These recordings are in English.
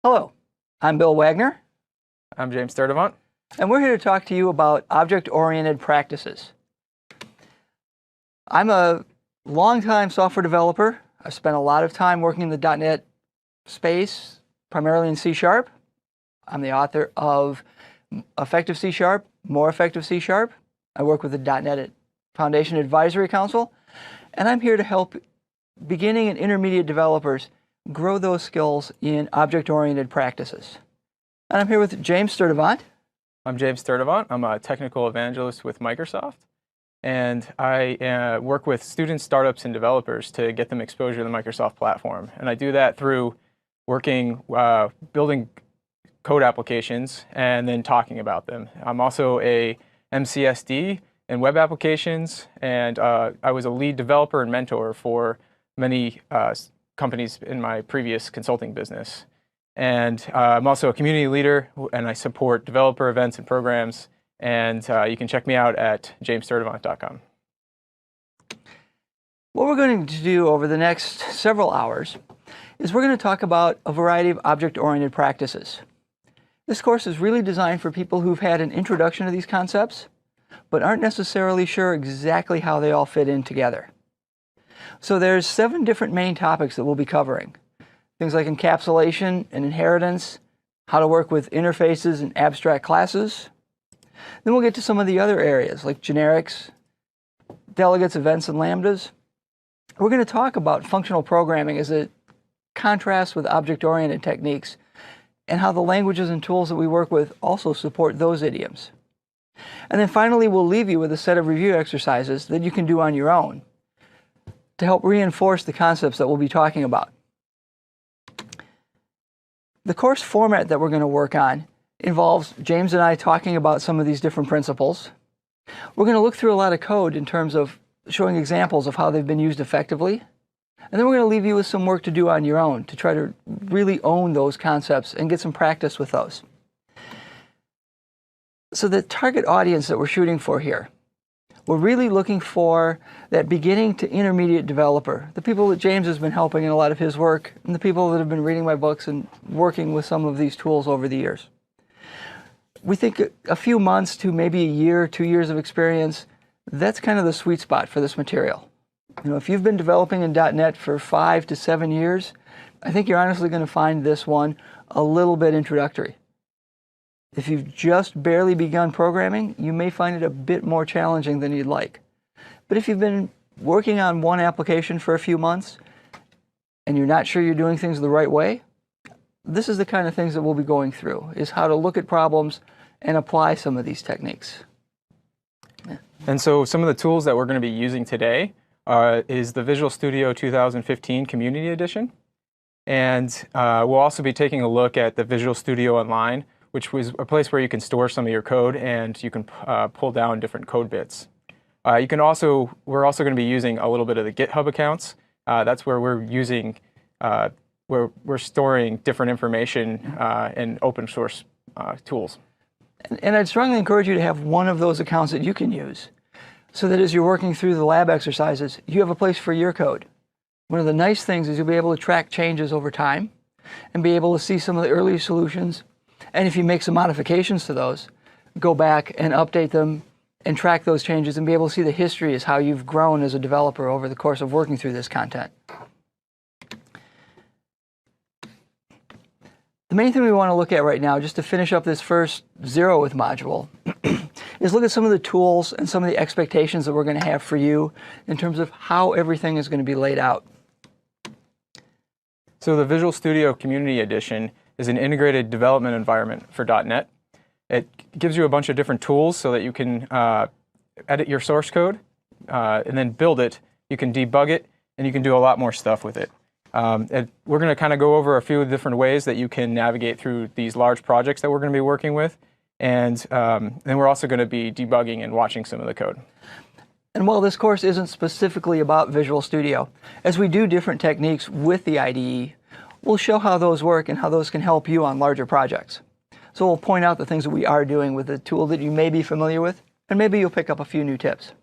Hello, I'm Bill Wagner, I'm James Sturdivant. and we're here to talk to you about object-oriented practices. I'm a longtime software developer. I've spent a lot of time working in the .NET space, primarily in C#. I'm the author of Effective C#, More Effective C#. I work with the .NET Foundation Advisory Council, and I'm here to help beginning and intermediate developers grow those skills in object-oriented practices. And I'm here with James Sturdivant. I'm James Sturdivant. I'm a technical evangelist with Microsoft, and I work with students, startups, and developers to get them exposure to the Microsoft platform. And I do that through working, building code applications and then talking about them. I'm also a MCSD in web applications, and I was a lead developer and mentor for many companies in my previous consulting business. And I'm also a community leader, and I support developer events and programs. And you can check me out at jamessturdivant.com. What we're going to do over the next several hours is we're going to talk about a variety of object-oriented practices. This course is really designed for people who've had an introduction to these concepts, but aren't necessarily sure exactly how they all fit in together. So there's 7 different main topics that we'll be covering. Things like encapsulation and inheritance, how to work with interfaces and abstract classes. Then we'll get to some of the other areas like generics, delegates, events, and lambdas. We're going to talk about functional programming as a contrast with object-oriented techniques and how the languages and tools that we work with also support those idioms. And then finally, we'll leave you with a set of review exercises that you can do on your own to help reinforce the concepts that we'll be talking about. The course format that we're going to work on involves James and I talking about some of these different principles. We're going to look through a lot of code in terms of showing examples of how they've been used effectively. And then we're going to leave you with some work to do on your own to try to really own those concepts and get some practice with those. So the target audience that we're shooting for here, we're really looking for that beginning to intermediate developer, the people that James has been helping in a lot of his work, and the people that have been reading my books and working with some of these tools over the years. We think a few months to maybe a year, 2 years of experience, that's kind of the sweet spot for this material. You know, if you've been developing in .NET for 5 to 7 years, I think you're honestly going to find this one a little bit introductory. If you've just barely begun programming, you may find it a bit more challenging than you'd like. But if you've been working on one application for a few months and you're not sure you're doing things the right way, this is the kind of things that we'll be going through, is how to look at problems and apply some of these techniques. Yeah. And so some of the tools that we're going to be using today is the Visual Studio 2015 Community Edition. And we'll also be taking a look at the Visual Studio Online, which was a place where you can store some of your code and you can pull down different code bits. We're also going to be using a little bit of the GitHub accounts. That's where we're using, where we're storing different information in open source tools. And I'd strongly encourage you to have one of those accounts that you can use, so that as you're working through the lab exercises, you have a place for your code. One of the nice things is you'll be able to track changes over time and be able to see some of the early solutions. And if you make some modifications to those, go back and update them and track those changes and be able to see the history as how you've grown as a developer over the course of working through this content. The main thing we want to look at right now, just to finish up this first Zero with module, is look at some of the tools and some of the expectations that we're going to have for you in terms of how everything is going to be laid out. So the Visual Studio Community Edition is an integrated development environment for .NET. It gives you a bunch of different tools so that you can edit your source code and then build it. You can debug it, and you can do a lot more stuff with it. We're going to kind of go over a few different ways that you can navigate through these large projects that we're going to be working with. And then we're also going to be debugging and watching some of the code. And while this course isn't specifically about Visual Studio, as we do different techniques with the IDE, we'll show how those work and how those can help you on larger projects. So we'll point out the things that we are doing with the tool that you may be familiar with, and maybe you'll pick up a few new tips.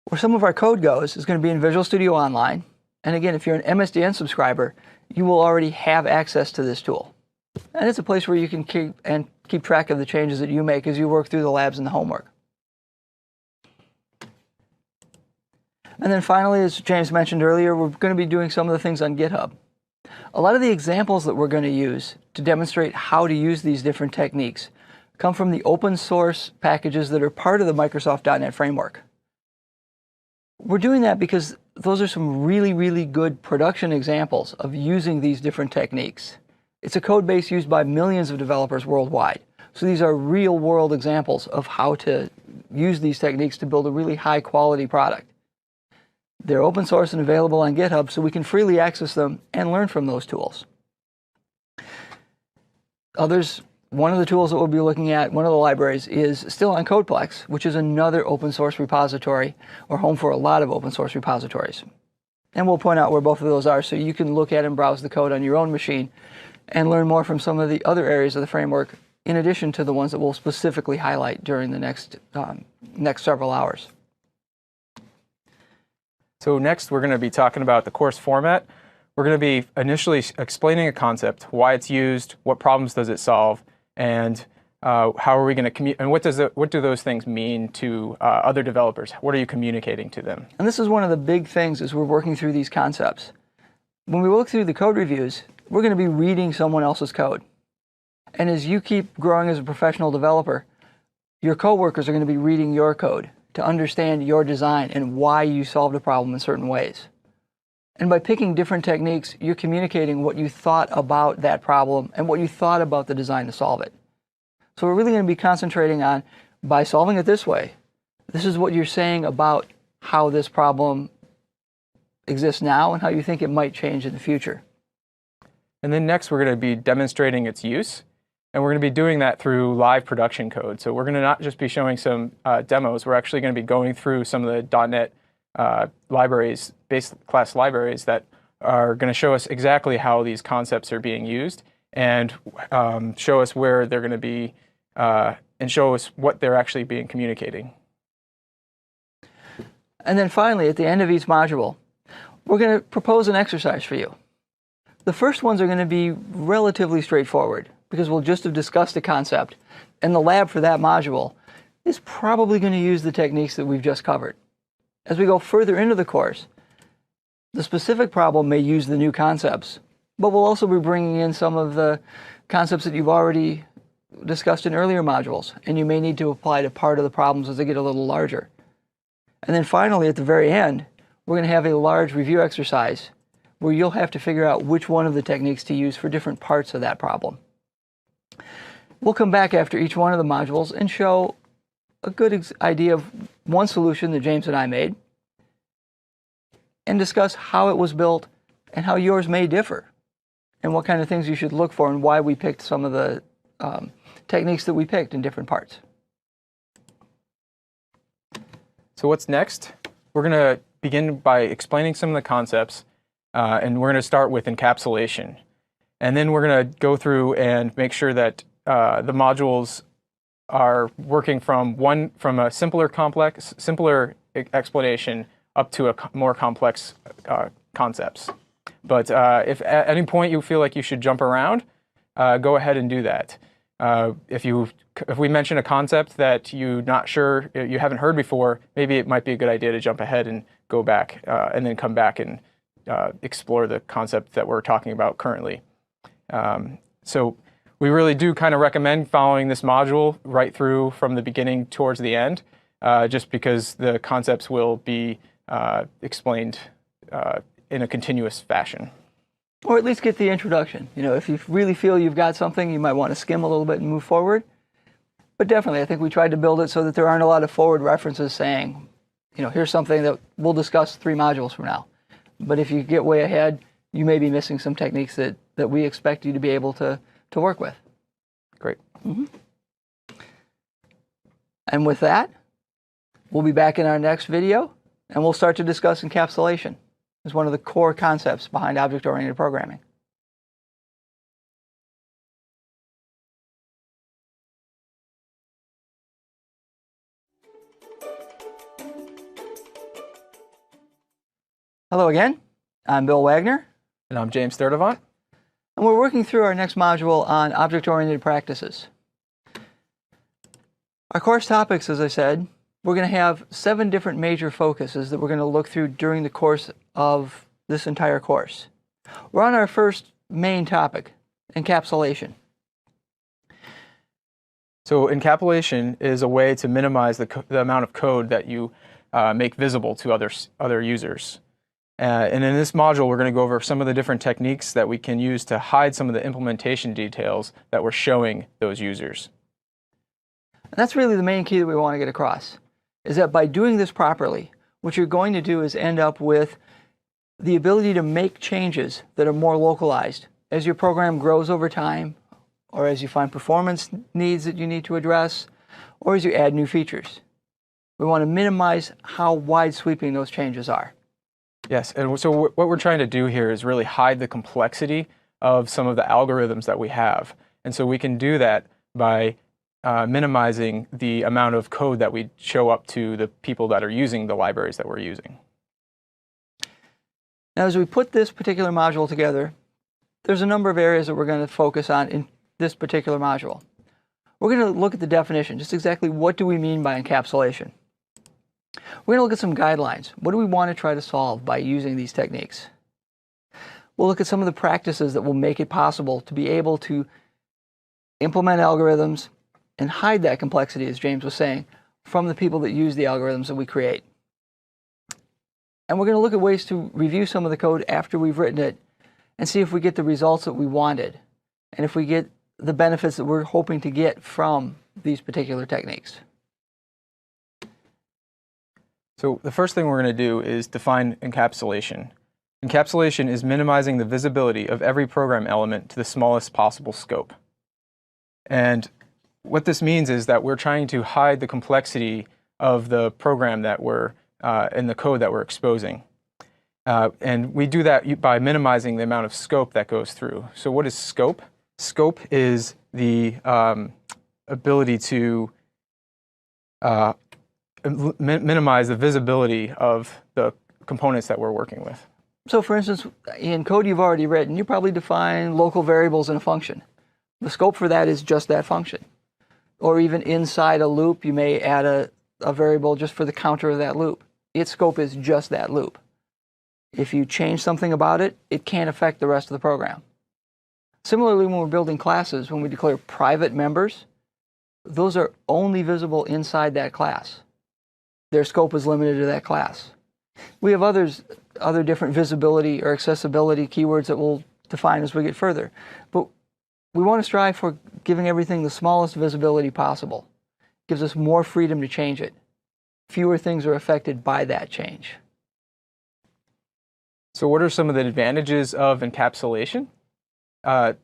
Where some of our code goes is going to be in Visual Studio Online. And again, if you're an MSDN subscriber, you will already have access to this tool. And it's a place where you can keep track of the changes that you make as you work through the labs and the homework. And then finally, as James mentioned earlier, we're going to be doing some of the things on GitHub. A lot of the examples that we're going to use to demonstrate how to use these different techniques come from the open source packages that are part of the Microsoft.NET framework. We're doing that because those are some really, really good production examples of using these different techniques. It's a code base used by millions of developers worldwide. So these are real world examples of how to use these techniques to build a really high quality product. They're open source and available on GitHub, so we can freely access them and learn from those tools. One of the tools that we'll be looking at, one of the libraries, is still on Codeplex, which is another open source repository, or home for a lot of open source repositories. And we'll point out where both of those are so you can look at and browse the code on your own machine and learn more from some of the other areas of the framework, in addition to the ones that we'll specifically highlight during the next several hours. So next, we're going to be talking about the course format. We're going to be initially explaining a concept, why it's used, what problems does it solve, and how are we going to communicate, and what do those things mean to other developers? What are you communicating to them? And this is one of the big things as we're working through these concepts. When we look through the code reviews, we're going to be reading someone else's code. And as you keep growing as a professional developer, your coworkers are going to be reading your code to understand your design and why you solved a problem in certain ways. And by picking different techniques, you're communicating what you thought about that problem and what you thought about the design to solve it. So we're really going to be concentrating on, by solving it this way, this is what you're saying about how this problem exists now and how you think it might change in the future. And then next, we're going to be demonstrating its use. And we're going to be doing that through live production code. So we're going to not just be showing some demos. We're actually going to be going through some of the .NET libraries, base class libraries, that are going to show us exactly how these concepts are being used and show us where they're going to be and show us what they're actually being communicating. And then finally, at the end of each module, we're going to propose an exercise for you. The first ones are going to be relatively straightforward, because we'll just have discussed a concept, and the lab for that module is probably going to use the techniques that we've just covered. As we go further into the course, the specific problem may use the new concepts, but we'll also be bringing in some of the concepts that you've already discussed in earlier modules, and you may need to apply to part of the problems as they get a little larger. And then finally, at the very end, we're going to have a large review exercise where you'll have to figure out which one of the techniques to use for different parts of that problem. We'll come back after each one of the modules and show a good idea of one solution that James and I made and discuss how it was built and how yours may differ and what kind of things you should look for and why we picked some of the techniques that we picked in different parts. So what's next? We're going to begin by explaining some of the concepts, and we're going to start with encapsulation. And then we're going to go through and make sure that the modules are working from a simpler explanation up to a more complex concepts. But if at any point you feel like you should jump around, go ahead and do that. If we mention a concept that you're not sure, you haven't heard before, maybe it might be a good idea to jump ahead and go back and then come back and explore the concept that we're talking about currently. So we really do kind of recommend following this module right through from the beginning towards the end, just because the concepts will be explained in a continuous fashion. Or at least get the introduction. You know, if you really feel you've got something, you might want to skim a little bit and move forward. But definitely, I think we tried to build it so that there aren't a lot of forward references saying, you know, here's something that we'll discuss 3 modules from now. But if you get way ahead, you may be missing some techniques that we expect you to be able to work with. Great. Mm-hmm. And with that, we'll be back in our next video, and we'll start to discuss encapsulation as one of the core concepts behind object-oriented programming. Hello again. I'm Bill Wagner, And I'm James Sturdivant. and we're working through our next module on object-oriented practices. Our course topics, as I said, we're going to have 7 different major focuses that we're going to look through during the course of this entire course. We're on our first main topic, encapsulation. So encapsulation is a way to minimize the amount of code that you make visible to other users. And in this module, we're going to go over some of the different techniques that we can use to hide some of the implementation details that we're showing those users. And that's really the main key that we want to get across, is that by doing this properly, what you're going to do is end up with the ability to make changes that are more localized as your program grows over time, or as you find performance needs that you need to address, or as you add new features. We want to minimize how wide-sweeping those changes are. Yes, and so what we're trying to do here is really hide the complexity of some of the algorithms that we have. And so we can do that by minimizing the amount of code that we show up to the people that are using the libraries that we're using. Now, as we put this particular module together, there's a number of areas that we're going to focus on in this particular module. We're going to look at the definition, just exactly what do we mean by encapsulation. We're going to look at some guidelines. What do we want to try to solve by using these techniques? We'll look at some of the practices that will make it possible to be able to implement algorithms and hide that complexity, as James was saying, from the people that use the algorithms that we create. And we're going to look at ways to review some of the code after we've written it and see if we get the results that we wanted and if we get the benefits that we're hoping to get from these particular techniques. So the first thing we're going to do is define encapsulation. Encapsulation is minimizing the visibility of every program element to the smallest possible scope. And what this means is that we're trying to hide the complexity of the program that we're and the code that we're exposing. And we do that by minimizing the amount of scope that goes through. So what is scope? Scope is the ability to minimize the visibility of the components that we're working with. So for instance, in code you've already written, you probably define local variables in a function. The scope for that is just that function. Or even inside a loop, you may add a variable just for the counter of that loop. Its scope is just that loop. If you change something about it, it can't affect the rest of the program. Similarly, when we're building classes, when we declare private members, those are only visible inside that class. Their scope is limited to that class. We have other different visibility or accessibility keywords that we'll define as we get further. But we want to strive for giving everything the smallest visibility possible. It gives us more freedom to change it. Fewer things are affected by that change. So what are some of the advantages of encapsulation? I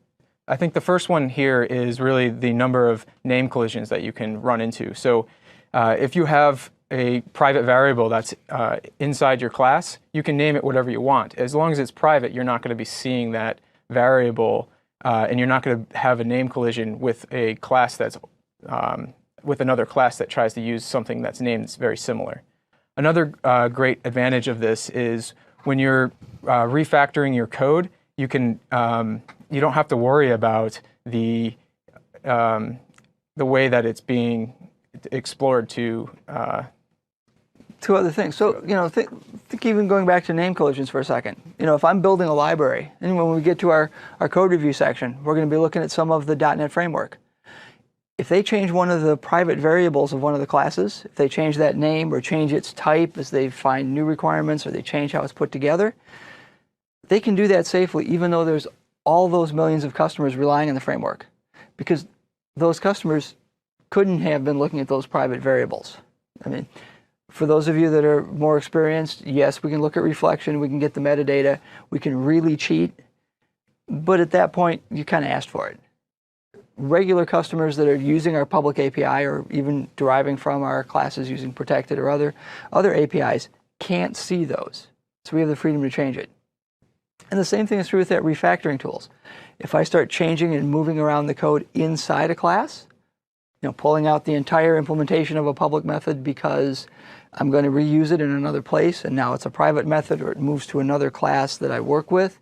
think the first one here is really the number of name collisions that you can run into. So if you have a private variable that's inside your class, you can name it whatever you want. As long as it's private, you're not going to be seeing that variable, and you're not going to have a name collision with a class that's with another class that tries to use something that's named that's very similar. Another great advantage of this is when you're refactoring your code, you can you don't have to worry about the way that it's being explored to other things. So, think even going back to name collisions for a second. If I'm building a library, and when we get to our code review section, we're going to be looking at some of the .NET framework. If they change one of the private variables of one of the classes, if they change that name or change its type as they find new requirements or they change how it's put together, they can do that safely even though there's all those millions of customers relying on the framework, because those customers couldn't have been looking at those private variables. I mean, for those of you that are more experienced, yes, we can look at reflection, we can get the metadata, we can really cheat, but at that point, you kind of asked for it. Regular customers that are using our public API or even deriving from our classes using protected or other APIs can't see those. So we have the freedom to change it. And the same thing is true with that refactoring tools. If I start changing and moving around the code inside a class, pulling out the entire implementation of a public method because I'm going to reuse it in another place, and now it's a private method, or it moves to another class that I work with.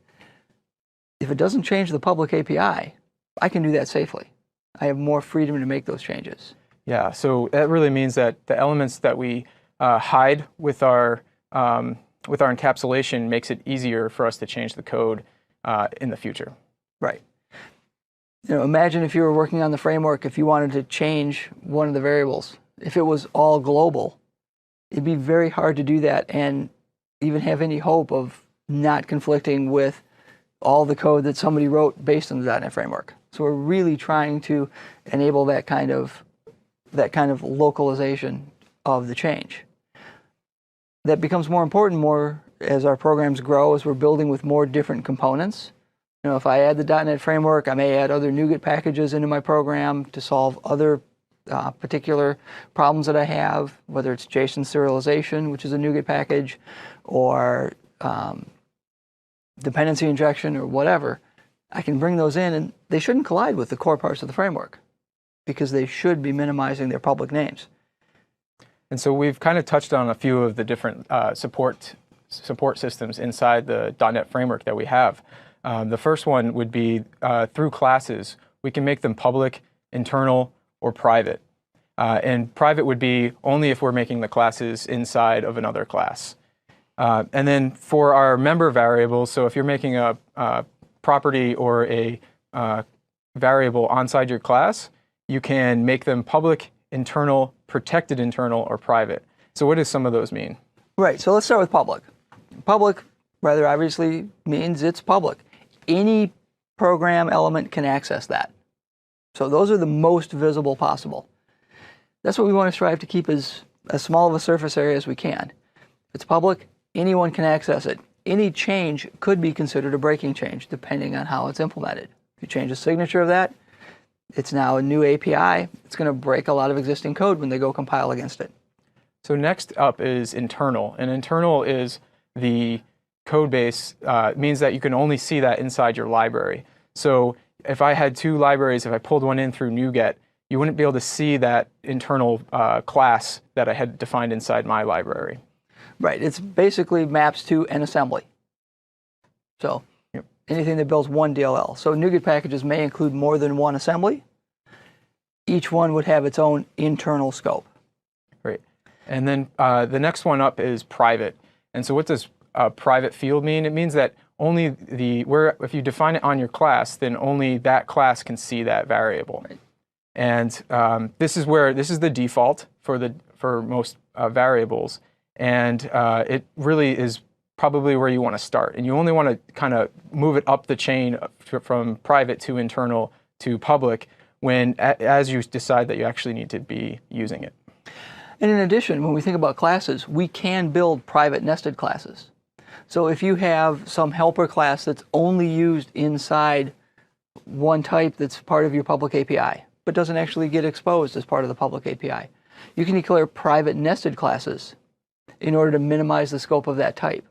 If it doesn't change the public API, I can do that safely. I have more freedom to make those changes. Yeah, so that really means that the elements that we hide with our encapsulation makes it easier for us to change the code in the future. Right. Imagine if you were working on the framework, if you wanted to change one of the variables. If it was all global, it'd be very hard to do that and even have any hope of not conflicting with all the code that somebody wrote based on the .NET framework. So we're really trying to enable that kind of localization of the change. That becomes more important as our programs grow, as we're building with more different components. If I add the .NET framework, I may add other NuGet packages into my program to solve other particular problems that I have, whether it's JSON serialization, which is a NuGet package, or dependency injection, or whatever. I can bring those in, and they shouldn't collide with the core parts of the framework, because they should be minimizing their public names. And so we've kind of touched on a few of the different support systems inside the .NET framework that we have. The first one would be through classes. We can make them public, internal, or private. And private would be only if we're making the classes inside of another class. And then for our member variables, so if you're making a property or a variable inside your class, you can make them public, internal, protected internal, or private. So what does some of those mean? Right, so let's start with public. Public, rather obviously, means it's public. Any program element can access that. So those are the most visible possible. That's what we want to strive to keep as small of a surface area as we can. It's public, anyone can access it. Any change could be considered a breaking change, depending on how it's implemented. If you change the signature of that, it's now a new API. It's going to break a lot of existing code when they go compile against it. So next up is internal. And internal is the code base, means that you can only see that inside your library. So if I had two libraries, if I pulled one in through NuGet, you wouldn't be able to see that internal class that I had defined inside my library. Right. It's basically maps to an assembly. So anything that builds one DLL. So NuGet packages may include more than one assembly. Each one would have its own internal scope. Great. And then the next one up is private. And so what does private field mean? It means that only if you define it on your class, then only that class can see that variable. Right. And this is the default for most variables. And it really is probably where you want to start. And you only want to kind of move it up the chain from private to internal to public as you decide that you actually need to be using it. And in addition, when we think about classes, we can build private nested classes. So if you have some helper class that's only used inside one type that's part of your public API, but doesn't actually get exposed as part of the public API, you can declare private nested classes in order to minimize the scope of that type.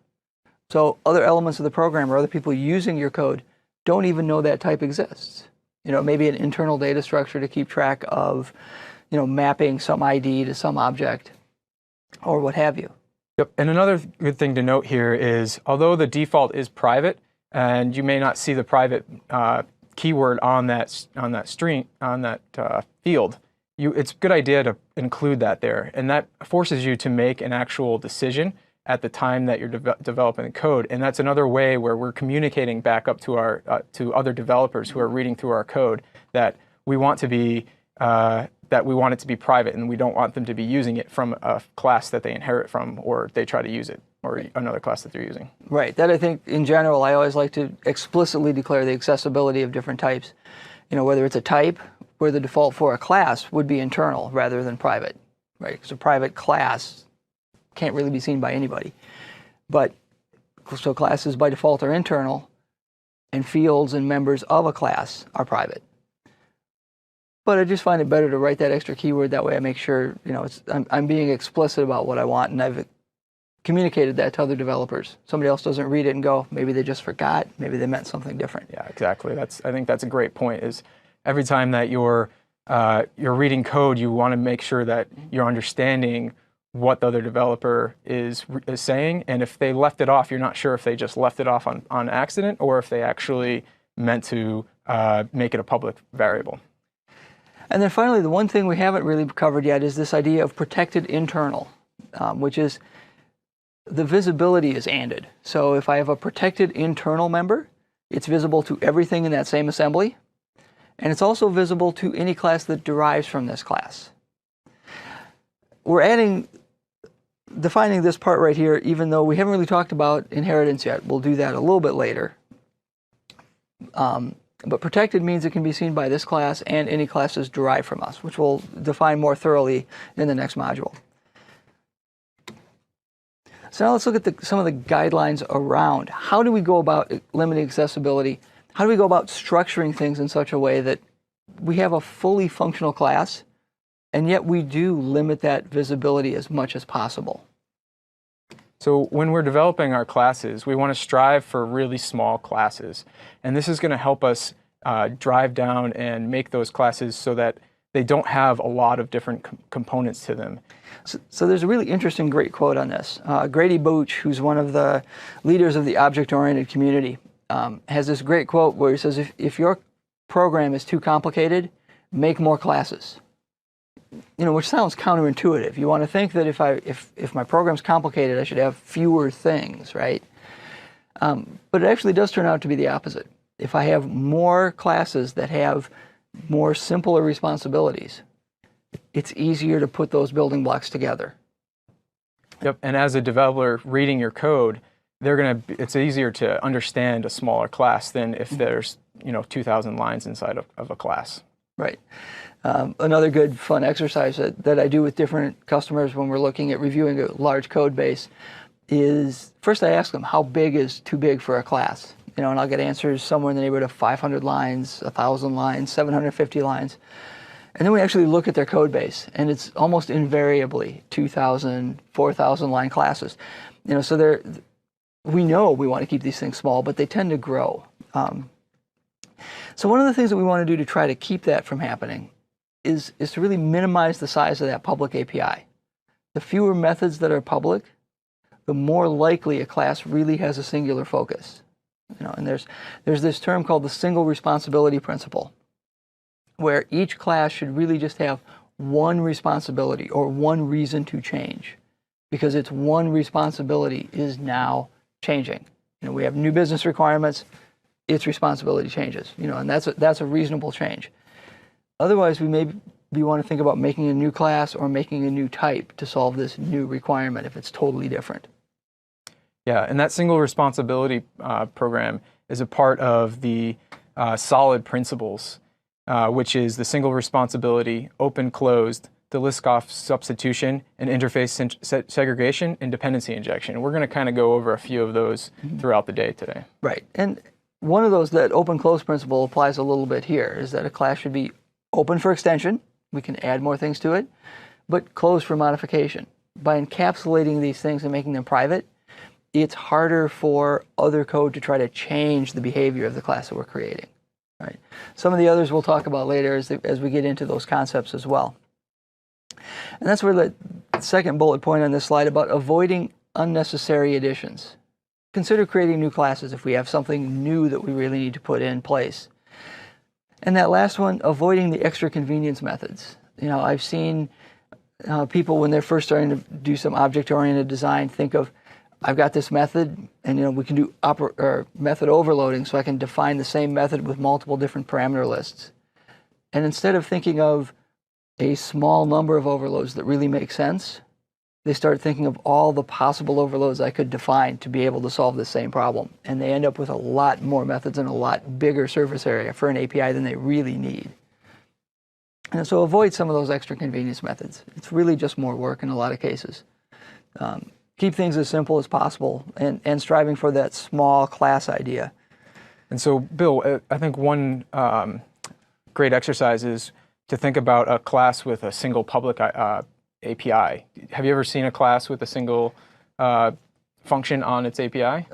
So other elements of the program or other people using your code don't even know that type exists. Maybe an internal data structure to keep track of, mapping some ID to some object or what have you. Yep. And another good thing to note here is, although the default is private, and you may not see the private keyword on that field, it's a good idea to include that there, and that forces you to make an actual decision at the time that you're developing the code. And that's another way where we're communicating back up to our to other developers who are reading through our code that we want to be it to be private, and we don't want them to be using it from a class that they inherit from, or they try to use it, or another class that they're using. Right. That, I think, in general, I always like to explicitly declare the accessibility of different types. Whether it's a type where the default for a class would be internal rather than private, right? Because a private class can't really be seen by anybody. But so classes by default are internal, and fields and members of a class are private. But I just find it better to write that extra keyword. That way I make sure, I'm being explicit about what I want, and I've communicated that to other developers. Somebody else doesn't read it and go, maybe they just forgot, maybe they meant something different. Yeah, exactly. I think that's a great point, is every time that you're reading code, you want to make sure that you're understanding what the other developer is saying, and if they left it off, you're not sure if they just left it off on accident or if they actually meant to make it a public variable. And then finally, the one thing we haven't really covered yet is this idea of protected internal, which is the visibility is ANDed. So if I have a protected internal member, it's visible to everything in that same assembly, and it's also visible to any class that derives from this class. We're defining this part right here, even though we haven't really talked about inheritance yet. We'll do that a little bit later. But protected means it can be seen by this class and any classes derived from us, which we'll define more thoroughly in the next module. So now let's look at some of the guidelines around how do we go about limiting accessibility. How do we go about structuring things in such a way that we have a fully functional class, and yet we do limit that visibility as much as possible? So when we're developing our classes, we want to strive for really small classes. And this is going to help us drive down and make those classes so that they don't have a lot of different components to them. So there's a really interesting, great quote on this. Grady Booch, who's one of the leaders of the object-oriented community, has this great quote where he says, if your program is too complicated, make more classes. You know, which sounds counterintuitive. You want to think that if my program's complicated, I should have fewer things, right? But it actually does turn out to be the opposite. If I have more classes that have more simpler responsibilities, it's easier to put those building blocks together. Yep, and as a developer reading your code, it's easier to understand a smaller class than if there's 2,000 lines inside of a class. Right. Another good fun exercise that I do with different customers when we're looking at reviewing a large code base is first I ask them how big is too big for a class, and I'll get answers somewhere in the neighborhood of 500 lines, 1,000 lines, 750 lines. And then we actually look at their code base, and it's almost invariably 2,000, 4,000 line classes. So we know we want to keep these things small, but they tend to grow. So one of the things that we want to do to try to keep that from happening is to really minimize the size of that public API. The fewer methods that are public, the more likely a class really has a singular focus. And there's this term called the single responsibility principle, where each class should really just have one responsibility or one reason to change, because its one responsibility is now changing. We have new business requirements, its responsibility changes, and that's a reasonable change. Otherwise, we want to think about making a new class or making a new type to solve this new requirement if it's totally different. Yeah, and that single responsibility program is a part of the solid principles, which is the single responsibility, open-closed, the Liskov substitution, and interface segregation and dependency injection. We're going to kind of go over a few of those throughout the day today. Right, and one of those, that open-close principle, applies a little bit here, is that a class should be open for extension. We can add more things to it, but closed for modification. By encapsulating these things and making them private, it's harder for other code to try to change the behavior of the class that we're creating. Right. Some of the others we'll talk about later as we get into those concepts as well. And that's where the second bullet point on this slide about avoiding unnecessary additions. Consider creating new classes if we have something new that we really need to put in place. And that last one, avoiding the extra convenience methods. I've seen people when they're first starting to do some object-oriented design think of, I've got this method, and we can do method overloading, so I can define the same method with multiple different parameter lists. And instead of thinking of a small number of overloads that really make sense, they start thinking of all the possible overloads I could define to be able to solve the same problem. And they end up with a lot more methods and a lot bigger surface area for an API than they really need. And so avoid some of those extra convenience methods. It's really just more work in a lot of cases. Keep things as simple as possible and striving for that small class idea. And so, Bill, I think one great exercise is to think about a class with a single public API. Have you ever seen a class with a single function on its API?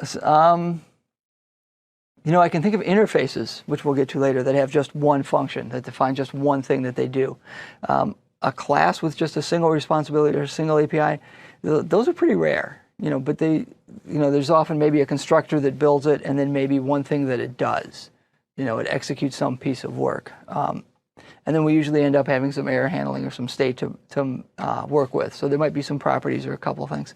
I can think of interfaces, which we'll get to later, that have just one function, that define just one thing that they do. a class with just a single responsibility or a single API, those are pretty rare. But there's often maybe a constructor that builds it, and then maybe one thing that it does. It executes some piece of work. And then we usually end up having some error handling or some state to work with. So there might be some properties or a couple of things.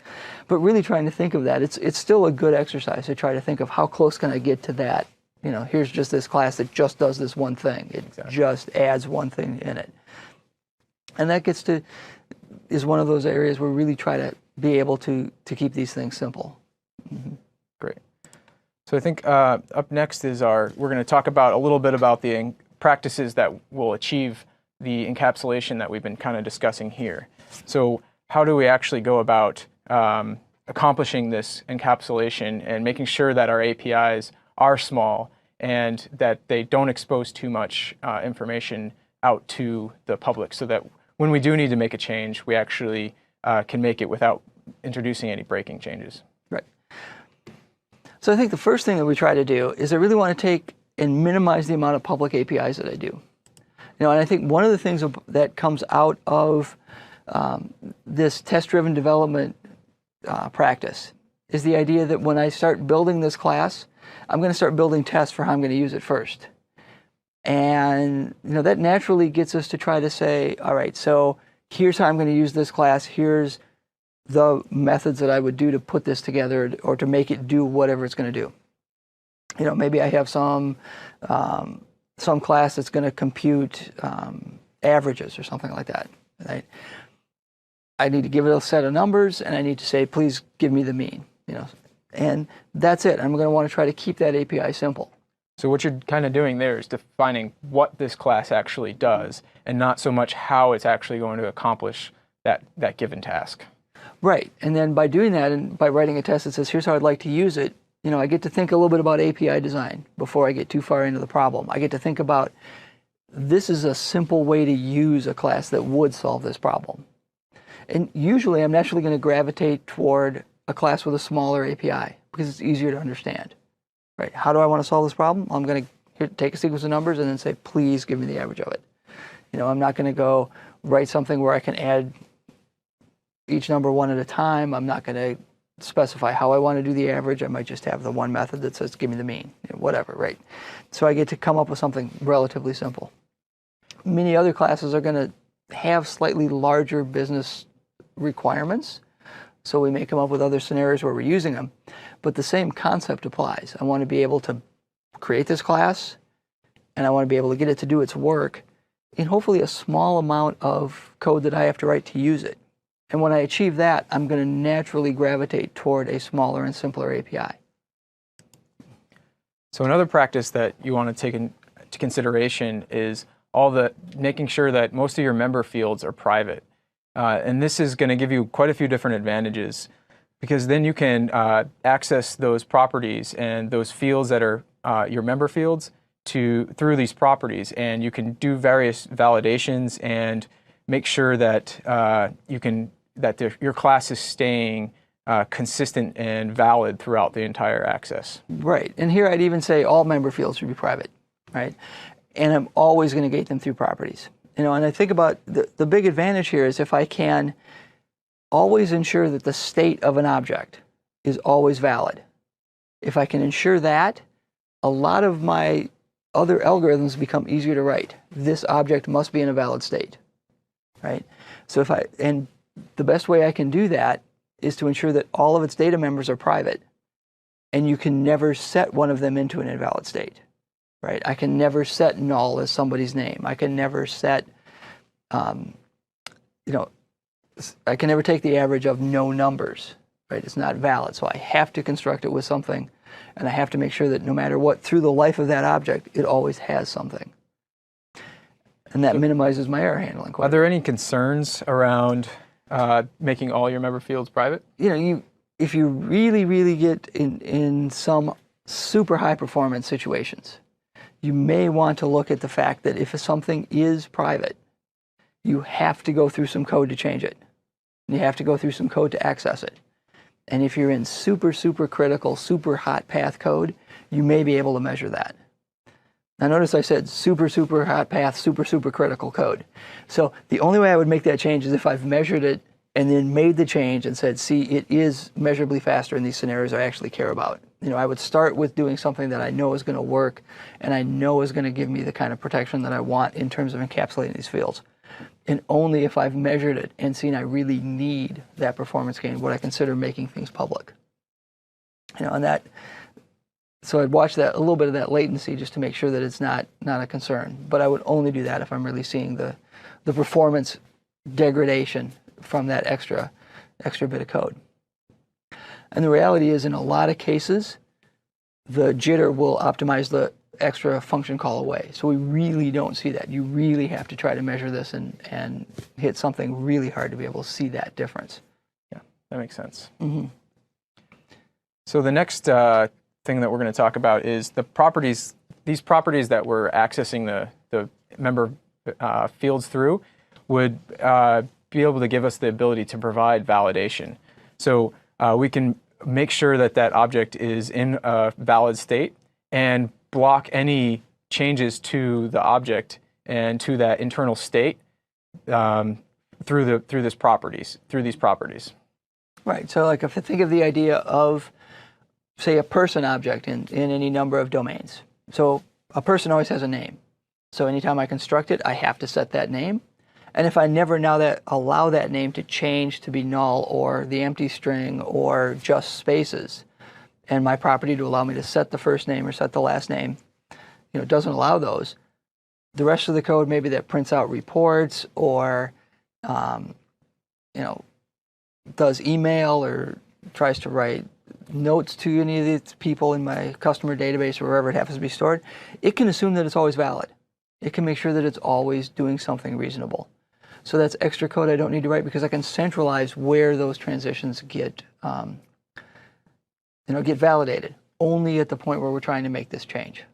But really trying to think of that, it's still a good exercise to try to think of how close can I get to that. Here's just this class that just does this one thing. It just adds one thing in it. And that is one of those areas where we really try to be able to keep these things simple. Mm-hmm. Great. So I think up next is we're going to talk about a little bit about the practices that will achieve the encapsulation that we've been kind of discussing here. So how do we actually go about accomplishing this encapsulation and making sure that our APIs are small and that they don't expose too much information out to the public, so that when we do need to make a change, we actually can make it without introducing any breaking changes. Right. So I think the first thing that we try to do is I really want to take and minimize the amount of public APIs that I do. And I think one of the things that comes out of this test-driven development practice is the idea that when I start building this class, I'm going to start building tests for how I'm going to use it first. And that naturally gets us to try to say, all right, so here's how I'm going to use this class. Here's the methods that I would do to put this together or to make it do whatever it's going to do. Maybe I have some class that's going to compute averages or something like that. Right? I need to give it a set of numbers, and I need to say, please give me the mean. And that's it. I'm going to want to try to keep that API simple. So what you're kind of doing there is defining what this class actually does, and not so much how it's actually going to accomplish that given task. Right. And then by doing that and by writing a test that says, here's how I'd like to use it, I get to think a little bit about API design before I get too far into the problem. I get to think about, this is a simple way to use a class that would solve this problem. And usually I'm naturally going to gravitate toward a class with a smaller API because it's easier to understand. Right? How do I want to solve this problem? I'm going to take a sequence of numbers and then say, please give me the average of it. I'm not going to go write something where I can add each number one at a time. I'm not going to specify how I want to do the average. I might just have the one method that says, give me the mean, whatever, right? So I get to come up with something relatively simple. Many other classes are going to have slightly larger business requirements. So we may come up with other scenarios where we're using them, but the same concept applies. I want to be able to create this class, and I want to be able to get it to do its work in hopefully a small amount of code that I have to write to use it. And when I achieve that, I'm going to naturally gravitate toward a smaller and simpler API. So another practice that you want to take into consideration is making sure that most of your member fields are private. And this is going to give you quite a few different advantages, because then you can access those properties and those fields that are your member fields through these properties, and you can do various validations and make sure that your class is staying consistent and valid throughout the entire access. Right, and here I'd even say all member fields should be private, right? And I'm always going to gate them through properties. And I think about the big advantage here is if I can always ensure that the state of an object is always valid. If I can ensure that, a lot of my other algorithms become easier to write. This object must be in a valid state, right? So and the best way I can do that is to ensure that all of its data members are private, and you can never set one of them into an invalid state. Right? I can never set null as somebody's name. I can never set, I can never take the average of no numbers. Right? It's not valid. So I have to construct it with something, and I have to make sure that no matter what, through the life of that object, it always has something. And that minimizes my error handling. Are there any concerns around making all your member fields private? If you really, really get in some super high performance situations, you may want to look at the fact that if something is private, you have to go through some code to change it. You have to go through some code to access it. And if you're in super, super critical, super hot path code, you may be able to measure that. Now notice I said super, super hot path, super, super critical code. So the only way I would make that change is if I've measured it and then made the change and said, see, it is measurably faster in these scenarios I actually care about. I would start with doing something that I know is going to work and I know is going to give me the kind of protection that I want in terms of encapsulating these fields. And only if I've measured it and seen I really need that performance gain would I consider making things public. And that, so I'd watch that, a little bit of that latency just to make sure that it's not a concern. But I would only do that if I'm really seeing the performance degradation from that extra bit of code. And the reality is, in a lot of cases, the jitter will optimize the extra function call away. So we really don't see that. You really have to try to measure this and hit something really hard to be able to see that difference. Yeah, that makes sense. Mm-hmm. So the next thing that we're going to talk about is the properties. These properties that we're accessing the member fields through would be able to give us the ability to provide validation. So we can make sure that that object is in a valid state and block any changes to the object and to that internal state through these properties. Right. So like if I think of the idea of, say, a person object in any number of domains. So a person always has a name. So anytime I construct it, I have to set that name. And if I never now allow that name to change to be null or the empty string or just spaces, and my property to allow me to set the first name or set the last name, doesn't allow those, the rest of the code maybe that prints out reports or, does email or tries to write notes to any of these people in my customer database or wherever it happens to be stored, it can assume that it's always valid. It can make sure that it's always doing something reasonable. So that's extra code I don't need to write because I can centralize where those transitions get validated only at the point where we're trying to make this change.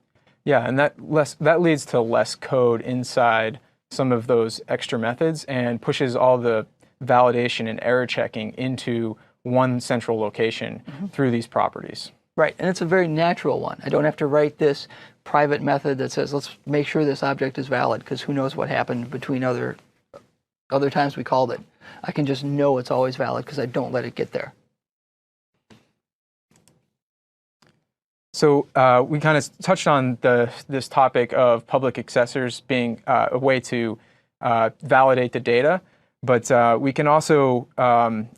Yeah, and that leads to less code inside some of those extra methods and pushes all the validation and error checking into one central location through these properties. Right, and it's a very natural one. I don't have to write this private method that says, let's make sure this object is valid, because who knows what happened between other times we called it. I can just know it's always valid because I don't let it get there. So we kind of touched on this topic of public accessors being a way to validate the data, but we can also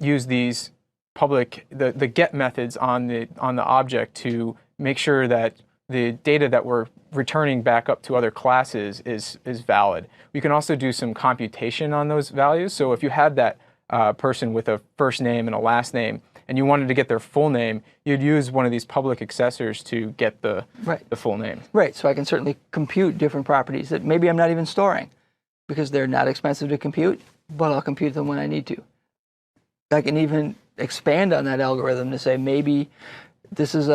use these the get methods on the object to make sure that the data that we're returning back up to other classes is valid. We can also do some computation on those values. So if you had that person with a first name and a last name, and you wanted to get their full name, you'd use one of these public accessors to get the full name. Right. So I can certainly compute different properties that maybe I'm not even storing because they're not expensive to compute, but I'll compute them when I need to. I can even expand on that algorithm to say maybe this is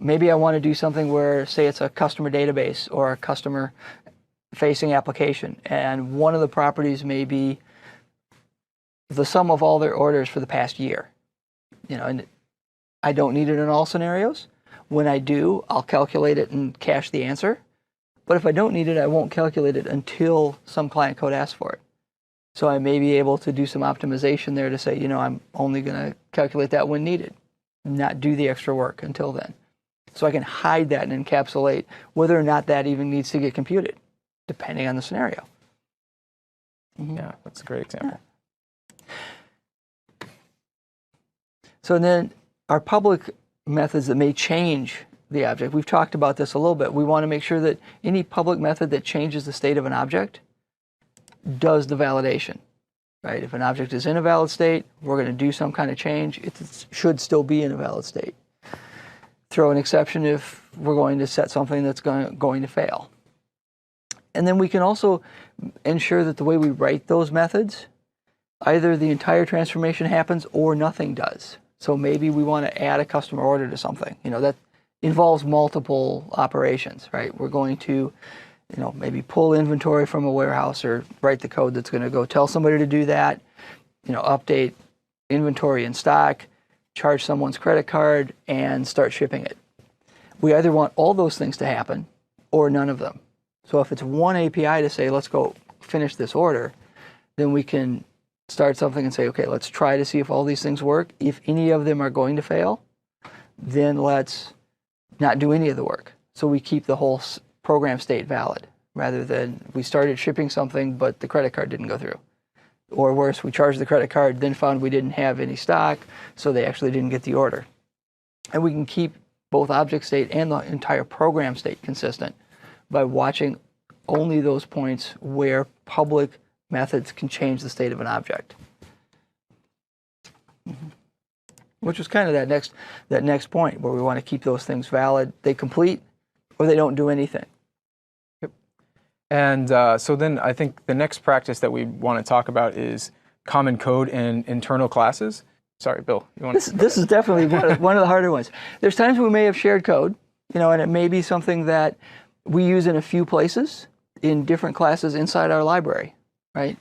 maybe I want to do something where, say, it's a customer database or a customer-facing application, and one of the properties may be the sum of all their orders for the past year. And I don't need it in all scenarios. When I do, I'll calculate it and cache the answer. But if I don't need it, I won't calculate it until some client code asks for it. So I may be able to do some optimization there to say, I'm only going to calculate that when needed, not do the extra work until then. So I can hide that and encapsulate whether or not that even needs to get computed, depending on the scenario. Yeah, that's a great example. Yeah. So then our public methods that may change the object, we've talked about this a little bit. We want to make sure that any public method that changes the state of an object does the validation, right? If an object is in a valid state, we're going to do some kind of change. It should still be in a valid state. Throw an exception if we're going to set something that's going to fail. And then we can also ensure that the way we write those methods, either the entire transformation happens or nothing does. So maybe we want to add a customer order to something. That involves multiple operations, right? We're going to maybe pull inventory from a warehouse or write the code that's going to go tell somebody to do that, update inventory in stock, charge someone's credit card, and start shipping it. We either want all those things to happen, or none of them. So if it's one API to say, let's go finish this order, then we can start something and say, okay, let's try to see if all these things work. If any of them are going to fail, then let's not do any of the work. So we keep the whole program state valid, rather than we started shipping something, but the credit card didn't go through. Or worse, we charged the credit card, then found we didn't have any stock, so they actually didn't get the order. And we can keep both object state and the entire program state consistent by watching only those points where public methods can change the state of an object. Which is kind of that next point where we want to keep those things valid. They complete or they don't do anything. Yep. And so then I think the next practice that we want to talk about is common code and internal classes. Sorry, Bill. You want this is definitely one of the harder ones. There's times we may have shared code, and it may be something that we use in a few places in different classes inside our library, right?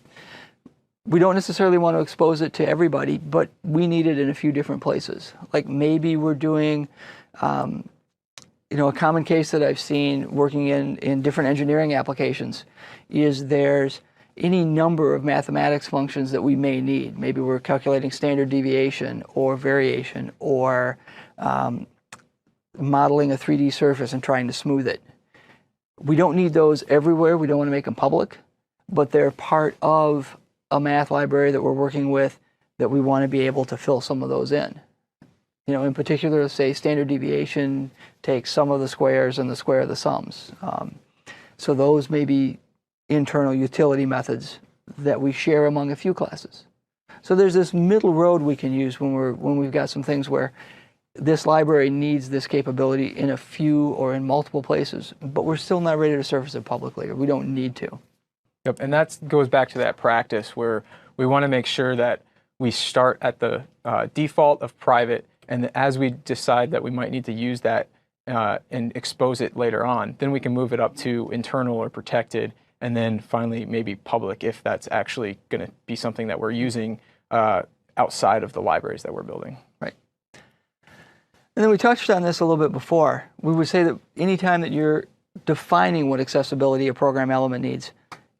We don't necessarily want to expose it to everybody, but we need it in a few different places. Like maybe we're doing, a common case that I've seen working in different engineering applications is there's any number of mathematics functions that we may need. Maybe we're calculating standard deviation or variation or modeling a 3D surface and trying to smooth it. We don't need those everywhere. We don't want to make them public, but they're part of a math library that we're working with that we want to be able to fill some of those in. In particular, say standard deviation takes sum of the squares and the square of the sums. So those may be internal utility methods that we share among a few classes. So there's this middle road we can use when we've got some things where this library needs this capability in a few or in multiple places, but we're still not ready to surface it publicly, or we don't need to. Yep, and that goes back to that practice where we want to make sure that we start at the default of private, and as we decide that we might need to use that and expose it later on, then we can move it up to internal or protected, and then finally maybe public if that's actually going to be something that we're using outside of the libraries that we're building. Right. And then we touched on this a little bit before. We would say that anytime that you're defining what accessibility a program element needs,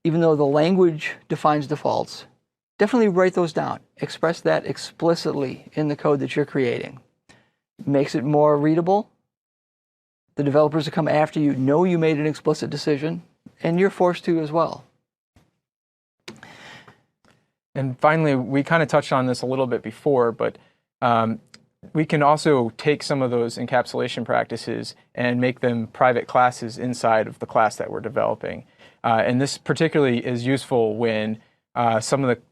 even though the language defines defaults, definitely write those down. Express that explicitly in the code that you're creating. It makes it more readable. The developers that come after you know you made an explicit decision, and you're forced to as well. And finally, we kind of touched on this a little bit before, but we can also take some of those encapsulation practices and make them private classes inside of the class that we're developing. And this particularly is useful when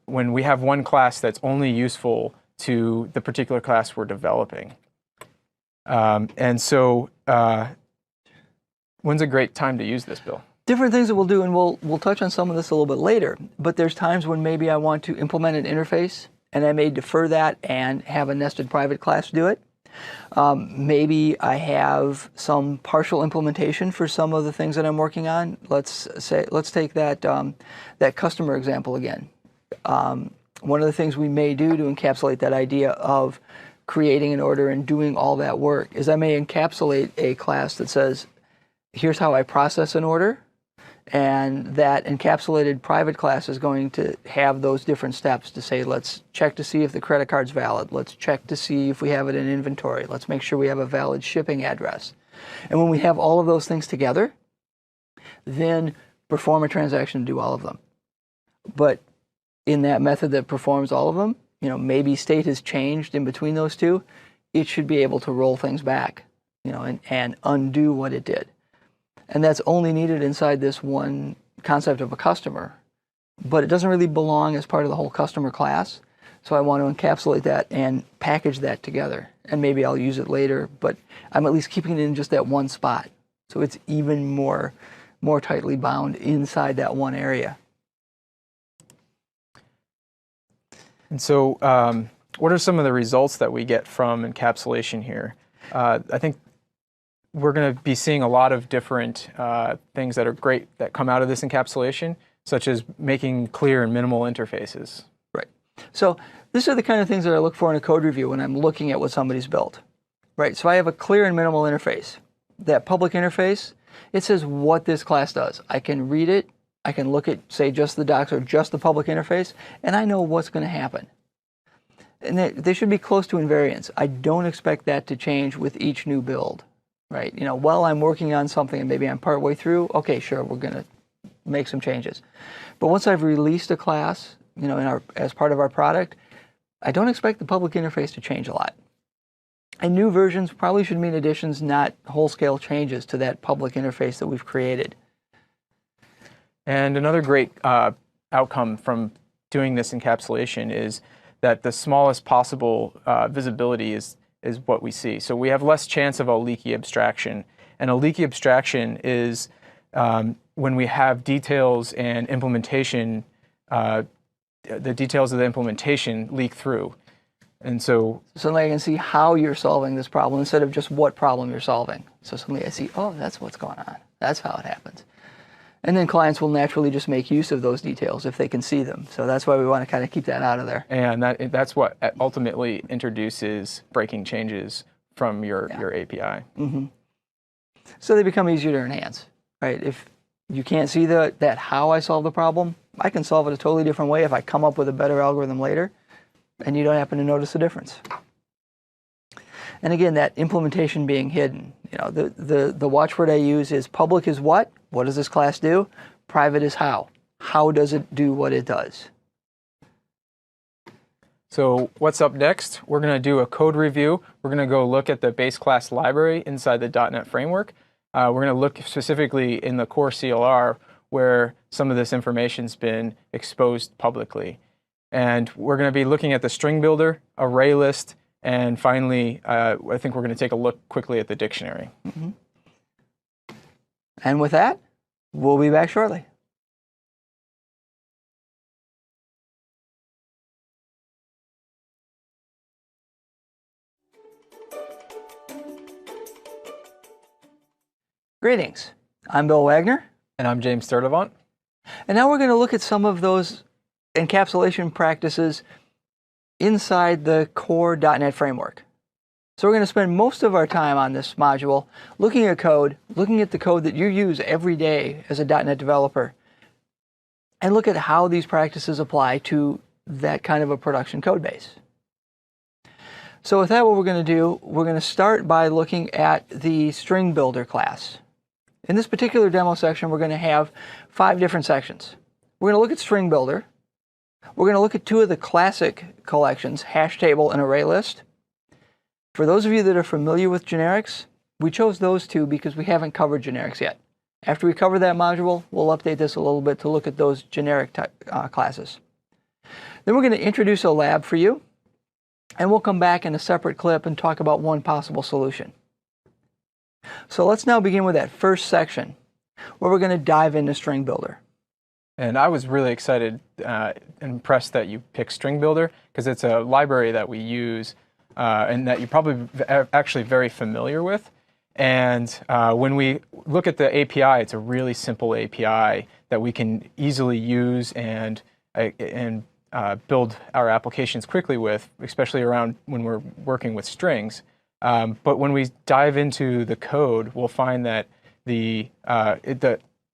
when we have one class that's only useful to the particular class we're developing. And so when's a great time to use this, Bill? Different things that we'll do, and we'll touch on some of this a little bit later, but there's times when maybe I want to implement an interface, and I may defer that and have a nested private class do it. Maybe I have some partial implementation for some of the things that I'm working on. Let's take that customer example again. One of the things we may do to encapsulate that idea of creating an order and doing all that work is I may encapsulate a class that says, here's how I process an order, and that encapsulated private class is going to have those different steps to say, let's check to see if the credit card's valid. Let's check to see if we have it in inventory. Let's make sure we have a valid shipping address. And when we have all of those things together, then perform a transaction to do all of them. But in that method that performs all of them, maybe state has changed in between those two, it should be able to roll things back, and undo what it did. And that's only needed inside this one concept of a customer. But it doesn't really belong as part of the whole customer class. So I want to encapsulate that and package that together. And maybe I'll use it later, but I'm at least keeping it in just that one spot. So it's even more tightly bound inside that one area. And so what are some of the results that we get from encapsulation here? I think we're going to be seeing a lot of different things that are great that come out of this encapsulation, such as making clear and minimal interfaces. Right. So these are the kind of things that I look for in a code review when I'm looking at what somebody's built. Right. So I have a clear and minimal interface. That public interface It says what this class does. I can read it. I can look at, say, just the docs or just the public interface, and I know what's going to happen. And they should be close to invariance. I don't expect that to change with each new build, right? You know, while I'm working on something and maybe I'm partway through, okay, sure, we're going to make some changes. But once I've released a class, you know, as part of our product, I don't expect the public interface to change a lot. And new versions probably should mean additions, not whole-scale changes to that public interface that we've created. And another great outcome from doing this encapsulation is that the smallest possible visibility is what we see. So we have less chance of a leaky abstraction. And a leaky abstraction is when we have details and implementation, the details of the implementation leak through. And so suddenly I can see how you're solving this problem instead of just what problem you're solving. So suddenly I see, oh, that's what's going on. That's how it happens. And then clients will naturally just make use of those details if they can see them. So that's why we want to kind of keep that out of there. And that's what ultimately introduces breaking changes from your API. Mm-hmm. So they become easier to enhance, right? If you can't see that how I solve the problem, I can solve it a totally different way if I come up with a better algorithm later, and you don't happen to notice the difference. And again, that implementation being hidden. You know, the watchword I use is public is what? What does this class do? Private is how. How does it do what it does? So what's up next? We're going to do a code review. We're going to go look at the base class library inside the .NET framework. We're going to look specifically in the core CLR where some of this information's been exposed publicly. And we're going to be looking at the string builder, array list, and finally, I think we're going to take a look quickly at the dictionary. Mm-hmm. And with that, we'll be back shortly. Greetings. I'm Bill Wagner. And I'm James Sturdivant. And now we're going to look at some of those encapsulation practices inside the core .NET framework. So we're going to spend most of our time on this module looking at code, looking at the code that you use every day as a .NET developer, and look at how these practices apply to that kind of a production code base. So with that, what we're going to do, we're going to start by looking at the string builder class. In this particular demo section, we're going to have 5 different sections. We're going to look at string builder. We're going to look at 2 of the classic collections, hash table and array list. For those of you that are familiar with generics, we chose those 2 because we haven't covered generics yet. After we cover that module, we'll update this a little bit to look at those generic classes. Then we're going to introduce a lab for you, and we'll come back in a separate clip and talk about one possible solution. So let's now begin with that first section, where we're going to dive into string builder. And I was really excited and impressed that you picked String Builder because it's a library that we use and that you're probably actually very familiar with. And when we look at the API, it's a really simple API that we can easily use and build our applications quickly with, especially around when we're working with strings. But when we dive into the code, we'll find that the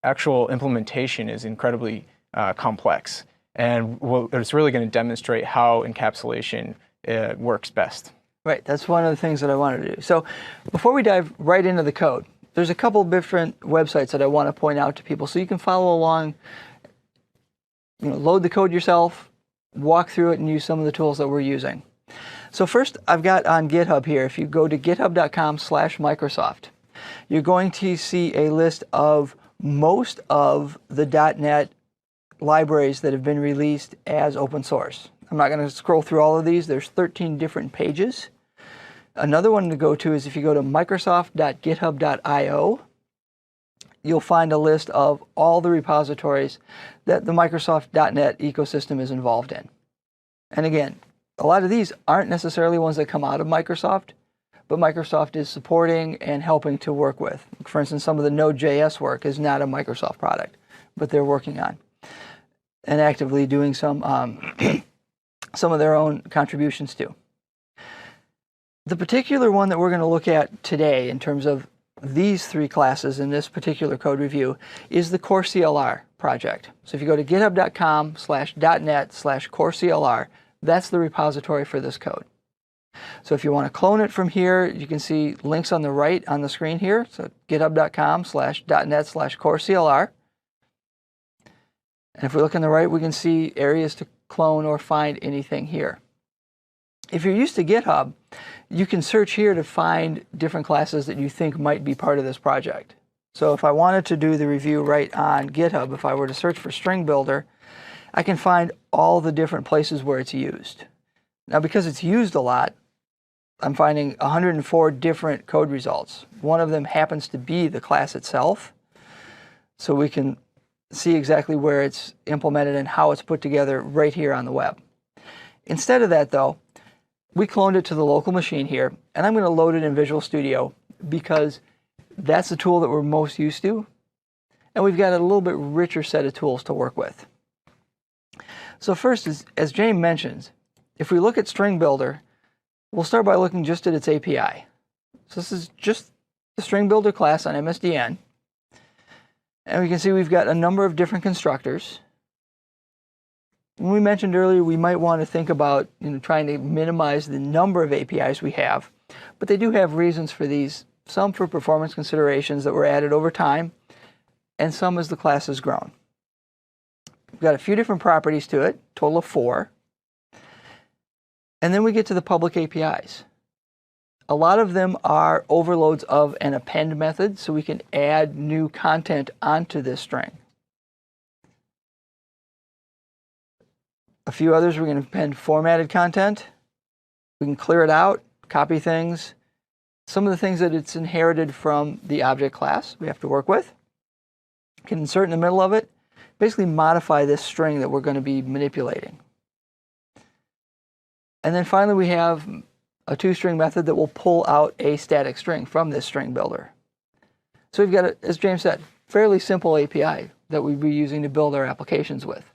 actual implementation is incredibly complex. And it's really going to demonstrate how encapsulation works best. Right, that's one of the things that I wanted to do. So before we dive right into the code, there's a couple different websites that I want to point out to people so you can follow along, load the code yourself, walk through it, and use some of the tools that we're using. So first, I've got on GitHub here, if you go to github.com/Microsoft, you're going to see a list of most of the .NET libraries that have been released as open source. I'm not going to scroll through all of these. There's 13 different pages. Another one to go to is if you go to microsoft.github.io, you'll find a list of all the repositories that the Microsoft .NET ecosystem is involved in. And again, a lot of these aren't necessarily ones that come out of Microsoft, but Microsoft is supporting and helping to work with. For instance, some of the Node.js work is not a Microsoft product, but they're working on and actively doing some of their own contributions to. The particular one that we're going to look at today in terms of these three classes in this particular code review is the core CLR project. So if you go to github.com/.net/core CLR, that's the repository for this code. So if you want to clone it from here, you can see links on the right on the screen here. So github.com/.net/core CLR. And if we look on the right, we can see areas to clone or find anything here. If you're used to GitHub, you can search here to find different classes that you think might be part of this project. So if I wanted to do the review right on GitHub, if I were to search for string builder, I can find all the different places where it's used. Now, because it's used a lot, I'm finding 104 different code results. One of them happens to be the class itself. So we can see exactly where it's implemented and how it's put together right here on the web. Instead of that, though, we cloned it to the local machine here, and I'm going to load it in Visual Studio because that's the tool that we're most used to, and we've got a little bit richer set of tools to work with. So first, as James mentioned, if we look at String Builder, we'll start by looking just at its API. So this is just the String Builder class on MSDN. And we can see we've got a number of different constructors. When we mentioned earlier, we might want to think about trying to minimize the number of APIs we have, but they do have reasons for these, some for performance considerations that were added over time, and some as the class has grown. We've got a few different properties to it, total of 4. And then we get to the public APIs. A lot of them are overloads of an append method, so we can add new content onto this string. A few others, we're going to append formatted content. We can clear it out, copy things. Some of the things that it's inherited from the object class we have to work with. Can insert in the middle of it, basically modify this string that we're going to be manipulating. And then finally, we have a toString method that will pull out a static string from this string builder. So we've got, as James said, fairly simple API that we'd be using to build our applications with.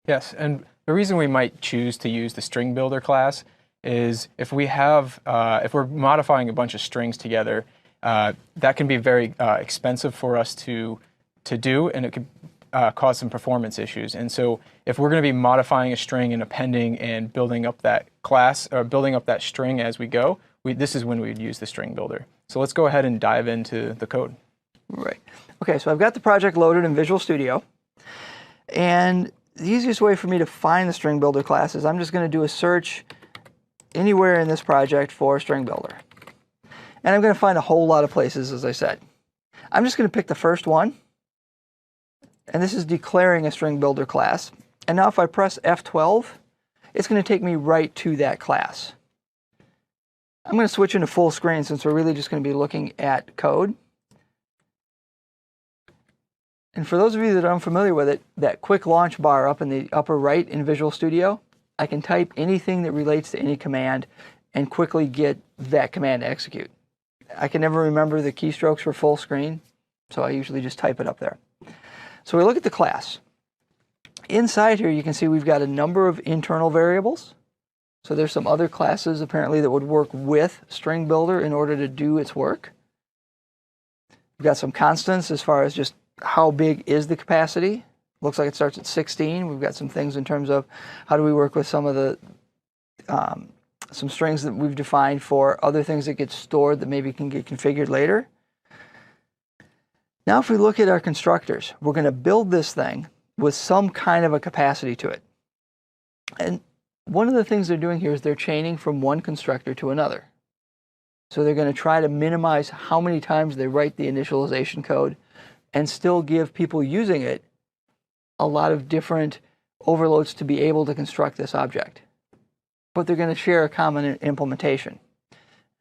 Yes, and the reason we might choose to use the string builder class is if we have, if we're modifying a bunch of strings together, that can be very expensive for us to do, and it could cause some performance issues. And so if we're going to be modifying a string and appending and building up that class, or building up that string as we go, this is when we would use the string builder. So let's go ahead and dive into the code. Right. Okay, so I've got the project loaded in Visual Studio. And the easiest way for me to find the string builder class is I'm just going to do a search anywhere in this project for string builder. And I'm going to find a whole lot of places, as I said. I'm just going to pick the first one. And this is declaring a string builder class. And now if I press F12, it's going to take me right to that class. I'm going to switch into full screen since we're really just going to be looking at code. And for those of you that are unfamiliar with it, that quick launch bar up in the upper right in Visual Studio, I can type anything that relates to any command and quickly get that command to execute. I can never remember the keystrokes for full screen, so I usually just type it up there. So we look at the class. Inside here, you can see we've got a number of internal variables. So there's some other classes apparently that would work with String Builder in order to do its work. We've got some constants as far as just how big is the capacity. Looks like it starts at 16. We've got some things in terms of how do we work with some of the some strings that we've defined for other things that get stored that maybe can get configured later. Now if we look at our constructors, we're going to build this thing with some kind of a capacity to it. And one of the things they're doing here is they're chaining from one constructor to another. So they're going to try to minimize how many times they write the initialization code and still give people using it a lot of different overloads to be able to construct this object. But they're going to share a common implementation.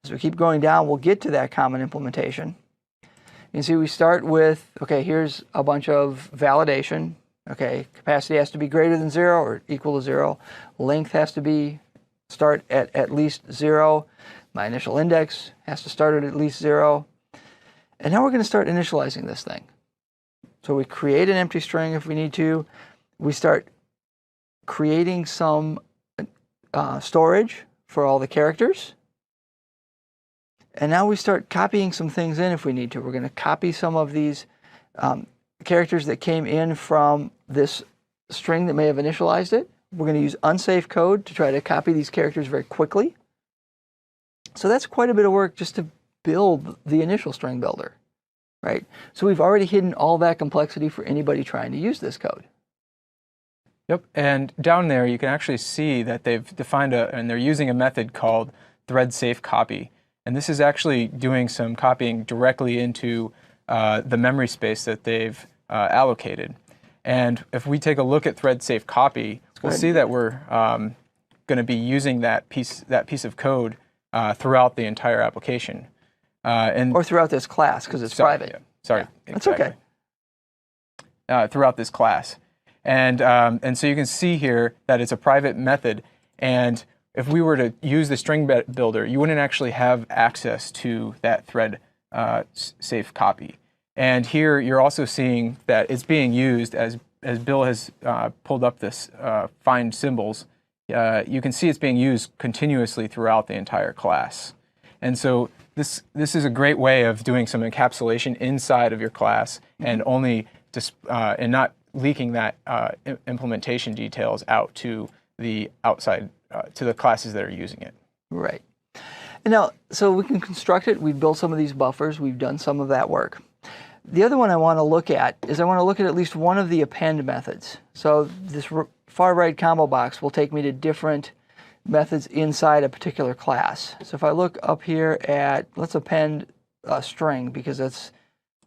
As we keep going down, we'll get to that common implementation. You can see we start with, okay, here's a bunch of validation. Okay, capacity has to be greater than 0 or equal to 0. Length has to start at least 0. My initial index has to start at least 0. And now we're going to start initializing this thing. So we create an empty string if we need to. We start creating some storage for all the characters. And now we start copying some things in if we need to. We're going to copy some of these characters that came in from this string that may have initialized it. We're going to use unsafe code to try to copy these characters very quickly. So that's quite a bit of work just to build the initial string builder, right? So we've already hidden all that complexity for anybody trying to use this code. Yep, and down there you can actually see that they've defined and they're using a method called thread safe copy. And this is actually doing some copying directly into the memory space that they've allocated. And if we take a look at thread safe copy, we'll see that we're going to be using that piece of code throughout the entire application. Or throughout this class, because it's private. Yeah, sorry. Yeah, exactly. That's okay. Throughout this class. And so you can see here that it's a private method. And if we were to use the string builder, you wouldn't actually have access to that thread safe copy. And here you're also seeing that it's being used, as Bill has pulled up this find symbols, you can see it's being used continuously throughout the entire class. And so this is a great way of doing some encapsulation inside of your class and only and not leaking that implementation details out to the outside, to the classes that are using it. Right. And now, so we can construct it. We've built some of these buffers. We've done some of that work. The other one I want to look at is I want to look at least one of the append methods. So this far right combo box will take me to different methods inside a particular class. So if I look up here at, let's append a string, because that's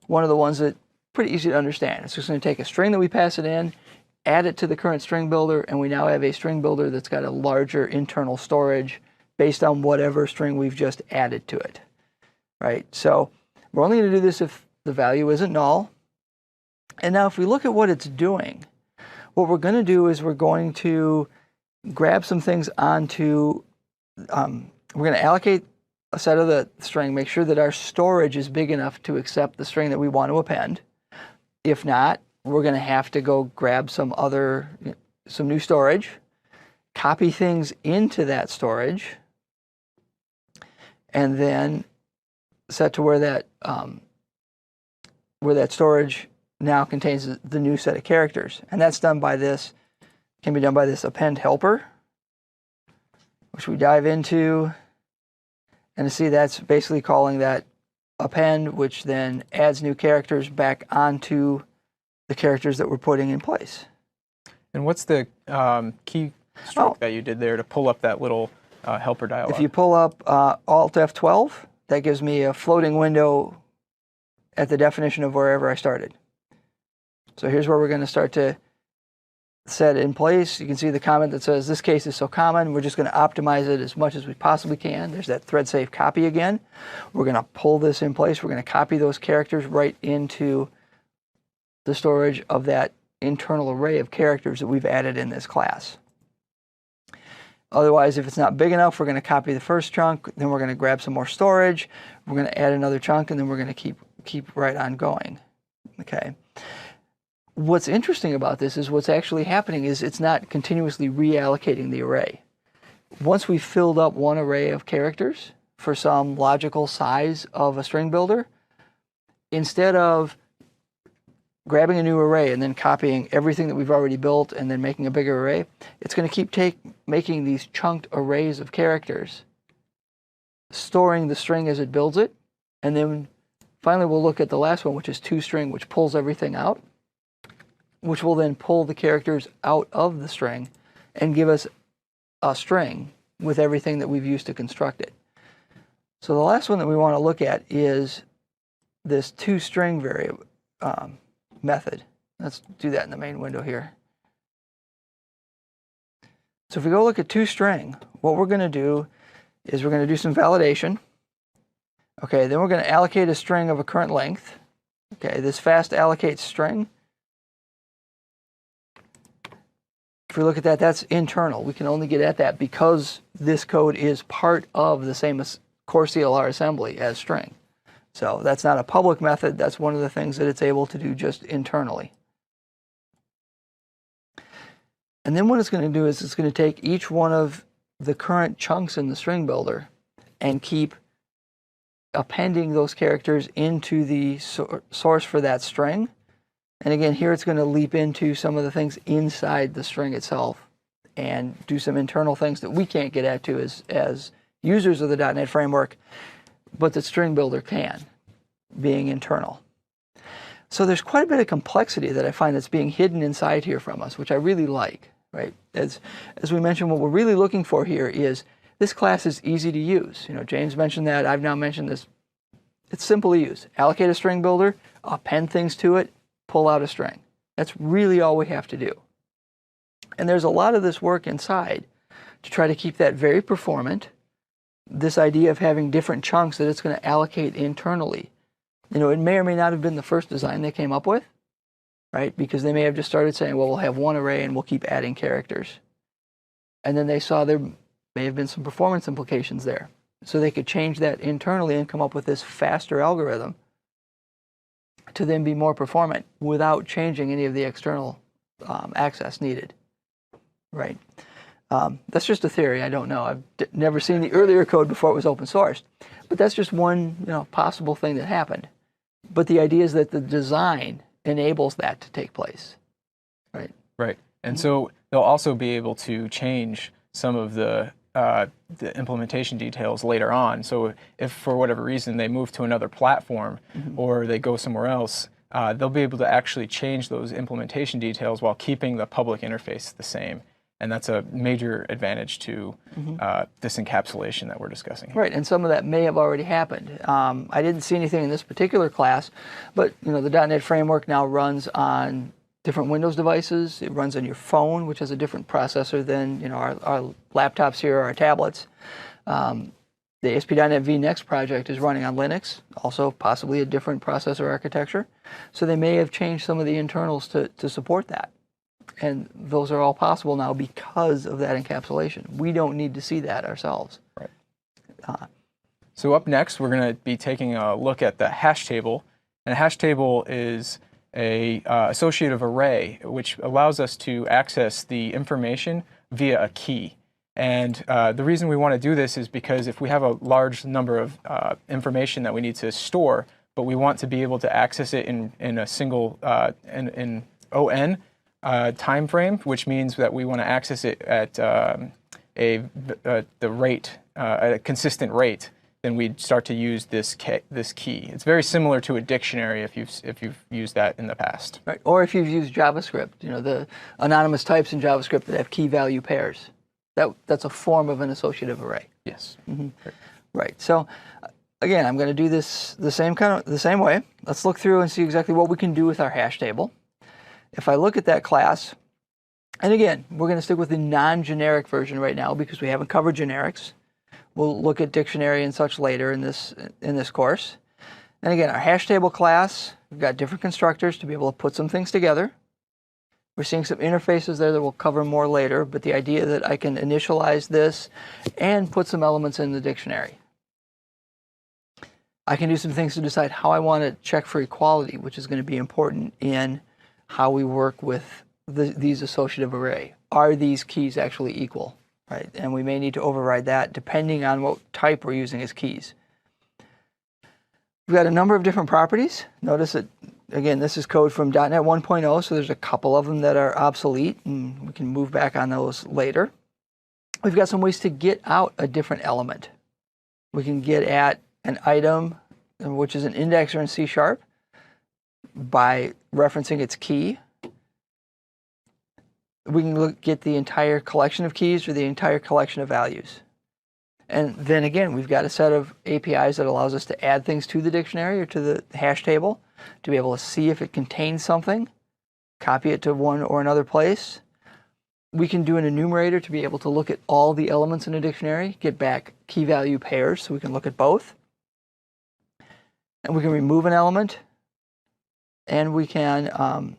one of the ones that pretty easy to understand. It's just going to take a string that we pass it in, add it to the current string builder, and we now have a string builder that's got a larger internal storage based on whatever string we've just added to it, right? So we're only going to do this if the value isn't null. And now if we look at what it's doing, what we're going to do is we're going to grab some things onto, we're going to allocate a set of the string, make sure that our storage is big enough to accept the string that we want to append. If not, we're going to have to go grab some new storage, copy things into that storage, and then set to where that storage now contains the new set of characters. And that's done by this, can be done by this append helper, which we dive into. And to see, that's basically calling that append, which then adds new characters back onto the characters that we're putting in place. And what's the key stroke that you did there to pull up that little helper dialog? If you pull up Alt F12, that gives me a floating window at the definition of wherever I started. So here's where we're going to start to set in place. You can see the comment that says, this case is so common, we're just going to optimize it as much as we possibly can. There's that thread safe copy again. We're going to pull this in place. We're going to copy those characters right into the storage of that internal array of characters that we've added in this class. Otherwise, if it's not big enough, we're going to copy the first chunk, then we're going to grab some more storage, we're going to add another chunk, and then we're going to keep right on going. Okay. What's interesting about this is what's actually happening is it's not continuously reallocating the array. Once we've filled up one array of characters for some logical size of a string builder, instead of grabbing a new array and then copying everything that we've already built and then making a bigger array, it's going to keep making these chunked arrays of characters, storing the string as it builds it, and then finally we'll look at the last one, which is toString, which pulls everything out, which will then pull the characters out of the string and give us a string with everything that we've used to construct it. So the last one that we want to look at is this toString variable method. Let's do that in the main window here. So if we go look at toString, what we're going to do is we're going to do some validation. Okay, then we're going to allocate a string of a current length. Okay, this fast allocates string. If we look at that, that's internal. We can only get at that because this code is part of the same core CLR assembly as string. So that's not a public method. That's one of the things that it's able to do just internally. And then what it's going to do is it's going to take each one of the current chunks in the string builder and keep appending those characters into the source for that string. And again, here it's going to leap into some of the things inside the string itself and do some internal things that we can't get at as users of the .NET framework, but the string builder can, being internal. So there's quite a bit of complexity that I find that's being hidden inside here from us, which I really like, right? As we mentioned, what we're really looking for here is this class is easy to use. You know, James mentioned that. I've now mentioned this. It's simple to use. Allocate a string builder, append things to it, pull out a string. That's really all we have to do. And there's a lot of this work inside to try to keep that very performant. This idea of having different chunks that it's going to allocate internally. You know, it may or may not have been the first design they came up with, right? Because they may have just started saying, well, we'll have one array and we'll keep adding characters. And then they saw there may have been some performance implications there. So they could change that internally and come up with this faster algorithm to then be more performant without changing any of the external access needed, right? That's just a theory. I don't know. I've never seen the earlier code before it was open sourced. But that's just one, you know, possible thing that happened. But the idea is that the design enables that to take place, right? Right. And so they'll also be able to change some of the implementation details later on. So if for whatever reason they move to another platform or they go somewhere else, they'll be able to actually change those implementation details while keeping the public interface the same. And that's a major advantage to this encapsulation that we're discussing. Right, and some of that may have already happened. I didn't see anything in this particular class, but you know, the .NET framework now runs on different Windows devices. It runs on your phone, which has a different processor than, you know, our laptops here or our tablets. The ASP.NET V Next project is running on Linux, also possibly a different processor architecture. So they may have changed some of the internals to support that. And those are all possible now because of that encapsulation. We don't need to see that ourselves. Right. So up next, we're going to be taking a look at the hash table. And a hash table is a associative array, which allows us to access the information via a key. And the reason we want to do this is because if we have a large number of information that we need to store, but we want to be able to access it in a single, in ON, time frame, which means that we want to access it at the rate, a consistent rate, then we'd start to use this key. It's very similar to a dictionary if you've used that in the past. Right. Or if you've used JavaScript, you know, the anonymous types in JavaScript that have key value pairs. That's a form of an associative array. Yes. Right. So again, I'm going to do this the same way. Let's look through and see exactly what we can do with our hash table. If I look at that class, and again, we're going to stick with the non-generic version right now because we haven't covered generics. We'll look at dictionary and such later in this course. And again, our hash table class, we've got different constructors to be able to put some things together. We're seeing some interfaces there that we'll cover more later, but the idea that I can initialize this and put some elements in the dictionary. I can do some things to decide how I want to check for equality, which is going to be important in how we work with these associative array. Are these keys actually equal, right? And we may need to override that depending on what type we're using as keys. We've got a number of different properties. Notice that, again, this is code from .NET 1.0, so there's a couple of them that are obsolete, and we can move back on those later. We've got some ways to get out a different element. We can get at an item, which is an indexer in C# by referencing its key. We can get the entire collection of keys or the entire collection of values. And then again, we've got a set of APIs that allows us to add things to the dictionary or to the hash table to be able to see if it contains something, copy it to one or another place. We can do an enumerator to be able to look at all the elements in a dictionary, get back key value pairs so we can look at both. And we can remove an element. And we can,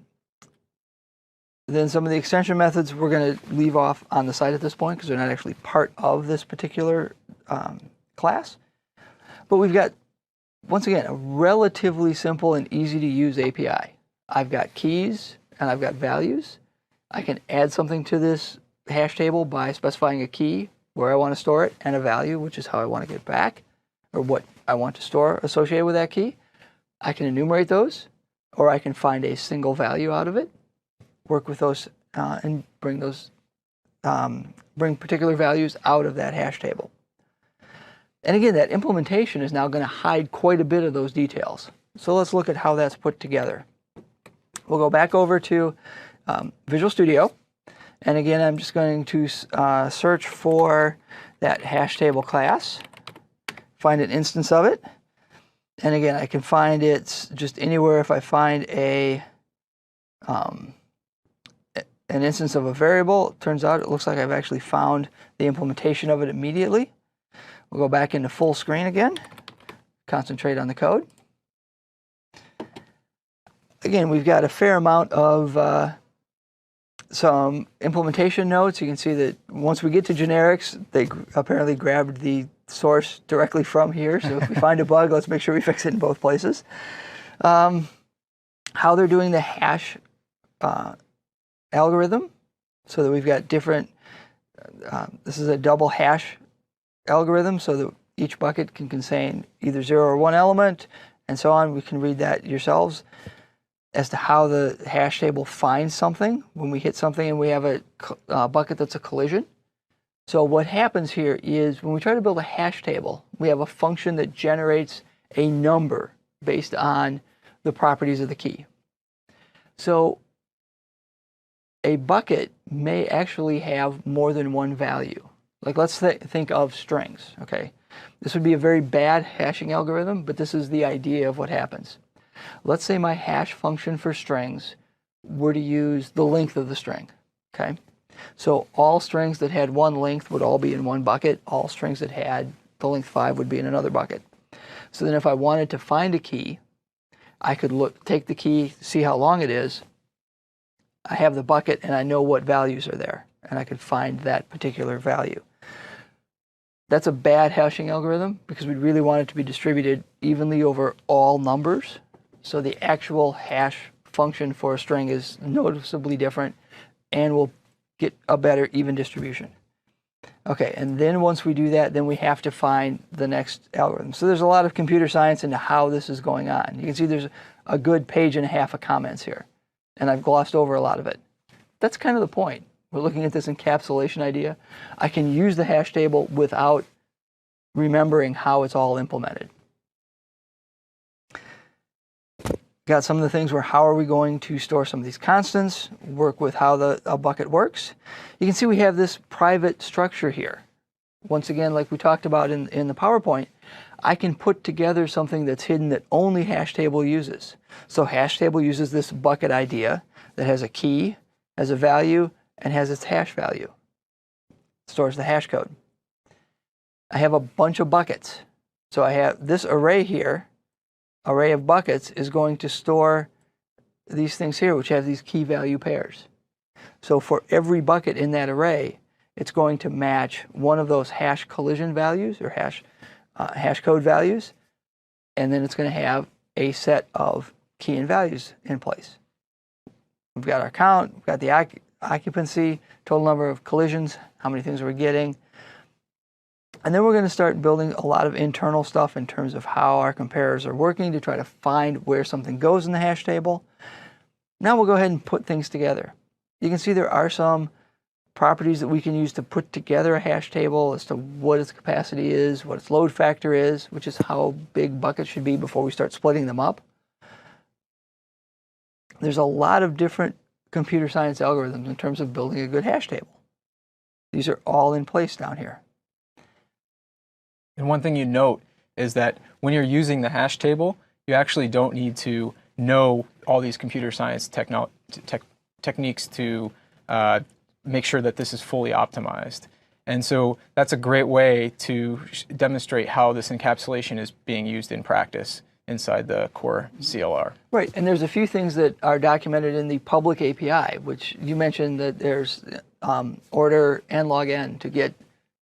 then some of the extension methods we're going to leave off on the side at this point because they're not actually part of this particular class. But we've got, once again, a relatively simple and easy to use API. I've got keys and I've got values. I can add something to this hash table by specifying a key where I want to store it and a value, which is how I want to get back, or what I want to store associated with that key. I can enumerate those, or I can find a single value out of it, work with those, and bring particular values out of that hash table. And again, that implementation is now going to hide quite a bit of those details. So let's look at how that's put together. We'll go back over to Visual Studio. And again, I'm just going to search for that hash table class, find an instance of it. And again, I can find it just anywhere. If I find an instance of a variable, it turns out it looks like I've actually found the implementation of it immediately. We'll go back into full screen again, concentrate on the code. Again, we've got a fair amount of some implementation notes. You can see that once we get to generics, they apparently grabbed the source directly from here. So if we find a bug, let's make sure we fix it in both places. How they're doing the hash algorithm, so that we've got different, this is a double hash algorithm, so that each bucket can contain either 0 or 1 element, and so on. We can read that yourselves as to how the hash table finds something when we hit something and we have a bucket that's a collision. So what happens here is when we try to build a hash table, we have a function that generates a number based on the properties of the key. So a bucket may actually have more than one value. Like let's think of strings, okay? This would be a very bad hashing algorithm, but this is the idea of what happens. Let's say my hash function for strings were to use the length of the string, okay? So all strings that had one length would all be in one bucket. All strings that had the length 5 would be in another bucket. So then if I wanted to find a key, I could take the key, see how long it is. I have the bucket and I know what values are there, and I could find that particular value. That's a bad hashing algorithm because we really want it to be distributed evenly over all numbers. So the actual hash function for a string is noticeably different and will get a better even distribution. Okay, and then once we do that, then we have to find the next algorithm. So there's a lot of computer science into how this is going on. You can see there's a good page and a half of comments here, and I've glossed over a lot of it. That's kind of the point. We're looking at this encapsulation idea. I can use the hash table without remembering how it's all implemented. Got some of the things where how are we going to store some of these constants, work with how a bucket works. You can see we have this private structure here. Once again, like we talked about in the PowerPoint, I can put together something that's hidden that only hash table uses. So hash table uses this bucket idea that has a key, has a value, and has its hash value. It stores the hash code. I have a bunch of buckets. So I have this array here. Array of buckets is going to store these things here, which have these key value pairs. So for every bucket in that array, it's going to match one of those hash collision values or hash code values, and then it's going to have a set of key and values in place. We've got our count, we've got the occupancy, total number of collisions, how many things we're getting. And then we're going to start building a lot of internal stuff in terms of how our comparers are working to try to find where something goes in the hash table. Now we'll go ahead and put things together. You can see there are some properties that we can use to put together a hash table as to what its capacity is, what its load factor is, which is how big buckets should be before we start splitting them up. There's a lot of different computer science algorithms in terms of building a good hash table. These are all in place down here. And one thing you note is that when you're using the hash table, you actually don't need to know all these computer science techniques to make sure that this is fully optimized. And so that's a great way to demonstrate how this encapsulation is being used in practice inside the core CLR. Right, and there's a few things that are documented in the public API, which you mentioned that there's order n log n to get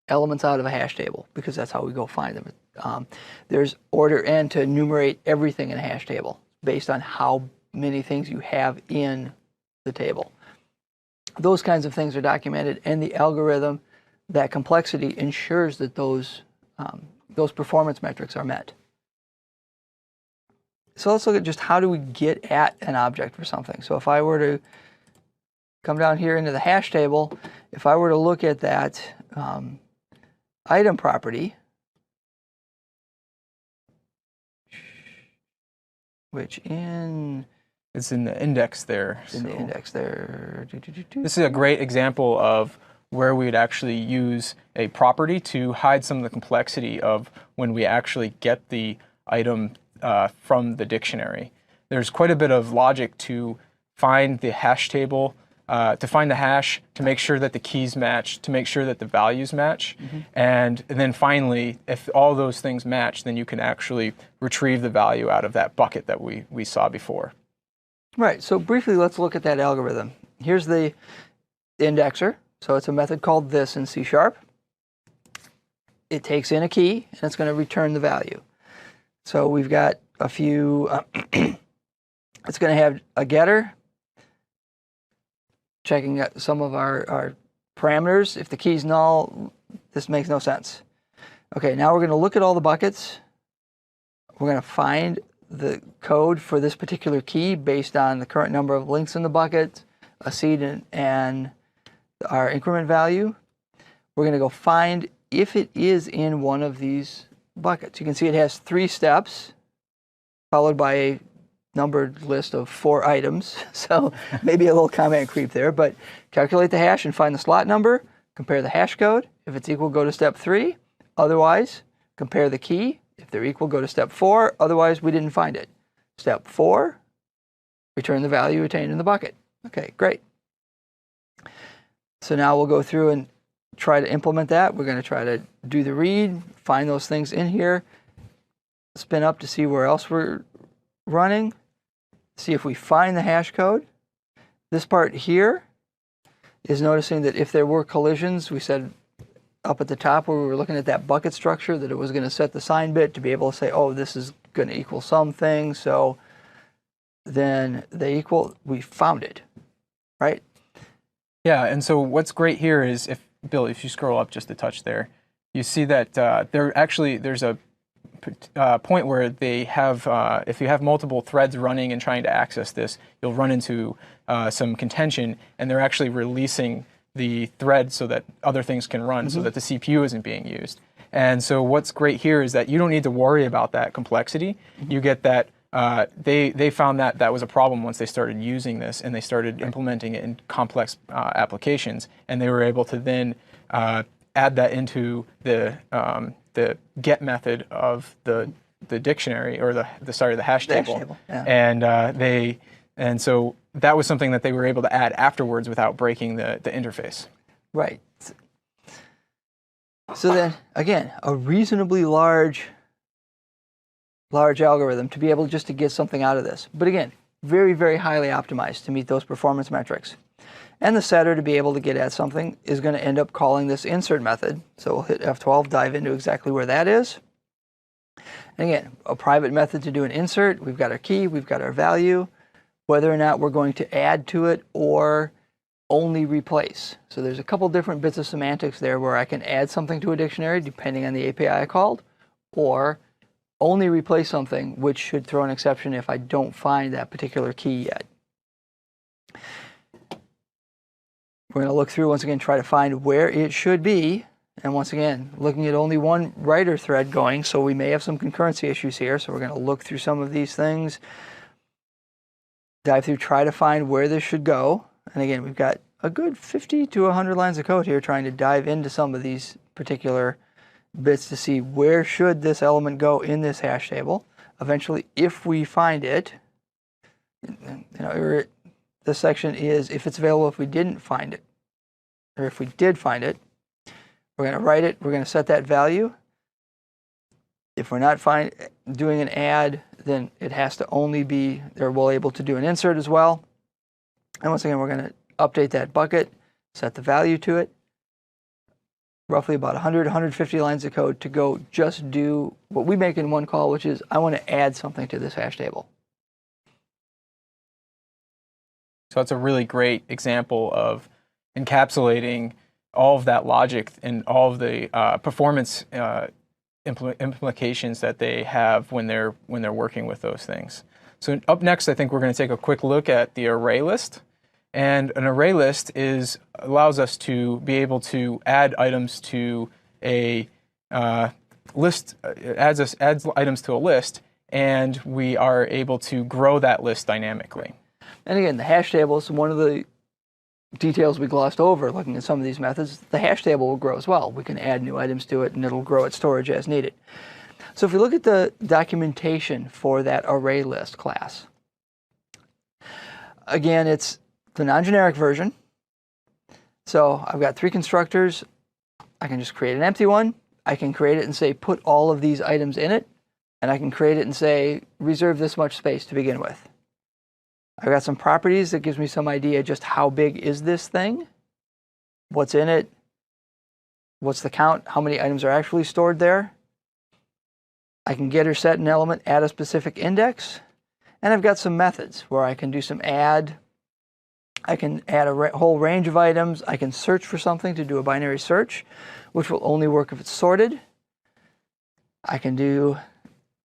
elements out of a hash table, because that's how we go find them. There's order n to enumerate everything in a hash table based on how many things you have in the table. Those kinds of things are documented, and the algorithm, that complexity, ensures that those performance metrics are met. So let's look at just how do we get at an object for something. So if I were to come down here into the hash table, if I were to look at that item property, which it's in the index there. in the index there. This is a great example of where we would actually use a property to hide some of the complexity of when we actually get the item from the dictionary. There's quite a bit of logic to find the hash table, to find the hash, to make sure that the keys match, to make sure that the values match. And then finally, if all those things match, then you can actually retrieve the value out of that bucket that we saw before. Right, so briefly let's look at that algorithm. Here's the indexer. So it's a method called this in C#. It takes in a key and it's going to return the value. So we've got a few, it's going to have a getter, checking some of our parameters. If the key's null, this makes no sense. Okay, now we're going to look at all the buckets. We're going to find the code for this particular key based on the current number of links in the bucket, a seed, and our increment value. We're going to go find if it is in one of these buckets. You can see it has 3 steps followed by a numbered list of 4 items. So maybe a little comment creep there, but calculate the hash and find the slot number, compare the hash code. If it's equal, go to step 3. Otherwise, compare the key. If they're equal, go to step 4. Otherwise, we didn't find it. Step 4, return the value obtained in the bucket. Okay, great. So now we'll go through and try to implement that. We're going to try to do the read, find those things in here, spin up to see where else we're running, see if we find the hash code. This part here is noticing that if there were collisions, we said up at the top where we were looking at that bucket structure that it was going to set the sign bit to be able to say, oh, this is going to equal something. So then they equal, we found it, right? Yeah, and so what's great here is, Bill, if you scroll up just a touch there, you see that there's a point where they have, if you have multiple threads running and trying to access this, you'll run into some contention, and they're actually releasing the thread so that other things can run, so that the CPU isn't being used. And so what's great here is that you don't need to worry about that complexity. You get that they found that that was a problem once they started using this, and they started implementing it in complex applications, and they were able to then add that into the get method of the dictionary, or the hash table. Yeah. And so that was something that they were able to add afterwards without breaking the interface. Right. So then, again, a reasonably large algorithm to be able just to get something out of this. But again, very, very highly optimized to meet those performance metrics. And the setter, to be able to get at something, is going to end up calling this insert method. So we'll hit F12, dive into exactly where that is. And again, a private method to do an insert. We've got our key, we've got our value, whether or not we're going to add to it or only replace. So there's a couple different bits of semantics there where I can add something to a dictionary depending on the API I called, or only replace something, which should throw an exception if I don't find that particular key yet. We're going to look through, once again, try to find where it should be. And once again, looking at only one writer thread going, so we may have some concurrency issues here. So we're going to look through some of these things, dive through, try to find where this should go. And again, we've got a good 50 to 100 lines of code here trying to dive into some of these particular bits to see where should this element go in this hash table. Eventually, if we find it, this section is if it's available. If we didn't find it, or if we did find it, we're going to write it. We're going to set that value. If we're not doing an add, then it has to only be, or we'll able to do an insert as well. And once again, we're going to update that bucket, set the value to it. Roughly about 100, 150 lines of code to go just do what we make in one call, which is I want to add something to this hash table. So that's a really great example of encapsulating all of that logic and all of the performance implications that they have when they're working with those things. So up next, I think we're going to take a quick look at the array list. And an array list allows us to be able to add items to a list, adds items to a list, and we are able to grow that list dynamically. And again, the hash table is one of the details we glossed over looking at some of these methods. The hash table will grow as well. We can add new items to it, and it'll grow its storage as needed. So if we look at the documentation for that array list class, again, it's the non-generic version. So I've got 3 constructors. I can just create an empty one. I can create it and say, put all of these items in it. And I can create it and say, reserve this much space to begin with. I've got some properties that gives me some idea just how big is this thing, what's in it, what's the count, how many items are actually stored there. I can get or set an element, add a specific index, and I've got some methods where I can do some add. I can add a whole range of items. I can search for something to do a binary search, which will only work if it's sorted. I can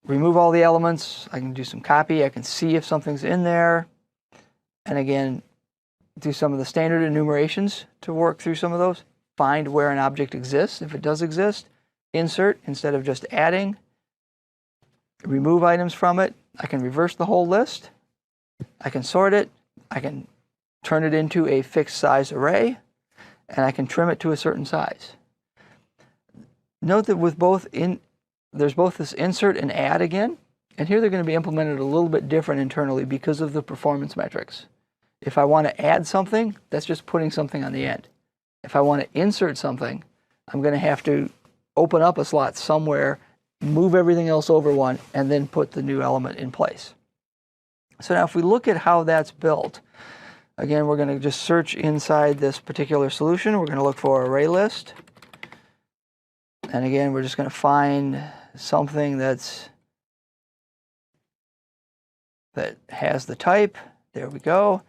remove all the elements. I can do some copy. I can see if something's in there. And again, do some of the standard enumerations to work through some of those. Find where an object exists, if it does exist. Insert instead of just adding. Remove items from it. I can reverse the whole list. I can sort it. I can turn it into a fixed size array. And I can trim it to a certain size. Note that with there's both this insert and add again. And here they're going to be implemented a little bit different internally because of the performance metrics. If I want to add something, that's just putting something on the end. If I want to insert something, I'm going to have to open up a slot somewhere, move everything else over one, and then put the new element in place. So now if we look at how that's built, again, we're going to just search inside this particular solution. We're going to look for array list. And again, we're just going to find something that has the type. There we go.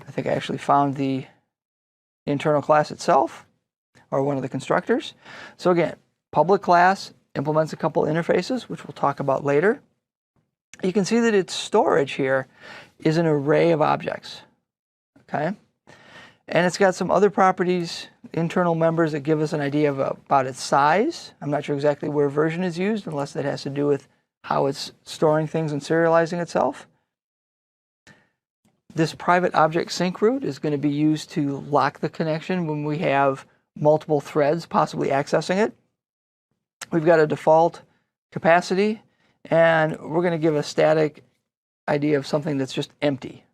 I think I actually found the internal class itself, or one of the constructors. So again, public class implements a couple interfaces, which we'll talk about later. You can see that its storage here is an array of objects. Okay? And it's got some other properties, internal members that give us an idea about its size. I'm not sure exactly where version is used, unless that has to do with how it's storing things and serializing itself. This private object sync route is going to be used to lock the connection when we have multiple threads possibly accessing it. We've got a default capacity, and we're going to give a static idea of something that's just empty.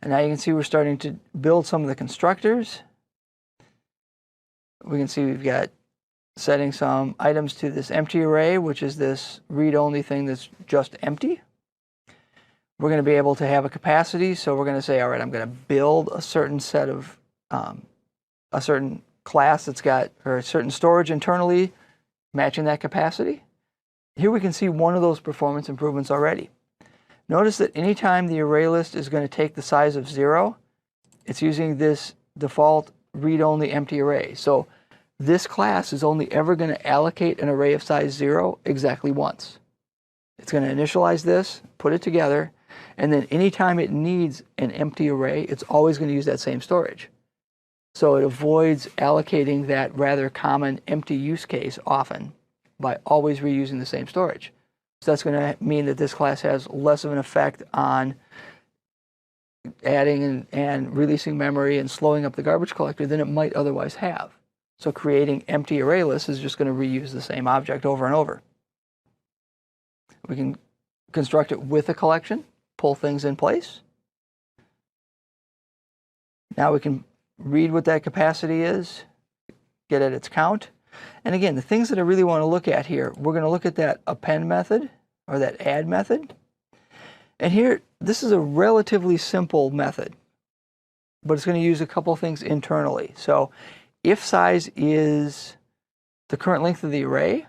And now you can see we're starting to build some of the constructors. We can see we've got setting some items to this empty array, which is this read-only thing that's just empty. We're going to be able to have a capacity, so we're going to say, all right, I'm going to build a certain set of, a certain class that's got, or a certain storage internally matching that capacity. Here we can see one of those performance improvements already. Notice that anytime the array list is going to take the size of 0, it's using this default read-only empty array. So this class is only ever going to allocate an array of size 0 exactly once. It's going to initialize this, put it together, and then anytime it needs an empty array, it's always going to use that same storage. So it avoids allocating that rather common empty use case often by always reusing the same storage. So that's going to mean that this class has less of an effect on adding and releasing memory and slowing up the garbage collector than it might otherwise have. So creating empty array lists is just going to reuse the same object over and over. We can construct it with a collection, pull things in place. Now we can read what that capacity is, get at its count. And again, the things that I really want to look at here, we're going to look at that append method or that add method. And here, this is a relatively simple method, but it's going to use a couple things internally. So if size is the current length of the array,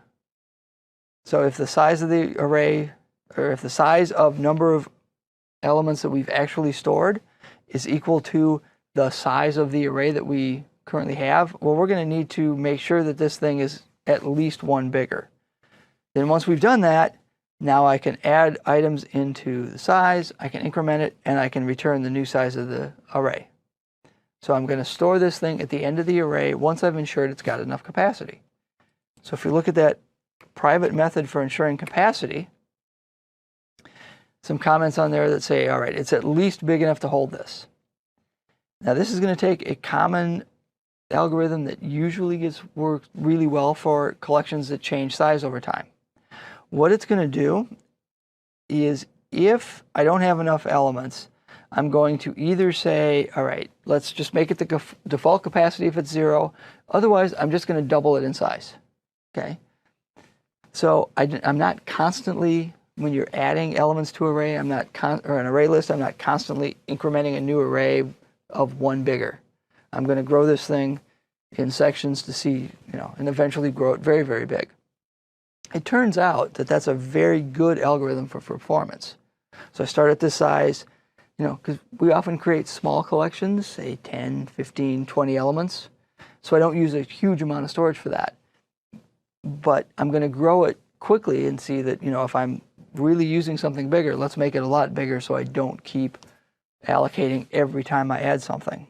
so if the size of the array, or if the size of number of elements that we've actually stored is equal to the size of the array that we currently have, well, we're going to need to make sure that this thing is at least one bigger. Then once we've done that, now I can add items into the size, I can increment it, and I can return the new size of the array. So I'm going to store this thing at the end of the array once I've ensured it's got enough capacity. So if we look at that private method for ensuring capacity, some comments on there that say, all right, it's at least big enough to hold this. Now this is going to take a common algorithm that usually works really well for collections that change size over time. What it's going to do is, if I don't have enough elements, I'm going to either say, all right, let's just make it the default capacity if it's 0. Otherwise, I'm just going to double it in size. Okay? So I'm not constantly, when you're adding elements to array, or an array list, I'm not constantly incrementing a new array of one bigger. I'm going to grow this thing in sections to see, and eventually grow it very, very big. It turns out that that's a very good algorithm for performance. So I start at this size, because we often create small collections, say 10, 15, 20 elements. So I don't use a huge amount of storage for that. But I'm going to grow it quickly and see that, if I'm really using something bigger, let's make it a lot bigger so I don't keep allocating every time I add something.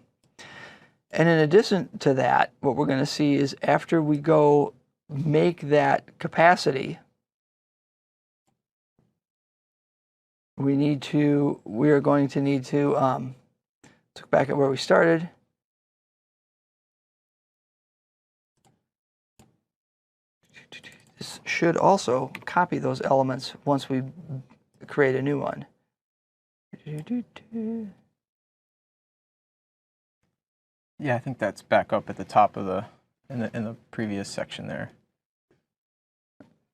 And in addition to that, what we're going to see is after we go make that capacity, we are going to need to look back at where we started. This should also copy those elements once we create a new one. Yeah, I think that's back up at the top of in the previous section there.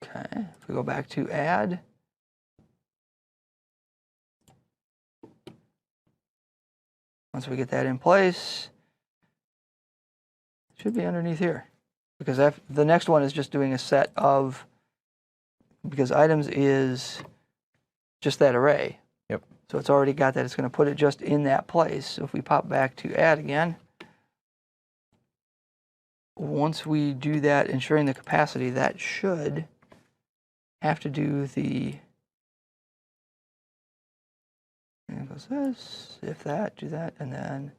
Okay, if we go back to add, once we get that in place, it should be underneath here, because the next one is just doing a set of, because items is just that array. Yep. So it's already got that. It's going to put it just in that place. So if we pop back to add again, once we do that, ensuring the capacity, that should have to do the, and it goes this, if that, do that, and then,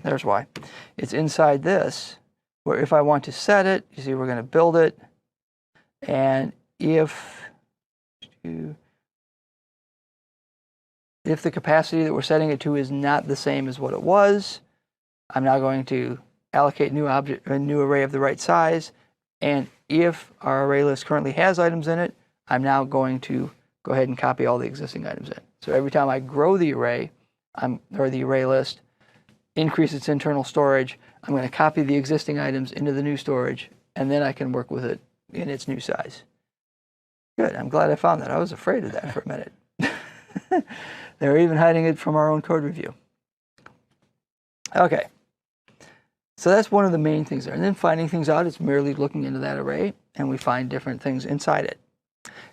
there's why. It's inside this, where if I want to set it, you see we're going to build it, and if the capacity that we're setting it to is not the same as what it was, I'm now going to allocate a new array of the right size, and if our array list currently has items in it, I'm now going to go ahead and copy all the existing items in. So every time I grow the array, or the array list, increase its internal storage, I'm going to copy the existing items into the new storage, and then I can work with it in its new size. Good, I'm glad I found that. I was afraid of that for a minute. They were even hiding it from our own code review. Okay. So that's one of the main things there. And then finding things out, it's merely looking into that array, and we find different things inside it.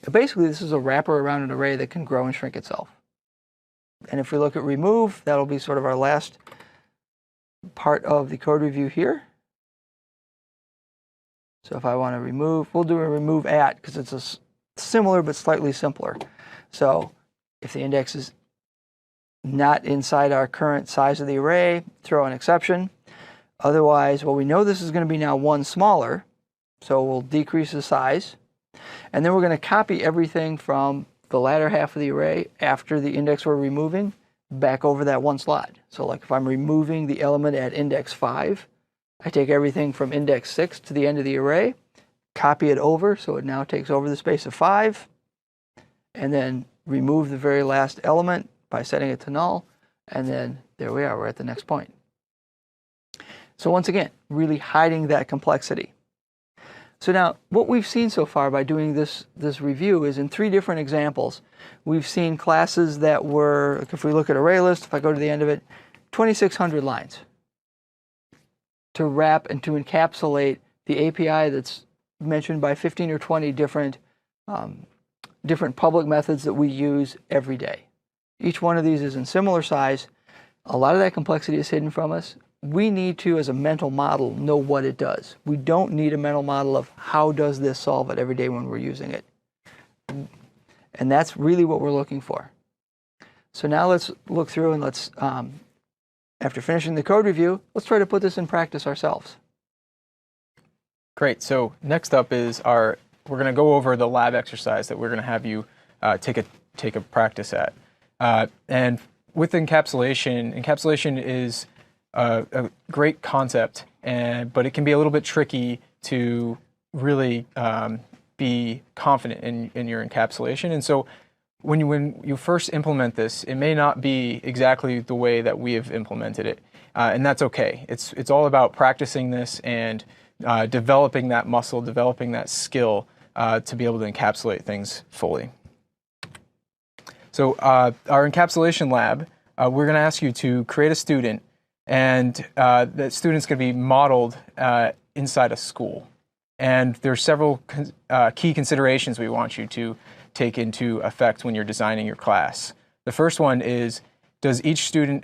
But basically, this is a wrapper around an array that can grow and shrink itself. And if we look at remove, that'll be sort of our last part of the code review here. So if I want to remove, we'll do a remove at, because it's a similar but slightly simpler. So if the index is not inside our current size of the array, throw an exception. Otherwise, well, we know this is going to be now one smaller, so we'll decrease the size. And then we're going to copy everything from the latter half of the array after the index we're removing back over that one slot. So like if I'm removing the element at index 5, I take everything from index 6 to the end of the array, copy it over so it now takes over the space of 5, and then remove the very last element by setting it to null, and then there we are, we're at the next point. So once again, really hiding that complexity. So now, what we've seen so far by doing this review is in 3 different examples. We've seen classes that were, if we look at ArrayList, if I go to the end of it, 2,600 lines to wrap and to encapsulate the API that's mentioned by 15 or 20 different public methods that we use every day. Each one of these is in similar size. A lot of that complexity is hidden from us. we need to, as a mental model, know what it does. We don't need a mental model of how does this solve it every day when we're using it. And that's really what we're looking for. So now let's look through and let's, after finishing the code review, let's try to put this in practice ourselves. Great. So next up is we're going to go over the lab exercise that we're going to have you take a practice at. And with encapsulation is a great concept, but it can be a little bit tricky to really be confident in your encapsulation. And so when you first implement this, it may not be exactly the way that we have implemented it, and that's okay. It's all about practicing this and developing that muscle, developing that skill to be able to encapsulate things fully. So our encapsulation lab, we're going to ask you to create a student, and that student's going to be modeled inside a school. And there's several key considerations we want you to take into effect when you're designing your class. The first one is, does each student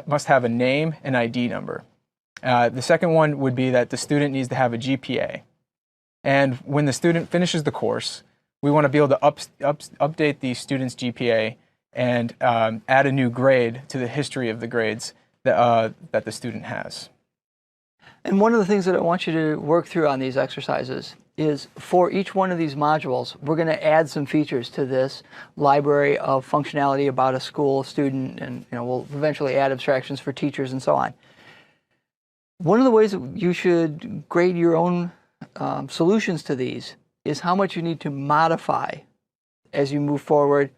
must have a name and ID number? The second one would be that the student needs to have a GPA. And when the student finishes the course, we want to be able to update the student's GPA and add a new grade to the history of the grades that the student has. And one of the things that I want you to work through on these exercises is, for each one of these modules, we're going to add some features to this library of functionality about a school, student, and we'll eventually add abstractions for teachers and so on. One of the ways that you should grade your own solutions to these is how much you need to modify as you move forward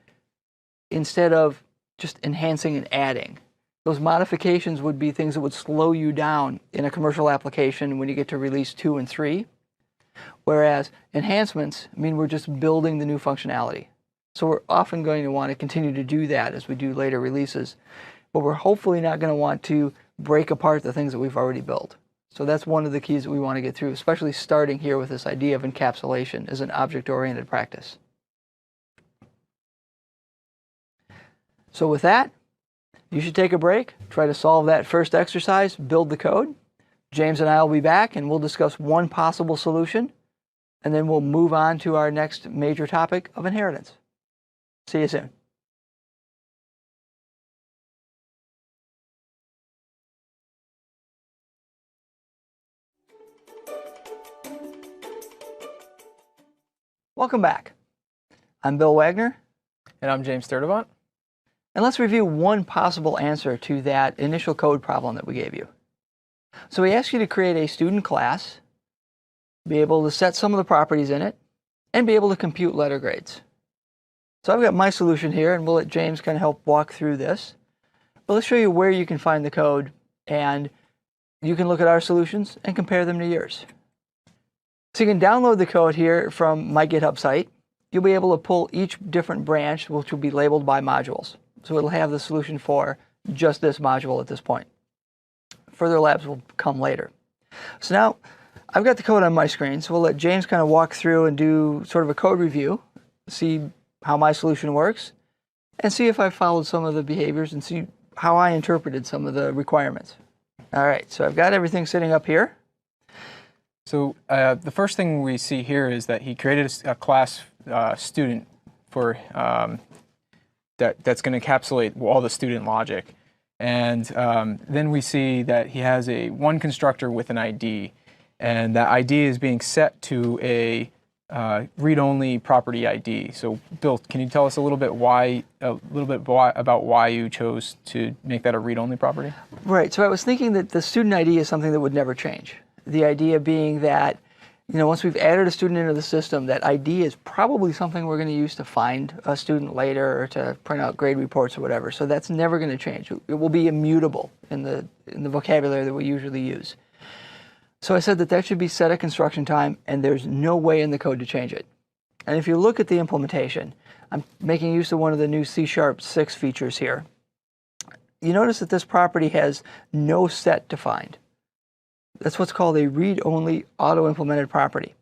instead of just enhancing and adding. Those modifications would be things that would slow you down in a commercial application when you get to release 2 and 3. Whereas enhancements mean we're just building the new functionality. So we're often going to want to continue to do that as we do later releases. But we're hopefully not going to want to break apart the things that we've already built. So that's one of the keys that we want to get through, especially starting here with this idea of encapsulation as an object-oriented practice. So with that, you should take a break, try to solve that first exercise, build the code. James and I will be back and we'll discuss one possible solution, and then we'll move on to our next major topic of inheritance. See you soon. Welcome back. I'm Bill Wagner. And I'm James Sturdivant. And let's review one possible answer to that initial code problem that we gave you. So we asked you to create a student class, be able to set some of the properties in it, and be able to compute letter grades. So I've got my solution here, and we'll let James kind of help walk through this. But let's show you where you can find the code, and you can look at our solutions and compare them to yours. So you can download the code here from my GitHub site. You'll be able to pull each different branch, which will be labeled by modules. So it'll have the solution for just this module at this point. Further labs will come later. So now I've got the code on my screen, so we'll let James kind of walk through and do sort of a code review, see how my solution works, and see if I followed some of the behaviors and see how I interpreted some of the requirements. All right, so I've got everything sitting up here. So the first thing we see here is that he created a class student for that's going to encapsulate all the student logic. And then we see that he has one constructor with an ID, and that ID is being set to a read-only property ID. So, Bill, can you tell us a little bit about why you chose to make that a read-only property? Right. So I was thinking that the student ID is something that would never change. The idea being that, once we've added a student into the system, that ID is probably something we're going to use to find a student later or to print out grade reports or whatever. So that's never going to change. It will be immutable in the vocabulary that we usually use. So I said that should be set at construction time, and there's no way in the code to change it. And if you look at the implementation, I'm making use of one of the new C#6 features here. You notice that this property has no set defined. That's what's called a read-only auto-implemented property.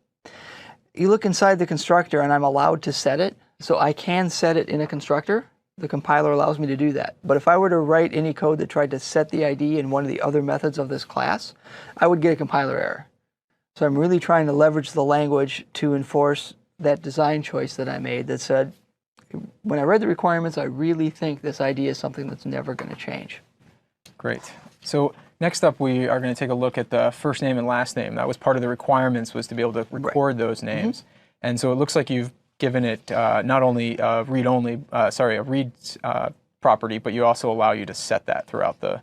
You look inside the constructor, and I'm allowed to set it. So I can set it in a constructor. The compiler allows me to do that. But if I were to write any code that tried to set the ID in one of the other methods of this class, I would get a compiler error. So I'm really trying to leverage the language to enforce that design choice that I made that said, when I read the requirements, I really think this ID is something that's never going to change. Great. So next up, we are going to take a look at the first name and last name. That was part of the requirements, was to be able to record those names. And so it looks like you've given it not only a read property, but you also allow you to set that throughout the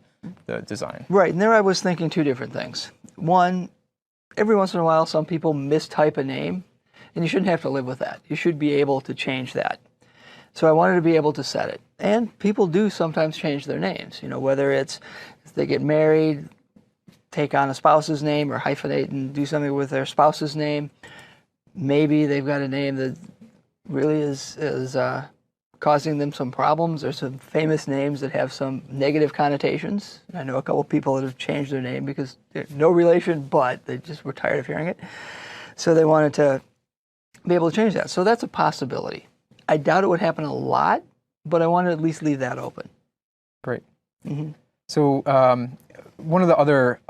design. Right, and there I was thinking two different things. One, every once in a while, some people mistype a name, and you shouldn't have to live with that. You should be able to change that. So I wanted to be able to set it. And people do sometimes change their names, you know, whether it's if they get married, take on a spouse's name, or hyphenate and do something with their spouse's name. Maybe they've got a name that really is causing them some problems. There's some famous names that have some negative connotations. I know a couple people that have changed their name because they're no relation, but they just were tired of hearing it. So they wanted to be able to change that. So that's a possibility. I doubt it would happen a lot, but I want to at least leave that open. Great. So one of the other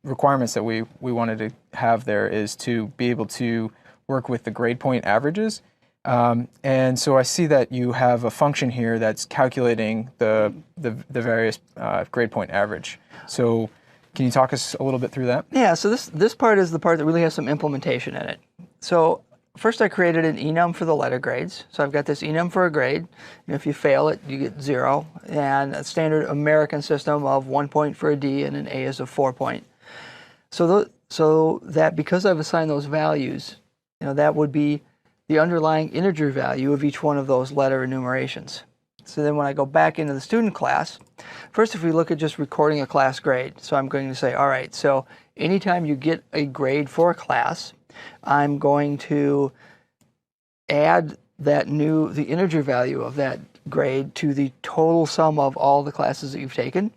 requirements that we wanted to have there is to be able to work with the grade point averages. And so I see that you have a function here that's calculating the various grade point average. So can you talk us a little bit through that? Yeah, so this part is the part that really has some implementation in it. So first I created an enum for the letter grades. So I've got this enum for a grade. And if you fail it, you get 0. And a standard American system of 1 point for a D and an A is a 4 point. So that because I've assigned those values, you know, that would be the underlying integer value of each one of those letter enumerations. So then when I go back into the student class, first if we look at just recording a class grade, so I'm going to say, all right, so anytime you get a grade for a class, I'm going to add the integer value of that grade to the total sum of all the classes that you've taken.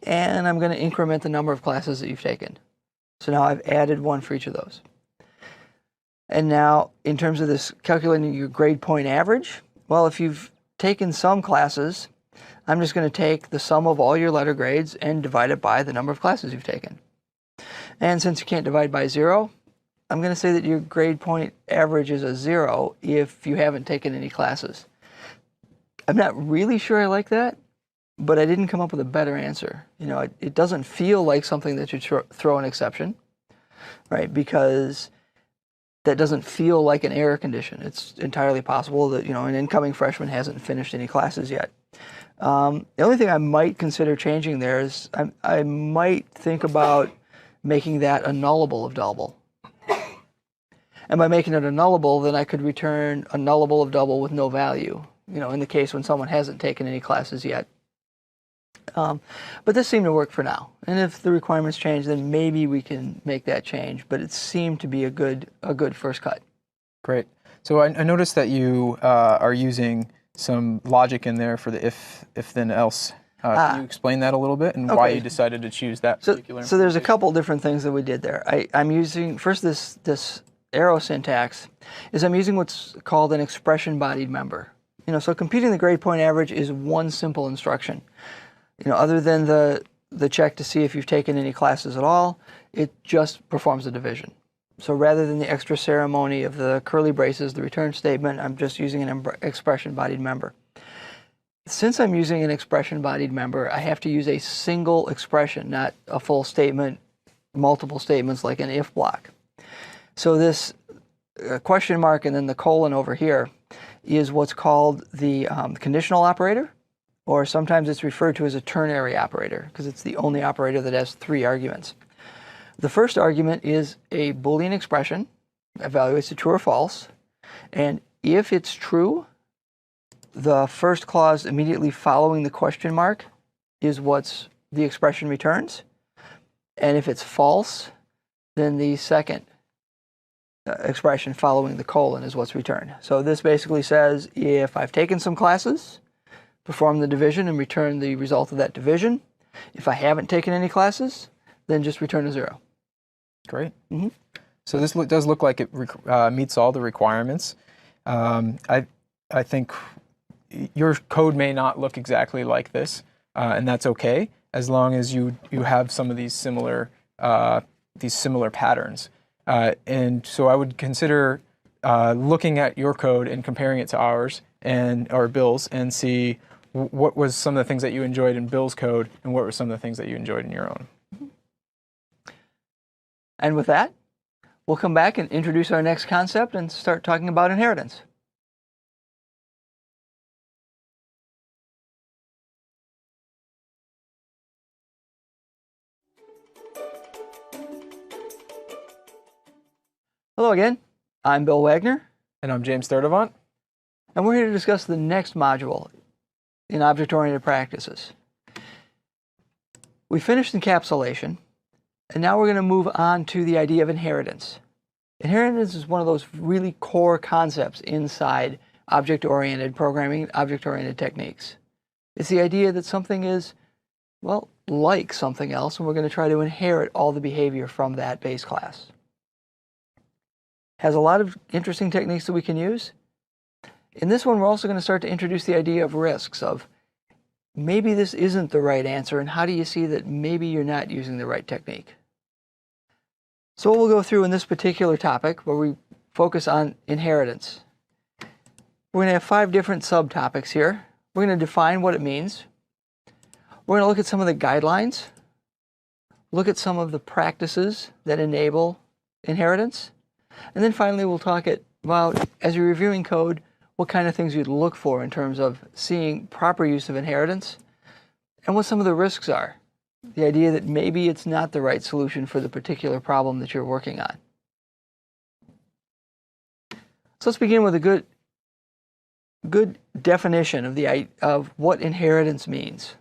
And I'm going to increment the number of classes that you've taken. So now I've added 1 for each of those. And now in terms of this calculating your grade point average, well, if you've taken some classes, I'm just going to take the sum of all your letter grades and divide it by the number of classes you've taken. And since you can't divide by 0, I'm going to say that your grade point average is a 0 if you haven't taken any classes. I'm not really sure I like that, but I didn't come up with a better answer. You know, it doesn't feel like something that should throw an exception, right? Because that doesn't feel like an error condition. It's entirely possible that, you know, an incoming freshman hasn't finished any classes yet. The only thing I might consider changing there is I might think about making that a nullable of double. And by making it a nullable, then I could return a nullable of double with no value, you know, in the case when someone hasn't taken any classes yet. But this seemed to work for now. And if the requirements change, then maybe we can make that change. But it seemed to be a good first cut. Great. So I noticed that you are using some logic in there for the if then else. Can you explain that a little bit and why you decided to choose that particular? So there's a couple different things that we did there. I'm using first this arrow syntax is I'm using what's called an expression-bodied member. You know, so computing the grade point average is one simple instruction. You know, other than the check to see if you've taken any classes at all, it just performs a division. So rather than the extra ceremony of the curly braces, the return statement, I'm just using an expression-bodied member. Since I'm using an expression-bodied member, I have to use a single expression, not a full statement, multiple statements like an if block. So this question mark and then the colon over here is what's called the conditional operator, or sometimes it's referred to as a ternary operator because it's the only operator that has 3 arguments. The first argument is a Boolean expression, evaluates it true or false, and if it's true, the first clause immediately following the question mark is what's the expression returns, and if it's false, then the second expression following the colon is what's returned. So this basically says if I've taken some classes, perform the division and return the result of that division. If I haven't taken any classes, then just return a 0. Great. So this does look like it meets all the requirements. I think your code may not look exactly like this, and that's okay, as long as you have some of these similar patterns. And so I would consider looking at your code and comparing it to ours or Bill's, and see what was some of the things that you enjoyed in Bill's code and what were some of the things that you enjoyed in your own. And with that, we'll come back and introduce our next concept and start talking about inheritance. Hello again, I'm Bill Wagner. And I'm James Sturdivant. And we're here to discuss the next module in object-oriented practices. We finished encapsulation, and now we're going to move on to the idea of inheritance. Inheritance is one of those really core concepts inside object-oriented programming, object-oriented techniques. It's the idea that something is, well, like something else, and we're going to try to inherit all the behavior from that base class. Has a lot of interesting techniques that we can use. In this one, we're also going to start to introduce the idea of risks, of maybe this isn't the right answer, and how do you see that maybe you're not using the right technique? So what we'll go through in this particular topic, where we focus on inheritance, we're going to have 5 different subtopics here. We're going to define what it means. We're going to look at some of the guidelines, look at some of the practices that enable inheritance, and then finally we'll talk about, as you're reviewing code, what kind of things you'd look for in terms of seeing proper use of inheritance, and what some of the risks are. The idea that maybe it's not the right solution for the particular problem that you're working on. So let's begin with a good definition of what inheritance means.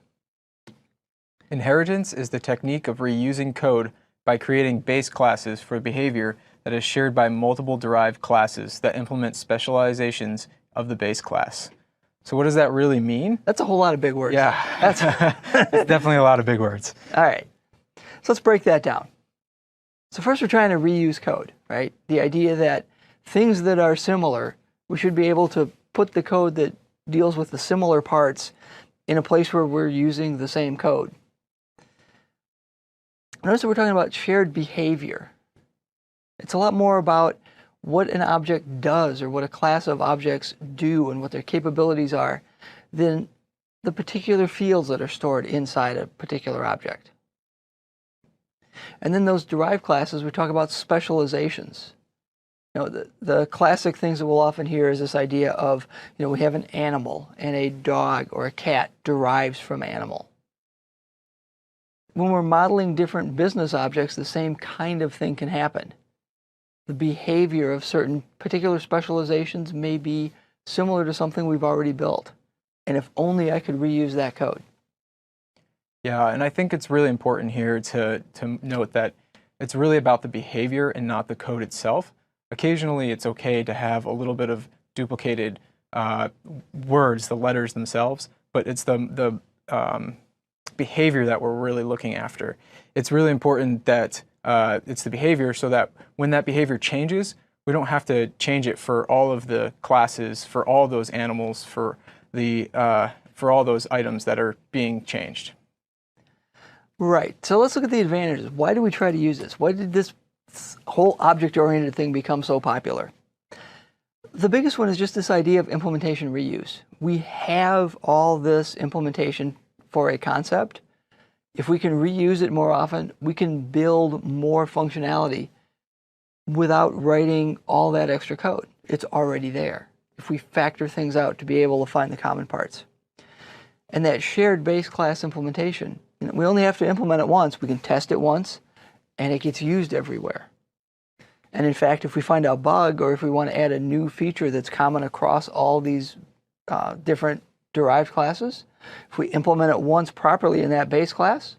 Inheritance is the technique of reusing code by creating base classes for behavior that is shared by multiple derived classes that implement specializations of the base class. So what does that really mean? That's a whole lot of big words. Yeah, it's definitely a lot of big words. All right, so let's break that down. So first we're trying to reuse code, right? The idea that things that are similar, we should be able to put the code that deals with the similar parts in a place where we're using the same code. Notice that we're talking about shared behavior. It's a lot more about what an object does or what a class of objects do and what their capabilities are than the particular fields that are stored inside a particular object. And then those derived classes, we talk about specializations. You know, the classic things that we'll often hear is this idea of, you know, we have an animal and a dog or a cat derives from animal. When we're modeling different business objects, the same kind of thing can happen. The behavior of certain particular specializations may be similar to something we've already built. And if only I could reuse that code. Yeah, and I think it's really important here to note that it's really about the behavior and not the code itself. Occasionally, it's okay to have a little bit of duplicated words, the letters themselves, but it's the behavior that we're really looking after. It's really important that it's the behavior, so that when that behavior changes, we don't have to change it for all of the classes, for all those animals, for all those items that are being changed. Right. So let's look at the advantages. Why do we try to use this? Why did this whole object-oriented thing become so popular? The biggest one is just this idea of implementation reuse. We have all this implementation for a concept. If we can reuse it more often, we can build more functionality without writing all that extra code. It's already there if we factor things out to be able to find the common parts. And that shared base class implementation, we only have to implement it once. We can test it once, and it gets used everywhere. And in fact, if we find a bug or if we want to add a new feature that's common across all these different derived classes, if we implement it once properly in that base class,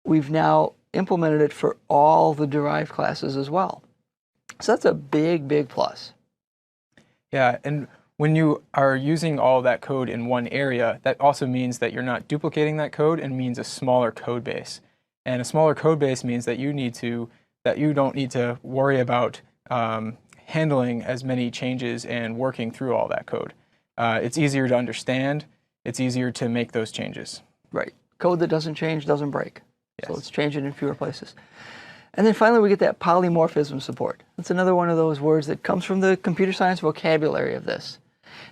we've now implemented it for all the derived classes as well. So that's a big, big plus. Yeah, and when you are using all that code in one area, that also means that you're not duplicating that code and means a smaller code base. And a smaller code base means that you don't need to worry about handling as many changes and working through all that code. it's easier to understand. It's easier to make those changes. Right. Code that doesn't change doesn't break. Yes. So let's change it in fewer places. And then finally, we get that polymorphism support. That's another one of those words that comes from the computer science vocabulary of this.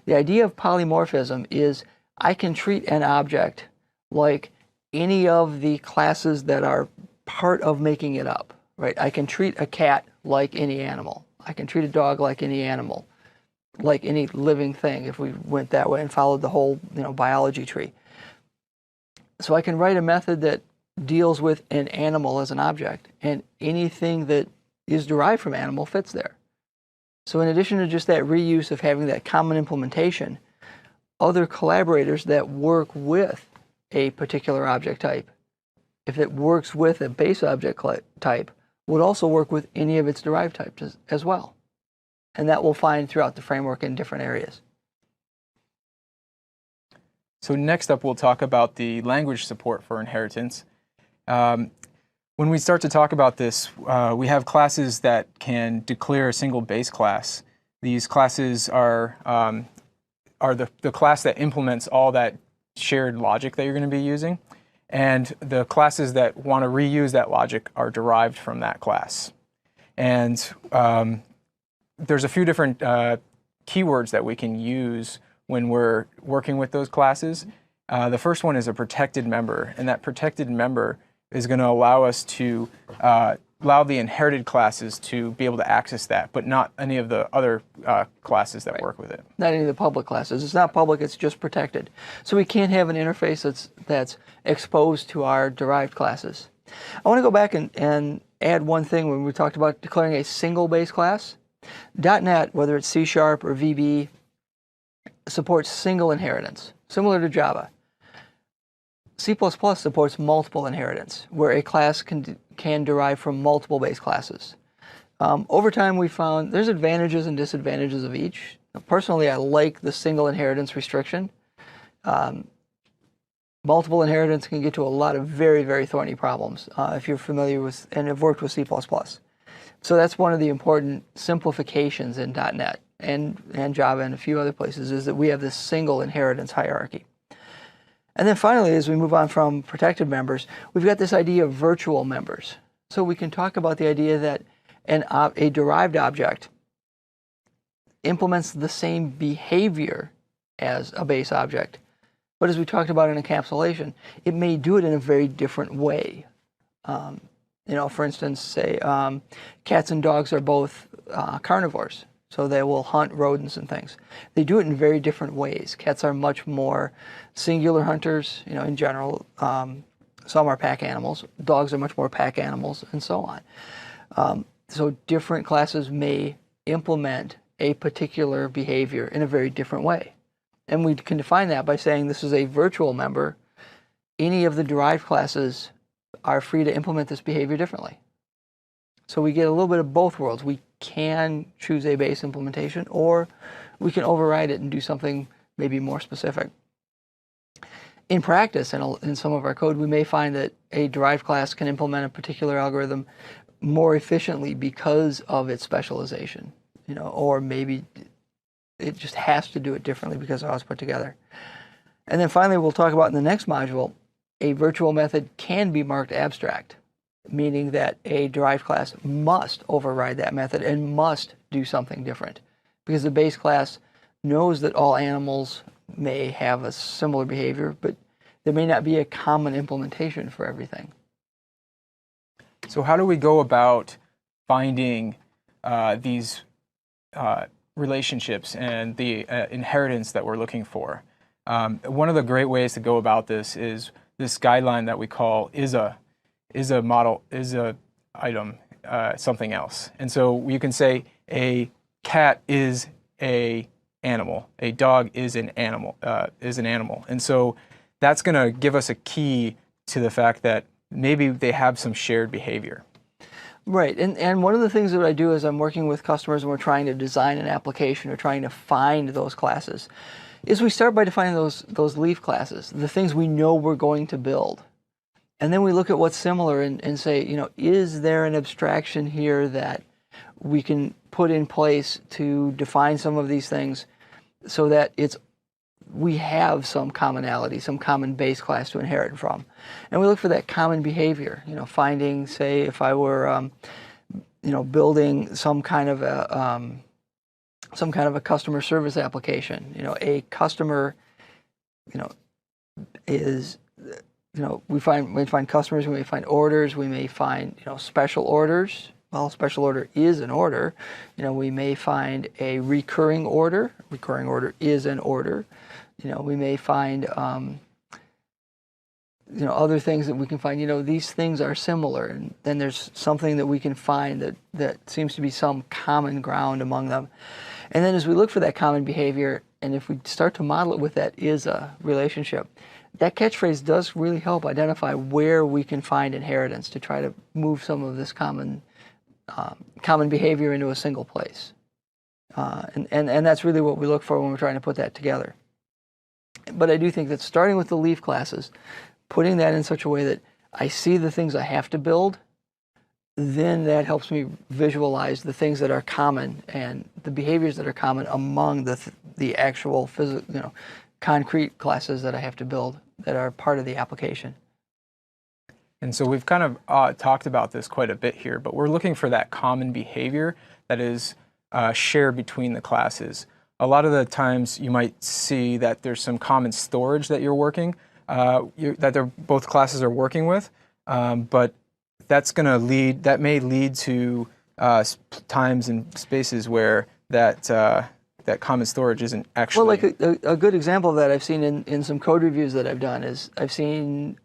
The idea of polymorphism is I can treat an object like any of the classes that are part of making it up, right? I can treat a cat like any animal. I can treat a dog like any animal, like any living thing if we went that way and followed the whole, biology tree. So I can write a method that deals with an animal as an object, and anything that is derived from animal fits there. So in addition to just that reuse of having that common implementation, other collaborators that work with a particular object type, if it works with a base object type, would also work with any of its derived types as well. And that we'll find throughout the framework in different areas. So next up, we'll talk about the language support for inheritance. When we start to talk about this, we have classes that can declare a single base class. These classes are the class that implements all that shared logic that you're going to be using. And the classes that want to reuse that logic are derived from that class. And there's a few different keywords that we can use when we're working with those classes. The first one is a protected member, and that protected member is going to allow us to allow the inherited classes to be able to access that, but not any of the other classes that work with it. Not any of the public classes. It's not public, it's just protected. So we can't have an interface that's exposed to our derived classes. I want to go back and add one thing when we talked about declaring a single base class. .NET, whether it's C# or VB, supports single inheritance, similar to Java. C++ supports multiple inheritance, where a class can derive from multiple base classes. Over time, we found there's advantages and disadvantages of each. Personally, I like the single inheritance restriction. Multiple inheritance can get to a lot of very, very thorny problems if you're familiar with and have worked with C++. So that's one of the important simplifications in .NET and Java and a few other places, is that we have this single inheritance hierarchy. And then finally, as we move on from protected members, we've got this idea of virtual members. So we can talk about the idea that a derived object implements the same behavior as a base object. But as we talked about in encapsulation, it may do it in a very different way. For instance, say cats and dogs are both carnivores. So they will hunt rodents and things. They do it in very different ways. Cats are much more singular hunters, in general. Some are pack animals. Dogs are much more pack animals, and so on. So different classes may implement a particular behavior in a very different way. And we can define that by saying this is a virtual member. Any of the derived classes are free to implement this behavior differently. So we get a little bit of both worlds. We can choose a base implementation, or we can override it and do something maybe more specific. In practice, in some of our code, we may find that a derived class can implement a particular algorithm more efficiently because of its specialization, or maybe it just has to do it differently because of how it's put together. And then finally, we'll talk about in the next module, a virtual method can be marked abstract, meaning that a derived class must override that method and must do something different, because the base class knows that all animals may have a similar behavior, but there may not be a common implementation for everything. So how do we go about finding these relationships and the inheritance that we're looking for? One of the great ways to go about this is this guideline that we call is a item, something else. And so you can say a cat is a animal, a dog is an animal, And so that's going to give us a key to the fact that maybe they have some shared behavior. Right, and one of the things that I do is I'm working with customers and we're trying to design an application or trying to find those classes, is we start by defining those leaf classes, the things we know we're going to build. And then we look at what's similar and say, is there an abstraction here that we can put in place to define some of these things so that it's we have some commonality, some common base class to inherit from. And we look for that common behavior, finding, say, if I were, building some kind of a customer service application, a customer, is, we find customers, we may find orders, we may find, special orders. Well, special order is an order. We may find a recurring order. Recurring order is an order. We may find, other things that we can find. These things are similar, and then there's something that we can find that seems to be some common ground among them. And then as we look for that common behavior, and if we start to model it with that is a relationship, that catchphrase does really help identify where we can find inheritance to try to move some of this common behavior into a single place. And that's really what we look for when we're trying to put that together. But I do think that starting with the leaf classes, putting that in such a way that I see the things I have to build, then that helps me visualize the things that are common and the behaviors that are common among the actual physical, concrete classes that I have to build that are part of the application. And so we've kind of talked about this quite a bit here, but we're looking for that common behavior that is shared between the classes. A lot of the times you might see that there's some common storage that you're working, both classes are working with, but that may lead to times and spaces where that common storage isn't actually. Well, like a good example of that I've seen in some code reviews that I've done is I've seen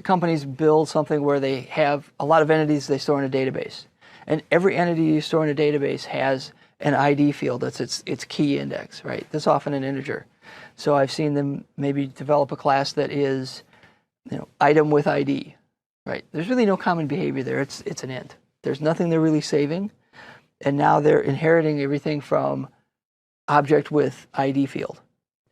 companies build something where they have a lot of entities they store in a database. And every entity you store in a database has an ID field that's its key index, right? That's often an integer. So I've seen them maybe develop a class that is, item with ID, right? There's really no common behavior there. It's an int. There's nothing they're really saving. And now they're inheriting everything from object with ID field.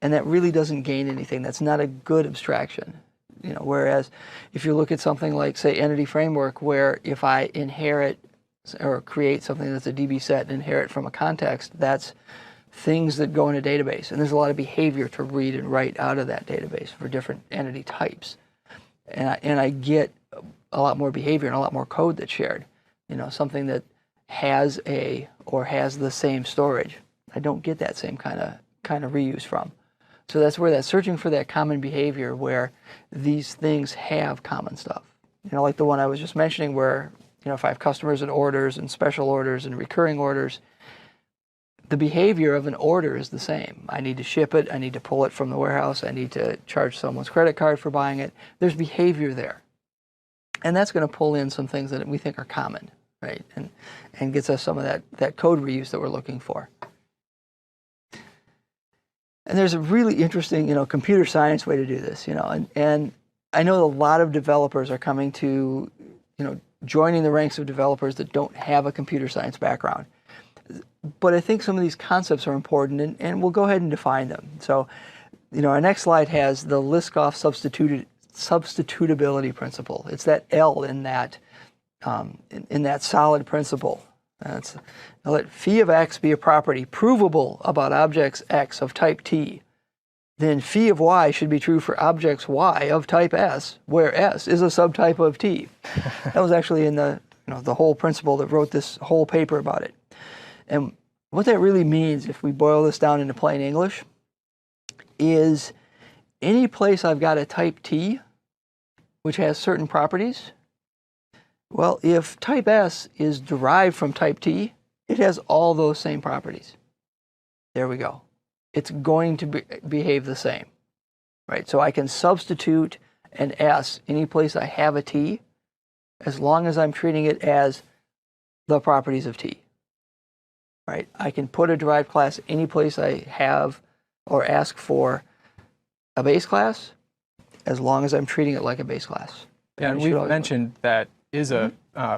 And that really doesn't gain anything. That's not a good abstraction. Whereas if you look at something like, say, entity framework, where if I inherit or create something that's a DB set and inherit from a context, that's things that go in a database. And there's a lot of behavior to read and write out of that database for different entity types. And I get a lot more behavior and a lot more code that's shared. Something that has the same storage. I don't get that same kind of reuse from. So that's where that searching for that common behavior where these things have common stuff. Like the one I was just mentioning where, if I have customers and orders and special orders and recurring orders, the behavior of an order is the same. I need to ship it, I need to pull it from the warehouse, I need to charge someone's credit card for buying it. There's behavior there. And that's going to pull in some things that we think are common, right? And gets us some of that code reuse that we're looking for. And there's a really interesting, computer science way to do this, and I know a lot of developers are coming to, joining the ranks of developers that don't have a computer science background. But I think some of these concepts are important, and we'll go ahead and define them. So, our next slide has the Liskov substitutability principle. It's that L in that solid principle. Now let phi of x be a property provable about objects x of type T. Then phi of y should be true for objects y of type S, where S is a subtype of T. That was actually in the whole principle that wrote this whole paper about it. And what that really means, if we boil this down into plain English, is any place I've got a type T, which has certain properties, well, if type S is derived from type T, it has all those same properties. There we go. It's going to behave the same, right? So I can substitute an S any place I have a T, as long as I'm treating it as the properties of T, right? I can put a derived class any place I have or ask for a base class, as long as I'm treating it like a base class. Yeah, and we've mentioned that is a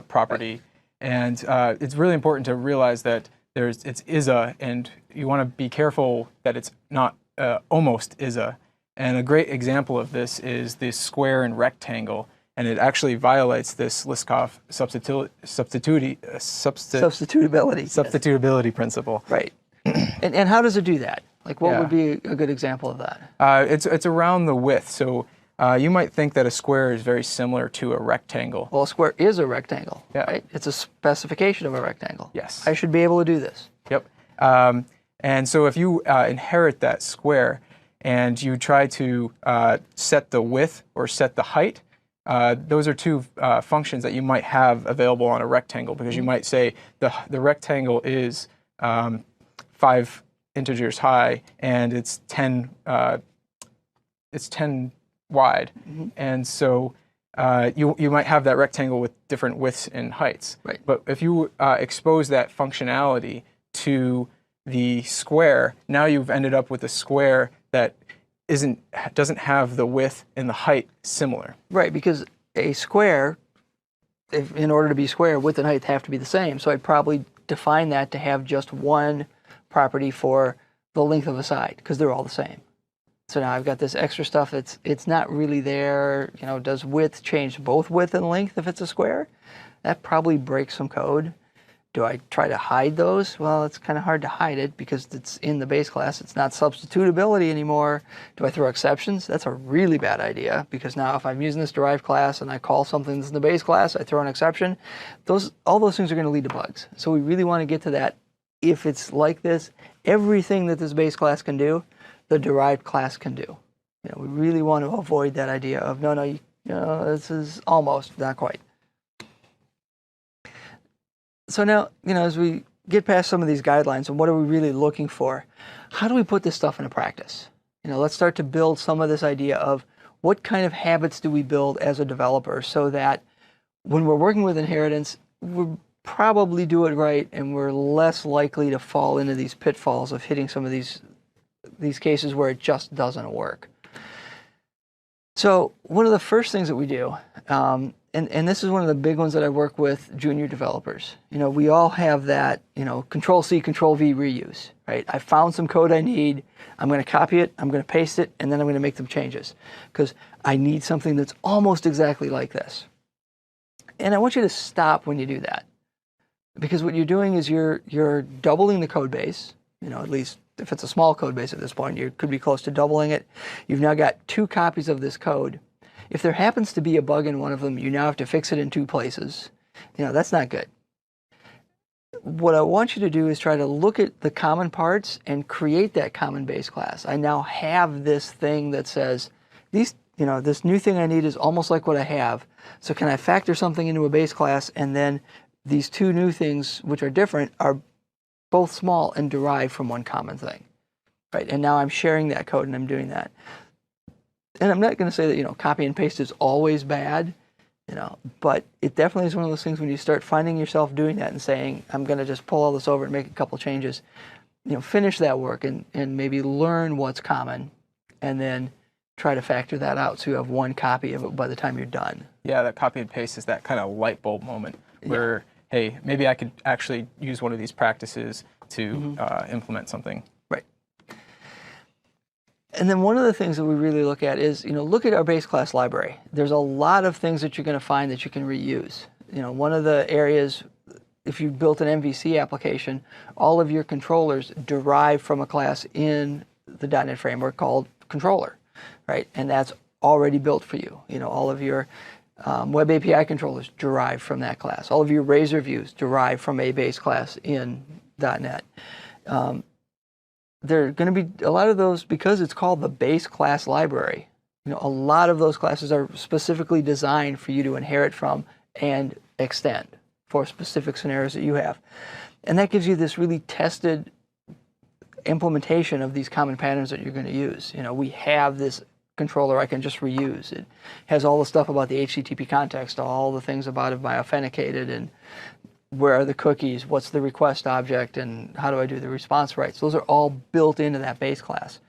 property, right. And it's really important to realize that it's is-a, and you want to be careful that it's not almost is-a. And a great example of this is this square and rectangle, and it actually violates this Liskov substitutability principle. principle. Right. And how does it do that? Like what Yeah. would be a good example of that? It's around the width. So you might think that a square is very similar to a rectangle. Well, a square is a rectangle, Yeah. right? It's a specification of a rectangle. Yes. I should be able to do this. Yep. And so if you inherit that square and you try to set the width or set the height, those are two functions that you might have available on a rectangle, because you might say the rectangle is 5 integers high and it's 10 wide, and so you might have that rectangle with different widths and heights. Right. But if you expose that functionality to the square, now you've ended up with a square that doesn't have the width and the height similar. Right, because a square, in order to be square, width and height have to be the same. So I'd probably define that to have just one property for the length of a side, because they're all the same. So now I've got this extra stuff it's not really there. You know, does width change both width and length if it's a square? That probably breaks some code. Do I try to hide those? Well, it's kind of hard to hide it because it's in the base class. It's not substitutability anymore. Do I throw exceptions? That's a really bad idea, because now if I'm using this derived class and I call something that's in the base class, I throw an exception, all those things are going to lead to bugs. So we really want to get to that. If it's like this, everything that this base class can do, the derived class can do. You know, we really want to avoid that idea of, no, this is almost, not quite. So now, as we get past some of these guidelines and what are we really looking for, how do we put this stuff into practice? Let's start to build some of this idea of what kind of habits do we build as a developer so that when we're working with inheritance, we'll probably do it right and we're less likely to fall into these pitfalls of hitting some of these cases where it just doesn't work. So one of the first things that we do, and this is one of the big ones that I work with junior developers. We all have that, Control-C, Control-V reuse, right? I found some code I need. I'm going to copy it. I'm going to paste it, and then I'm going to make some changes because I need something that's almost exactly like this. And I want you to stop when you do that, because what you're doing is you're doubling the code base. At least if it's a small code base at this point, you could be close to doubling it. You've now got 2 copies of this code. If there happens to be a bug in one of them, you now have to fix it in 2 places. That's not good. What I want you to do is try to look at the common parts and create that common base class. I now have this thing that says, this new thing I need is almost like what I have. So can I factor something into a base class, and then these 2 new things, which are different, are both small and derived from one common thing, right? And now I'm sharing that code and I'm doing that. And I'm not going to say that, copy and paste is always bad, but it definitely is one of those things when you start finding yourself doing that and saying, I'm going to just pull all this over and make a couple changes, finish that work and maybe learn what's common and then try to factor that out so you have one copy of it by the time you're done. Yeah, that copy and paste is that kind of light bulb moment where, hey, maybe I could actually use one of these practices to implement something. Right. And then one of the things that we really look at is, look at our base class library. There's a lot of things that you're going to find that you can reuse. One of the areas, if you built an MVC application, all of your controllers derive from a class in the .NET framework called controller, right? And that's already built for you. All of your Web API controllers derive from that class. All of your Razor views derive from a base class in .NET. There are going to be a lot of those, because it's called the base class library. A lot of those classes are specifically designed for you to inherit from and extend for specific scenarios that you have. And that gives you this really tested implementation of these common patterns that you're going to use. We have this controller I can just reuse. It has all the stuff about the HTTP context, all the things about if I authenticated and where are the cookies, what's the request object, and how do I do the response rights. Those are all built into that base class.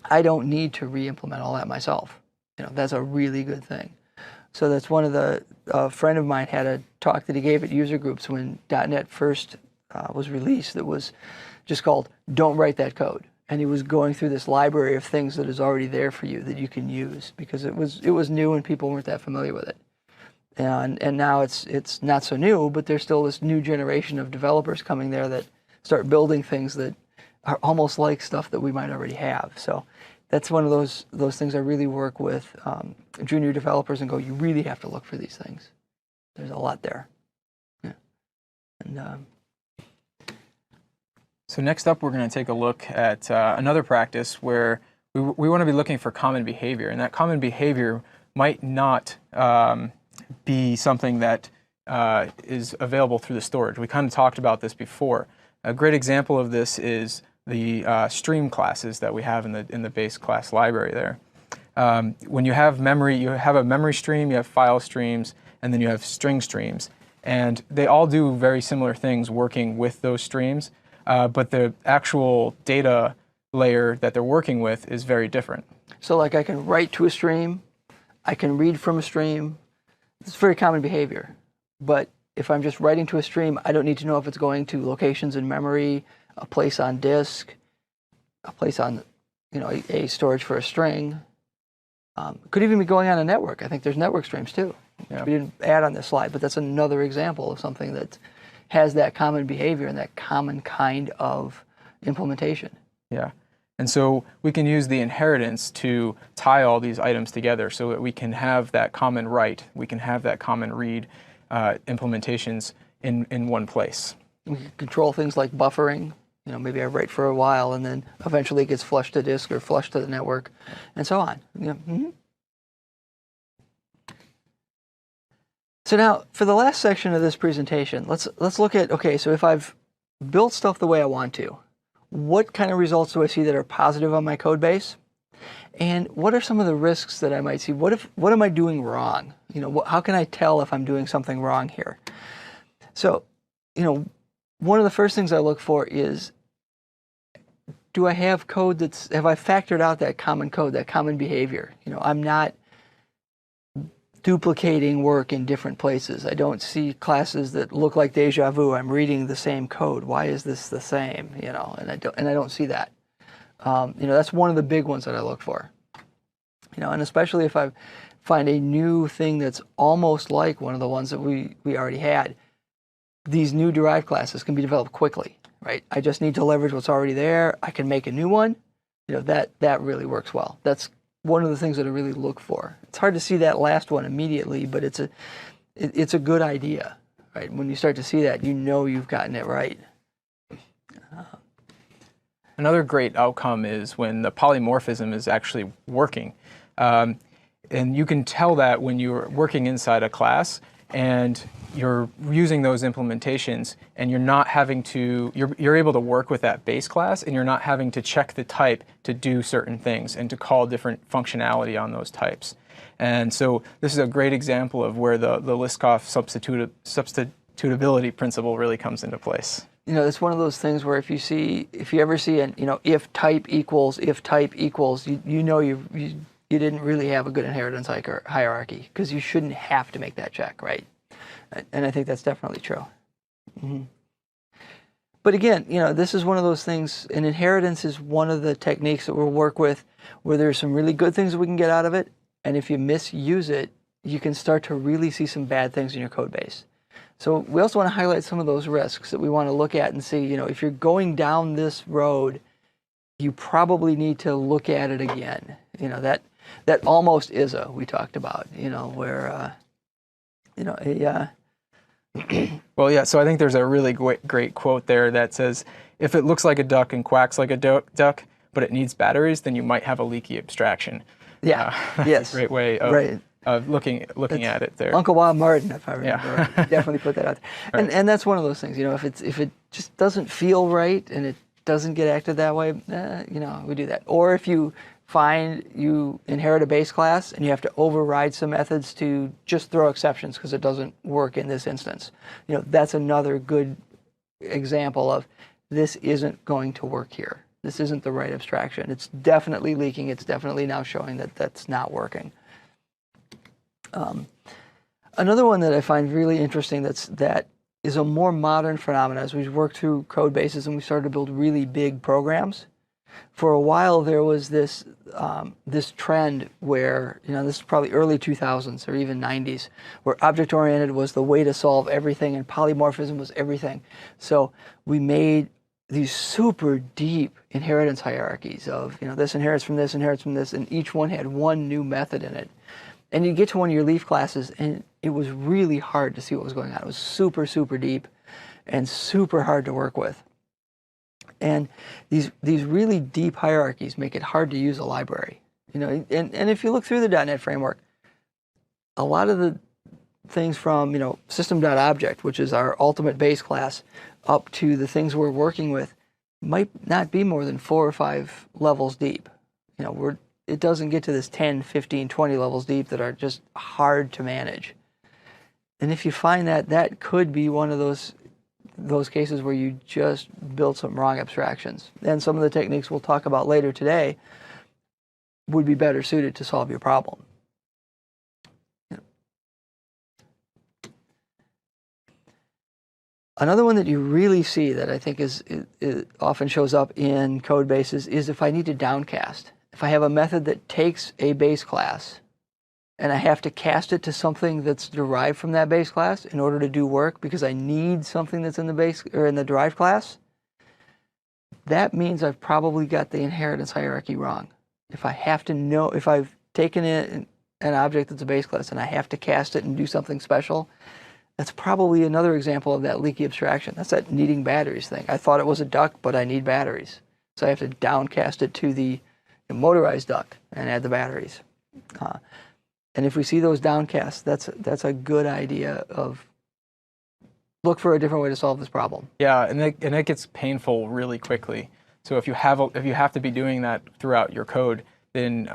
I don't need to re-implement all that myself. That's a really good thing. So that's one of a friend of mine had a talk that he gave at user groups when .NET first was released that was just called "Don't Write That Code." And he was going through this library of things that is already there for you that you can use, because it was new and people weren't that familiar with it. And now it's not so new, but there's still this new generation of developers coming there that start building things that are almost like stuff that we might already have. So that's one of those things I really work with junior developers and go, you really have to look for these things. There's a lot there. Yeah. And so next up, we're going to take a look at another practice where we want to be looking for common behavior, and that common behavior might not be something that is available through the storage. We kind of talked about this before. A great example of this is the stream classes that we have in the base class library there. When you have memory, you have a memory stream, you have file streams, and then you have string streams. And they all do very similar things working with those streams, but the actual data layer that they're working with is very different. so like I can write to a stream, I can read from a stream. It's very common behavior. But if I'm just writing to a stream, I don't need to know if it's going to locations in memory, a place on disk, a place on, a storage for a string. Could even be going on a network. I think there's network streams too. Yeah. We didn't add on this slide, but that's another example of something that has that common behavior and that common kind of implementation. Yeah. And so we can use the inheritance to tie all these items together so that we can have that common write, we can have that common read implementations in one place. We can control things like buffering. Maybe I write for a while and then eventually it gets flushed to disk or flushed to the network and so on. So now for the last section of this presentation, let's look at, okay, so if I've built stuff the way I want to, what kind of results do I see that are positive on my code base? And what are some of the risks that I might see? What am I doing wrong? How can I tell if I'm doing something wrong here? So, one of the first things I look for is, do I have code have I factored out that common code, that common behavior? I'm not duplicating work in different places. I don't see classes that look like deja vu. I'm reading the same code. Why is this the same? And I don't see that. That's one of the big ones that I look for. And especially if I find a new thing that's almost like one of the ones that we already had. These new derived classes can be developed quickly, right? I just need to leverage what's already there. I can make a new one. That really works well. That's one of the things that I really look for. It's hard to see that last one immediately, but it's a good idea, right? When you start to see that, you've gotten it right. Another great outcome is when the polymorphism is actually working. And you can tell that when you're working inside a class and you're using those implementations and you're not having to, you're able to work with that base class and you're not having to check the type to do certain things and to call different functionality on those types. And so this is a great example of where the Liskov substitutability principle really comes into place. It's one of those things where if you ever see an, if type equals, you didn't really have a good inheritance hierarchy because you shouldn't have to make that check, right? And I think that's definitely true. But again, this is one of those things, and inheritance is one of the techniques that we'll work with where there's some really good things that we can get out of it, and if you misuse it, you can start to really see some bad things in your code base. So we also want to highlight some of those risks that we want to look at and see, if you're going down this road, you probably need to look at it again. That almost is we talked about, where, Well, yeah, so I think there's a really great quote there that says, if it looks like a duck and quacks like a duck, but it needs batteries, then you might have a leaky abstraction. Yeah, that's yes. a great way of looking at it there. Uncle Bob Martin, if I remember. Yeah. Right. Definitely put that out there. Right. And that's one of those things, if it just doesn't feel right and it doesn't get acted that way, we do that. Or if you find you inherit a base class and you have to override some methods to just throw exceptions because it doesn't work in this instance. That's another good example of this isn't going to work here. This isn't the right abstraction. It's definitely leaking. It's definitely now showing that that's not working. Another one that I find really interesting that is a more modern phenomenon as we've worked through code bases and we started to build really big programs. For a while there was this trend where, this is probably early 2000s or even 90s, where object-oriented was the way to solve everything and polymorphism was everything. So we made these super deep inheritance hierarchies of, this inherits from this, and each one had one new method in it. And you get to one of your leaf classes, and it was really hard to see what was going on. It was super, super deep and super hard to work with. And these really deep hierarchies make it hard to use a library. And if you look through the .NET framework, a lot of the things from, system.object, which is our ultimate base class, up to the things we're working with might not be more than 4 or 5 levels deep. It doesn't get to this 10, 15, 20 levels deep that are just hard to manage. And if you find that could be one of those cases where you just built some wrong abstractions. And some of the techniques we'll talk about later today would be better suited to solve your problem. Another one that you really see that I think it often shows up in code bases is if I need to downcast. If I have a method that takes a base class and I have to cast it to something that's derived from that base class in order to do work because I need something that's in the base or in the derived class, that means I've probably got the inheritance hierarchy wrong. If I have to know, if I've taken an object that's a base class and I have to cast it and do something special, that's probably another example of that leaky abstraction. That's that needing batteries thing. I thought it was a duck, but I need batteries. So I have to downcast it to the motorized duck and add the batteries. And if we see those downcasts, that's a good idea of look for a different way to solve this problem. Yeah, and it gets painful really quickly. So if you have to be doing that throughout your code, then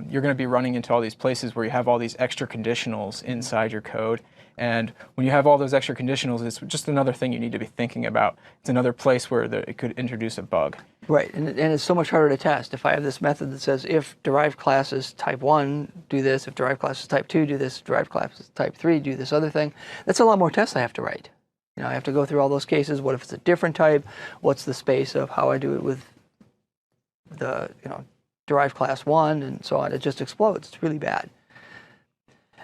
you're going to be running into all these places where you have all these extra conditionals inside your code. And when you have all those extra conditionals, it's just another thing you need to be thinking about. It's another place where it could introduce a bug. Right, and it's so much harder to test. If I have this method that says if derived class is type 1, do this. If derived class is type 2, do this. If derived class is type 3, do this other thing. That's a lot more tests I have to write. I have to go through all those cases. What if it's a different type? What's the space of how I do it with the derived class 1 and so on? It just explodes. It's really bad.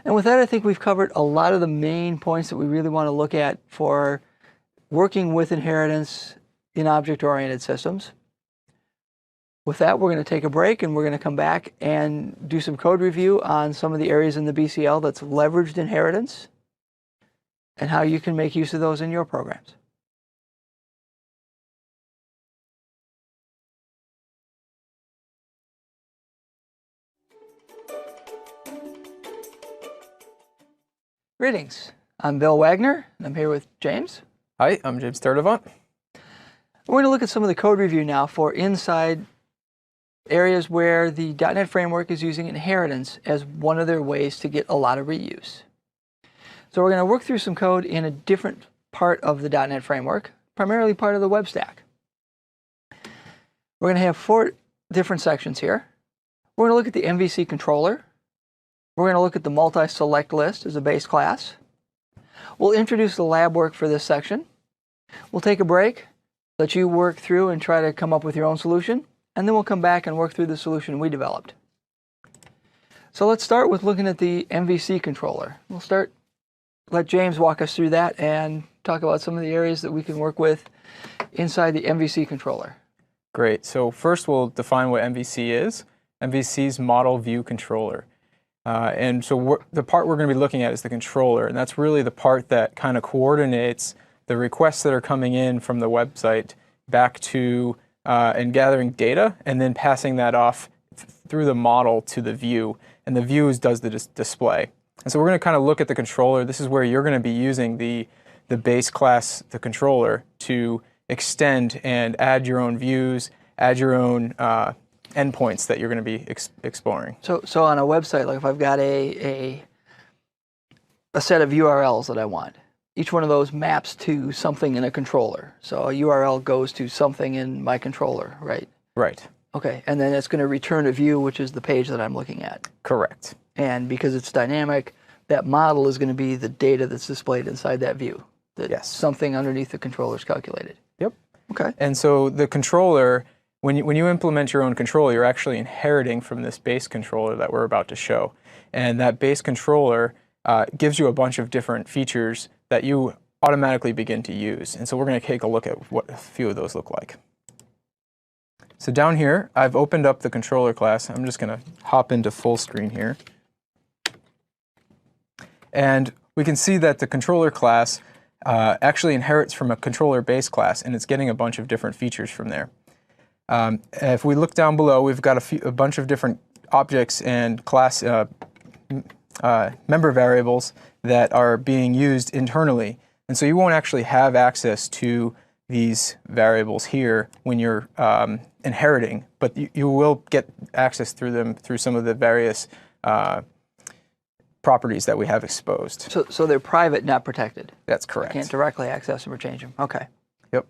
And with that, I think we've covered a lot of the main points that we really want to look at for working with inheritance in object-oriented systems. With that, we're going to take a break and we're going to come back and do some code review on some of the areas in the BCL that's leveraged inheritance and how you can make use of those in your programs. Greetings. I'm Bill Wagner, and I'm here with James. Hi, I'm James Sturdivant. We're going to look at some of the code review now for inside areas where the .NET framework is using inheritance as one of their ways to get a lot of reuse. So we're going to work through some code in a different part of the .NET framework, primarily part of the web stack. We're going to have 4 different sections here. We're going to look at the MVC controller. We're going to look at the multi-select list as a base class. We'll introduce the lab work for this section. We'll take a break, let you work through and try to come up with your own solution, and then we'll come back and work through the solution we developed. So let's start with looking at the MVC controller. Let James walk us through that and talk about some of the areas that we can work with inside the MVC controller. Great. So first we'll define what MVC is. MVC is Model View Controller. And so the part we're going to be looking at is the controller, and that's really the part that kind of coordinates the requests that are coming in from the website back to and gathering data and then passing that off through the model to the view, and the view does the display. And so we're going to kind of look at the controller. This is where you're going to be using the base class, the controller, to extend and add your own views, add your own endpoints that you're going to be exploring. So on a website, like if I've got a set of URLs that I want, each one of those maps to something in a controller. So a URL goes to something in my controller, right? Right. Okay, and then it's going to return a view, which is the page that I'm looking at. Correct. And because it's dynamic, that model is going to be the data that's displayed inside that view. That something underneath the controller is calculated. Yep. Okay. And so the controller, when you implement your own controller, you're actually inheriting from this base controller that we're about to show. And that base controller gives you a bunch of different features that you automatically begin to use. And so we're going to take a look at what a few of those look like. So down here, I've opened up the controller class. I'm just going to hop into full screen here. And we can see that the controller class actually inherits from a controller base class, and it's getting a bunch of different features from there. If we look down below, we've got a bunch of different objects and class member variables that are being used internally. And so you won't actually have access to these variables here when you're inheriting, but you will get access through them through some of the various properties that we have exposed. So they're private, not protected? That's correct. I can't directly access them or change them. Okay. Yep.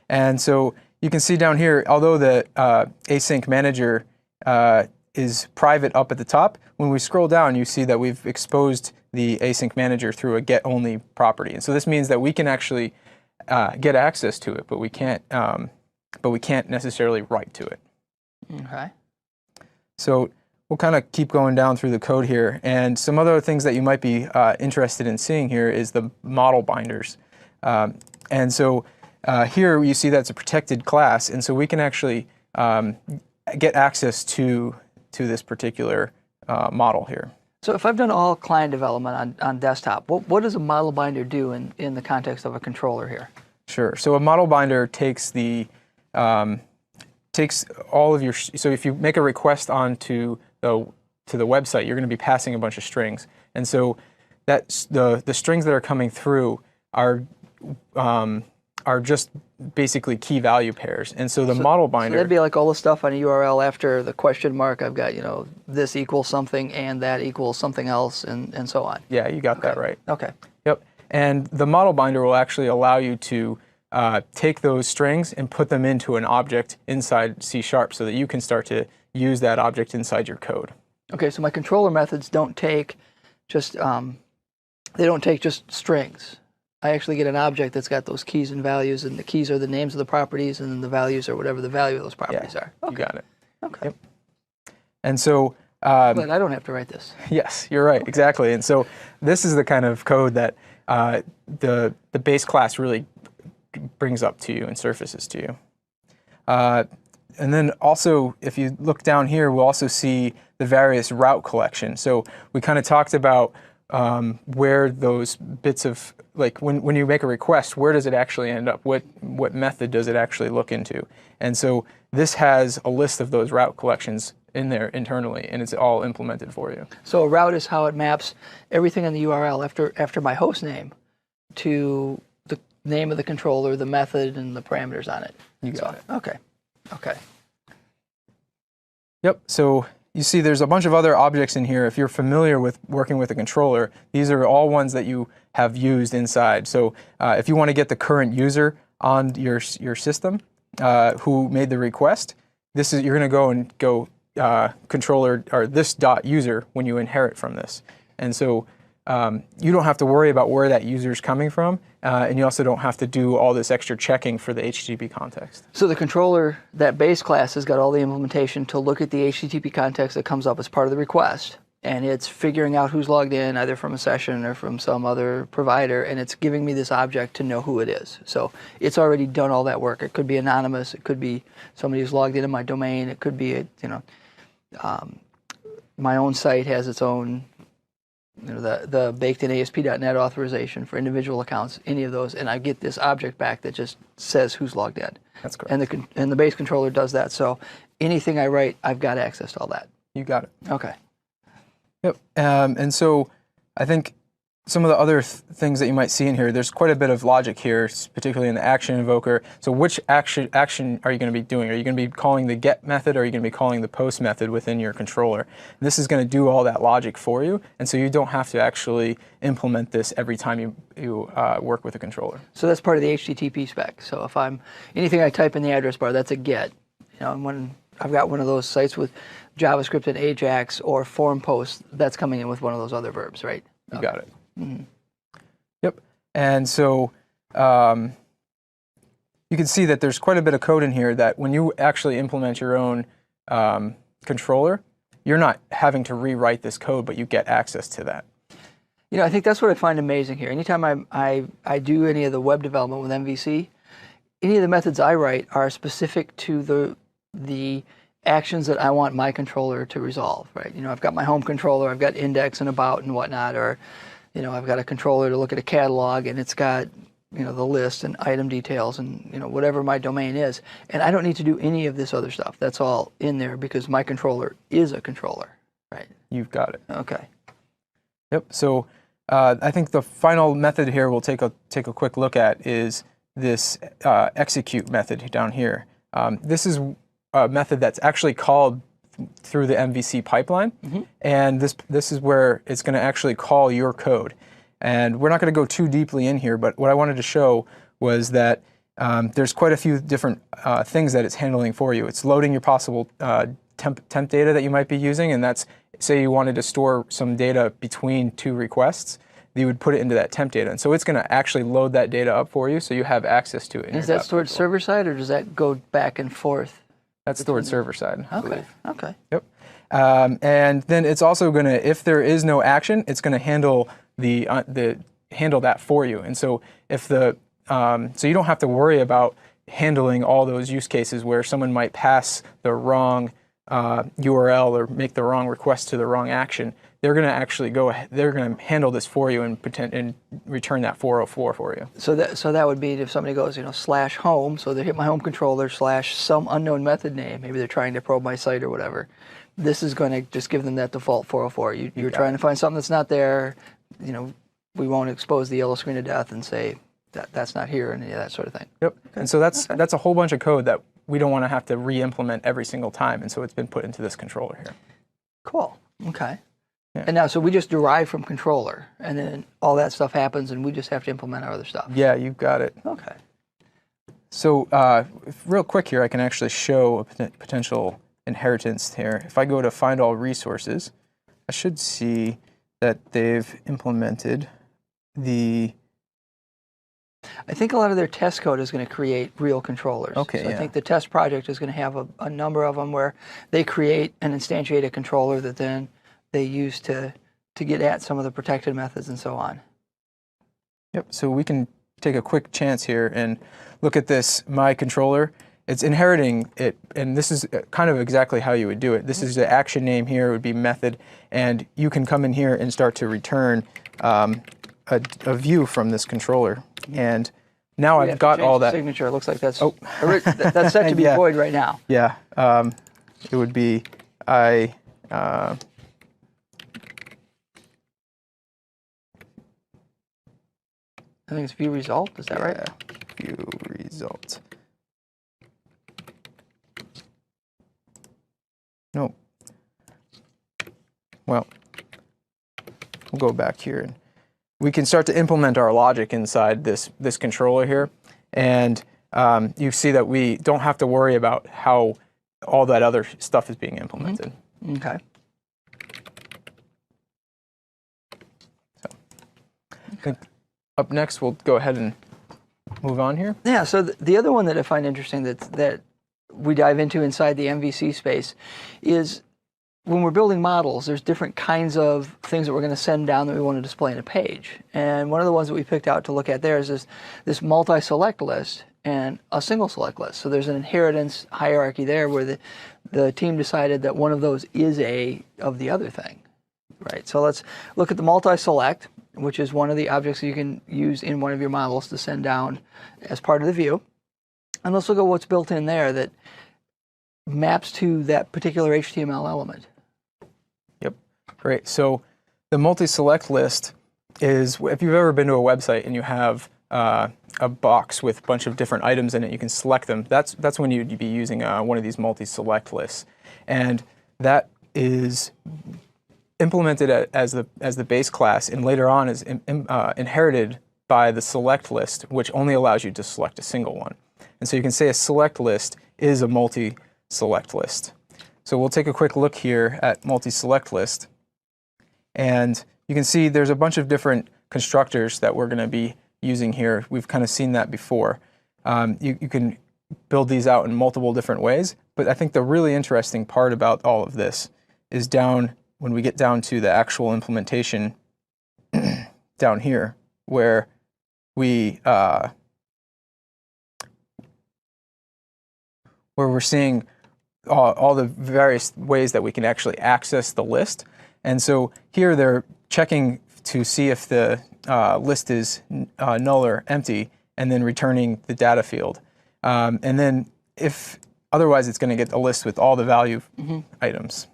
And so you can see down here, although the async manager is private up at the top, when we scroll down, you see that we've exposed the async manager through a get-only property. And so this means that we can actually get access to it, but we can't necessarily write to it. Okay. So we'll kind of keep going down through the code here. And some other things that you might be interested in seeing here is the model binders. And so here you see that's a protected class, and so we can actually get access to this particular model here. So if I've done all client development on desktop, what does a model binder do in the context of a controller here? Sure. So a model binder takes all of your. So if you make a request onto the website, you're going to be passing a bunch of strings, and so that's the strings that are coming through are just basically key value pairs. And so the model binder. So that'd be like all the stuff on a URL after the question mark. I've got, this equals something and that equals something else and so on. Yeah, you got that right. Okay. Yep. And the model binder will actually allow you to take those strings and put them into an object inside C# so that you can start to use that object inside your code. Okay, so my controller methods don't take just strings. I actually get an object that's got those keys and values, and the keys are the names of the properties, and then the values are whatever the value of those properties are. Okay. You got it. Okay. Yep. And so... but I don't have to write this. Yes, you're right, exactly. And so this is the kind of code that the base class really brings up to you and surfaces to you. And then also, if you look down here, we'll also see the various route collection. So we kind of talked about where those bits of, like when you make a request, where does it actually end up? What method does it actually look into? And so this has a list of those route collections in there internally, and it's all implemented for you. So a route is how it maps everything in the URL after my host name to the name of the controller, the method, and the parameters on it. You got it. Okay. Okay. Yep. So you see there's a bunch of other objects in here. If you're familiar with working with a controller, these are all ones that you have used inside. So if you want to get the current user on your system who made the request, you're going to go controller or this .user when you inherit from this. And so you don't have to worry about where that user is coming from, and you also don't have to do all this extra checking for the HTTP context. So the controller, that base class, has got all the implementation to look at the HTTP context that comes up as part of the request, and it's figuring out who's logged in, either from a session or from some other provider, and it's giving me this object to know who it is. So it's already done all that work. It could be anonymous. It could be somebody who's logged into my domain. It could be my own site has its own, the baked-in ASP.NET authorization for individual accounts, any of those, and I get this object back that just says who's logged in. That's correct. And the base controller does that. So anything I write, I've got access to all that. You got it. Okay. Yep. And so I think some of the other things that you might see in here, there's quite a bit of logic here, particularly in the action invoker. So which action are you going to be doing? Are you going to be calling the get method, or are you going to be calling the post method within your controller? And this is going to do all that logic for you, and so you don't have to actually implement this every time you work with a controller. So that's part of the HTTP spec. So if anything I type in the address bar, that's a get. And when I've got one of those sites with JavaScript and Ajax or form post, that's coming in with one of those other verbs, right? You got it. Mm-hmm. Yep. And so you can see that there's quite a bit of code in here that when you actually implement your own controller, you're not having to rewrite this code, but you get access to that. I think that's what I find amazing here. Anytime I do any of the web development with MVC, any of the methods I write are specific to the actions that I want my controller to resolve, right? You know, I've got my home controller, I've got index and about and whatnot, or, you know, I've got a controller to look at a catalog and it's got, you know, the list and item details and, you know, whatever my domain is. And I don't need to do any of this other stuff. That's all in there because my controller is a controller, right? You've got it. Okay. Yep. So I think the final method here we'll take a quick look at is this execute method down here. This is a method that's actually called through the MVC pipeline, and this is where it's going to actually call your code. And we're not going to go too deeply in here, but what I wanted to show was that there's quite a few different things that it's handling for you. It's loading your possible temp data that you might be using, and that's, say you wanted to store some data between two requests, you would put it into that temp data. And so it's going to actually load that data up for you so you have access to it. Is that stored server side or does that go back and forth? That's stored server side. Okay. Okay. Yep. And then it's also going to, if there is no action, it's going to handle handle that for you. And so if so you don't have to worry about handling all those use cases where someone might pass the wrong URL or make the wrong request to the wrong action. They're going to actually they're going to handle this for you and return that 404 for you. So that would be if somebody goes, you know, /home, so they hit my home controller / some unknown method name, maybe they're trying to probe my site or whatever. This is going to just give them that default 404. You're trying to find something that's not there, you know, we won't expose the yellow screen of death and say that's not here and any of that sort of thing. Yep. Okay. And so that's a whole bunch of code that we don't want to have to re-implement every single time, and so it's been put into this controller here. Cool. Okay. Yeah. And now, so we just derive from controller, and then all that stuff happens, and we just have to implement our other stuff. Yeah, you've got it. Okay. So real quick here, I can actually show a potential inheritance here. If I go to Find All Resources, I should see that they've implemented the... I think a lot of their test code is going to create real controllers. Okay, so I think the test project is going to have a number of them where they create and instantiate a controller that then they use to get at some of the protected methods and so on. Yep, so we can take a quick chance here and look at this my controller. It's inheriting it, and this is kind of exactly how you would do it. This is the action name here, it would be method, and you can come in here and start to return a view from this controller. And now I've got all that. Signature. It looks like that's that's set to be void right now. Yeah, it would be I think it's view result. Is that right? View result. No. Well, we'll go back here and we can start to implement our logic inside this controller here, and you see that we don't have to worry about how all that other stuff is being implemented. Okay. So, I think up next we'll go ahead and move on here. Yeah. So the other one that I find interesting that we dive into inside the MVC space is when we're building models, there's different kinds of things that we're going to send down that we want to display in a page. And one of the ones that we picked out to look at there is this multi-select list and a single select list. So there's an inheritance hierarchy there where the team decided that one of those is of the other thing, right? So let's look at the multi-select, which is one of the objects you can use in one of your models to send down as part of the view. And let's look at what's built in there that maps to that particular HTML element. Yep, great. So the multi-select list is, if you've ever been to a website and you have a box with a bunch of different items in it, you can select them. That's when you'd be using one of these multi-select lists. And that is implemented as the base class, and later on is inherited by the select list, which only allows you to select a single one. And so you can say a select list is a multi-select list. So we'll take a quick look here at multi-select list. And you can see there's a bunch of different constructors that we're going to be using here. We've kind of seen that before. You can build these out in multiple different ways. But I think the really interesting part about all of this is when we get down to the actual implementation down here, where we're seeing all the various ways that we can actually access the list. And so here they're checking to see if the list is null or empty, and then returning the data field. And then if otherwise, it's going to get a list with all the value items.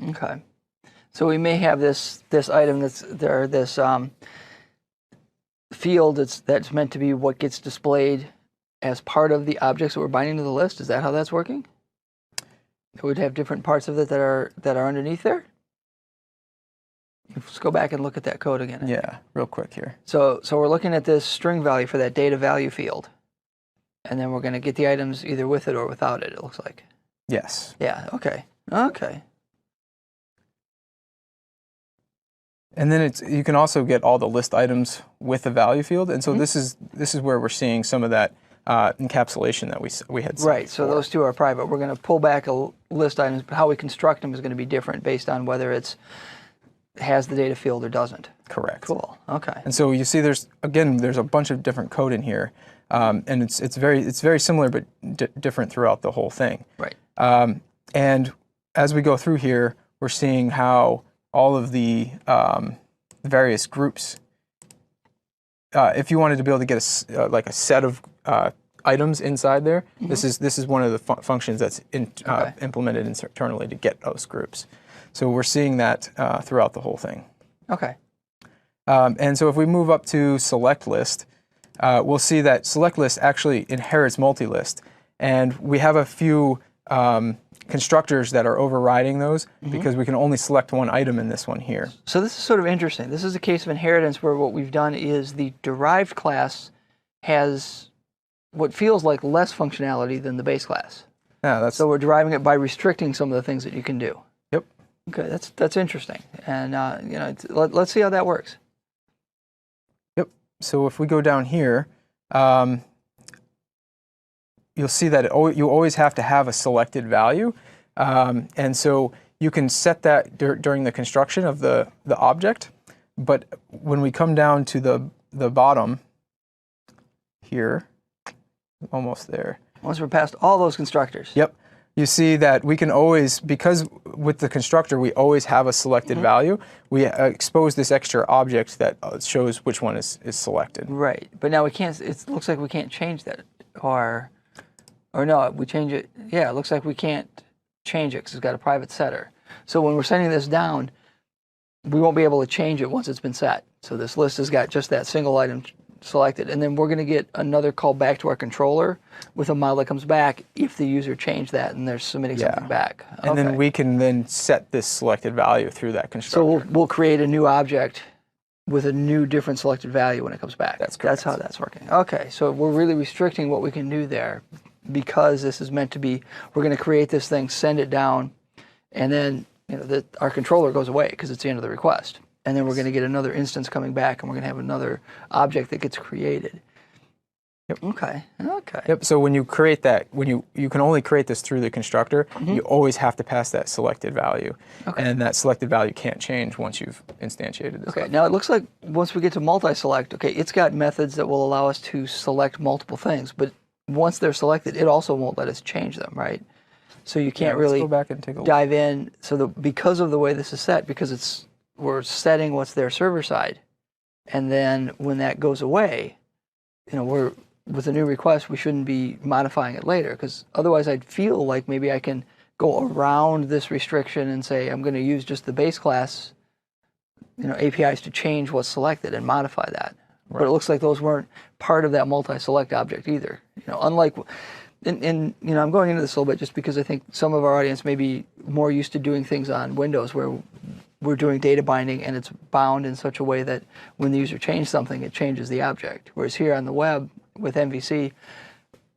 Okay. So we may have this item that's there, this field that's meant to be what gets displayed as part of the objects that we're binding to the list. Is that how that's working? We'd have different parts of it that are underneath there. Let's go back and look at that code again. Yeah, real quick here. So we're looking at this string value for that data value field, and then we're going to get the items either with it or without it. It looks like. Yes. Yeah. Okay. Okay. And then you can also get all the list items with the value field, and so this is where we're seeing some of that encapsulation that we had seen right. So before. those two are private. We're going to pull back a list items, but how we construct them is going to be different based on whether it has the data field or doesn't. Correct. Cool. Okay. And so you see, there's a bunch of different code in here, and it's very similar but different throughout the whole thing. Right. And as we go through here, we're seeing how all of the various groups, if you wanted to be able to get like a set of items inside there, this is one of the functions that's implemented internally to get those groups. So we're seeing that throughout the whole thing. Okay. And so if we move up to select list, we'll see that select list actually inherits multi-list, and we have a few constructors that are overriding those because we can only select one item in this one here. So this is sort of interesting. This is a case of inheritance where what we've done is the derived class has what feels like less functionality than the base class. Yeah, So we're deriving it by restricting some of the things that you can do. Yep. Okay, that's interesting, and you know, let's see how that works. Yep. So if we go down here, you'll see that you always have to have a selected value, and so you can set that during the construction of the object. But when we come down to the bottom here, almost there. Once we're past all those constructors. Yep. You see that we can always, because with the constructor we always have a selected value, we expose this extra object that shows which one is selected. Right, but now we can't. It looks like we can't change that, or no, we change it. Yeah, it looks like we can't change it because it's got a private setter. So when we're sending this down, we won't be able to change it once it's been set. So this list has got just that single item selected, and then we're going to get another call back to our controller with a model that comes back if the user changed that and they're submitting something back. And then we can then set this selected value through that constructor. So we'll create a new object with a new different selected value when it comes back. That's correct. That's how that's working. Okay, so we're really restricting what we can do there because this is meant to be, we're going to create this thing, send it down, and then our controller goes away because it's the end of the request. And then we're going to get another instance coming back, and we're going to have another object that gets created. Yep. Okay. Okay. Yep. So when you create that, you can only create this through the constructor. You always have to pass that selected value, and that selected value can't change once you've instantiated this. Okay. Now it looks like once we get to multi-select, okay, it's got methods that will allow us to select multiple things, but once they're selected, it also won't let us change them, right? So you can't really go back and take a look. dive in. So because of the way this is set, because we're setting what's there server side, and then when that goes away, we're with a new request, we shouldn't be modifying it later, because otherwise I'd feel like maybe I can go around this restriction and say I'm going to use just the base class APIs to change what's selected and modify that. Right. But it looks like those weren't part of that multi-select object either. Unlike, and I'm going into this a little bit just because I think some of our audience may be more used to doing things on Windows where we're doing data binding and it's bound in such a way that when the user changes something, it changes the object. Whereas here on the web with MVC,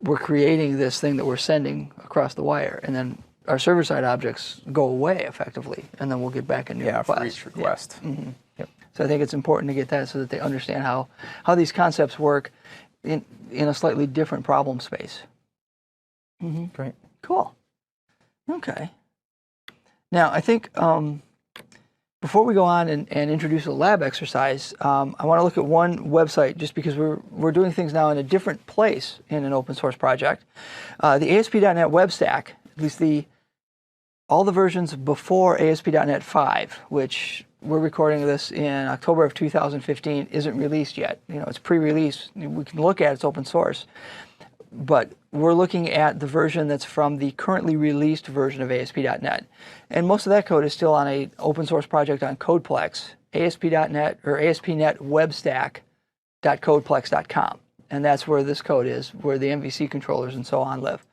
we're creating this thing that we're sending across the wire, and then our server-side objects go away effectively, and then we'll get back a new request. For each request. Yeah. Yep. So I think it's important to get that so that they understand how these concepts work in a slightly different problem space. Great. Cool. Okay. Now, I think before we go on and introduce a lab exercise, I want to look at one website just because we're doing things now in a different place in an open source project. The ASP.NET Web Stack, at least the all the versions before ASP.NET 5, which we're recording this in October of 2015, isn't released yet. It's pre-release. We can look at it, it's open source. But we're looking at the version that's from the currently released version of ASP.NET. And most of that code is still on an open source project on Codeplex, ASP.NET or ASP.NET webstack.codeplex.com. And that's where this code is, where the MVC controllers and so on live.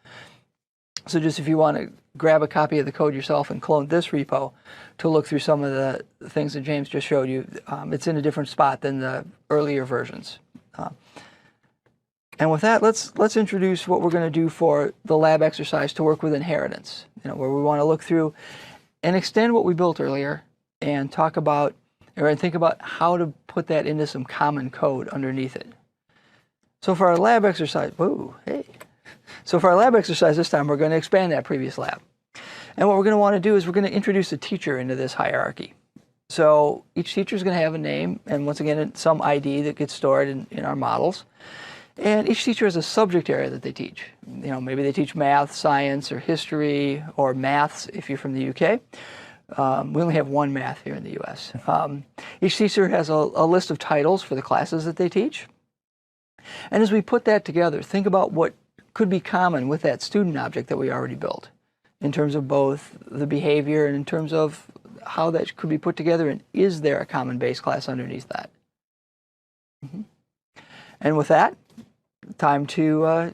So just if you want to grab a copy of the code yourself and clone this repo to look through some of the things that James just showed you, it's in a different spot than the earlier versions. And with that, let's introduce what we're going to do for the lab exercise to work with inheritance, where we want to look through and extend what we built earlier and talk about and think about how to put that into some common code underneath it. So for our lab exercise, So for our lab exercise this time, we're going to expand that previous lab. And what we're going to want to do is we're going to introduce a teacher into this hierarchy. So each teacher is going to have a name, and once again, some ID that gets stored in our models. And each teacher has a subject area that they teach. Maybe they teach math, science, or history, or maths if you're from the UK. We only have one math here in the US. Each teacher has a list of titles for the classes that they teach. And as we put that together, think about what could be common with that student object that we already built in terms of both the behavior and in terms of how that could be put together, and is there a common base class underneath that? And with that, time to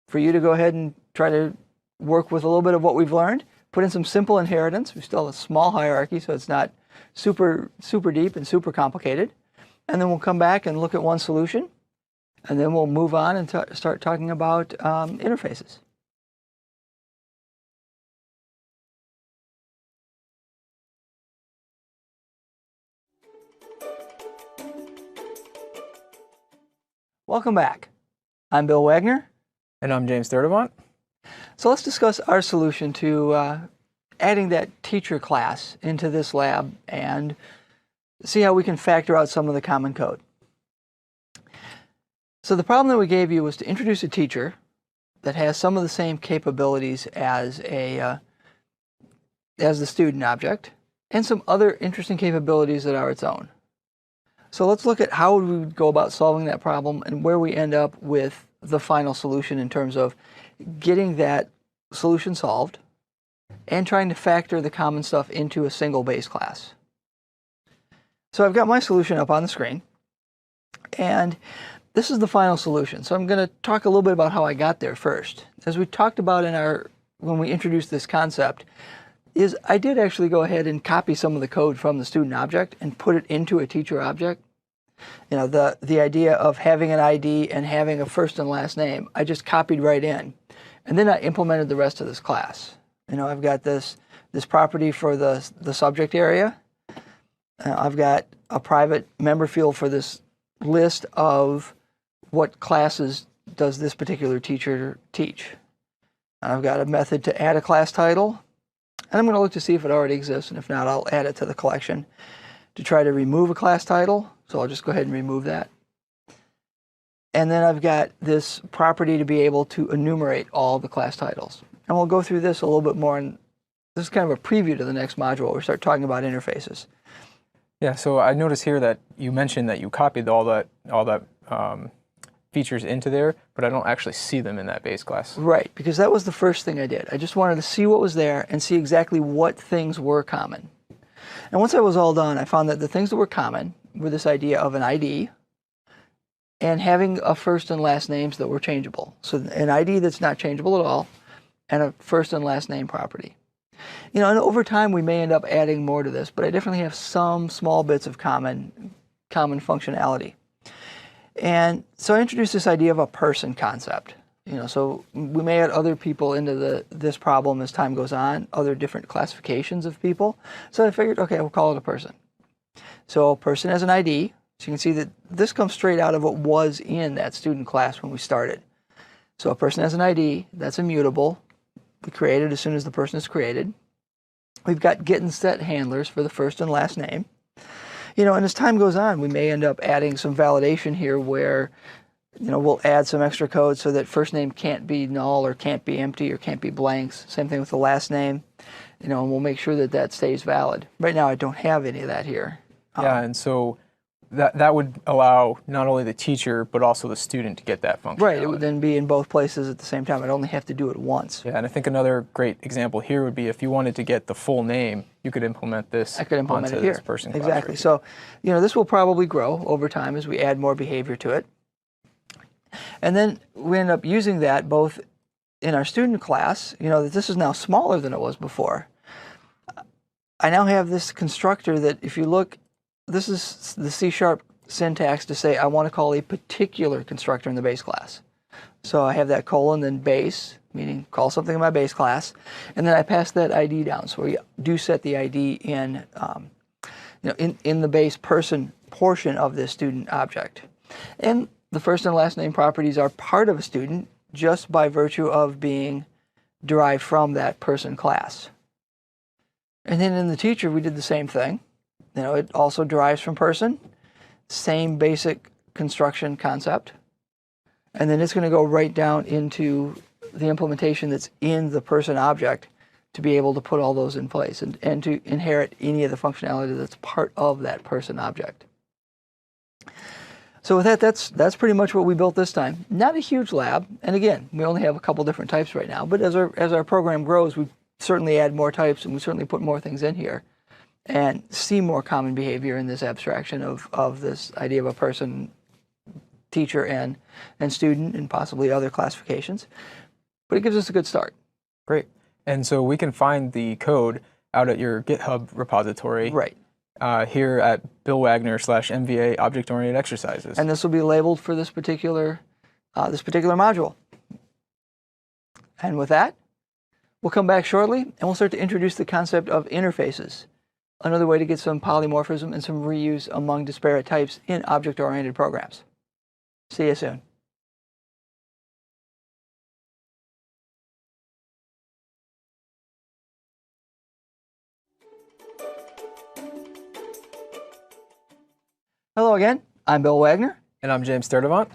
for you to go ahead and try to work with a little bit of what we've learned, put in some simple inheritance. We still have a small hierarchy, so it's not super deep and super complicated. And then we'll come back and look at one solution. And then we'll move on and start talking about interfaces. Welcome back. I'm Bill Wagner. And I'm James Sturdivant. So let's discuss our solution to adding that teacher class into this lab and see how we can factor out some of the common code. So the problem that we gave you was to introduce a teacher that has some of the same capabilities as the student object, and some other interesting capabilities that are its own. So let's look at how we would go about solving that problem and where we end up with the final solution in terms of getting that solution solved and trying to factor the common stuff into a single base class. So I've got my solution up on the screen, and this is the final solution. So I'm going to talk a little bit about how I got there first. As we talked about when we introduced this concept, is I did actually go ahead and copy some of the code from the student object and put it into a teacher object. The idea of having an ID and having a first and last name, I just copied right in. And then I implemented the rest of this class. I've got this property for the subject area. I've got a private member field for this list of what classes does this particular teacher teach. I've got a method to add a class title, and I'm going to look to see if it already exists, and if not, I'll add it to the collection to try to remove a class title. So I'll just go ahead and remove that. And then I've got this property to be able to enumerate all the class titles. And we'll go through this a little bit more, and this is kind of a preview to the next module where we start talking about interfaces. Yeah, so I noticed here that you mentioned that you copied all that features into there, but I don't actually see them in that base class. Right, because that was the first thing I did. I just wanted to see what was there and see exactly what things were common. And once I was all done, I found that the things that were common were this idea of an ID and having a first and last names that were changeable. So an ID that's not changeable at all, and a first and last name property. And over time we may end up adding more to this, but I definitely have some small bits of common functionality. And so I introduced this idea of a person concept. So we may add other people into this problem as time goes on, other different classifications of people. So I figured, okay, we'll call it a person. So a person has an ID. So you can see that this comes straight out of what was in that student class when we started. So a person has an ID, that's immutable. We create it as soon as the person is created. We've got get and set handlers for the first and last name. And as time goes on, we may end up adding some validation here where we'll add some extra code so that first name can't be null or can't be empty or can't be blanks. Same thing with the last name, and we'll make sure that that stays valid. Right now I don't have any of that here. Yeah, and so that would allow not only the teacher but also the student to get that functionality. Right, it would then be in both places at the same time. I'd only have to do it once. Yeah, and I think another great example here would be if you wanted to get the full name, you could implement this. I could implement it here. This person class exactly. right So, this will probably grow over time as we add more behavior to it. And then we end up using that both in our student class, that this is now smaller than it was before. I now have this constructor that if you look, this is the C# syntax to say I want to call a particular constructor in the base class. So I have that colon, then base, meaning call something in my base class, and then I pass that ID down. So we do set the ID in, in the base person portion of this student object. And the first and last name properties are part of a student just by virtue of being derived from that person class. And then in the teacher, we did the same thing. It also derives from person, same basic construction concept. And then it's going to go right down into the implementation that's in the person object to be able to put all those in place and to inherit any of the functionality that's part of that person object. So with that, that's pretty much what we built this time. Not a huge lab, and again, we only have a couple different types right now, but as our program grows, we certainly add more types and we certainly put more things in here and see more common behavior in this abstraction of this idea of a person, teacher, and student, and possibly other classifications. But it gives us a good start. Great. And so we can find the code out at your GitHub repository. Right. Here at BillWagner/MVA Object-Oriented Exercises. And this will be labeled for this particular module. And with that, we'll come back shortly and we'll start to introduce the concept of interfaces, another way to get some polymorphism and some reuse among disparate types in object-oriented programs. See you soon. Hello again, I'm Bill Wagner. And I'm James Sturdivant.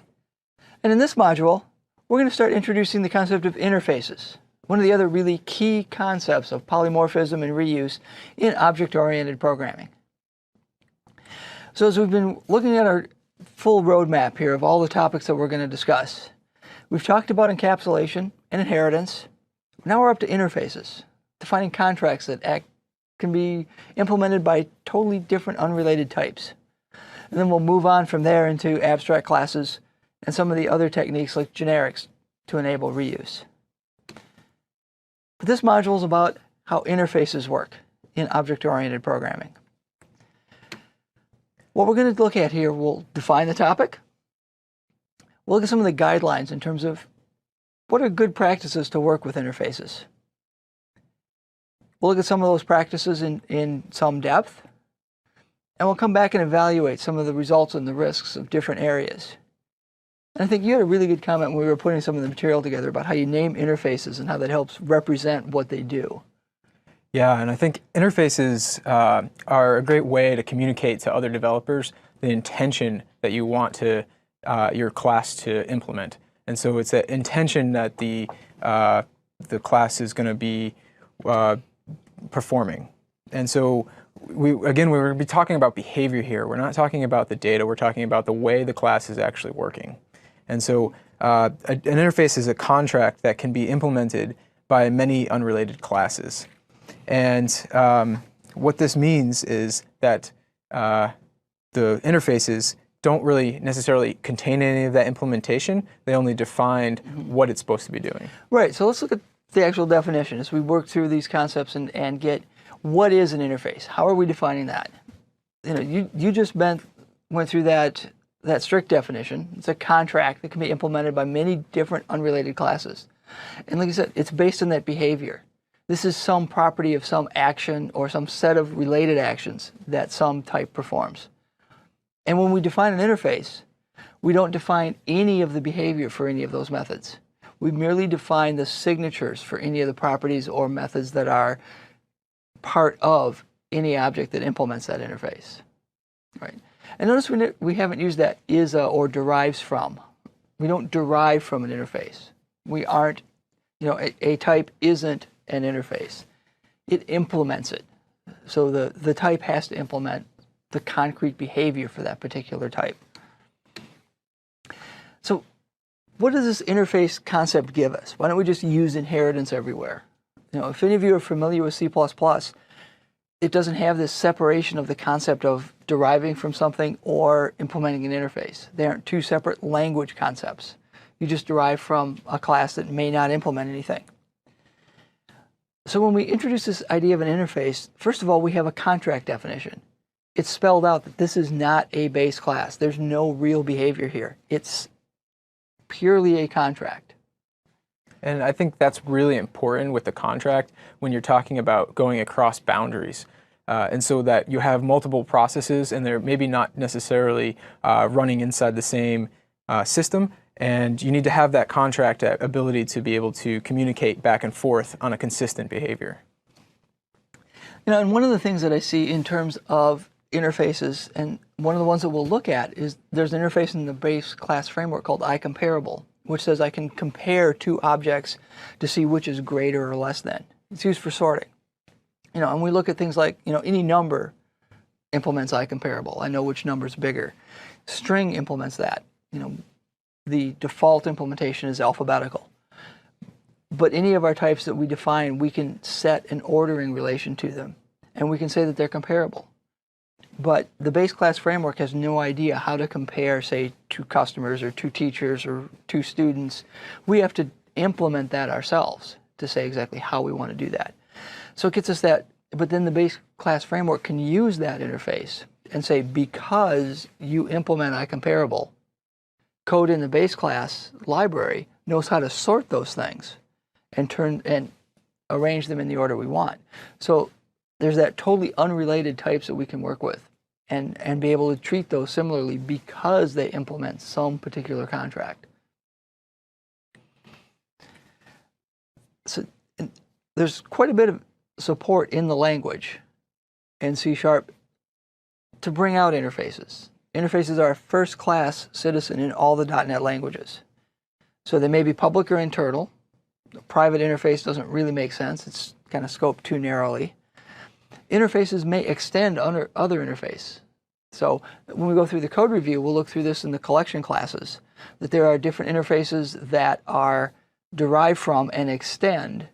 And in this module, we're going to start introducing the concept of interfaces, one of the other really key concepts of polymorphism and reuse in object-oriented programming. So as we've been looking at our full roadmap here of all the topics that we're going to discuss, we've talked about encapsulation and inheritance. Now we're up to interfaces, defining contracts that can be implemented by totally different unrelated types. And then we'll move on from there into abstract classes and some of the other techniques like generics to enable reuse. But this module is about how interfaces work in object-oriented programming. What we're going to look at here, we'll define the topic. We'll look at some of the guidelines in terms of what are good practices to work with interfaces. We'll look at some of those practices in some depth. And we'll come back and evaluate some of the results and the risks of different areas. And I think you had a really good comment when we were putting some of the material together about how you name interfaces and how that helps represent what they do. Yeah, and I think interfaces are a great way to communicate to other developers the intention that you want your class to implement. And so it's that intention that the class is going to be performing. And so we're going to be talking about behavior here. We're not talking about the data. We're talking about the way the class is actually working. And so an interface is a contract that can be implemented by many unrelated classes. And what this means is that the interfaces don't really necessarily contain any of that implementation. They only define what it's supposed to be doing. Right. So let's look at the actual definition as we work through these concepts and get what is an interface? How are we defining that? You just went through that strict definition. It's a contract that can be implemented by many different unrelated classes. And like I said, it's based on that behavior. This is some property of some action or some set of related actions that some type performs. And when we define an interface, we don't define any of the behavior for any of those methods. We merely define the signatures for any of the properties or methods that are part of any object that implements that interface. Right. And notice we haven't used that is a or derives from. We don't derive from an interface. We aren't, a type isn't an interface. It implements it. So the type has to implement the concrete behavior for that particular type. So what does this interface concept give us? Why don't we just use inheritance everywhere? If any of you are familiar with C++, it doesn't have this separation of the concept of deriving from something or implementing an interface. They aren't two separate language concepts. You just derive from a class that may not implement anything. So when we introduce this idea of an interface, first of all, we have a contract definition. It's spelled out that this is not a base class. There's no real behavior here. It's purely a contract. And I think that's really important with the contract when you're talking about going across boundaries. And so that you have multiple processes and they're maybe not necessarily running inside the same system. And you need to have that contract ability to be able to communicate back and forth on a consistent behavior. And one of the things that I see in terms of interfaces, and one of the ones that we'll look at, is there's an interface in the base class framework called encapsulation, which says I can compare two objects to see which is greater or less than. It's used for sorting. And we look at things like, any number implements encapsulation. I know which number is bigger. String implements that. The default implementation is alphabetical. But any of our types that we define, we can set an ordering relation to them, and we can say that they're comparable. But the base class framework has no idea how to compare, say, two customers or two teachers or two students. We have to implement that ourselves to say exactly how we want to do that. So it gets us that, but then the base class framework can use that interface and say, because you implement encapsulation, code in the base class library knows how to sort those things and arrange them in the order we want. So there's that totally unrelated types that we can work with and be able to treat those similarly because they implement some particular contract. So there's quite a bit of support in the language in C# to bring out interfaces. Interfaces are a first-class citizen in all the .NET languages. So they may be public or internal. A private interface doesn't really make sense. It's kind of scoped too narrowly. Interfaces may extend under other interface. So when we go through the code review, we'll look through this in the collection classes, that there are different interfaces that are derived from and extend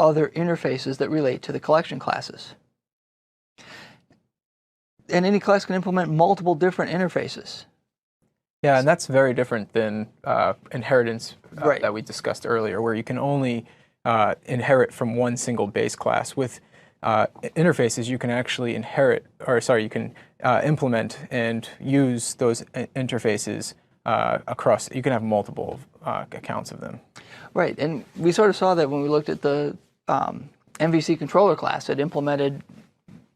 other interfaces that relate to the collection classes. And any class can implement multiple different interfaces. Yeah, and that's very different than inheritance Right. that we discussed earlier, where you can only inherit from one single base class. With interfaces, you can actually you can implement and use those interfaces across. You can have multiple accounts of them. Right, and we sort of saw that when we looked at the MVC controller class. It implemented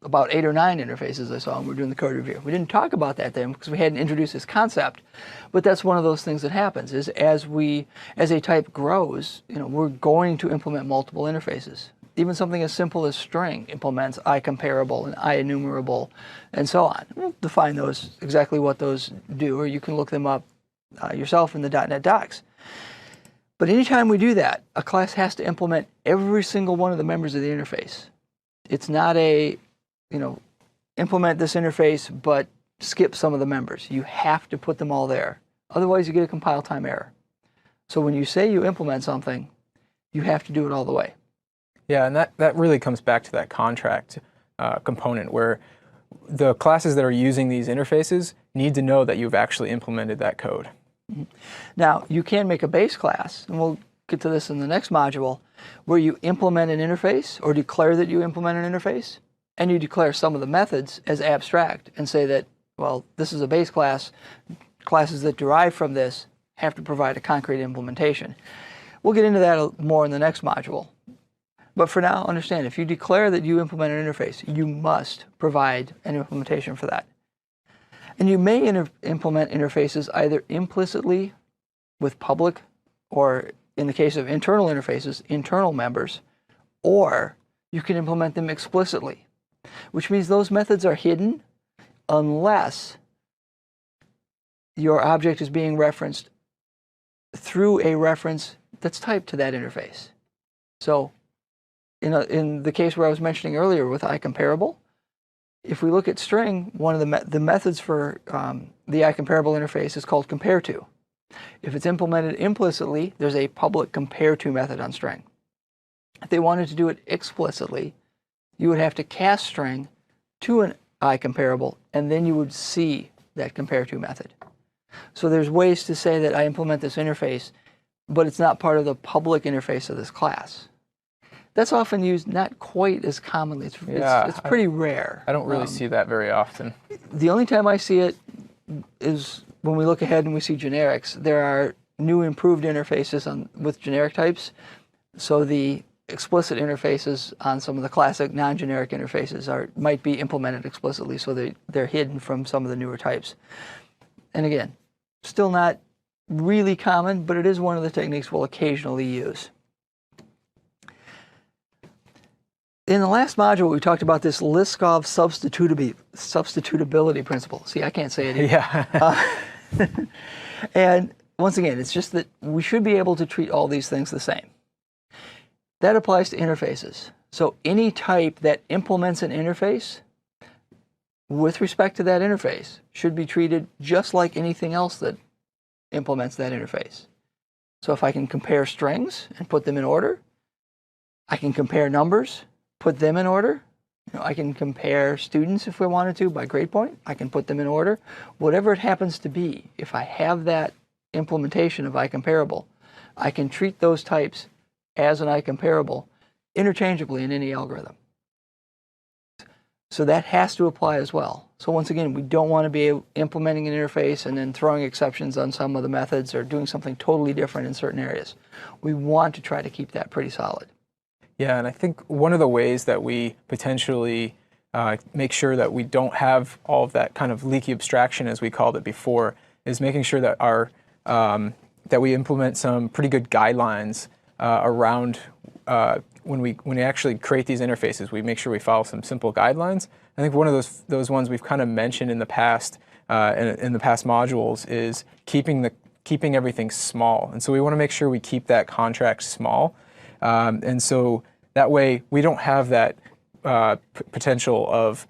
about 8 or 9 interfaces I saw when we were doing the code review. We didn't talk about that then because we hadn't introduced this concept, but that's one of those things that happens is as a type grows, we're going to implement multiple interfaces. Even something as simple as string implements encapsulation and enumerable and so on. We'll define those, exactly what those do, or you can look them up yourself in the .NET docs. But anytime we do that, a class has to implement every single one of the members of the interface. It's not a, implement this interface, but skip some of the members. You have to put them all there. Otherwise, you get a compile time error. So when you say you implement something, you have to do it all the way. Yeah, and that really comes back to that contract component where the classes that are using these interfaces need to know that you've actually implemented that code. Mm-hmm. Now, you can make a base class, and we'll get to this in the next module, where you implement an interface or declare that you implement an interface, and you declare some of the methods as abstract and say that, well, this is a base class. Classes that derive from this have to provide a concrete implementation. We'll get into that more in the next module. But for now, understand, if you declare that you implement an interface, you must provide an implementation for that. And you may implement interfaces either implicitly with public, or in the case of internal interfaces, internal members, or you can implement them explicitly, which means those methods are hidden unless your object is being referenced through a reference that's typed to that interface. So in the case where I was mentioning earlier with iComparable, if we look at string, one of the methods for the iComparable interface is called compareTo. If it's implemented implicitly, there's a public compareTo method on string. If they wanted to do it explicitly, you would have to cast string to an iComparable, and then you would see that compareTo method. So there's ways to say that I implement this interface, but it's not part of the public interface of this class. That's often used not quite as commonly. It's pretty rare. I don't really see that very often. The only time I see it is when we look ahead and we see generics. There are new improved interfaces with generic types. So the explicit interfaces on some of the classic non-generic interfaces might be implemented explicitly, so they're hidden from some of the newer types. And again, still not really common, but it is one of the techniques we'll occasionally use. In the last module, we talked about this Liskov substitutability principle. See, I can't say it either. Yeah. And once again, it's just that we should be able to treat all these things the same. That applies to interfaces. So any type that implements an interface with respect to that interface should be treated just like anything else that implements that interface. So if I can compare strings and put them in order, I can compare numbers, put them in order. I can compare students if we wanted to by grade point. I can put them in order. Whatever it happens to be, if I have that implementation of iComparable, I can treat those types as an iComparable interchangeably in any algorithm. So that has to apply as well. So once again, we don't want to be implementing an interface and then throwing exceptions on some of the methods or doing something totally different in certain areas. We want to try to keep that pretty solid. Yeah, and I think one of the ways that we potentially make sure that we don't have all of that kind of leaky abstraction, as we called it before, is making sure that that we implement some pretty good guidelines around when we actually create these interfaces. We make sure we follow some simple guidelines. I think one of those ones we've kind of mentioned in the past in the past modules is keeping everything small, and so we want to make sure we keep that contract small. And so that way we don't have that potential of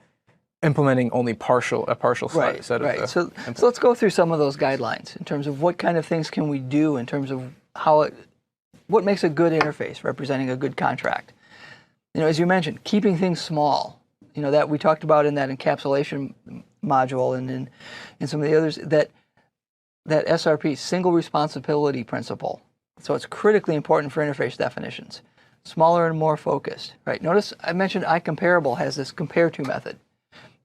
implementing only a partial set of the... So let's go through some of those guidelines in terms of what kind of things can we do in terms of what makes a good interface representing a good contract. As you mentioned, keeping things small. That we talked about in that encapsulation module and in some of the others, that SRP, single responsibility principle. So it's critically important for interface definitions. Smaller and more focused, right? Notice I mentioned iComparable has this compareTo method.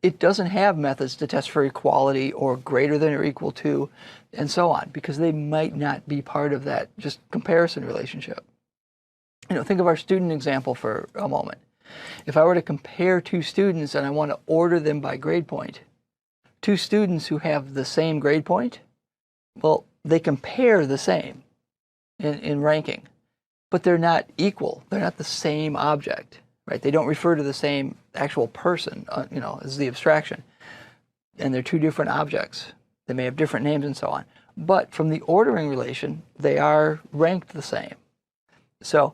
It doesn't have methods to test for equality or greater than or equal to, and so on, because they might not be part of that just comparison relationship. Think of our student example for a moment. If I were to compare two students and I want to order them by grade point, two students who have the same grade point, well, they compare the same in ranking, but they're not equal. They're not the same object, right? They don't refer to the same actual person, as the abstraction. And they're two different objects. They may have different names and so on. But from the ordering relation, they are ranked the same. So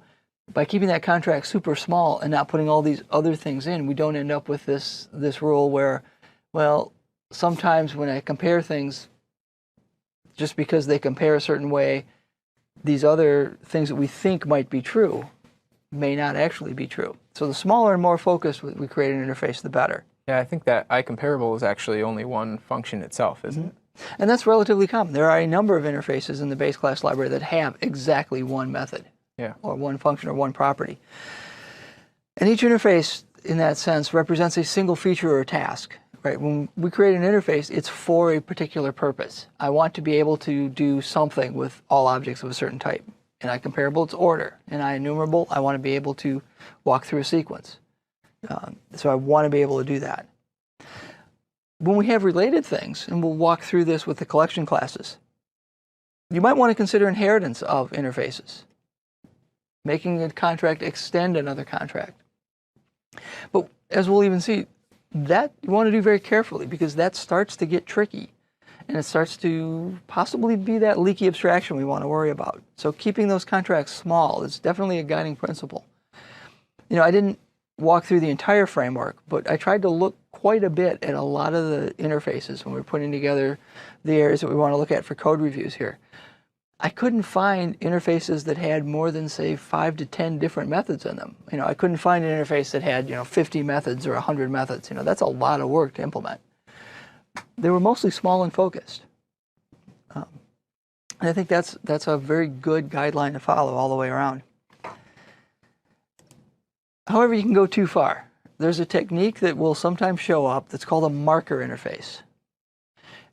by keeping that contract super small and not putting all these other things in, we don't end up with this rule where, well, sometimes when I compare things, just because they compare a certain way, these other things that we think might be true may not actually be true. So the smaller and more focused we create an interface, the better. Yeah, I think that iComparable is actually only one function itself, isn't it? And that's relatively common. There are a number of interfaces in the base class library that have exactly one method, or one function or one property. And each interface, in that sense, represents a single feature or a task. Right? When we create an interface, it's for a particular purpose. I want to be able to do something with all objects of a certain type. In iComparable, it's order. In iEnumerable, I want to be able to walk through a sequence. So I want to be able to do that. When we have related things, and we'll walk through this with the collection classes, you might want to consider inheritance of interfaces, making a contract extend another contract. But as we'll even see, that you want to do very carefully, because that starts to get tricky. and it starts to possibly be that leaky abstraction we want to worry about. So keeping those contracts small is definitely a guiding principle. You know, I didn't walk through the entire framework, but I tried to look quite a bit at a lot of the interfaces when we were putting together the areas that we want to look at for code reviews here. I couldn't find interfaces that had more than, say, 5 to 10 different methods in them. You know, I couldn't find an interface that had, 50 methods or 100 methods. You know, that's a lot of work to implement. They were mostly small and focused. And I think that's a very good guideline to follow all the way around. However, you can go too far. There's a technique that will sometimes show up that's called a marker interface.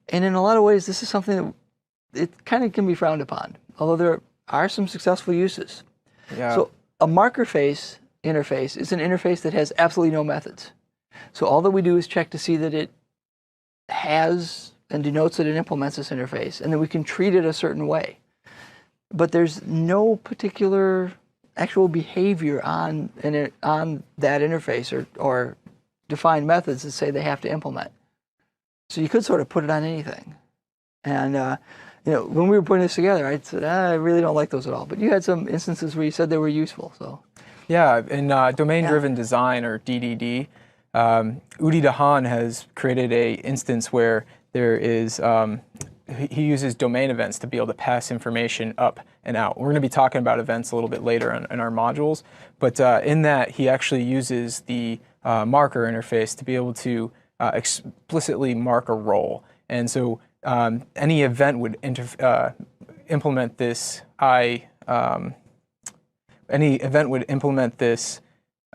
And in a lot of ways, this is something that it kind of can be frowned upon, although there are some successful uses. Yeah. So a marker face interface is an interface that has absolutely no methods. So all that we do is check to see that it has and denotes that it implements this interface, and then we can treat it a certain way. But there's no particular actual behavior on that interface or defined methods that say they have to implement. So you could sort of put it on anything. And when we were putting this together, I said, I really don't like those at all. But you had some instances where you said they were useful. So yeah, in domain-driven design, or DDD, Udi Dahan has created a instance where there is he uses domain events to be able to pass information up and out. We're going to be talking about events a little bit later in our modules, but in that he actually uses the marker interface to be able to explicitly mark a role. And so any event would implement this any event would implement this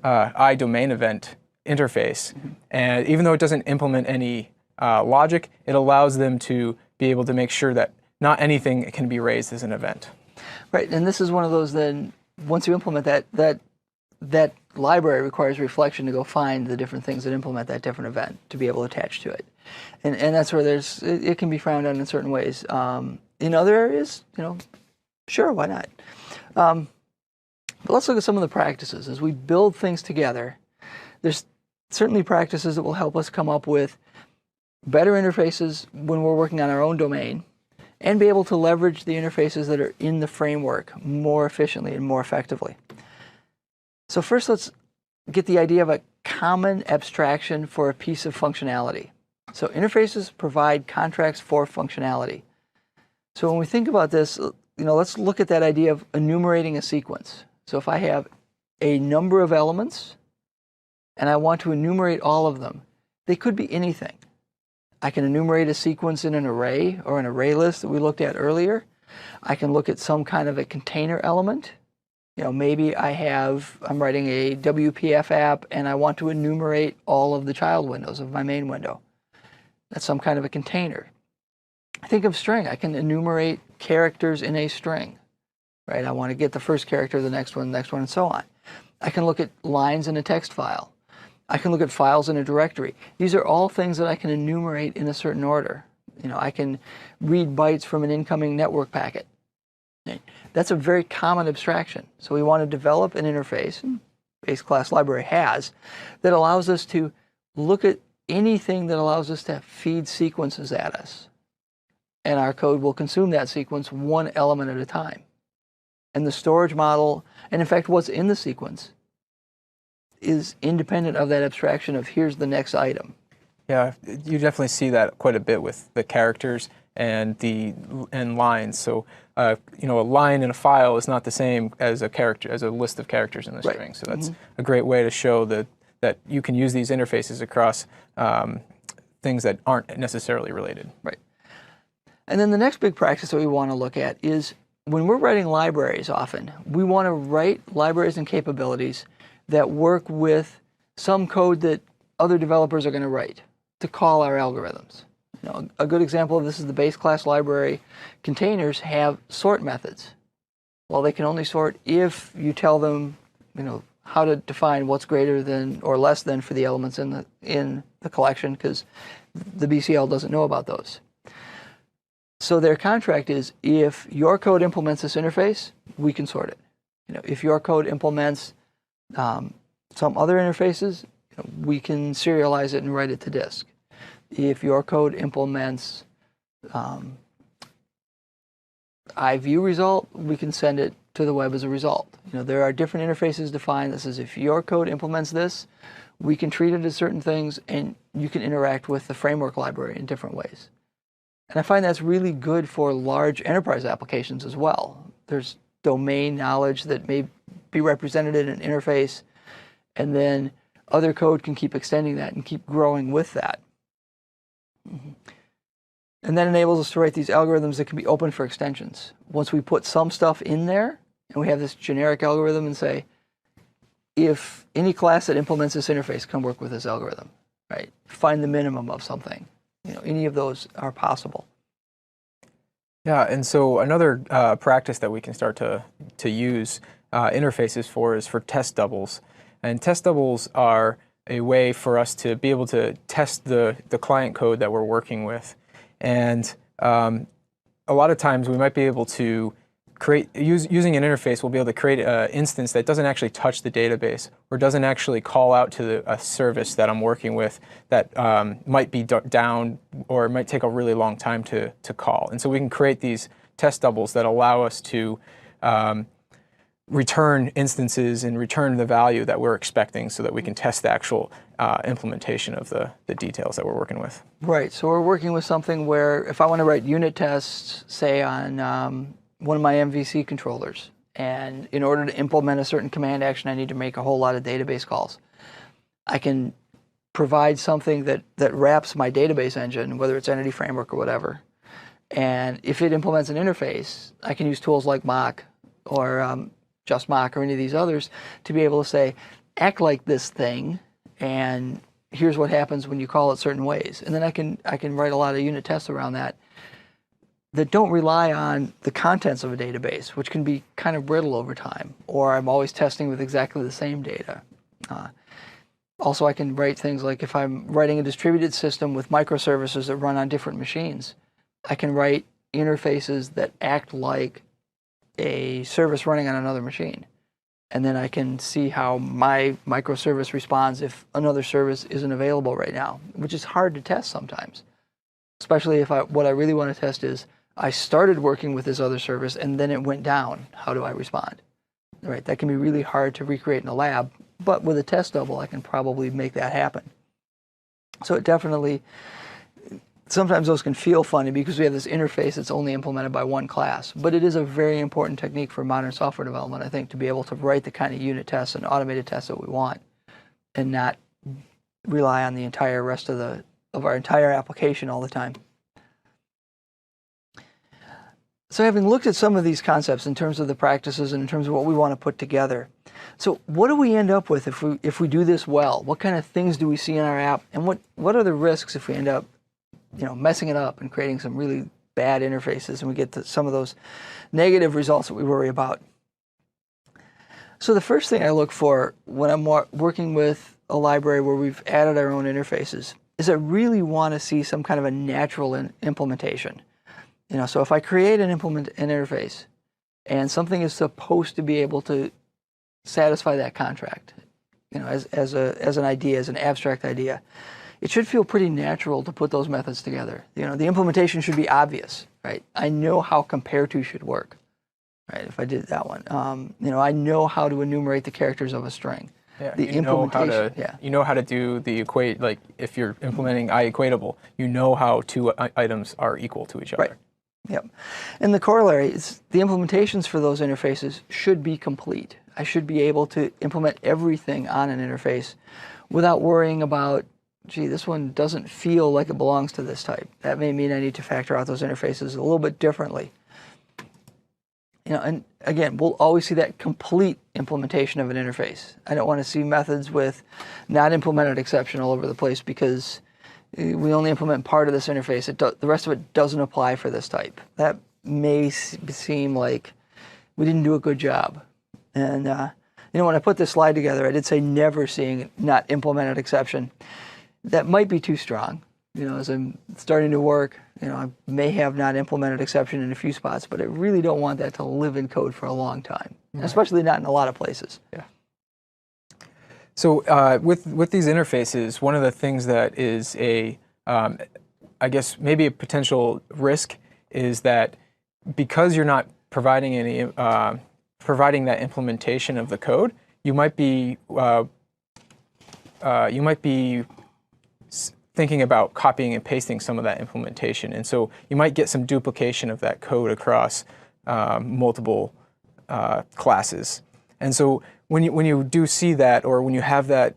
domain event interface. And even though it doesn't implement any logic, it allows them to be able to make sure that not anything can be raised as an event. Right, and this is one of those, then once you implement that library requires reflection to go find the different things that implement that different event to be able to attach to it. And that's where it can be frowned on in certain ways. In other areas, sure, why not? But let's look at some of the practices. As we build things together, there's certainly practices that will help us come up with better interfaces when we're working on our own domain, and be able to leverage the interfaces that are in the framework more efficiently and more effectively. So first, let's get the idea of a common abstraction for a piece of functionality. So interfaces provide contracts for functionality. So when we think about this, let's look at that idea of enumerating a sequence. So if I have a number of elements and I want to enumerate all of them, they could be anything. I can enumerate a sequence in an array or an array list that we looked at earlier. I can look at some kind of a container element. Maybe I'm writing a WPF app and I want to enumerate all of the child windows of my main window. That's some kind of a container. Think of string. I can enumerate characters in a string, right? I want to get the first character, the next one, and so on. I can look at lines in a text file. I can look at files in a directory. These are all things that I can enumerate in a certain order. I can read bytes from an incoming network packet. That's a very common abstraction. So we want to develop an interface, and base class library has, that allows us to look at anything that allows us to feed sequences at us. And our code will consume that sequence one element at a time. And the storage model, and in fact what's in the sequence, is independent of that abstraction of here's the next item. Yeah, you definitely see that quite a bit with the characters and lines. So a line in a file is not the same as a list of characters in the string. So that's a great way to show that you can use these interfaces across things that aren't necessarily related. Right. And then the next big practice that we want to look at is when we're writing libraries often, we want to write libraries and capabilities that work with some code that other developers are going to write to call our algorithms. A good example of this is the base class library containers have sort methods. Well, they can only sort if you tell them, how to define what's greater than or less than for the elements in the collection, because the BCL doesn't know about those. So their contract is, if your code implements this interface, we can sort it. If your code implements some other interfaces, we can serialize it and write it to disk. If your code implements iView result, we can send it to the web as a result. There are different interfaces defined. This is if your code implements this, we can treat it as certain things, and you can interact with the framework library in different ways. And I find that's really good for large enterprise applications as well. There's domain knowledge that may be represented in an interface, and then other code can keep extending that and keep growing with that. And that enables us to write these algorithms that can be open for extensions. Once we put some stuff in there, and we have this generic algorithm and say, if any class that implements this interface can work with this algorithm, right? Find the minimum of something. Any of those are possible. Yeah, and so another practice that we can start to use interfaces for is for test doubles. And test doubles are a way for us to be able to test the client code that we're working with. And a lot of times we might be able to using an interface, we'll be able to create an instance that doesn't actually touch the database or doesn't actually call out to a service that I'm working with that might be down or it might take a really long time to call. And so we can create these test doubles that allow us to return instances and return the value that we're expecting so that we can test the actual implementation of the details that we're working with. Right, so we're working with something where if I want to write unit tests, say on one of my MVC controllers, and in order to implement a certain command action, I need to make a whole lot of database calls. I can provide something that wraps my database engine, whether it's Entity Framework or whatever, and if it implements an interface, I can use tools like Mock or just Mock or any of these others to be able to say, act like this thing, and here's what happens when you call it certain ways. And then I can write a lot of unit tests around that don't rely on the contents of a database, which can be kind of brittle over time, or I'm always testing with exactly the same data. Also, I can write things like if I'm writing a distributed system with microservices that run on different machines, I can write interfaces that act like a service running on another machine. And then I can see how my microservice responds if another service isn't available right now, which is hard to test sometimes. Especially if what I really want to test is, I started working with this other service and then it went down. How do I respond? Right, that can be really hard to recreate in a lab, but with a test double, I can probably make that happen. So it definitely, sometimes those can feel funny because we have this interface that's only implemented by one class, but it is a very important technique for modern software development, I think, to be able to write the kind of unit tests and automated tests that we want and not rely on the entire rest of our entire application all the time. So having looked at some of these concepts in terms of the practices and in terms of what we want to put together, so what do we end up with if we do this well? What kind of things do we see in our app, and what are the risks if we end up messing it up and creating some really bad interfaces and we get to some of those negative results that we worry about? So the first thing I look for when I'm working with a library where we've added our own interfaces is I really want to see some kind of a natural implementation. So if I create an interface and something is supposed to be able to satisfy that contract, as an idea, as an abstract idea, it should feel pretty natural to put those methods together. The implementation should be obvious, right? I know how compare to should work, right? If I did that one, I know how to enumerate the characters of a string. Yeah, the implementation. You know how to do the equate, like if you're implementing equatable, you know how two items are equal to each other. Right. Yep. And the corollary is the implementations for those interfaces should be complete. I should be able to implement everything on an interface without worrying about, gee, this one doesn't feel like it belongs to this type. That may mean I need to factor out those interfaces a little bit differently. And again, we'll always see that complete implementation of an interface. I don't want to see methods with not implemented exception all over the place because we only implement part of this interface. The rest of it doesn't apply for this type. That may seem like we didn't do a good job. And when I put this slide together, I did say never seeing not implemented exception. That might be too strong. As I'm starting to work, I may have not implemented exception in a few spots, but I really don't want that to live in code for a long time, especially not in a lot of places. Yeah. So with these interfaces, one of the things that is I guess maybe a potential risk is that because you're not providing any providing that implementation of the code, you might be thinking about copying and pasting some of that implementation, and so you might get some duplication of that code across multiple classes. And so when you do see that, or when you have that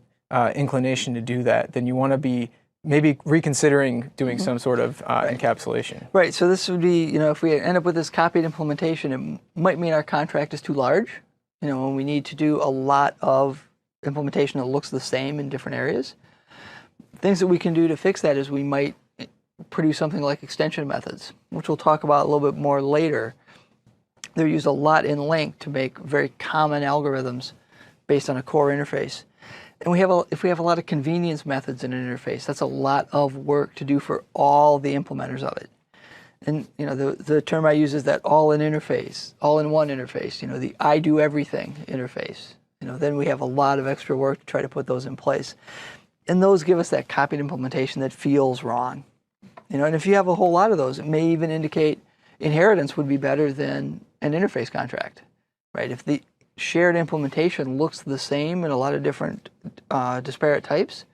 inclination to do that, then you want to be maybe reconsidering doing some sort of encapsulation. Right, so this would be, if we end up with this copied implementation, it might mean our contract is too large, and we need to do a lot of implementation that looks the same in different areas. Things that we can do to fix that is we might produce something like extension methods, which we'll talk about a little bit more later. They're used a lot in LINQ to make very common algorithms based on a core interface. And if we have a lot of convenience methods in an interface, that's a lot of work to do for all the implementers of it. And the term I use is that all-in interface, all-in-one interface, the I do everything interface. Then we have a lot of extra work to try to put those in place. And those give us that copied implementation that feels wrong. And if you have a whole lot of those, it may even indicate inheritance would be better than an interface contract, right? If the shared implementation looks the same in a lot of different disparate types,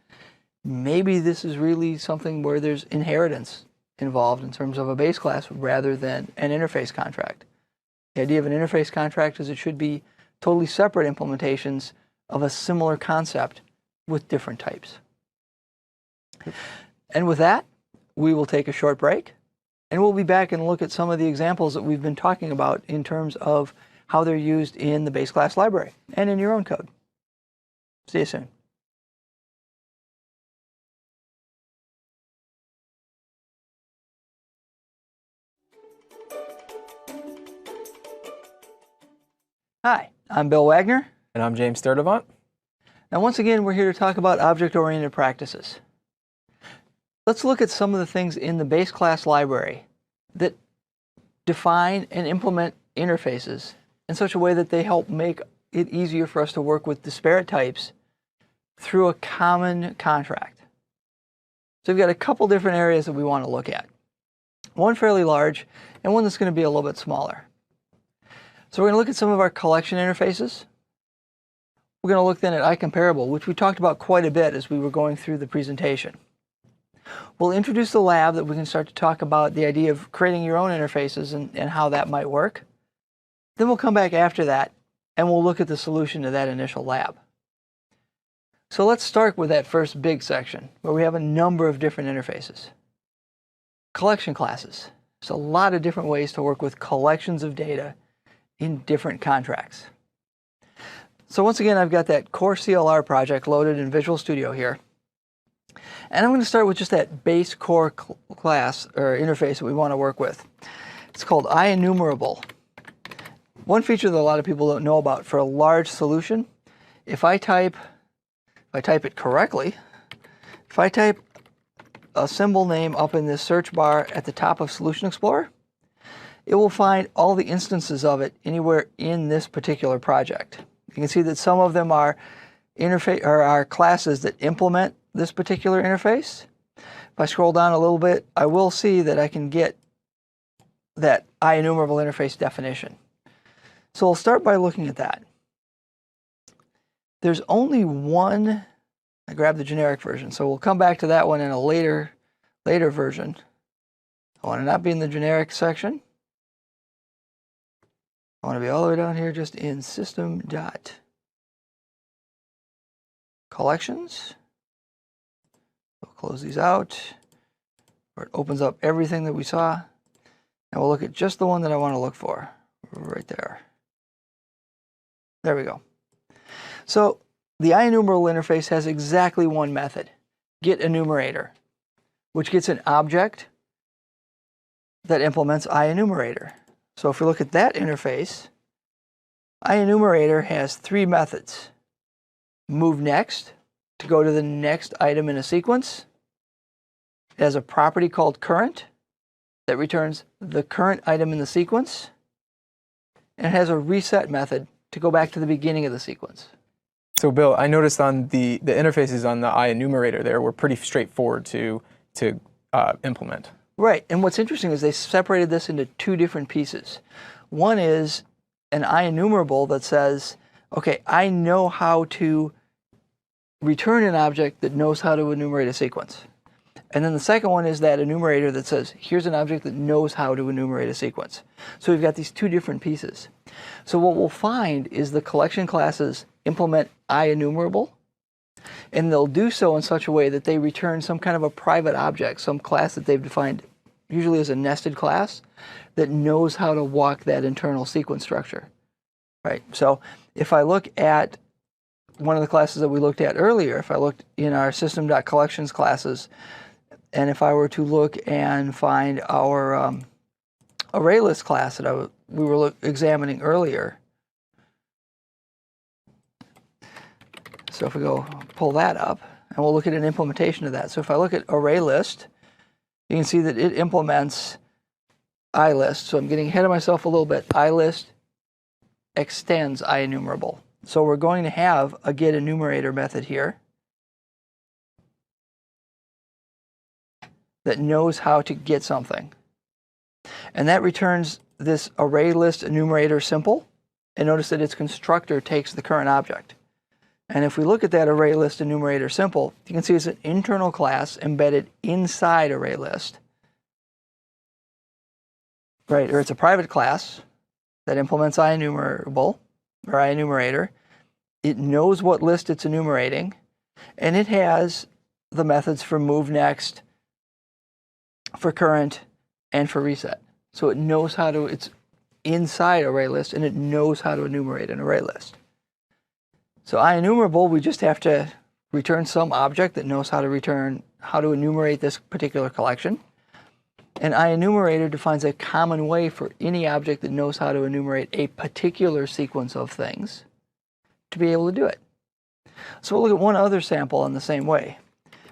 maybe this is really something where there's inheritance involved in terms of a base class rather than an interface contract. The idea of an interface contract is it should be totally separate implementations of a similar concept with different types. And with that, we will take a short break, and we'll be back and look at some of the examples that we've been talking about in terms of how they're used in the base class library and in your own code. See you soon. Hi, I'm Bill Wagner. And I'm James Sturdivant. And once again, we're here to talk about object-oriented practices. Let's look at some of the things in the base class library that define and implement interfaces in such a way that they help make it easier for us to work with disparate types through a common contract. So we've got a couple different areas that we want to look at. One fairly large and one that's going to be a little bit smaller. So we're going to look at some of our collection interfaces. We're going to look then at iComparable, which we talked about quite a bit as we were going through the presentation. We'll introduce the lab that we can start to talk about the idea of creating your own interfaces and how that might work. Then we'll come back after that and we'll look at the solution to that initial lab. So let's start with that first big section where we have a number of different interfaces. Collection classes. There's a lot of different ways to work with collections of data in different contracts. So once again, I've got that core CLR project loaded in Visual Studio here. And I'm going to start with just that base core class or interface that we want to work with. It's called IEnumerable. One feature that a lot of people don't know about for a large solution, if I type it correctly, if I type a symbol name up in this search bar at the top of Solution Explorer, it will find all the instances of it anywhere in this particular project. You can see that some of them are classes that implement this particular interface. If I scroll down a little bit, I will see that I can get that IEnumerable interface definition. So we'll start by looking at that. There's only one, I grabbed the generic version, so we'll come back to that one in a later version. I want to not be in the generic section. I want to be all the way down here just in system.collections. We'll close these out, where it opens up everything that we saw. And we'll look at just the one that I want to look for, right there. There we go. So the IEnumerable interface has exactly one method, getEnumerator, which gets an object that implements IEnumerator. So if we look at that interface, IEnumerator has three methods. Move next to go to the next item in a sequence. It has a property called current that returns the current item in the sequence. And it has a reset method to go back to the beginning of the sequence. So Bill, I noticed on the interfaces on the IEnumerator there were pretty straightforward to implement. Right, and what's interesting is they separated this into two different pieces. One is an IEnumerable that says, okay, I know how to return an object that knows how to enumerate a sequence. And then the second one is that enumerator that says, here's an object that knows how to enumerate a sequence. So we've got these two different pieces. So what we'll find is the collection classes implement IEnumerable, and they'll do so in such a way that they return some kind of a private object, some class that they've defined, usually as a nested class, that knows how to walk that internal sequence structure. Right? So if I look at one of the classes that we looked at earlier, if I looked in our system.collections classes, and if I were to look and find our array list class that we were examining earlier, so if we go pull that up, and we'll look at an implementation of that. So if I look at array list, you can see that it implements iList. So I'm getting ahead of myself a little bit. iList extends IEnumerable. So we're going to have a getEnumerator method here that knows how to get something. And that returns this array list enumerator simple. And notice that its constructor takes the current object. And if we look at that array list enumerator simple, you can see it's an internal class embedded inside array list. Right, or it's a private class that implements IEnumerable, or IEnumerator. It knows what list it's enumerating, and it has the methods for move next, for current, and for reset. So it knows how to, it's inside array list, and it knows how to enumerate an array list. So IEnumerable, we just have to return some object that knows how to enumerate this particular collection. And IEnumerator defines a common way for any object that knows how to enumerate a particular sequence of things to be able to do it. So we'll look at one other sample in the same way.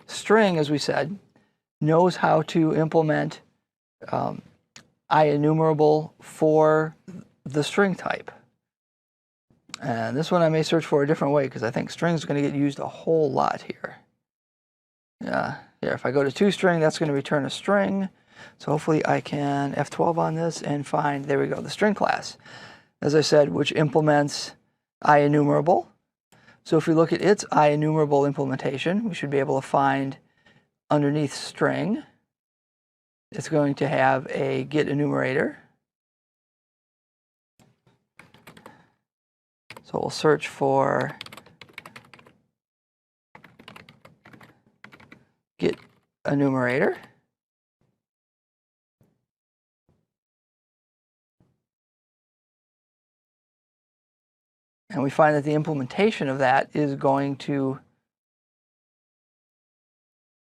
String, as we said, knows how to implement IEnumerable for the string type. And this one I may search for a different way because I think string is going to get used a whole lot here. Yeah, if I go to toString, that's going to return a string. So hopefully I can F12 on this and find, there we go, the string class, as I said, which implements IEnumerable. So if we look at its IEnumerable implementation, we should be able to find underneath string, it's going to have a getEnumerator. So we'll search for getEnumerator. And we find that the implementation of that is going to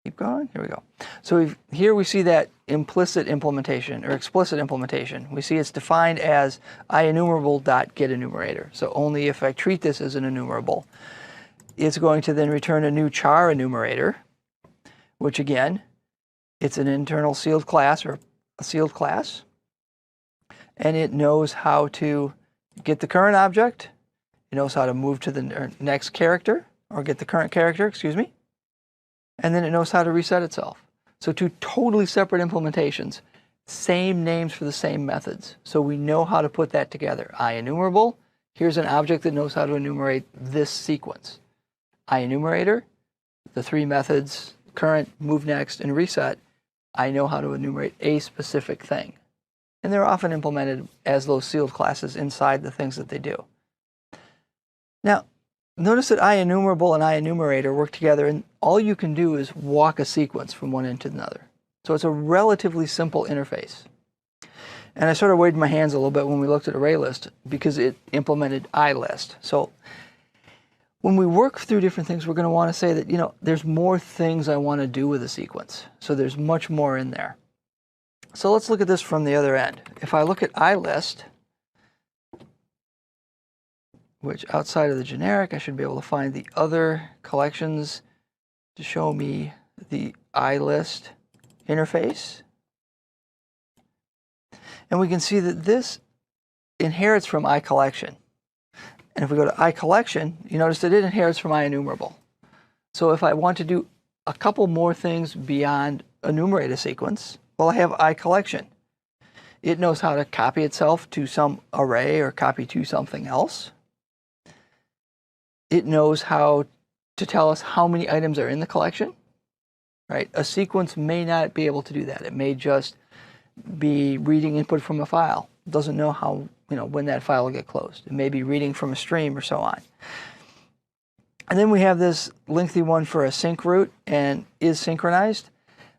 keep going. Here we go. So here we see that implicit implementation or explicit implementation. We see it's defined as IEnumerable.getEnumerator. So only if I treat this as an enumerable, it's going to then return a new char enumerator, which again, it's an internal sealed class or a sealed class. And it knows how to get the current object. It knows how to move to the next character, or get the current character, excuse me. And then it knows how to reset itself. So two totally separate implementations, same names for the same methods. So we know how to put that together. IEnumerable, here's an object that knows how to enumerate this sequence. IEnumerator, the three methods, current, move next, and reset, I know how to enumerate a specific thing. And they're often implemented as those sealed classes inside the things that they do. Now, notice that IEnumerable and IEnumerator work together, and all you can do is walk a sequence from one end to another. So it's a relatively simple interface. And I sort of waved my hands a little bit when we looked at ArrayList because it implemented iList. So when we work through different things, we're going to want to say that, you know, there's more things I want to do with a sequence. So there's much more in there. So let's look at this from the other end. If I look at iList, which outside of the generic, I should be able to find the other collections to show me the iList interface. And we can see that this inherits from iCollection. And if we go to iCollection, you notice that it inherits from IEnumerable. So if I want to do a couple more things beyond enumerate a sequence? Well, I have iCollection. It knows how to copy itself to some array or copy to something else. It knows how to tell us how many items are in the collection, right? A sequence may not be able to do that. It may just be reading input from a file. It doesn't know how, when that file will get closed. It may be reading from a stream or so on. And then we have this lengthy one for a sync route and is synchronized.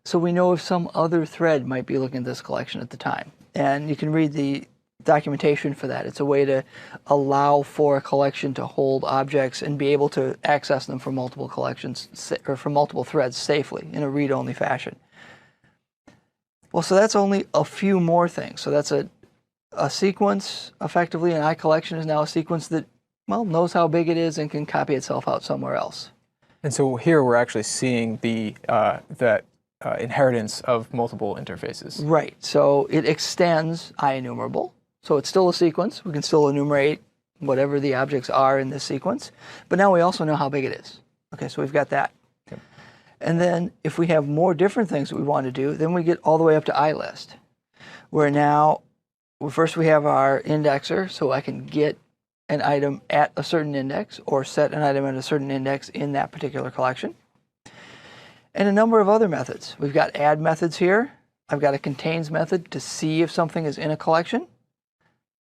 So we know if some other thread might be looking at this collection at the time. And you can read the documentation for that. It's a way to allow for a collection to hold objects and be able to access them from multiple collections or from multiple threads safely in a read-only fashion. Well, so that's only a few more things. So that's a sequence, effectively. An iCollection is now a sequence that, well, knows how big it is and can copy itself out somewhere else. And so here we're actually seeing the that inheritance of multiple interfaces. Right. So it extends IEnumerable. So it's still a sequence. We can still enumerate whatever the objects are in this sequence. But now we also know how big it is. Okay, so we've got that. Okay. And then if we have more different things that we want to do, then we get all the way up to iList, where now, first we have our indexer, so I can get an item at a certain index or set an item at a certain index in that particular collection. And a number of other methods. We've got add methods here. I've got a contains method to see if something is in a collection,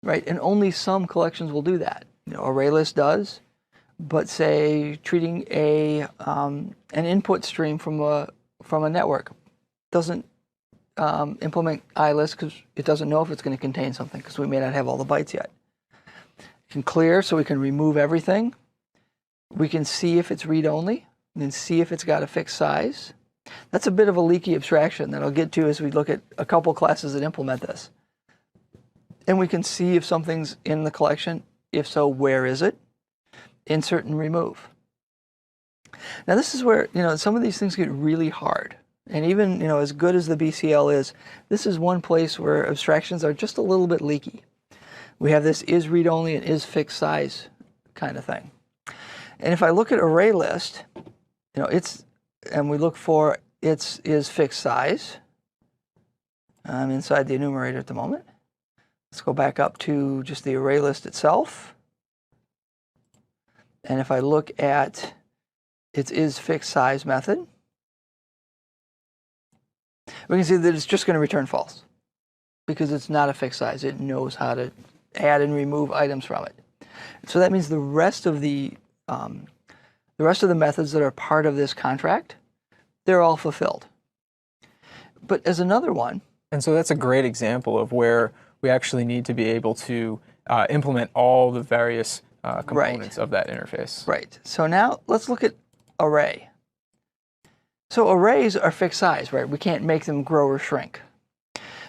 right? And only some collections will do that. ArrayList does, but say treating an input stream from a network doesn't implement iList because it doesn't know if it's going to contain something because we may not have all the bytes yet. We can clear, so we can remove everything. We can see if it's read-only, and then see if it's got a fixed size. That's a bit of a leaky abstraction that I'll get to as we look at a couple classes that implement this. And we can see if something's in the collection. If so, where is it? Insert and remove. Now this is where, some of these things get really hard. And even, as good as the BCL is, this is one place where abstractions are just a little bit leaky. We have this is read-only and is fixed size kind of thing. And if I look at ArrayList, and we look for its is fixed size. I'm inside the enumerator at the moment. Let's go back up to just the ArrayList itself. And if I look at its is fixed size method, we can see that it's just going to return false because it's not a fixed size. It knows how to add and remove items from it. So that means the rest of the methods that are part of this contract, they're all fulfilled. But as another one. And so that's a great example of where we actually need to be able to implement all the various components of that interface. Right. So now let's look at array. So arrays are fixed size, right? We can't make them grow or shrink.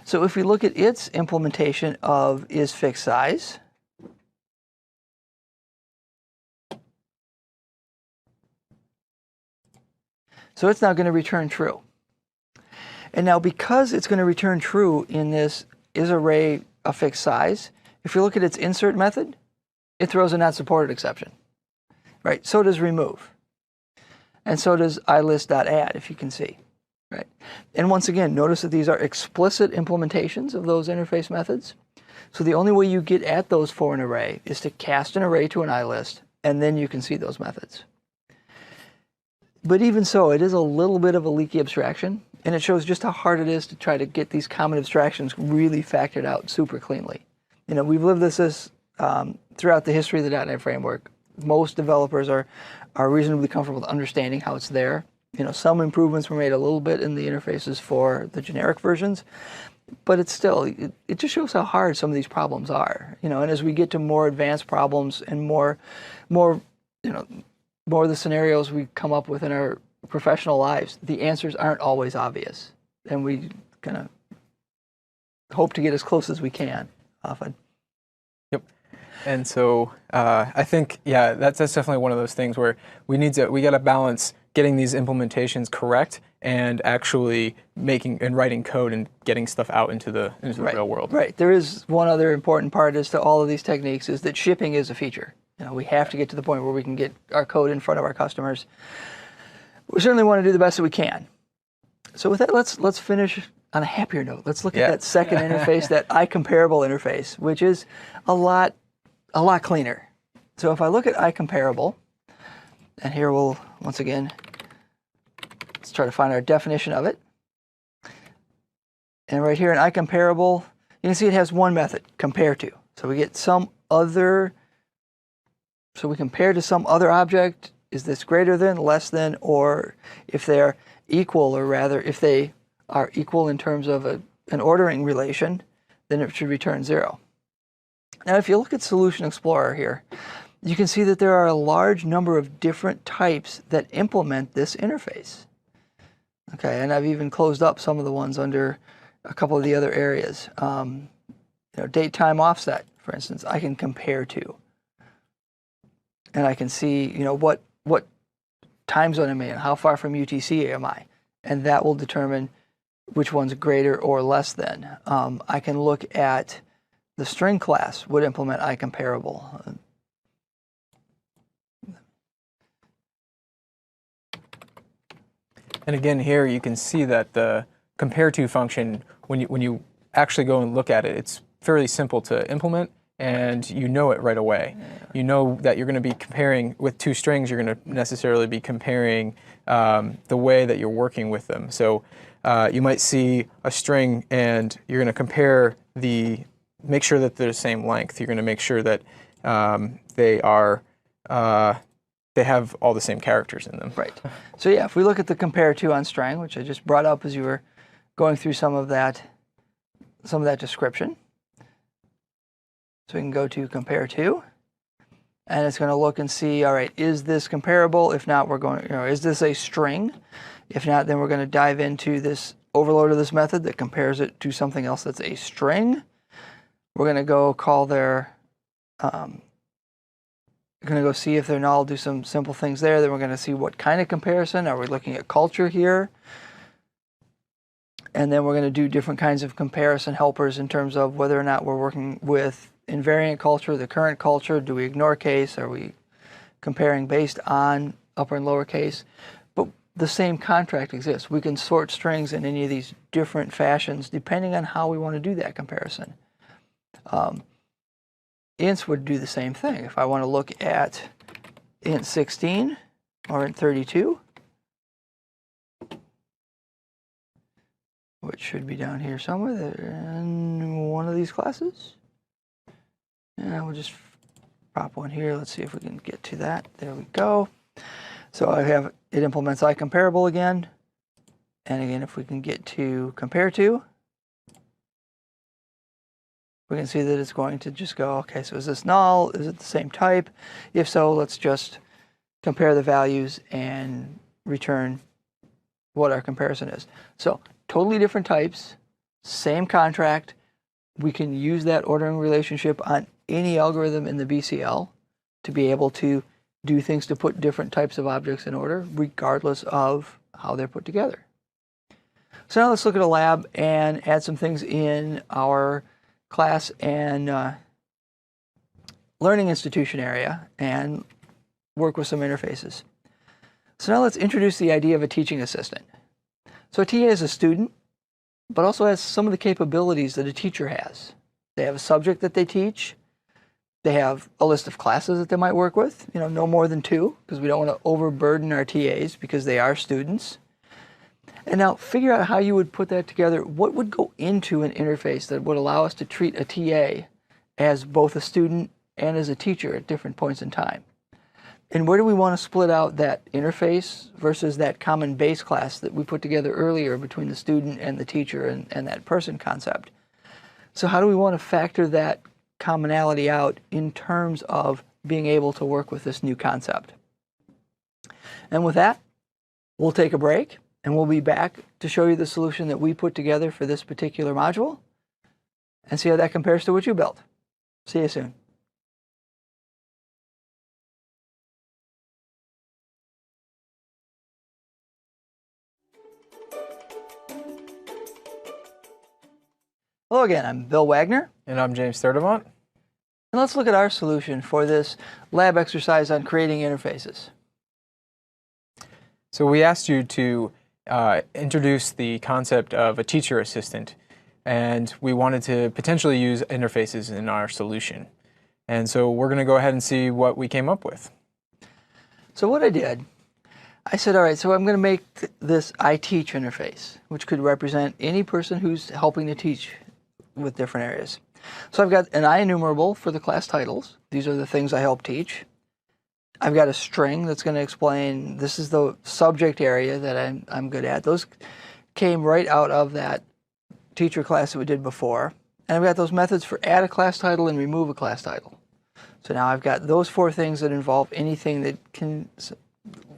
So if we look at its implementation of is fixed size, so it's now going to return true. And now because it's going to return true in this is array a fixed size, if you look at its insert method, it throws a not supported exception, right? So does remove. And so does ilist.add, if you can see, right? And once again, notice that these are explicit implementations of those interface methods. So the only way you get at those for an array is to cast an array to an ilist, and then you can see those methods. But even so, it is a little bit of a leaky abstraction, and it shows just how hard it is to try to get these common abstractions really factored out super cleanly. We've lived this throughout the history of the .NET framework. Most developers are reasonably comfortable with understanding how it's there. Some improvements were made a little bit in the interfaces for the generic versions, but it's still, it just shows how hard some of these problems are. And as we get to more advanced problems and more of the scenarios we come up with in our professional lives, the answers aren't always obvious, and we kind of hope to get as close as we can often. Yep. And so I think, yeah, that's definitely one of those things where we got to balance getting these implementations correct and actually making and writing code and getting stuff out into the real world. Right. There is one other important part as to all of these techniques is that shipping is a feature. We have to get to the point where we can get our code in front of our customers. We certainly want to do the best that we can. So with that, let's finish on a happier note. Let's look at that second interface, that iComparable interface, which is a lot cleaner. So if I look at iComparable, and here we'll, once again, let's try to find our definition of it. And right here in iComparable, you can see it has one method, compare to. So we get some other, so we compare to some other object. Is this greater than, less than, or if they're equal, or rather if they are equal in terms of an ordering relation, then it should return 0. Now if you look at Solution Explorer here, you can see that there are a large number of different types that implement this interface. Okay, and I've even closed up some of the ones under a couple of the other areas. Date time offset, for instance, I can compare to. And I can see, what time zone am I in, how far from UTC am I? And that will determine which one's greater or less than. I can look at the string class would implement iComparable. And again, here you can see that the compare to function, when you actually go and look at it, it's fairly simple to implement, and you know it right away. Yeah. You know that you're going to be comparing with two strings. You're going to necessarily be comparing the way that you're working with them. So you might see a string, and you're going to compare make sure that they're the same length. You're going to make sure that they have all the same characters in them. Right. So yeah, if we look at the compare to on string, which I just brought up as you were going through some of that description. So we can go to compare to, and it's going to look and see, all right, is this comparable? If not, we're going, is this a string? If not, then we're going to dive into this overload of this method that compares it to something else that's a string. We're going to go call their, we're going to go see if they're null, do some simple things there. Then we're going to see what kind of comparison. Are we looking at culture here? And then we're going to do different kinds of comparison helpers in terms of whether or not we're working with invariant culture, the current culture. Do we ignore case? Are we comparing based on upper and lower case? But the same contract exists. We can sort strings in any of these different fashions depending on how we want to do that comparison. Ints would do the same thing. If I want to look at int 16 or int 32, which should be down here somewhere in one of these classes. And we'll just pop one here. Let's see if we can get to that. There we go. So I have, it implements iComparable again. And again, if we can get to compare to, we can see that it's going to just go, okay, so is this null? Is it the same type? If so, let's just compare the values and return what our comparison is. So totally different types, same contract. We can use that ordering relationship on any algorithm in the BCL to be able to do things to put different types of objects in order, regardless of how they're put together. So now let's look at a lab and add some things in our class and learning institution area and work with some interfaces. So now let's introduce the idea of a teaching assistant. So a TA is a student, but also has some of the capabilities that a teacher has. They have a subject that they teach. They have a list of classes that they might work with, no more than 2, because we don't want to overburden our TAs because they are students. And now figure out how you would put that together. What would go into an interface that would allow us to treat a TA as both a student and as a teacher at different points in time? And where do we want to split out that interface versus that common base class that we put together earlier between the student and the teacher and that person concept? So how do we want to factor that commonality out in terms of being able to work with this new concept? And with that, we'll take a break. And we'll be back to show you the solution that we put together for this particular module and see how that compares to what you built. See you soon. Hello again, I'm Bill Wagner. And I'm James Sturdivant. And let's look at our solution for this lab exercise on creating interfaces. So we asked you to introduced the concept of a teacher assistant, and we wanted to potentially use interfaces in our solution. And so we're going to go ahead and see what we came up with. So what I did, I said, all right, so I'm going to make this I teach interface, which could represent any person who's helping to teach with different areas. So I've got an I enumerable for the class titles. These are the things I help teach. I've got a string that's going to explain this is the subject area that I'm good at. Those came right out of that teacher class that we did before. And I've got those methods for add a class title and remove a class title. So now I've got those 4 things that involve anything that can,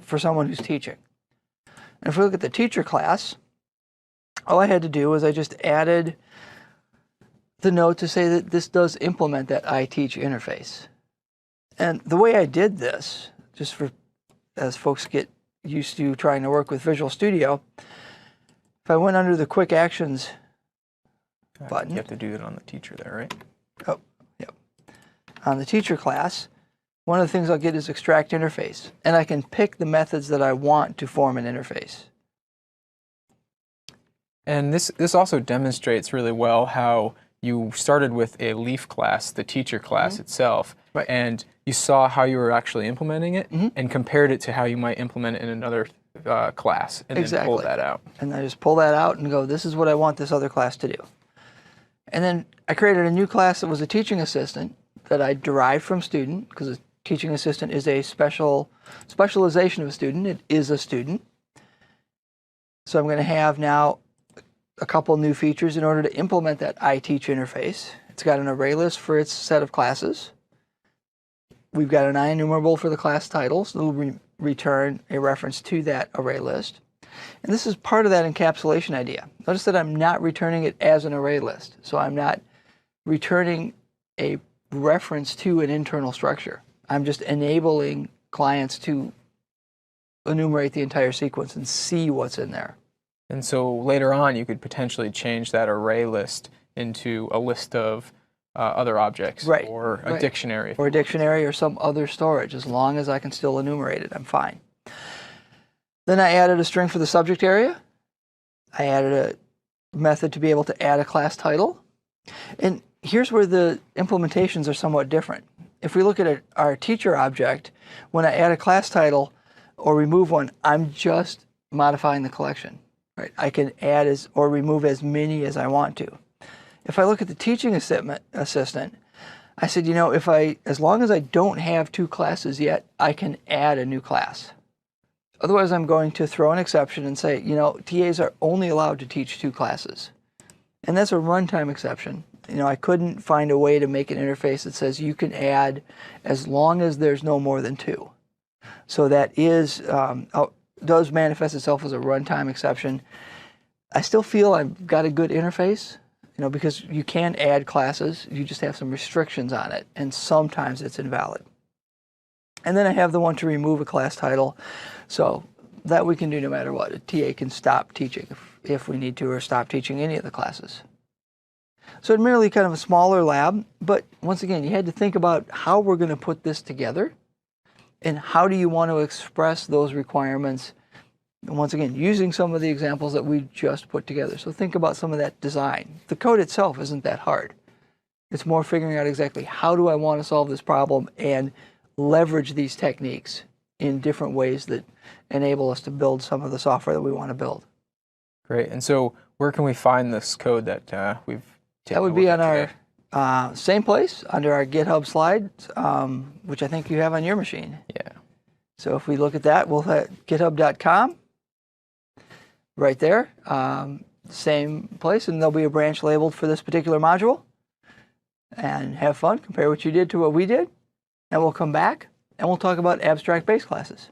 for someone who's teaching. And if we look at the teacher class, all I had to do was I just added the note to say that this does implement that I teach interface. And the way I did this, just for as folks get used to trying to work with Visual Studio, if I went under the Quick Actions button. You have to do it on the teacher there, right? Oh, yep. On the teacher class, one of the things I'll get is extract interface. And I can pick the methods that I want to form an interface. And this also demonstrates really well how you started with a leaf class, the teacher class itself, right. And you saw how you were actually implementing it and compared it to how you might implement it in another class and then pull that out. And I just pull that out and go, this is what I want this other class to do. And then I created a new class that was a teaching assistant that I derived from student, because a teaching assistant is a specialization of a student. It is a student. So I'm going to have now a couple new features in order to implement that I teach interface. It's got an array list for its set of classes. We've got an I enumerable for the class titles. It'll return a reference to that array list. And this is part of that encapsulation idea. Notice that I'm not returning it as an array list. So I'm not returning a reference to an internal structure. I'm just enabling clients to enumerate the entire sequence and see what's in there. And so later on, you could potentially change that array list into a list of other objects, or a dictionary. Or a dictionary or some other storage. As long as I can still enumerate it, I'm fine. Then I added a string for the subject area. I added a method to be able to add a class title. And here's where the implementations are somewhat different. If we look at our teacher object, when I add a class title or remove one, I'm just modifying the collection. Right? I can add or remove as many as I want to. If I look at the teaching assistant, I said, you know, as long as I don't have 2 classes yet, I can add a new class. Otherwise, I'm going to throw an exception and say, you know, TAs are only allowed to teach 2 classes. And that's a runtime exception. You know, I couldn't find a way to make an interface that says you can add as long as there's no more than 2. So that does manifest itself as a runtime exception. I still feel I've got a good interface, you know, because you can add classes. You just have some restrictions on it, and sometimes it's invalid. And then I have the one to remove a class title, so that we can do no matter what. A TA can stop teaching if we need to, or stop teaching any of the classes. So admittedly kind of a smaller lab, but once again, you had to think about how we're going to put this together. And how do you want to express those requirements? And once again, using some of the examples that we just put together. So think about some of that design. The code itself isn't that hard. It's more figuring out exactly how do I want to solve this problem and leverage these techniques in different ways that enable us to build some of the software that we want to build. Great. And so where can we find this code that we've taken? That would be on our same place under our GitHub slide, which I think you have on your machine. Yeah. So if we look at that, we'll hit github.com right there, same place, and there'll be a branch labeled for this particular module. And have fun, compare what you did to what we did, and we'll come back and we'll talk about abstract base classes.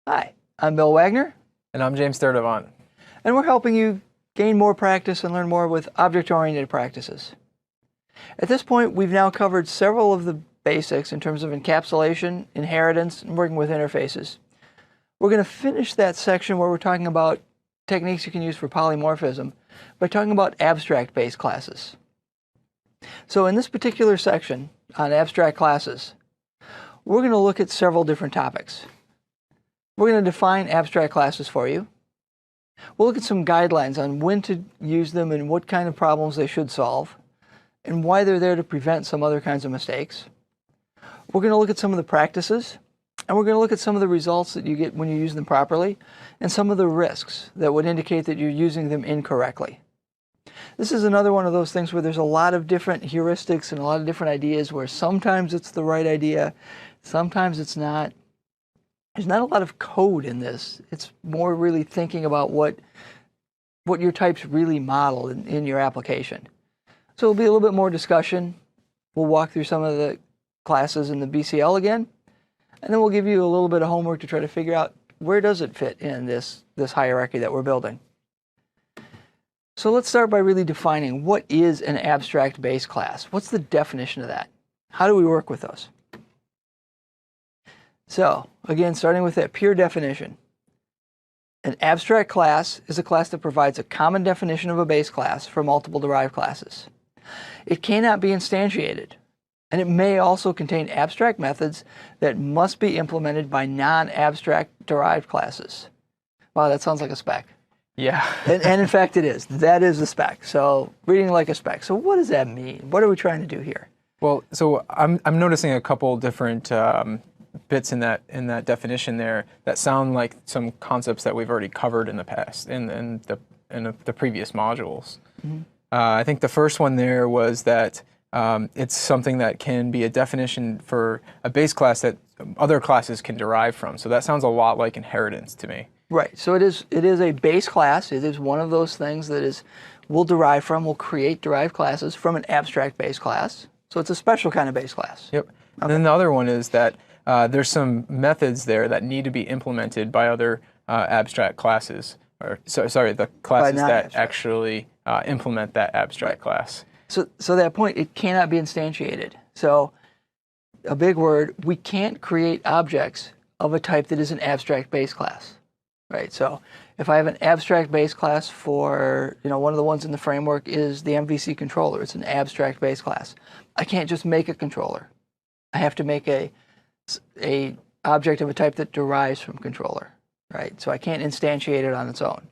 Hi, I'm Bill Wagner. And I'm James Sturdivant. And we're helping you gain more practice and learn more with object-oriented practices. At this point, we've now covered several of the basics in terms of encapsulation, inheritance, and working with interfaces. We're going to finish that section where we're talking about techniques you can use for polymorphism by talking about abstract base classes. So in this particular section on abstract classes, we're going to look at several different topics. We're going to define abstract classes for you. We'll look at some guidelines on when to use them and what kind of problems they should solve, and why they're there to prevent some other kinds of mistakes. We're going to look at some of the practices, and we're going to look at some of the results that you get when you use them properly, and some of the risks that would indicate that you're using them incorrectly. This is another one of those things where there's a lot of different heuristics and a lot of different ideas where sometimes it's the right idea, sometimes it's not. There's not a lot of code in this. It's more really thinking about what your types really model in your application. So it'll be a little bit more discussion. We'll walk through some of the classes in the BCL again, and then we'll give you a little bit of homework to try to figure out where does it fit in this hierarchy that we're building. So let's start by really defining what is an abstract base class. What's the definition of that? How do we work with those? So, again, starting with that pure definition. An abstract class is a class that provides a common definition of a base class for multiple derived classes. It cannot be instantiated, and it may also contain abstract methods that must be implemented by non-abstract derived classes. Wow, that sounds like a spec. Yeah. and in fact, it is. That is a spec. So, reading like a spec. So what does that mean? What are we trying to do here? Well, so I'm noticing a couple different bits in that definition there that sound like some concepts that we've already covered in the past in the previous modules. Mm-hmm. I think the first one there was that it's something that can be a definition for a base class that other classes can derive from. So that sounds a lot like inheritance to me. Right. So it is a base class. It is one of those things that we'll create derived classes from an abstract base class. So it's a special kind of base class. Yep. Okay. And then the other one is that there's some methods there that need to be implemented by other abstract classes, the classes that actually implement that abstract class. So that point, it cannot be instantiated. So a big word, we can't create objects of a type that is an abstract base class, right? So if I have an abstract base class for, one of the ones in the framework is the MVC controller. It's an abstract base class. I can't just make a controller. I have to make a object of a type that derives from controller, right? So I can't instantiate it on its own.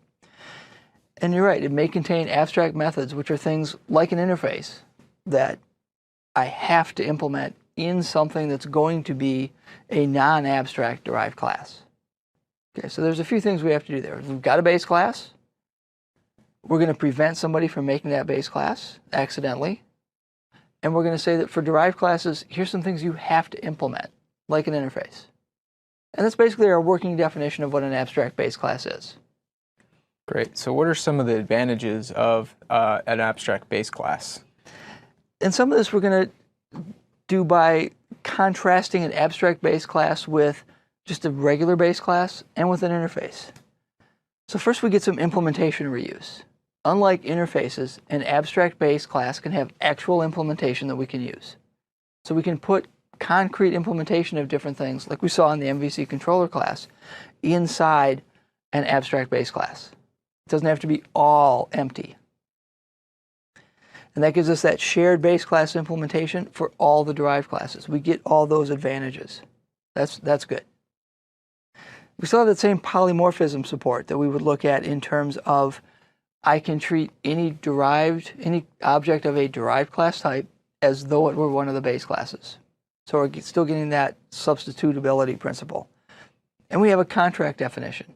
And you're right, it may contain abstract methods, which are things like an interface that I have to implement in something that's going to be a non-abstract derived class. Okay, so there's a few things we have to do there. We've got a base class. We're going to prevent somebody from making that base class accidentally. And we're going to say that for derived classes, here's some things you have to implement, like an interface. And that's basically our working definition of what an abstract base class is. Great. So what are some of the advantages of an abstract base class? And some of this we're going to do by contrasting an abstract base class with just a regular base class and with an interface. So first we get some implementation reuse. Unlike interfaces, an abstract base class can have actual implementation that we can use. So we can put concrete implementation of different things, like we saw in the MVC controller class, inside an abstract base class. It doesn't have to be all empty. And that gives us that shared base class implementation for all the derived classes. We get all those advantages. That's good. We still have that same polymorphism support that we would look at in terms of I can treat any object of a derived class type as though it were one of the base classes. So we're still getting that substitutability principle. And we have a contract definition.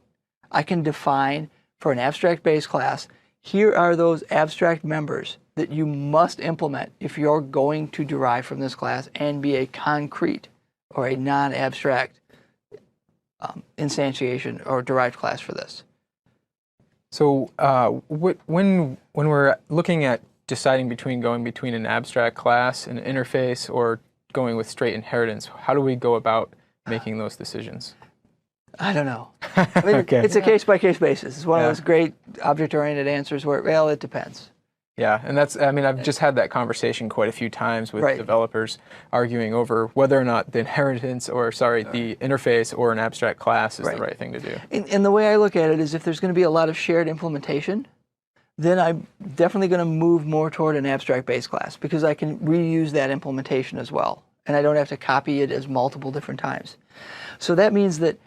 I can define for an abstract base class, here are those abstract members that you must implement if you're going to derive from this class and be a concrete or a non-abstract instantiation or derived class for this. So when we're looking at deciding going between an abstract class, an interface, or going with straight inheritance, how do we go about making those decisions? I don't know. I mean, okay. It's a case-by-case basis. It's one of those great object-oriented answers where, well, it depends. Yeah, and that's, I mean, I've just had that conversation quite a few times with Right. developers arguing over whether or not the inheritance, or sorry, the interface or an abstract class is Right. the right thing to do. And the way I look at it is if there's going to be a lot of shared implementation, then I'm definitely going to move more toward an abstract-based class because I can reuse that implementation as well. And I don't have to copy it as multiple different times. So that means that,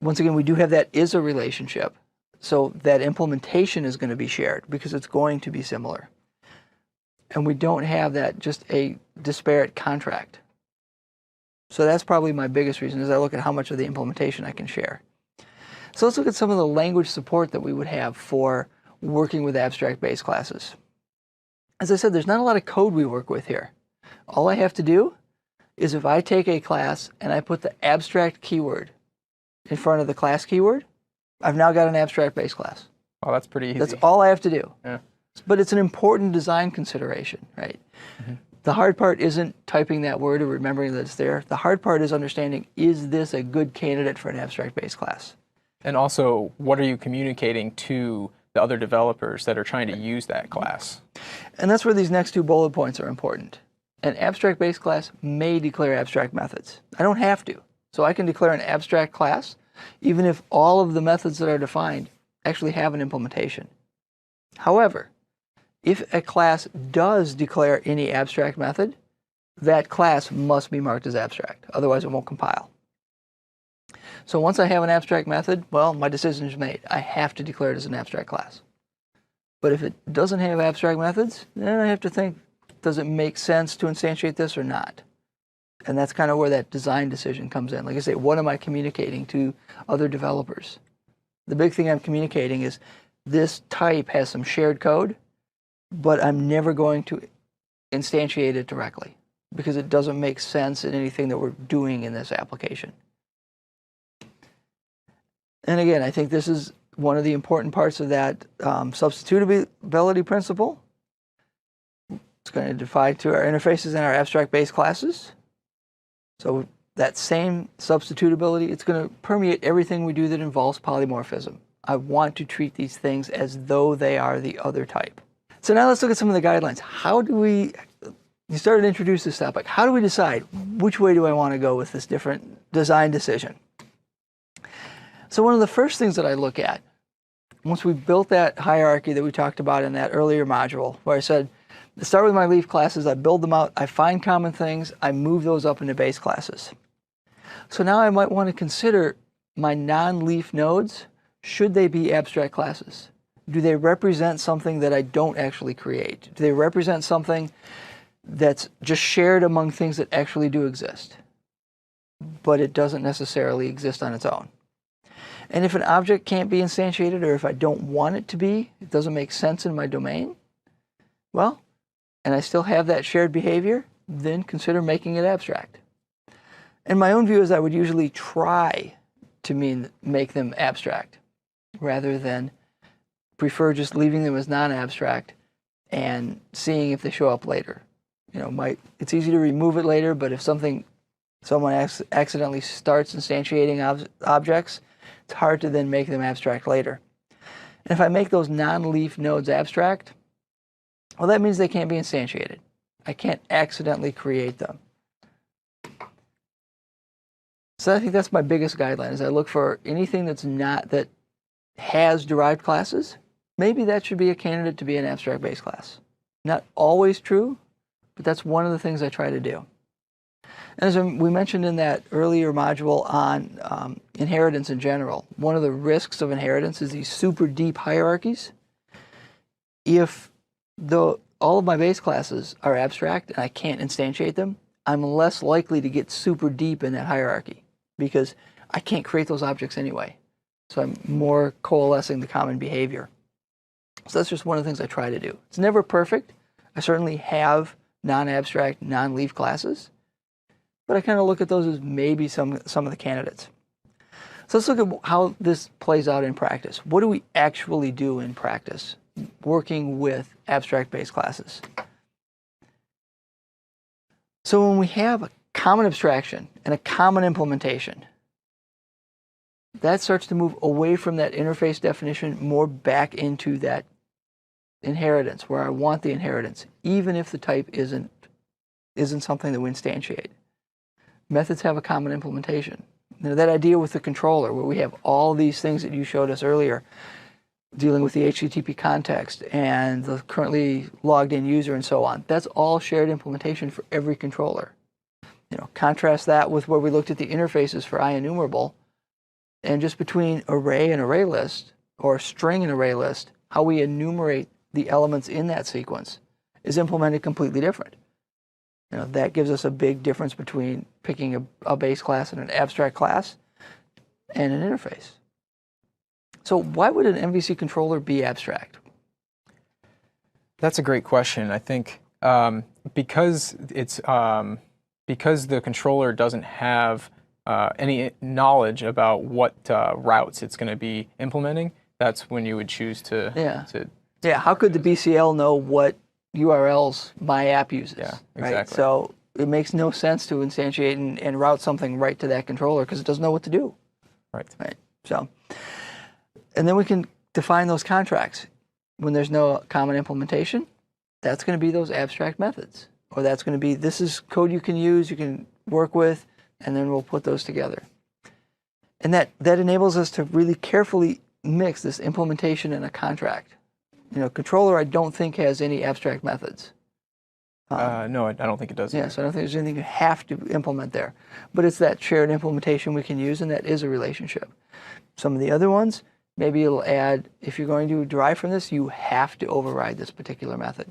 once again, we do have that is a relationship. So that implementation is going to be shared because it's going to be similar. And we don't have that just a disparate contract. So that's probably my biggest reason as I look at how much of the implementation I can share. So let's look at some of the language support that we would have for working with abstract-based classes. As I said, there's not a lot of code we work with here. All I have to do is if I take a class and I put the abstract keyword in front of the class keyword, I've now got an abstract-based class. Oh, that's pretty easy. That's all I have to do. Yeah. But it's an important design consideration, right? Mm-hmm. The hard part isn't typing that word or remembering that it's there. The hard part is understanding, is this a good candidate for an abstract-based class? And also, what are you communicating to the other developers that are trying to use that class? And that's where these next two bullet points are important. An abstract-based class may declare abstract methods. I don't have to. So I can declare an abstract class even if all of the methods that are defined actually have an implementation. However, if a class does declare any abstract method, that class must be marked as abstract. Otherwise, it won't compile. So once I have an abstract method, well, my decision is made. I have to declare it as an abstract class. But if it doesn't have abstract methods, then I have to think, does it make sense to instantiate this or not? And that's kind of where that design decision comes in. Like I say, what am I communicating to other developers? The big thing I'm communicating is this type has some shared code, but I'm never going to instantiate it directly because it doesn't make sense in anything that we're doing in this application. And again, I think this is one of the important parts of that substitutability principle. It's going to define to our interfaces and our abstract-based classes. So that same substitutability, it's going to permeate everything we do that involves polymorphism. I want to treat these things as though they are the other type. So now let's look at some of the guidelines. How do we, you started to introduce this topic, how do we decide which way do I want to go with this different design decision? So one of the first things that I look at, once we built that hierarchy that we talked about in that earlier module, where I said, start with my leaf classes, I build them out, I find common things, I move those up into base classes. So now I might want to consider my non-leaf nodes, should they be abstract classes? Do they represent something that I don't actually create? Do they represent something that's just shared among things that actually do exist, but it doesn't necessarily exist on its own? And if an object can't be instantiated, or if I don't want it to be, it doesn't make sense in my domain, well, and I still have that shared behavior, then consider making it abstract. And my own view is I would usually try to make them abstract rather than prefer just leaving them as non-abstract and seeing if they show up later. You know, it's easy to remove it later, but if someone accidentally starts instantiating objects, it's hard to then make them abstract later. And if I make those non-leaf nodes abstract, well, that means they can't be instantiated. I can't accidentally create them. So I think that's my biggest guideline, is I look for anything that has derived classes. Maybe that should be a candidate to be an abstract-based class. Not always true, but that's one of the things I try to do. And as we mentioned in that earlier module on inheritance in general, one of the risks of inheritance is these super deep hierarchies. If all of my base classes are abstract and I can't instantiate them, I'm less likely to get super deep in that hierarchy because I can't create those objects anyway. So I'm more coalescing the common behavior. So that's just one of the things I try to do. It's never perfect. I certainly have non-abstract, non-leaf classes, but I kind of look at those as maybe some of the candidates. So let's look at how this plays out in practice. What do we actually do in practice working with abstract-based classes? So when we have a common abstraction and a common implementation, that starts to move away from that interface definition more back into that inheritance, where I want the inheritance, even if the type isn't something that we instantiate. Methods have a common implementation. You know, that idea with the controller, where we have all these things that you showed us earlier, dealing with the HTTP context and the currently logged in user and so on, that's all shared implementation for every controller. You know, contrast that with where we looked at the interfaces for IEnumerable, and just between array and array list, or string and array list, how we enumerate the elements in that sequence is implemented completely different. You know, that gives us a big difference between picking a base class and an abstract class and an interface. So why would an MVC controller be abstract? That's a great question. I think because the controller doesn't have any knowledge about what routes it's going to be implementing, that's when you would choose to. Yeah. How could the BCL know what URLs my app uses? Yeah, right? exactly. So it makes no sense to instantiate and route something right to that controller because it doesn't know what to do. Right. So, and then we can define those contracts. When there's no common implementation, that's going to be those abstract methods. Or that's going to be, this is code you can use, you can work with, and then we'll put those together. And that enables us to really carefully mix this implementation and a contract. You know, controller I don't think has any abstract methods. No, I don't think it does. Yeah, so I don't think there's anything you have to implement there. But it's that shared implementation we can use, and that is a relationship. Some of the other ones, maybe it'll add, if you're going to derive from this, you have to override this particular method.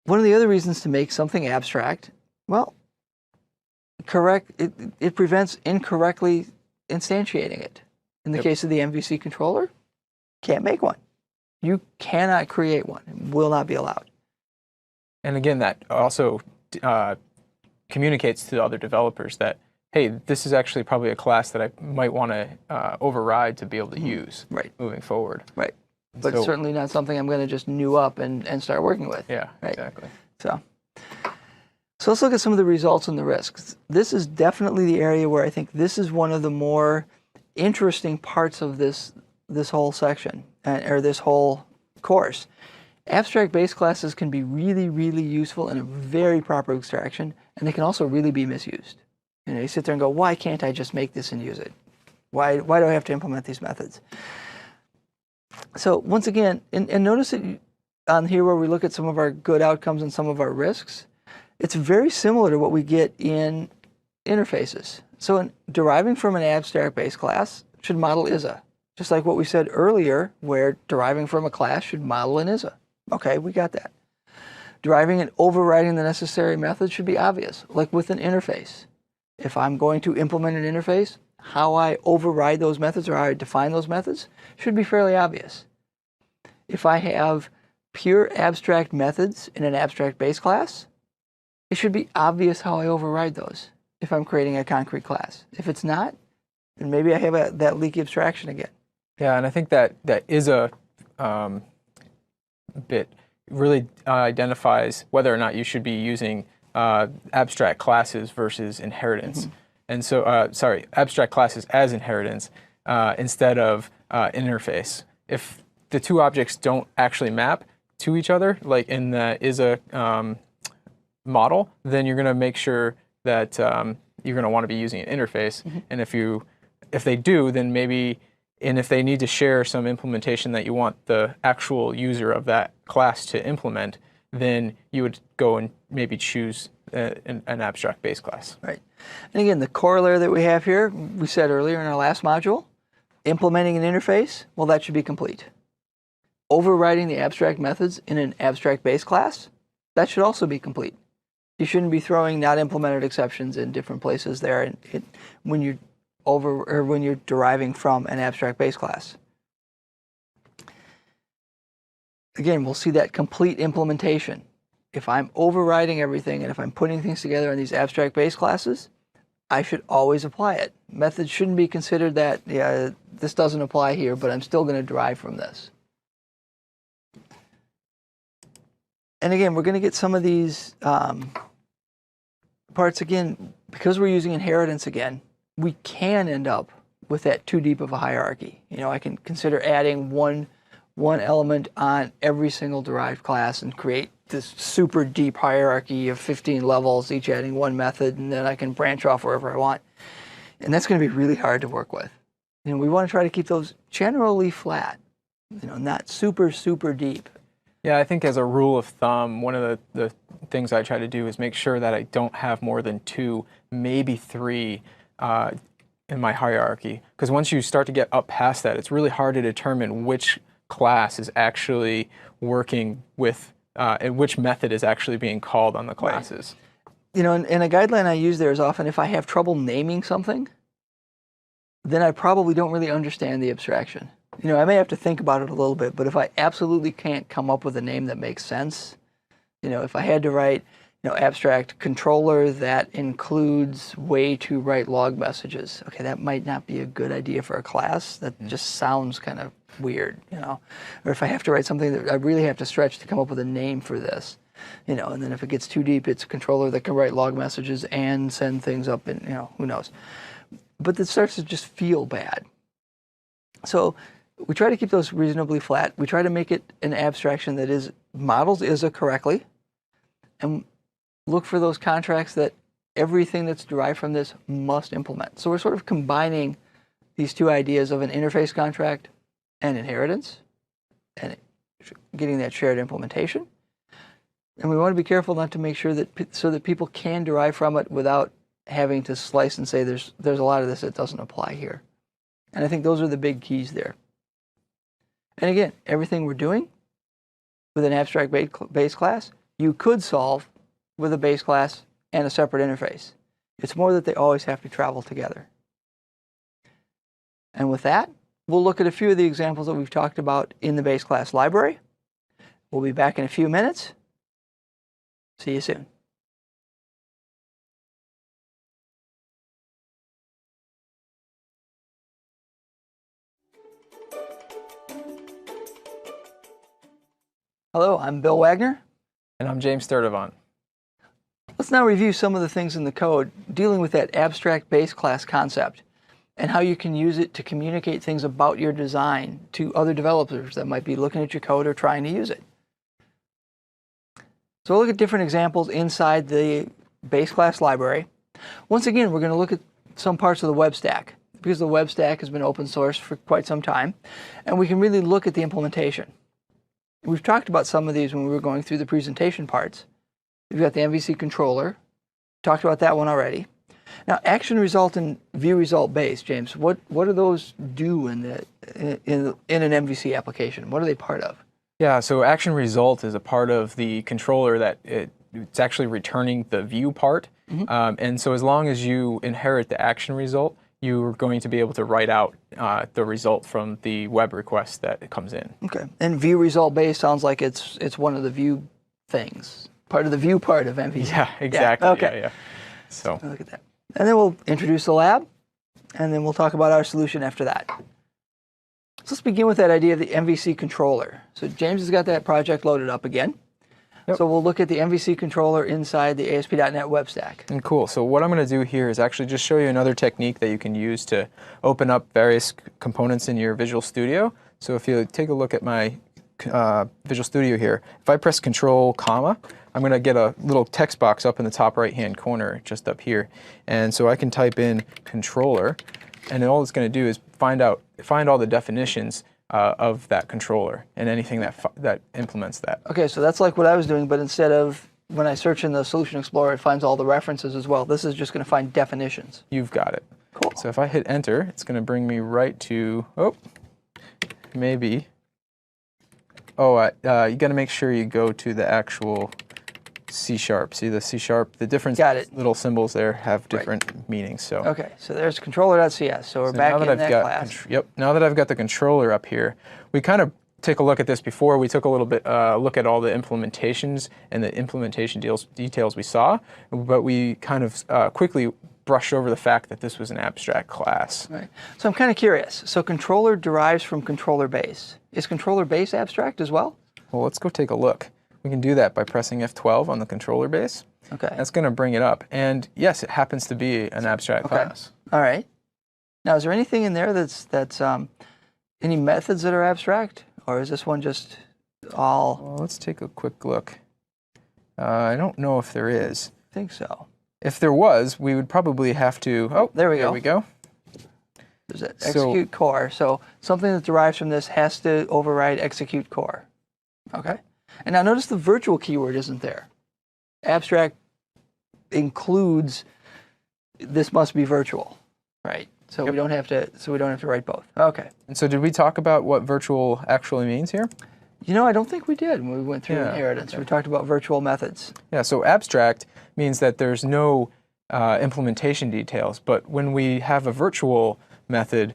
One of the other reasons to make something abstract, well, it prevents incorrectly instantiating it. In the case of the MVC controller, can't make one. You cannot create one. It will not be allowed. And again, that also communicates to other developers that, hey, this is actually probably a class that I might want to override to be able to use moving forward. Right. But so, it's certainly not something I'm going to just new up and start working with. Yeah, exactly. So let's look at some of the results and the risks. This is definitely the area where I think this is one of the more interesting parts of this whole section, or this whole course. Abstract base classes can be really, really useful in a very proper extraction, and they can also really be misused. You know, you sit there and go, why can't I just make this and use it? Why do I have to implement these methods? So once again, and notice that on here where we look at some of our good outcomes and some of our risks, it's very similar to what we get in interfaces. So in deriving from an abstract base class should model ISA, just like what we said earlier, where deriving from a class should model an ISA. Okay, we got that. Deriving and overriding the necessary methods should be obvious, like with an interface. If I'm going to implement an interface, how I override those methods or how I define those methods should be fairly obvious. If I have pure abstract methods in an abstract base class, it should be obvious how I override those if I'm creating a concrete class. If it's not, then maybe I have that leaky abstraction again. Yeah, and I think that is a bit really identifies whether or not you should be using abstract classes versus inheritance. And so, abstract classes as inheritance instead of interface. If the two objects don't actually map to each other, like in the ISA model, then you're going to make sure that you're going to want to be using an interface. And if they do, then maybe, and if they need to share some implementation that you want the actual user of that class to implement, then you would go and maybe choose an abstract base class. Right. And again, the corollary that we have here, we said earlier in our last module, implementing an interface, well, that should be complete. Overriding the abstract methods in an abstract base class, that should also be complete. You shouldn't be throwing not implemented exceptions in different places there when you're deriving from an abstract base class. Again, we'll see that complete implementation. If I'm overriding everything and if I'm putting things together in these abstract base classes, I should always apply it. Methods shouldn't be considered that, yeah, this doesn't apply here, but I'm still going to derive from this. And again, we're going to get some of these parts again, because we're using inheritance again, we can end up with that too deep of a hierarchy. You know, I can consider adding one element on every single derived class and create this super deep hierarchy of 15 levels, each adding one method, and then I can branch off wherever I want. And that's going to be really hard to work with. You know, we want to try to keep those generally flat, you know, not super, super deep. Yeah, I think as a rule of thumb, one of the things I try to do is make sure that I don't have more than 2, maybe 3 in my hierarchy. Because once you start to get up past that, it's really hard to determine which class is actually working with, and which method is actually being called on the classes. Right. You know, and a guideline I use there is often if I have trouble naming something, then I probably don't really understand the abstraction. You know, I may have to think about it a little bit, but if I absolutely can't come up with a name that makes sense, you know, if I had to write, you know, abstract controller that includes way to write log messages, okay, that might not be a good idea for a class. That just sounds kind of weird, you know. Or if I have to write something that I really have to stretch to come up with a name for this, you know, and then if it gets too deep, it's a controller that can write log messages and send things up and, you know, who knows. But it starts to just feel bad. So we try to keep those reasonably flat. We try to make it an abstraction that is models ISA correctly, and look for those contracts that everything that's derived from this must implement. So we're sort of combining these two ideas of an interface contract and inheritance, and getting that shared implementation. And we want to be careful not to make sure that so that people can derive from it without having to slice and say there's a lot of this that doesn't apply here. And I think those are the big keys there. And again, everything we're doing with an abstract base class, you could solve with a base class and a separate interface. It's more that they always have to travel together. And with that, we'll look at a few of the examples that we've talked about in the base class library. We'll be back in a few minutes. See you soon. Hello, I'm Bill Wagner. And I'm James Sturdivant. Let's now review some of the things in the code dealing with that abstract base class concept and how you can use it to communicate things about your design to other developers that might be looking at your code or trying to use it. So we'll look at different examples inside the base class library. Once again, we're going to look at some parts of the web stack because the web stack has been open source for quite some time, and we can really look at the implementation. We've talked about some of these when we were going through the presentation parts. We've got the MVC controller. Talked about that one already. Now, action result and view result base, James, what do those do in an MVC application? What are they part of? Yeah, so action result is a part of the controller that it's actually returning the view part. Mm-hmm. And so as long as you inherit the action result, you're going to be able to write out the result from the web request that comes in. Okay. And view result base sounds like it's one of the view things, part of the view part of MVC. Yeah, exactly. Yeah. Okay. Yeah. So look at that. And then we'll introduce the lab, and then we'll talk about our solution after that. So let's begin with that idea of the MVC controller. So James has got that project loaded up again. Yep. So we'll look at the MVC controller inside the ASP.NET web stack. And cool. So what I'm going to do here is actually just show you another technique that you can use to open up various components in your Visual Studio. So if you take a look at my Visual Studio here, if I press Control, comma, I'm going to get a little text box up in the top right-hand corner, just up here. And so I can type in controller, and then all it's going to do is find all the definitions of that controller and anything that implements that. Okay, so that's like what I was doing, but instead of when I search in the Solution Explorer, it finds all the references as well. This is just going to find definitions. You've got it. Cool. So if I hit Enter, it's going to bring me right to, maybe. You got to make sure you go to the actual C#. See the C#? The different little symbols there have different meanings. So okay, so there's controller.cs. So we're back in that class. Yep. Now that I've got the controller up here, we kind of took a look at this before. We took a little bit look at all the implementations and the implementation details we saw, but we kind of quickly brushed over the fact that this was an abstract class. Right. So I'm kind of curious. So controller derives from controller base. Is controller base abstract as well? Well, let's go take a look. We can do that by pressing F12 on the controller base. Okay. That's going to bring it up. And yes, it happens to be an abstract class. All right. Now, is there anything in there that's any methods that are abstract, or is this one just all? Well, let's take a quick look. I don't know if there is. I think so. If there was, we would probably have to. Oh, there we go. There we go. There's that execute core. So something that derives from this has to override execute core. Okay. And now notice the virtual keyword isn't there. Abstract includes this must be virtual, right? So we don't have to. So we don't have to write both. Okay. And so did we talk about what virtual actually means here? You know, I don't think we did when we went through inheritance. Okay. We talked about virtual methods. Yeah. So abstract means that there's no implementation details, but when we have a virtual method,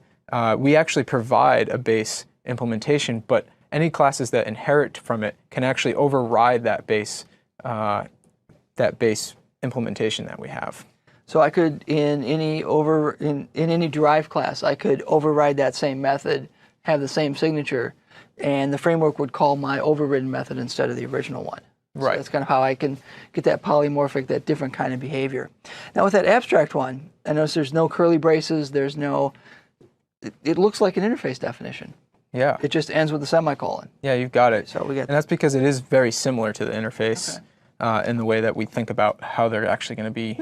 we actually provide a base implementation, but any classes that inherit from it can actually override that base implementation that we have. So I could, in any derived class, I could override that same method, have the same signature, and the framework would call my overridden method instead of the original one. Right. So that's kind of how I can get that polymorphic, that different kind of behavior. Now with that abstract one, I notice there's no curly braces, there's no, it looks like an interface definition. Yeah. It just ends with a semicolon. Yeah, you've got it. So we get, and that's because it is very similar to the interface in the way that we think about how they're actually going to be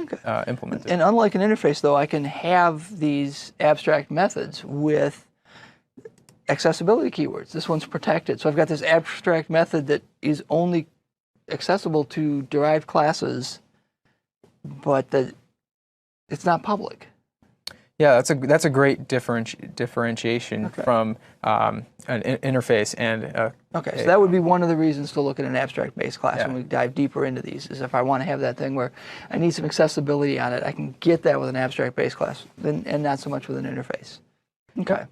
implemented. And unlike an interface, though, I can have these abstract methods with accessibility keywords. This one's protected. So I've got this abstract method that is only accessible to derived classes, but it's not public. Yeah, that's a great differentiation from an interface and okay, so that would be one of the reasons to look at an abstract-based class when we dive deeper into these, is if I want to have that thing where I need some accessibility on it, I can get that with an abstract-based class, and not so much with an interface. Okay.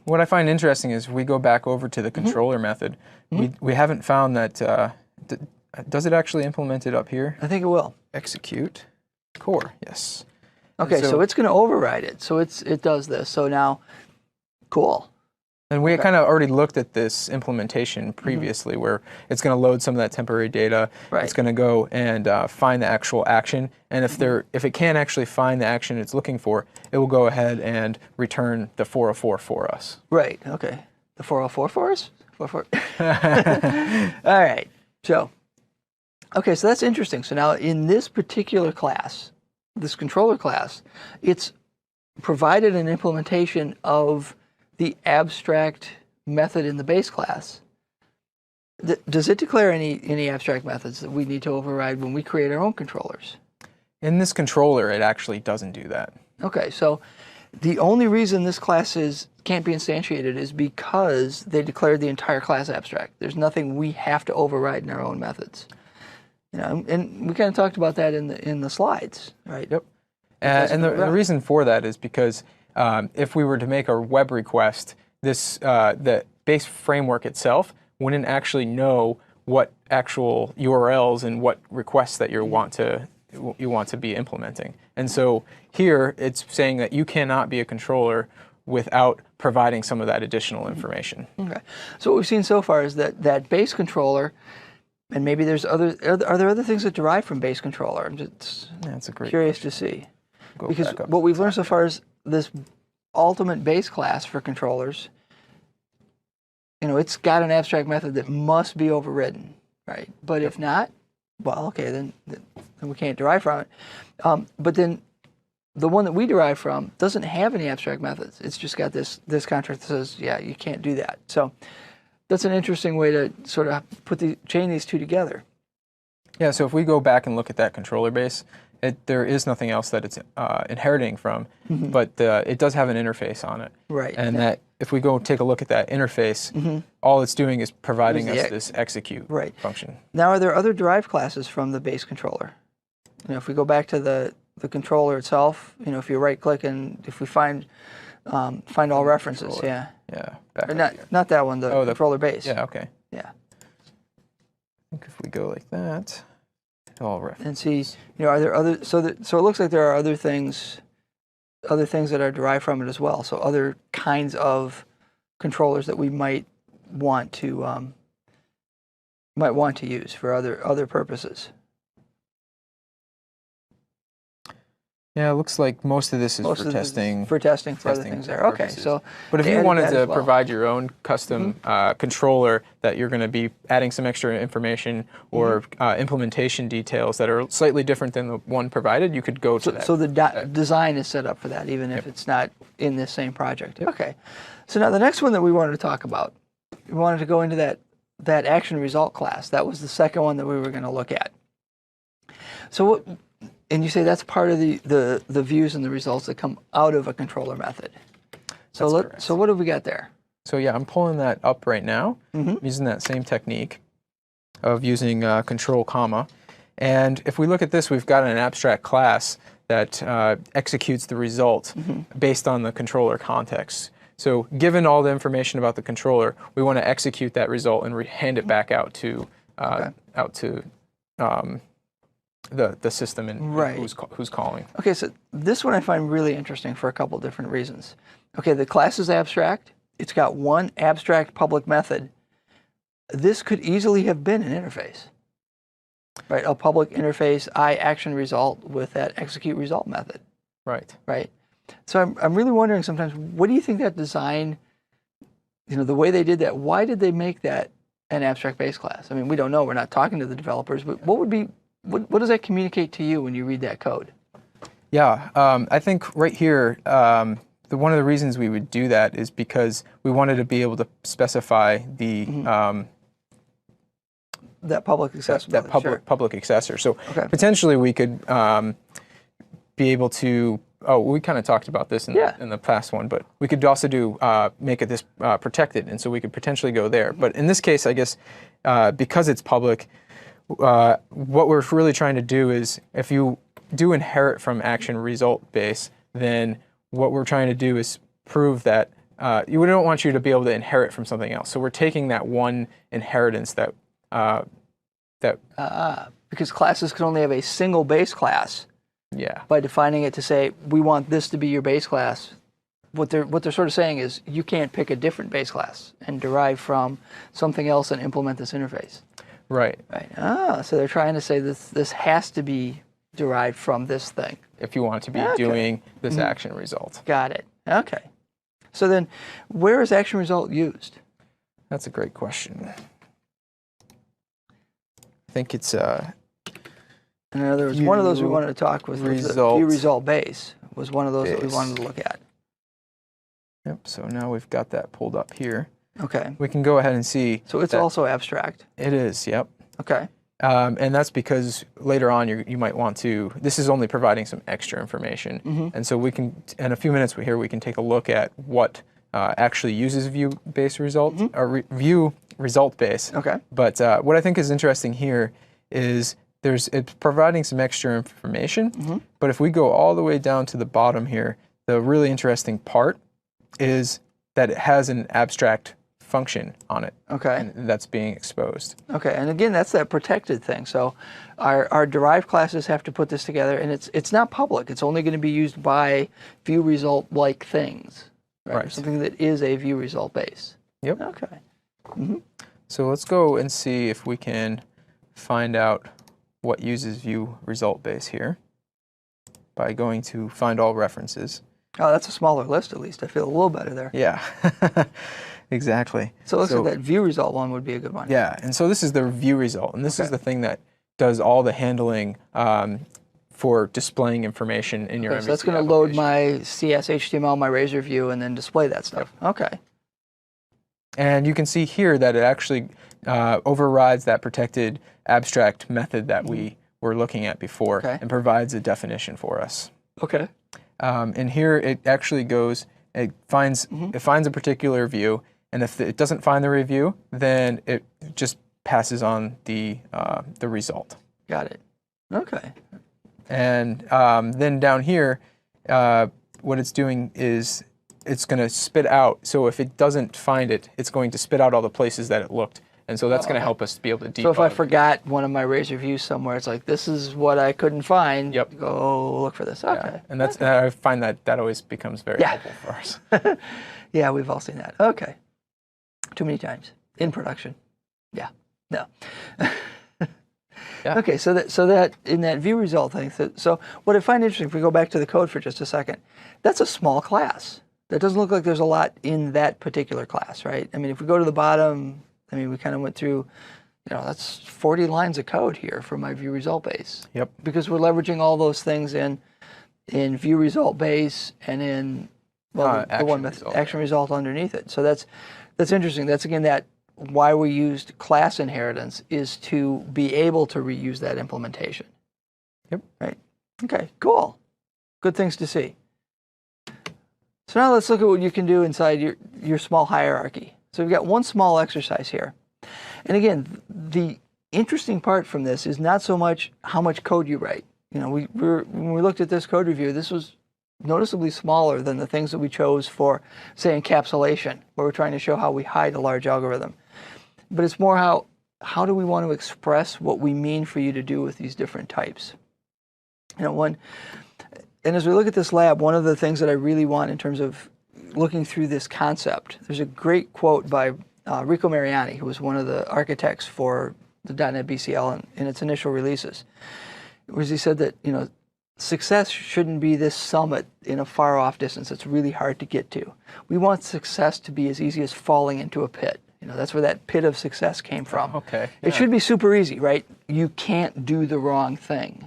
What I find interesting is we go back over to the controller method. We haven't found that, does it actually implement it up here? I think it will. Execute core, yes. Okay, so it's going to override it. So it does this. So now, cool. And we kind of already looked at this implementation previously, where it's going to load some of that temporary data. Right. It's going to go and find the actual action. And if it can't actually find the action it's looking for, it will go ahead and return the 404 for us. Right. Okay. The 404 for us? 404. All right. So, okay, so that's interesting. So now in this particular class, this controller class, it's provided an implementation of the abstract method in the base class. Does it declare any abstract methods that we need to override when we create our own controllers? In this controller, it actually doesn't do that. Okay, so the only reason this class can't be instantiated is because they declared the entire class abstract. There's nothing we have to override in our own methods. You know, and we kind of talked about that in the slides, right? Yep. And the reason for that is because if we were to make a web request, the base framework itself wouldn't actually know what actual URLs and what requests that you want to be implementing. And so here it's saying that you cannot be a controller without providing some of that additional information. Okay. So what we've seen so far is that base controller. And maybe there's are there other things that derive from base controller? I'm just curious to see. Because what we've learned so far is this ultimate base class for controllers, you know, it's got an abstract method that must be overridden, right? But if not, well, okay, then we can't derive from it. But then the one that we derive from doesn't have any abstract methods. It's just got this contract that says, yeah, you can't do that. So that's an interesting way to sort of chain these two together. Yeah, so if we go back and look at that controller base, there is nothing else that it's inheriting from, but it does have an interface on it. Right. And that if we go take a look at that interface, all it's doing is providing us this execute function. Now, are there other derived classes from the base controller? You know, if we go back to the controller itself, you know, if you right-click and if we find all references, Yeah. Or not that one, the controller base. Yeah, okay. Yeah. I think if we go like that, all references. And see, you know, are there other, so it looks like there are other things that are derived from it as well. So other kinds of controllers that we might want to use for other purposes. Yeah, it looks like most of this is Most for of this is testing. for testing for other testing things there. Okay, purposes. so But if they you added wanted that to as well. provide your own custom controller that you're going to be adding some extra information or implementation details that are slightly different than the one provided, you could go to that. So the design is set up for that, even if it's not in this same project. Okay. So now the next one that we wanted to talk about, we wanted to go into that action result class. That was the second one that we were going to look at. So what, and you say that's part of the views and the results that come out of a controller method. So so what have we got there? So yeah, I'm pulling that up right now, using that same technique of using control comma. And if we look at this, we've got an abstract class that executes the result based on the controller context. So given all the information about the controller, we want to execute that result and hand it back out to the system and who's calling. Okay, so this one I find really interesting for a couple different reasons. Okay, the class is abstract. It's got one abstract public method. This could easily have been an interface, right? A public interface action result with that execute result method. Right. Right. So I'm really wondering sometimes, what do you think that design, the way they did that, why did they make that an abstract base class? I mean, we don't know. We're not talking to the developers, but what does that communicate to you when you read that code? Yeah, I think right here, one of the reasons we would do that is because we wanted to be able to specify the that public accessibility. Public accessor. So potentially we could be able to. Oh, we kind of talked about this in the past one, but we could also do make it this protected, and so we could potentially go there. But in this case, I guess because it's public, what we're really trying to do is, if you do inherit from action result base, then what we're trying to do is prove that we don't want you to be able to inherit from something else. So we're taking that one inheritance because classes can only have a single base class. Yeah. By defining it to say, we want this to be your base class, what they're sort of saying is you can't pick a different base class and derive from something else and implement this interface. Right. Right. So they're trying to say this has to be derived from this thing. If you want to be doing this action result. Got it. Okay. So then, where is action result used? That's a great question. I think it's in other words, one of those we wanted to talk with was the view result base was one of those that we wanted to look at. Yep, so now we've got that pulled up here. Okay. We can go ahead and see. So it's also abstract. It is, yep. Okay. And that's because later on you might want to, this is only providing some extra information. And so we can, in a few minutes here, we can take a look at what actually uses view-based result, or view result base. Okay. But what I think is interesting here is it's providing some extra information, but if we go all the way down to the bottom here, the really interesting part is that it has an abstract function on it. Okay. And that's being exposed. Okay, and again, that's that protected thing. So our derived classes have to put this together, and it's not public. It's only going to be used by view result-like things, right? Something that is a view result base. Yep. Okay. So let's go and see if we can find out what uses view result base here by going to find all references. Oh, that's a smaller list at least. I feel a little better there. Yeah, exactly. So let's say that view result one would be a good one. Yeah, and so this is the view result, and this is the thing that does all the handling for displaying information in your MVC so that's going to load my CS, HTML, my Razor view, and then display that stuff. Yep. Okay. And you can see here that it actually overrides that protected abstract method that we were looking at before and provides a definition for us. Okay. And here it actually goes, it finds a particular view, and if it doesn't find the review, then it just passes on the result. Got it. Okay. And then down here, what it's doing is it's going to spit out. So if it doesn't find it, it's going to spit out all the places that it looked. And so that's going to help us be able to debug. So if I forgot one of my Razor views somewhere, it's like, this is what I couldn't find. Yep. Go look for this. Okay. Yeah. And that's I find that always becomes very helpful for us. Yeah, we've all seen that. Okay. Too many times in production. Yeah. No. Yeah. Okay, so that in that view result thing, so what I find interesting, if we go back to the code for just a second, that's a small class. That doesn't look like there's a lot in that particular class, right? I mean, if we go to the bottom, I mean, we kind of went through, that's 40 lines of code here for my view result base. Yep. Because we're leveraging all those things in view result base and in, well, the one with action result underneath it. So that's interesting. That's, again, that why we used class inheritance is to be able to reuse that implementation. Yep. Right. Okay, cool. Good things to see. So now let's look at what you can do inside your small hierarchy. So we've got one small exercise here. And again, the interesting part from this is not so much how much code you write. When we looked at this code review, this was noticeably smaller than the things that we chose for, say, encapsulation, where we're trying to show how we hide a large algorithm. But it's more how do we want to express what we mean for you to do with these different types. And as we look at this lab, one of the things that I really want in terms of looking through this concept, there's a great quote by Rico Mariani, who was one of the architects for the .NET BCL in its initial releases, where he said that success shouldn't be this summit in a far off distance that's really hard to get to. We want success to be as easy as falling into a pit. That's where that pit of success came from. Okay. Yeah. It should be super easy, right? You can't do the wrong thing.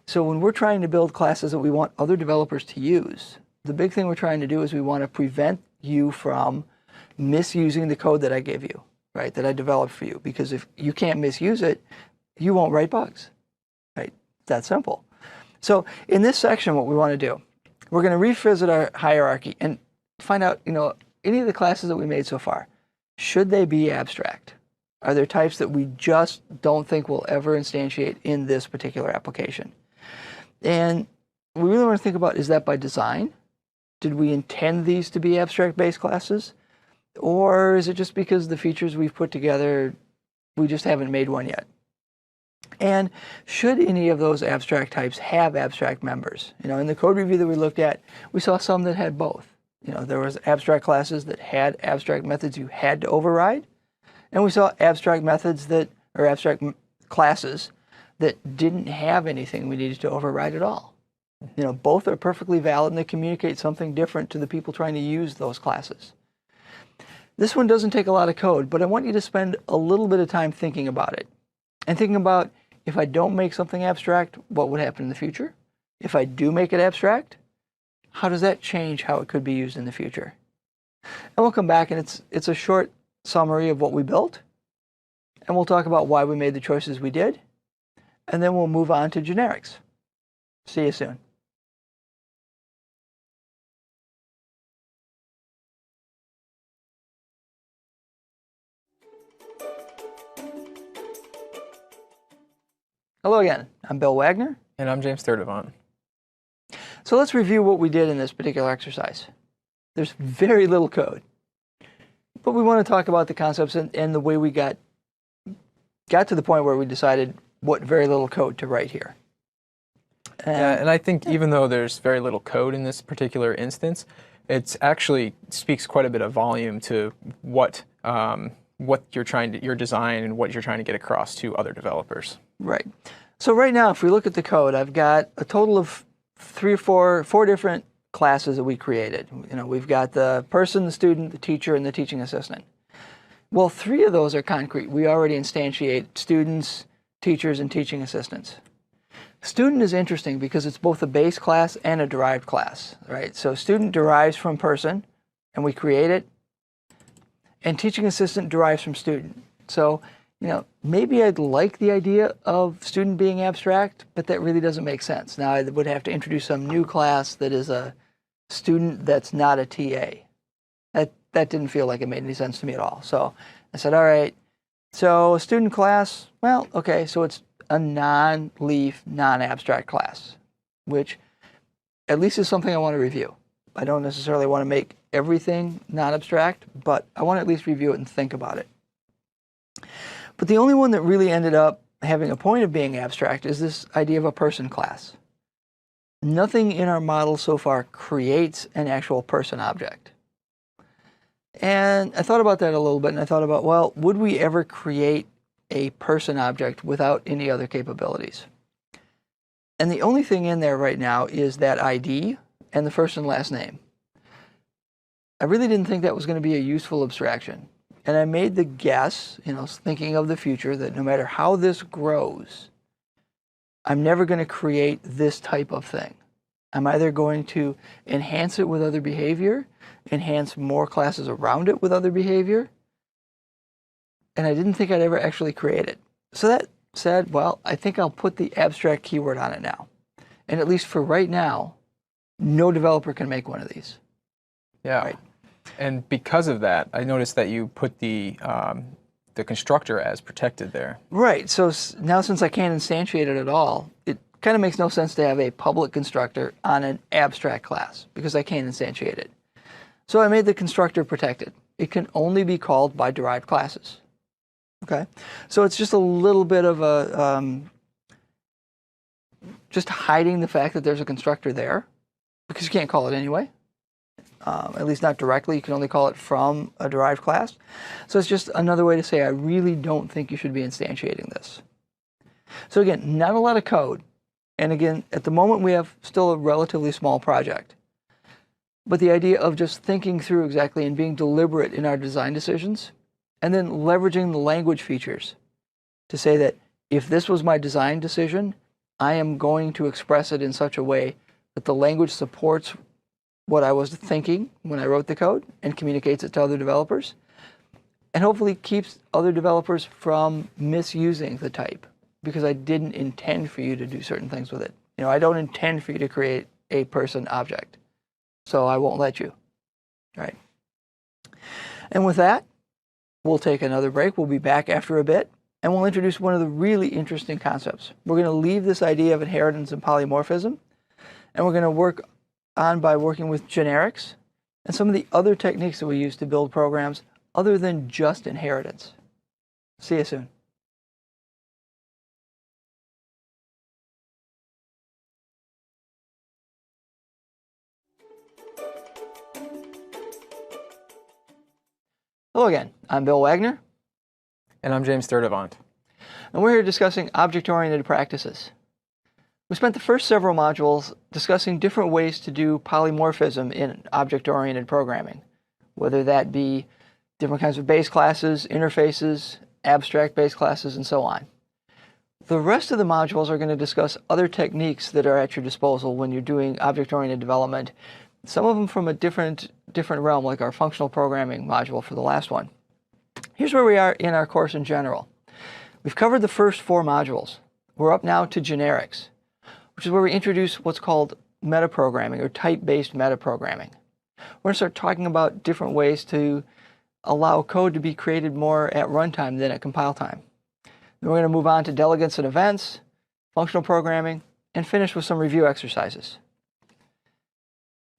So when we're trying to build classes that we want other developers to use, the big thing we're trying to do is we want to prevent you from misusing the code that I gave you, right, that I developed for you. Because if you can't misuse it, you won't write bugs, right? That simple. So in this section, what we want to do, we're going to revisit our hierarchy and find out, any of the classes that we made so far, should they be abstract? Are there types that we just don't think will ever instantiate in this particular application? And we really want to think about, is that by design? Did we intend these to be abstract-based classes? Or is it just because the features we've put together, we just haven't made one yet? And should any of those abstract types have abstract members? In the code review that we looked at, we saw some that had both. There was abstract classes that had abstract methods you had to override. And we saw abstract methods or abstract classes that didn't have anything we needed to override at all. Both are perfectly valid and they communicate something different to the people trying to use those classes. This one doesn't take a lot of code, but I want you to spend a little bit of time thinking about it. And thinking about, if I don't make something abstract, what would happen in the future? If I do make it abstract, how does that change how it could be used in the future? And we'll come back and it's a short summary of what we built. And we'll talk about why we made the choices we did. And then we'll move on to generics. See you soon. Hello again. I'm Bill Wagner. And I'm James Sturdivant. So let's review what we did in this particular exercise. There's very little code. But we want to talk about the concepts and the way we got to the point where we decided what very little code to write here. And I think even though there's very little code in this particular instance, it actually speaks quite a bit of volume to what your design and what you're trying to get across to other developers. Right. So right now, if we look at the code, I've got a total of four different classes that we created. We've got the person, the student, the teacher, and the teaching assistant. Well, 3 of those are concrete. We already instantiate students, teachers, and teaching assistants. Student is interesting because it's both a base class and a derived class, right? So student derives from person, and we create it. And teaching assistant derives from student. So, maybe I'd like the idea of student being abstract, but that really doesn't make sense. Now I would have to introduce some new class that is a student that's not a TA. That didn't feel like it made any sense to me at all. So I said, all right, so a student class, well, okay, so it's a non-leaf, non-abstract class, which at least is something I want to review. I don't necessarily want to make everything non-abstract, but I want to at least review it and think about it. But the only one that really ended up having a point of being abstract is this idea of a person class. Nothing in our model so far creates an actual person object. And I thought about that a little bit, and I thought about, well, would we ever create a person object without any other capabilities. And the only thing in there right now is that ID and the first and last name. I really didn't think that was going to be a useful abstraction. And I made the guess, thinking of the future, that no matter how this grows, I'm never going to create this type of thing. I'm either going to enhance it with other behavior, enhance more classes around it with other behavior, and I didn't think I'd ever actually create it. So that said, well, I think I'll put the abstract keyword on it now. And at least for right now, no developer can make one of these. Yeah. Right. And because of that, I noticed that you put the constructor as protected there. Right. So now since I can't instantiate it at all, it kind of makes no sense to have a public constructor on an abstract class because I can't instantiate it. So I made the constructor protected. It can only be called by derived classes. Okay. So it's just a little bit of a just hiding the fact that there's a constructor there because you can't call it anyway. At least not directly. You can only call it from a derived class. So it's just another way to say I really don't think you should be instantiating this. So again, not a lot of code. And again, at the moment we have still a relatively small project. But the idea of just thinking through exactly and being deliberate in our design decisions, and then leveraging the language features to say that if this was my design decision, I am going to express it in such a way that the language supports what I was thinking when I wrote the code and communicates it to other developers, and hopefully keeps other developers from misusing the type because I didn't intend for you to do certain things with it. I don't intend for you to create a person object, so I won't let you. All right. And with that, we'll take another break. We'll be back after a bit, and we'll introduce one of the really interesting concepts. We're going to leave this idea of inheritance and polymorphism, and we're going to work on by working with generics and some of the other techniques that we use to build programs other than just inheritance. See you soon. Hello again. I'm Bill Wagner. And I'm James Sturdivant. And we're here discussing object-oriented practices. We spent the first several modules discussing different ways to do polymorphism in object-oriented programming, whether that be different kinds of base classes, interfaces, abstract base classes, and so on. The rest of the modules are going to discuss other techniques that are at your disposal when you're doing object-oriented development, some of them from a different realm, like our functional programming module for the last one. Here's where we are in our course in general. We've covered the first 4 modules. We're up now to generics, which is where we introduce what's called metaprogramming or type-based metaprogramming. We're going to start talking about different ways to allow code to be created more at runtime than at compile time. Then we're going to move on to delegates and events, functional programming, and finish with some review exercises.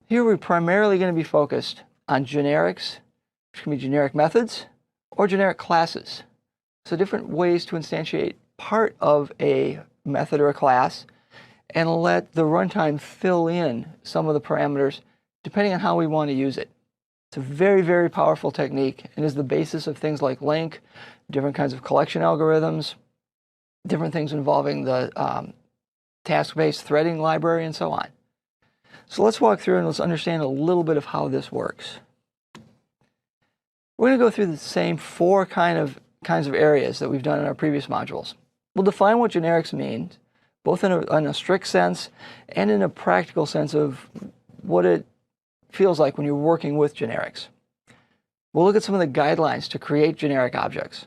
Here we're primarily going to be focused on generics, which can be generic methods or generic classes. So different ways to instantiate part of a method or a class and let the runtime fill in some of the parameters depending on how we want to use it. It's a very, very powerful technique and is the basis of things like LINQ, different kinds of collection algorithms, different things involving the task-based threading library, and so on. So let's walk through and let's understand a little bit of how this works. We're going to go through the same 4 kinds of areas that we've done in our previous modules. We'll define what generics means, both in a strict sense and in a practical sense of what it feels like when you're working with generics. We'll look at some of the guidelines to create generic objects.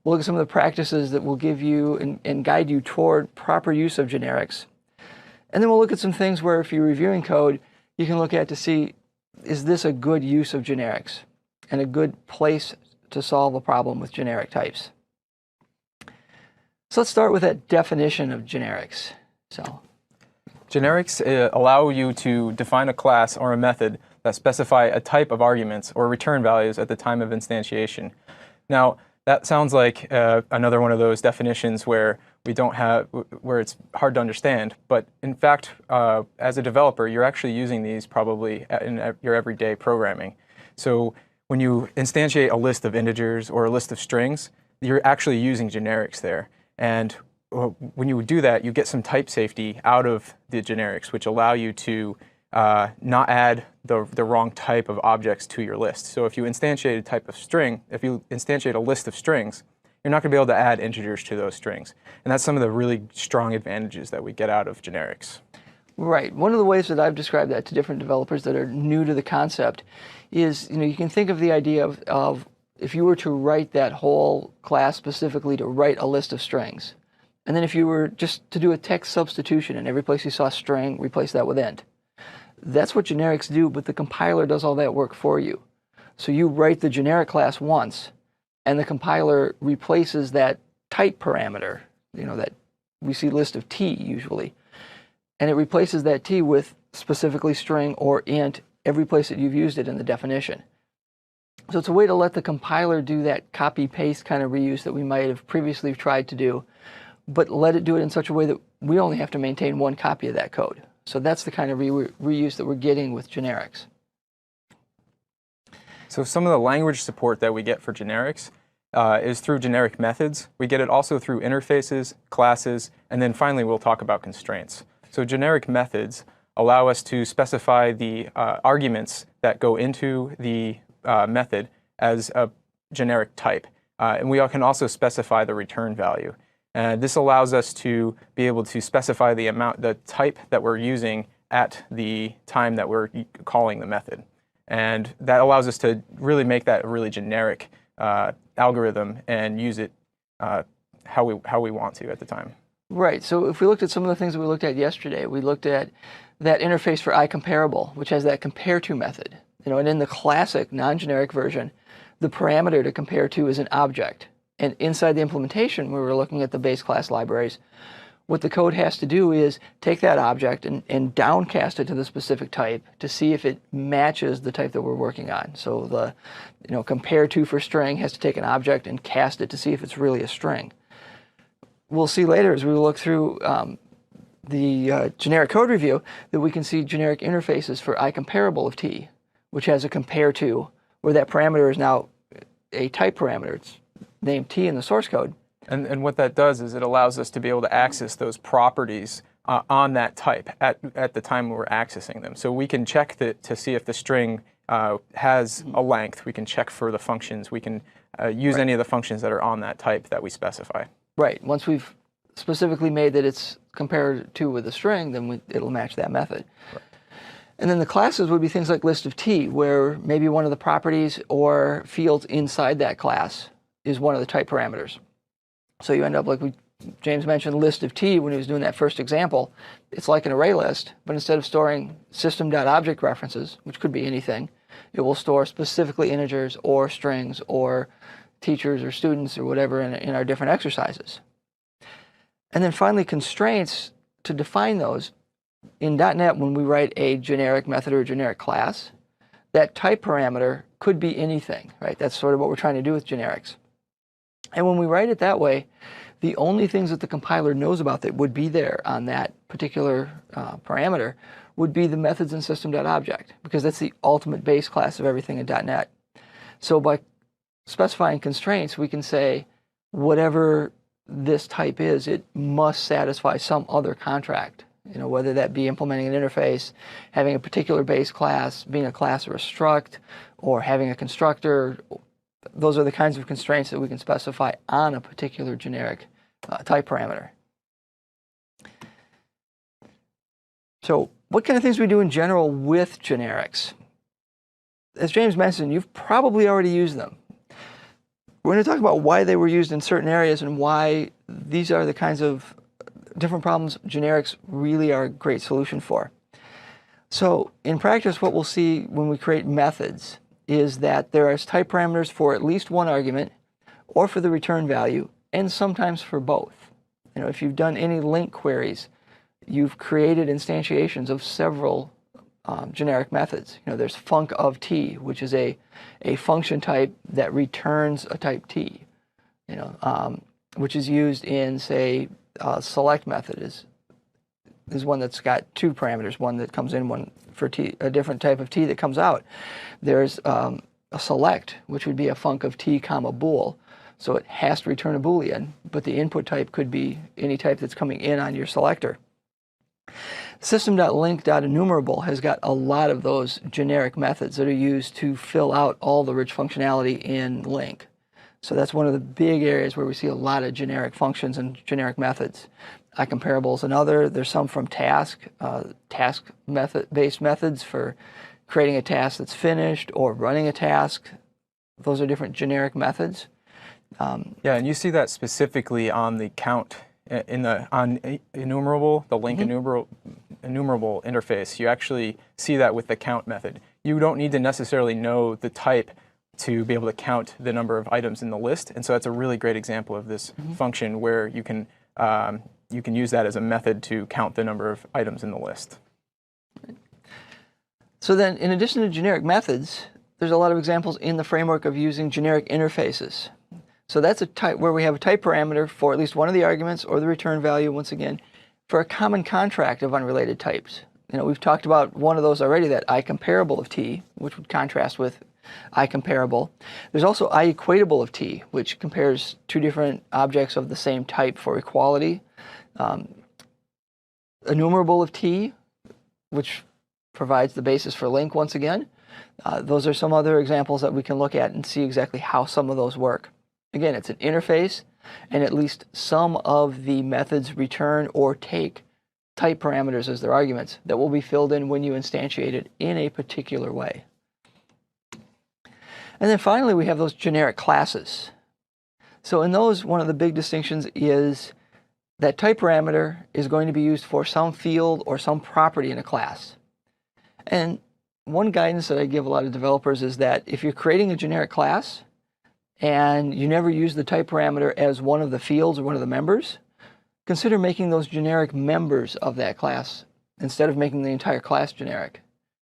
We'll look at some of the practices that will give you and guide you toward proper use of generics. And then we'll look at some things where if you're reviewing code, you can look at to see, is this a good use of generics and a good place to solve a problem with generic types? So let's start with that definition of generics. Generics allow you to define a class or a method that specify a type of arguments or return values at the time of instantiation. Now, that sounds like another one of those definitions where where it's hard to understand. But in fact, as a developer, you're actually using these probably in your everyday programming. So when you instantiate a list of integers or a list of strings, you're actually using generics there. And when you would do that, you get some type safety out of the generics, which allow you to not add the wrong type of objects to your list. So if you instantiate a type of string, if you instantiate a list of strings, you're not going to be able to add integers to those strings. And that's some of the really strong advantages that we get out of generics. Right. One of the ways that I've described that to different developers that are new to the concept is, you can think of the idea of if you were to write that whole class specifically to write a list of strings, and then if you were just to do a text substitution and every place you saw string, replace that with int. That's what generics do, but the compiler does all that work for you. So you write the generic class once, and the compiler replaces that type parameter, that we see list of t usually, and it replaces that t with specifically string or int every place that you've used it in the definition. So it's a way to let the compiler do that copy-paste kind of reuse that we might have previously tried to do, but let it do it in such a way that we only have to maintain one copy of that code. So that's the kind of reuse that we're getting with generics. So some of the language support that we get for generics is through generic methods. We get it also through interfaces, classes, and then finally we'll talk about constraints. So generic methods allow us to specify the arguments that go into the method as a generic type. And we can also specify the return value. This allows us to be able to specify the type that we're using at the time that we're calling the method. And that allows us to really make that a really generic algorithm and use it how we want to at the time. Right. So if we looked at some of the things that we looked at yesterday, we looked at that interface for iComparable, which has that compare to method. And in the classic non-generic version, the parameter to compare to is an object. And inside the implementation, where we're looking at the base class libraries, what the code has to do is take that object and downcast it to the specific type to see if it matches the type that we're working on. So the compare to for string has to take an object and cast it to see if it's really a string. We'll see later as we look through the generic code review that we can see generic interfaces for iComparable of t, which has a compare to, where that parameter is now a type parameter. It's named t in the source code. And what that does is it allows us to be able to access those properties on that type at the time we're accessing them. So we can check to see if the string has a length. We can check for the functions. We can use any of the functions that are on that type that we specify. Right. Once we've specifically made that it's compared to with a string, then it'll match that method. Right. And then the classes would be things like list of t, where maybe one of the properties or fields inside that class is one of the type parameters. So you end up like James mentioned list of t when he was doing that first example. It's like an array list, but instead of storing system.object references, which could be anything, it will store specifically integers or strings or teachers or students or whatever in our different exercises. And then finally constraints to define those. In .NET, when we write a generic method or a generic class, that type parameter could be anything, right? That's sort of what we're trying to do with generics. And when we write it that way, the only things that the compiler knows about that would be there on that particular parameter would be the methods in system.object, because that's the ultimate base class of everything in .NET. So by specifying constraints, we can say whatever this type is, it must satisfy some other contract. Whether that be implementing an interface, having a particular base class, being a class or a struct, or having a constructor. Those are the kinds of constraints that we can specify on a particular generic type parameter. So what kind of things do we do in general with generics? As James mentioned, you've probably already used them. We're going to talk about why they were used in certain areas and why these are the kinds of different problems generics really are a great solution for. So in practice, what we'll see when we create methods is that there are type parameters for at least one argument or for the return value, and sometimes for both. If you've done any link queries, you've created instantiations of several generic methods. There's func of t, which is a function type that returns a type t, which is used in, say, select method is one that's got two parameters, one that comes in, one for t, a different type of t that comes out. There's a select, which would be a func of t comma bool. So it has to return a Boolean, but the input type could be any type that's coming in on your selector. System.link.enumerable has got a lot of those generic methods that are used to fill out all the rich functionality in LINQ. So that's one of the big areas where we see a lot of generic functions and generic methods. iComparable is another. There's some from task based methods for creating a task that's finished or running a task. Those are different generic methods. Yeah, and you see that specifically on the count on enumerable, the LINQ enumerable interface. You actually see that with the count method. You don't need to necessarily know the type to be able to count the number of items in the list, and so that's a really great example of this function where you can use that as a method to count the number of items in the list. So then, in addition to generic methods, there's a lot of examples in the framework of using generic interfaces. So that's a type where we have a type parameter for at least one of the arguments or the return value, once again, for a common contract of unrelated types. We've talked about one of those already, that iComparable of t, which would contrast with iComparable. There's also iEquatable of t, which compares two different objects of the same type for equality. Enumerable of t, which provides the basis for LINQ once again. Those are some other examples that we can look at and see exactly how some of those work. Again, it's an interface, and at least some of the methods return or take type parameters as their arguments that will be filled in when you instantiate it in a particular way. And then finally, we have those generic classes. So in those, one of the big distinctions is that type parameter is going to be used for some field or some property in a class. And one guidance that I give a lot of developers is that if you're creating a generic class and you never use the type parameter as one of the fields or one of the members, consider making those generic members of that class instead of making the entire class generic,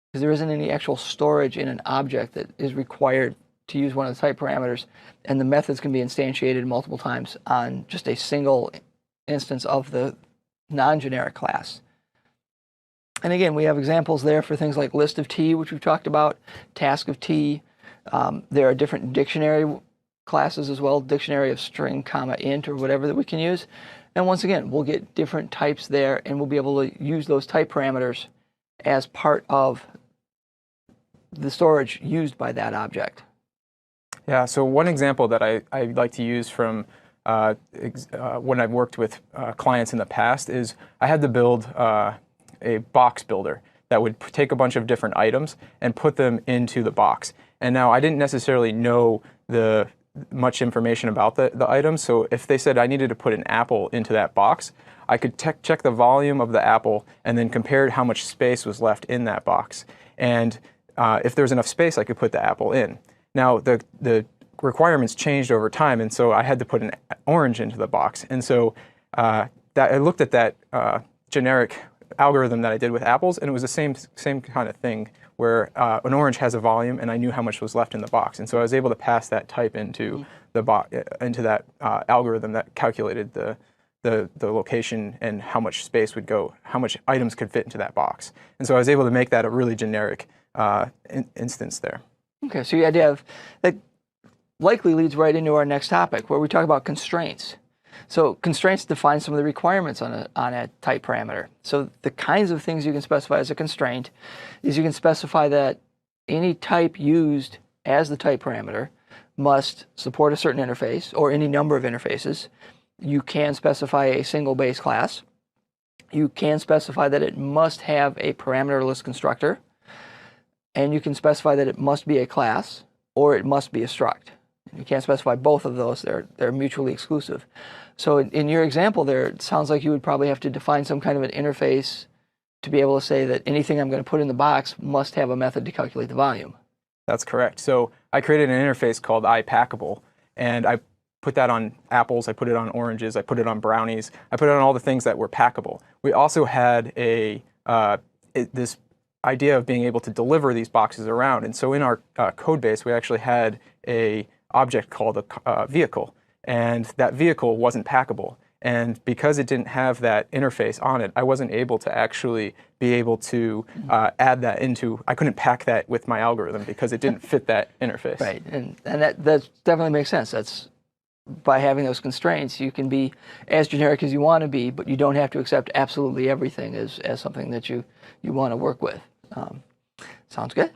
because there isn't any actual storage in an object that is required to use one of the type parameters, and the methods can be instantiated multiple times on just a single instance of the non-generic class. And again, we have examples there for things like list of t, which we've talked about, task of t. There are different dictionary classes as well, dictionary of string, comma, int, or whatever that we can use. And once again, we'll get different types there, and we'll be able to use those type parameters as part of the storage used by that object. Yeah, so one example that I like to use from when I've worked with clients in the past is I had to build a box builder that would take a bunch of different items and put them into the box. And now I didn't necessarily know much information about the items, so if they said I needed to put an apple into that box, I could check the volume of the apple and then compare how much space was left in that box. And if there was enough space, I could put the apple in. Now, the requirements changed over time, and so I had to put an orange into the box. And so I looked at that generic algorithm that I did with apples, and it was the same kind of thing, where an orange has a volume, and I knew how much was left in the box. And so I was able to pass that type into that algorithm that calculated the location and how much space would go, how much items could fit into that box. And so I was able to make that a really generic instance there. Okay, so the idea of that likely leads right into our next topic, where we talk about constraints. So constraints define some of the requirements on a type parameter. So the kinds of things you can specify as a constraint is you can specify that any type used as the type parameter must support a certain interface or any number of interfaces. You can specify a single base class. You can specify that it must have a parameterless constructor. And you can specify that it must be a class or it must be a struct. You can't specify both of those. They're mutually exclusive. So in your example there, it sounds like you would probably have to define some kind of an interface to be able to say that anything I'm going to put in the box must have a method to calculate the volume. That's correct. So I created an interface called iPackable, and I put that on apples, I put it on oranges, I put it on brownies, I put it on all the things that were packable. We also had this idea of being able to deliver these boxes around, and so in our code base we actually had a object called a vehicle, and that vehicle wasn't packable. And because it didn't have that interface on it, I wasn't able to actually be able to add that into, I couldn't pack that with my algorithm because it didn't fit that interface. Right, and that definitely makes sense. That's by having those constraints, you can be as generic as you want to be, but you don't have to accept absolutely everything as something that you want to work with. Sounds good.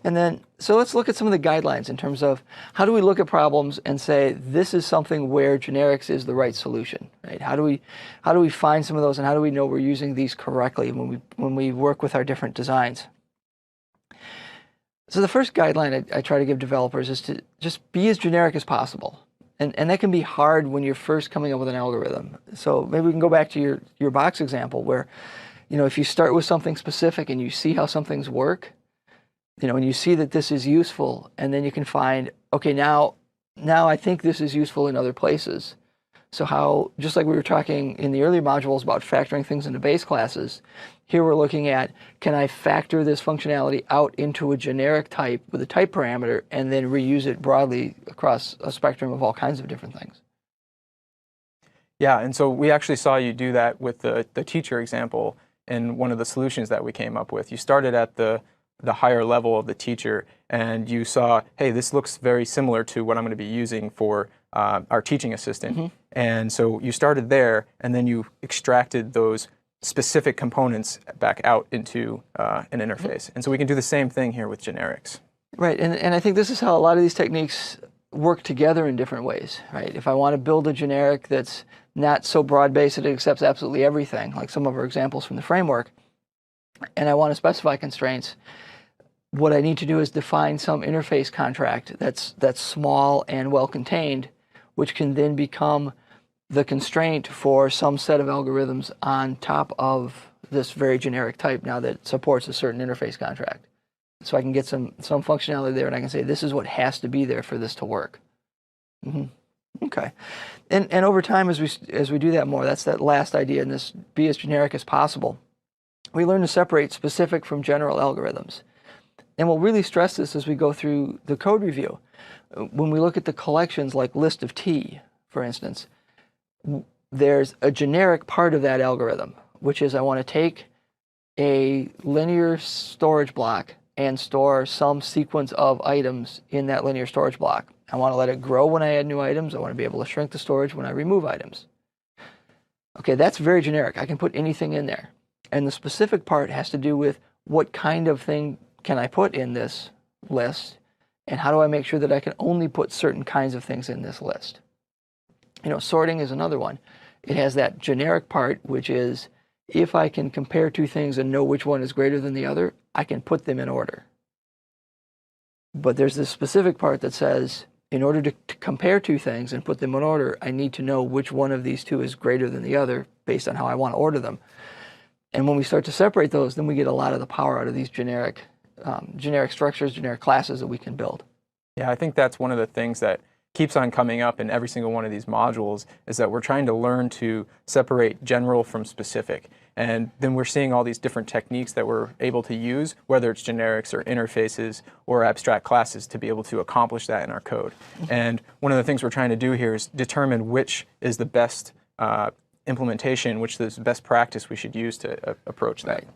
And then, so let's look at some of the guidelines in terms of how do we look at problems and say this is something where generics is the right solution, right? How do we find some of those, and how do we know we're using these correctly when we work with our different designs? So the first guideline I try to give developers is to just be as generic as possible. And that can be hard when you're first coming up with an algorithm. So maybe we can go back to your box example where, if you start with something specific and you see how some things work, and you see that this is useful, and then you can find, okay, now I think this is useful in other places. So how, just like we were talking in the earlier modules about factoring things into base classes, here we're looking at, can I factor this functionality out into a generic type with a type parameter and then reuse it broadly across a spectrum of all kinds of different things? Yeah, and so we actually saw you do that with the teacher example in one of the solutions that we came up with. You started at the higher level of the teacher, and you saw, hey, this looks very similar to what I'm going to be using for our teaching assistant. Mm-hmm. And so you started there, and then you extracted those specific components back out into an interface. Mm-hmm. And so we can do the same thing here with generics. Right, and I think this is how a lot of these techniques work together in different ways, right? If I want to build a generic that's not so broad-based that it accepts absolutely everything, like some of our examples from the framework, and I want to specify constraints, what I need to do is define some interface contract that's small and well-contained, which can then become the constraint for some set of algorithms on top of this very generic type now that supports a certain interface contract. So I can get some functionality there, and I can say this is what has to be there for this to work. Mm-hmm. Okay, and over time as we do that more, that's that last idea in this: be as generic as possible. We learn to separate specific from general algorithms. And we'll really stress this as we go through the code review. When we look at the collections like list of T, for instance, there's a generic part of that algorithm, which is I want to take a linear storage block and store some sequence of items in that linear storage block. I want to let it grow when I add new items. I want to be able to shrink the storage when I remove items. Okay, that's very generic. I can put anything in there. And the specific part has to do with what kind of thing can I put in this list, and how do I make sure that I can only put certain kinds of things in this list? Sorting is another one. It has that generic part, which is if I can compare two things and know which one is greater than the other, I can put them in order. But there's this specific part that says, in order to compare two things and put them in order, I need to know which one of these two is greater than the other based on how I want to order them. And when we start to separate those, then we get a lot of the power out of these generic structures, generic classes that we can build. Yeah, I think that's one of the things that keeps on coming up in every single one of these modules, is that we're trying to learn to separate general from specific. And then we're seeing all these different techniques that we're able to use, whether it's generics or interfaces or abstract classes, to be able to accomplish that in our code. And one of the things we're trying to do here is determine which is the best implementation, which is the best practice we should use to approach that. Right.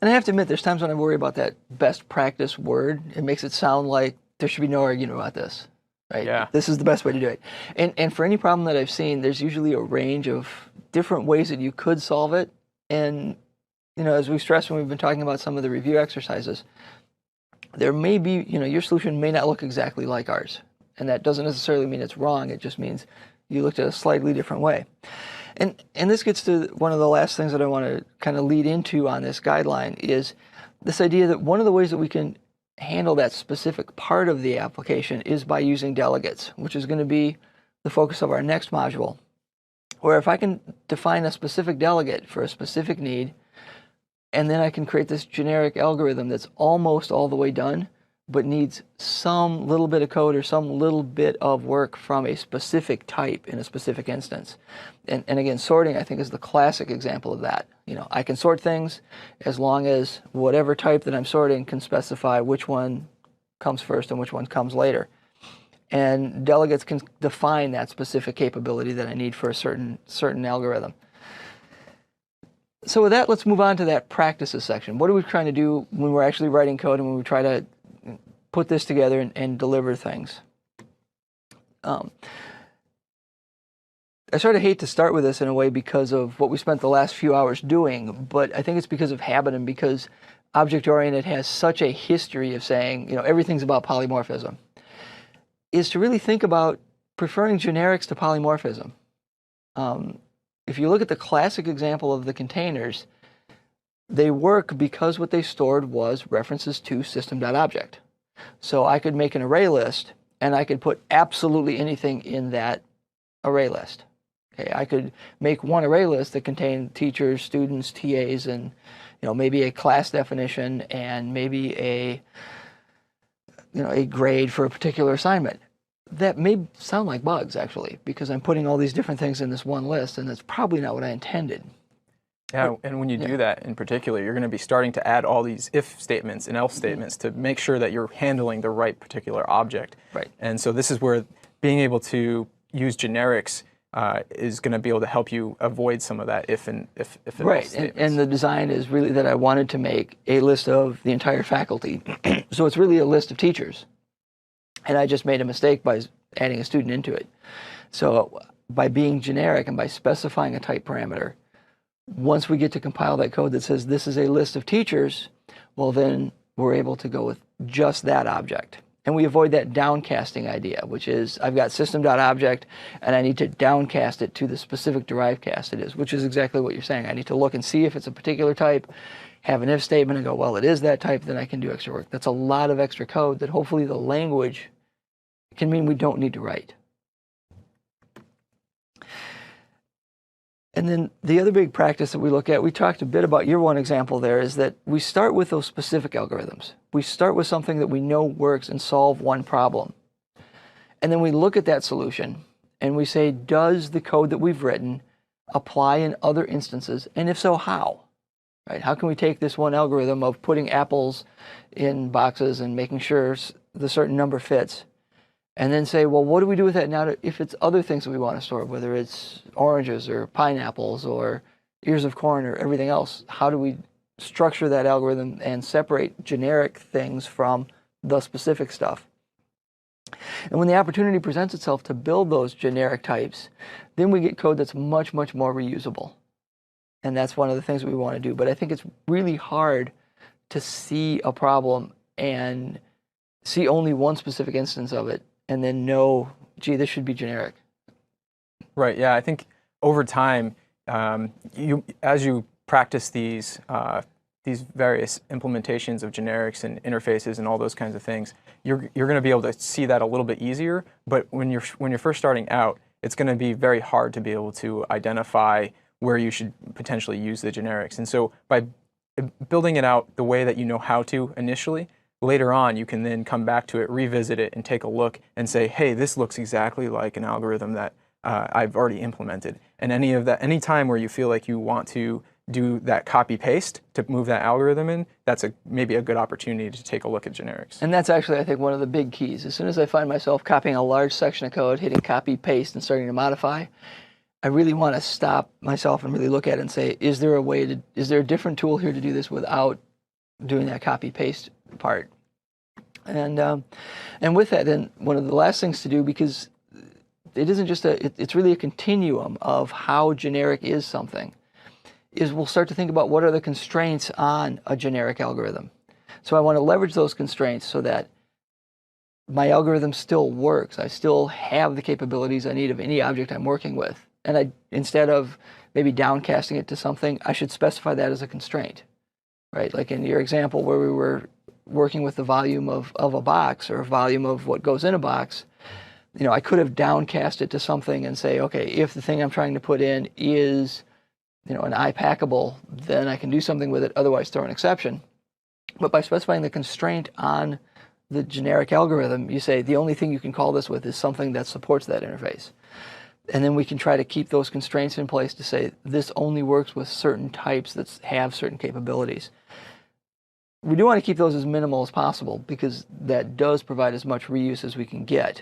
And I have to admit, there's times when I worry about that best practice word. It makes it sound like there should be no argument about this, right? Yeah. This is the best way to do it. And for any problem that I've seen, there's usually a range of different ways that you could solve it. And, as we stressed when we've been talking about some of the review exercises, there may be, your solution may not look exactly like ours. And that doesn't necessarily mean it's wrong. It just means you looked at a slightly different way. And this gets to one of the last things that I want to kind of lead into on this guideline, is this idea that one of the ways that we can handle that specific part of the application is by using delegates, which is going to be the focus of our next module, where if I can define a specific delegate for a specific need, and then I can create this generic algorithm that's almost all the way done, but needs some little bit of code or some little bit of work from a specific type in a specific instance. And again, sorting, I think, is the classic example of that. I can sort things as long as whatever type that I'm sorting can specify which one comes first and which one comes later. And delegates can define that specific capability that I need for a certain algorithm. So with that, let's move on to that practices section. What are we trying to do when we're actually writing code and when we try to put this together and deliver things? I sort of hate to start with this in a way because of what we spent the last few hours doing, but I think it's because of habit and because object-oriented has such a history of saying, everything's about polymorphism, is to really think about preferring generics to polymorphism. If you look at the classic example of the containers, they work because what they stored was references to system.object. So I could make an array list, and I could put absolutely anything in that array list. Okay, I could make one array list that contained teachers, students, TAs, and maybe a class definition and maybe a grade for a particular assignment. That may sound like bugs, actually, because I'm putting all these different things in this one list, and that's probably not what I intended. Yeah, and when you do that in particular, you're going to be starting to add all these if statements and else statements to make sure that you're handling the right particular object. Right. And so this is where being able to use generics is going to be able to help you avoid some of that if and else statements. And the design is really that I wanted to make a list of the entire faculty. So it's really a list of teachers. And I just made a mistake by adding a student into it. So by being generic and by specifying a type parameter, once we get to compile that code that says this is a list of teachers, well, then we're able to go with just that object. And we avoid that downcasting idea, which is I've got system.object and I need to downcast it to the specific derived cast it is, which is exactly what you're saying. I need to look and see if it's a particular type, have an if statement and go, well, it is that type, then I can do extra work. That's a lot of extra code that hopefully the language can mean we don't need to write. And then the other big practice that we look at, we talked a bit about your one example there, is that we start with those specific algorithms. We start with something that we know works and solve one problem. And then we look at that solution and we say, does the code that we've written apply in other instances? And if so, how? Right? How can we take this one algorithm of putting apples in boxes and making sure the certain number fits, and then say, well, what do we do with that now if it's other things that we want to store, whether it's oranges or pineapples or ears of corn or everything else? How do we structure that algorithm and separate generic things from the specific stuff? And when the opportunity presents itself to build those generic types, then we get code that's much, much more reusable. And that's one of the things that we want to do. But I think it's really hard to see a problem and see only one specific instance of it and then know, gee, this should be generic. Right, yeah, I think over time, as you practice these various implementations of generics and interfaces and all those kinds of things, you're going to be able to see that a little bit easier. But when you're first starting out, it's going to be very hard to be able to identify where you should potentially use the generics. And so by building it out the way that you know how to initially, later on you can then come back to it, revisit it, and take a look and say, hey, this looks exactly like an algorithm that I've already implemented. And any time where you feel like you want to do that copy paste to move that algorithm in, that's maybe a good opportunity to take a look at generics. And that's actually, I think, one of the big keys. As soon as I find myself copying a large section of code, hitting copy paste and starting to modify, I really want to stop myself and really look at it and say, is there a different tool here to do this without doing that copy paste part? And with that, then one of the last things to do, because it isn't just it's really a continuum of how generic is something, is we'll start to think about what are the constraints on a generic algorithm. So I want to leverage those constraints so that my algorithm still works. I still have the capabilities I need of any object I'm working with. And instead of maybe downcasting it to something, I should specify that as a constraint, right? Like in your example where we were working with the volume of a box or volume of what goes in a box, I could have downcast it to something and say, okay, if the thing I'm trying to put in is, an iPackable, then I can do something with it, otherwise throw an exception. But by specifying the constraint on the generic algorithm, you say the only thing you can call this with is something that supports that interface. And then we can try to keep those constraints in place to say this only works with certain types that have certain capabilities. We do want to keep those as minimal as possible because that does provide as much reuse as we can get.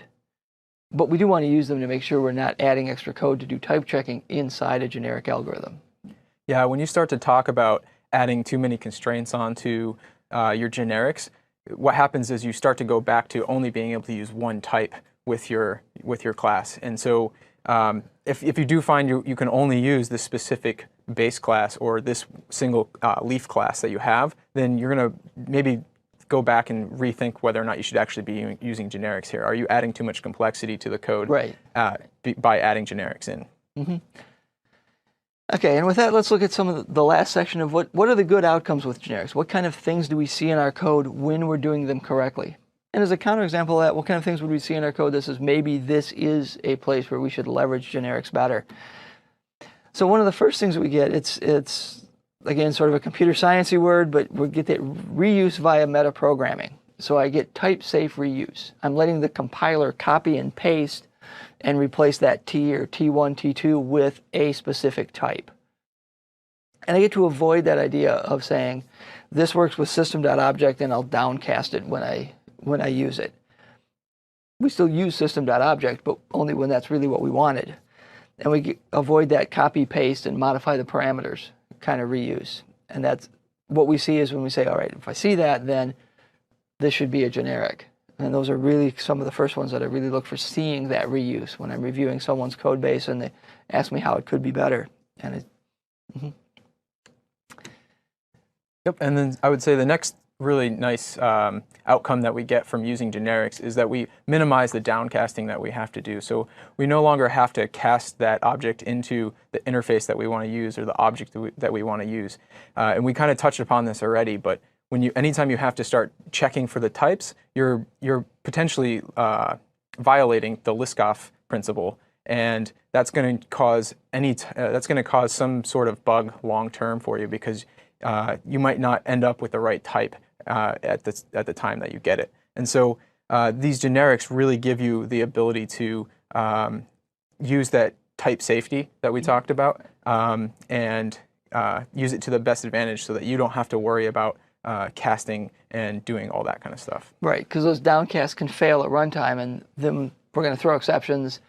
But we do want to use them to make sure we're not adding extra code to do type checking inside a generic algorithm. Yeah, when you start to talk about adding too many constraints onto your generics, what happens is you start to go back to only being able to use one type with your class. And so if you do find you can only use this specific base class or this single leaf class that you have, then you're going to maybe go back and rethink whether or not you should actually be using generics here. Are you adding too much complexity to the code by adding generics in? Mm-hmm. Okay, and with that, let's look at some of the last section of what are the good outcomes with generics? What kind of things do we see in our code when we're doing them correctly? And as a counterexample of that, what kind of things would we see in our code that says maybe this is a place where we should leverage generics better? So one of the first things that we get, it's again sort of a computer sciencey word, but we get that reuse via metaprogramming. So I get type-safe reuse. I'm letting the compiler copy and paste and replace that T or T1, T2 with a specific type. And I get to avoid that idea of saying, this works with system.object and I'll downcast it when I use it. We still use system.object, but only when that's really what we wanted. And we avoid that copy, paste, and modify the parameters kind of reuse. And that's what we see is when we say, all right, if I see that, then this should be a generic. And those are really some of the first ones that I really look for seeing that reuse when I'm reviewing someone's code base and they ask me how it could be better. And Yep, and then I would say the next really nice outcome that we get from using generics is that we minimize the downcasting that we have to do. So we no longer have to cast that object into the interface that we want to use or the object that we want to use. And we kind of touched upon this already, but anytime you have to start checking for the types, you're potentially violating the Liskov principle, and that's going to cause some sort of bug long term for you because you might not end up with the right type at the time that you get it. And so these generics really give you the ability to use that type safety that we talked about and use it to the best advantage so that you don't have to worry about casting and doing all that kind of stuff. Right, because those downcasts can fail at runtime, and then we're going to throw exceptions,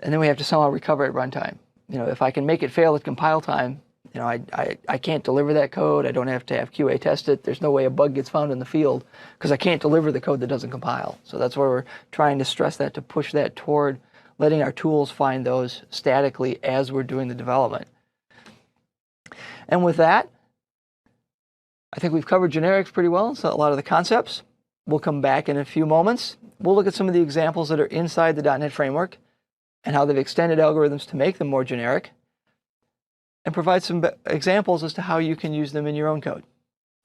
and then we have to somehow recover at runtime. If I can make it fail at compile time, I can't deliver that code. I don't have to have QA test it. There's no way a bug gets found in the field because I can't deliver the code that doesn't compile. So that's where we're trying to stress that, to push that toward letting our tools find those statically as we're doing the development. And with that, I think we've covered generics pretty well, so a lot of the concepts. We'll come back in a few moments. We'll look at some of the examples that are inside the .NET framework and how they've extended algorithms to make them more generic, and provide some examples as to how you can use them in your own code.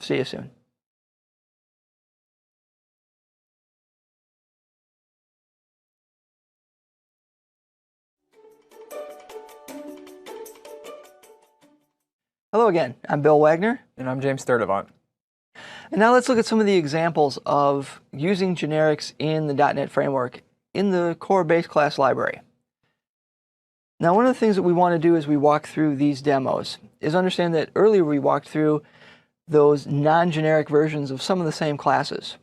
See you soon. Hello again, I'm Bill Wagner. And I'm James Sturdivant. And now let's look at some of the examples of using generics in the .NET framework in the core base class library. Now, one of the things that we want to do as we walk through these demos is understand that earlier we walked through those non-generic versions of some of the same classes.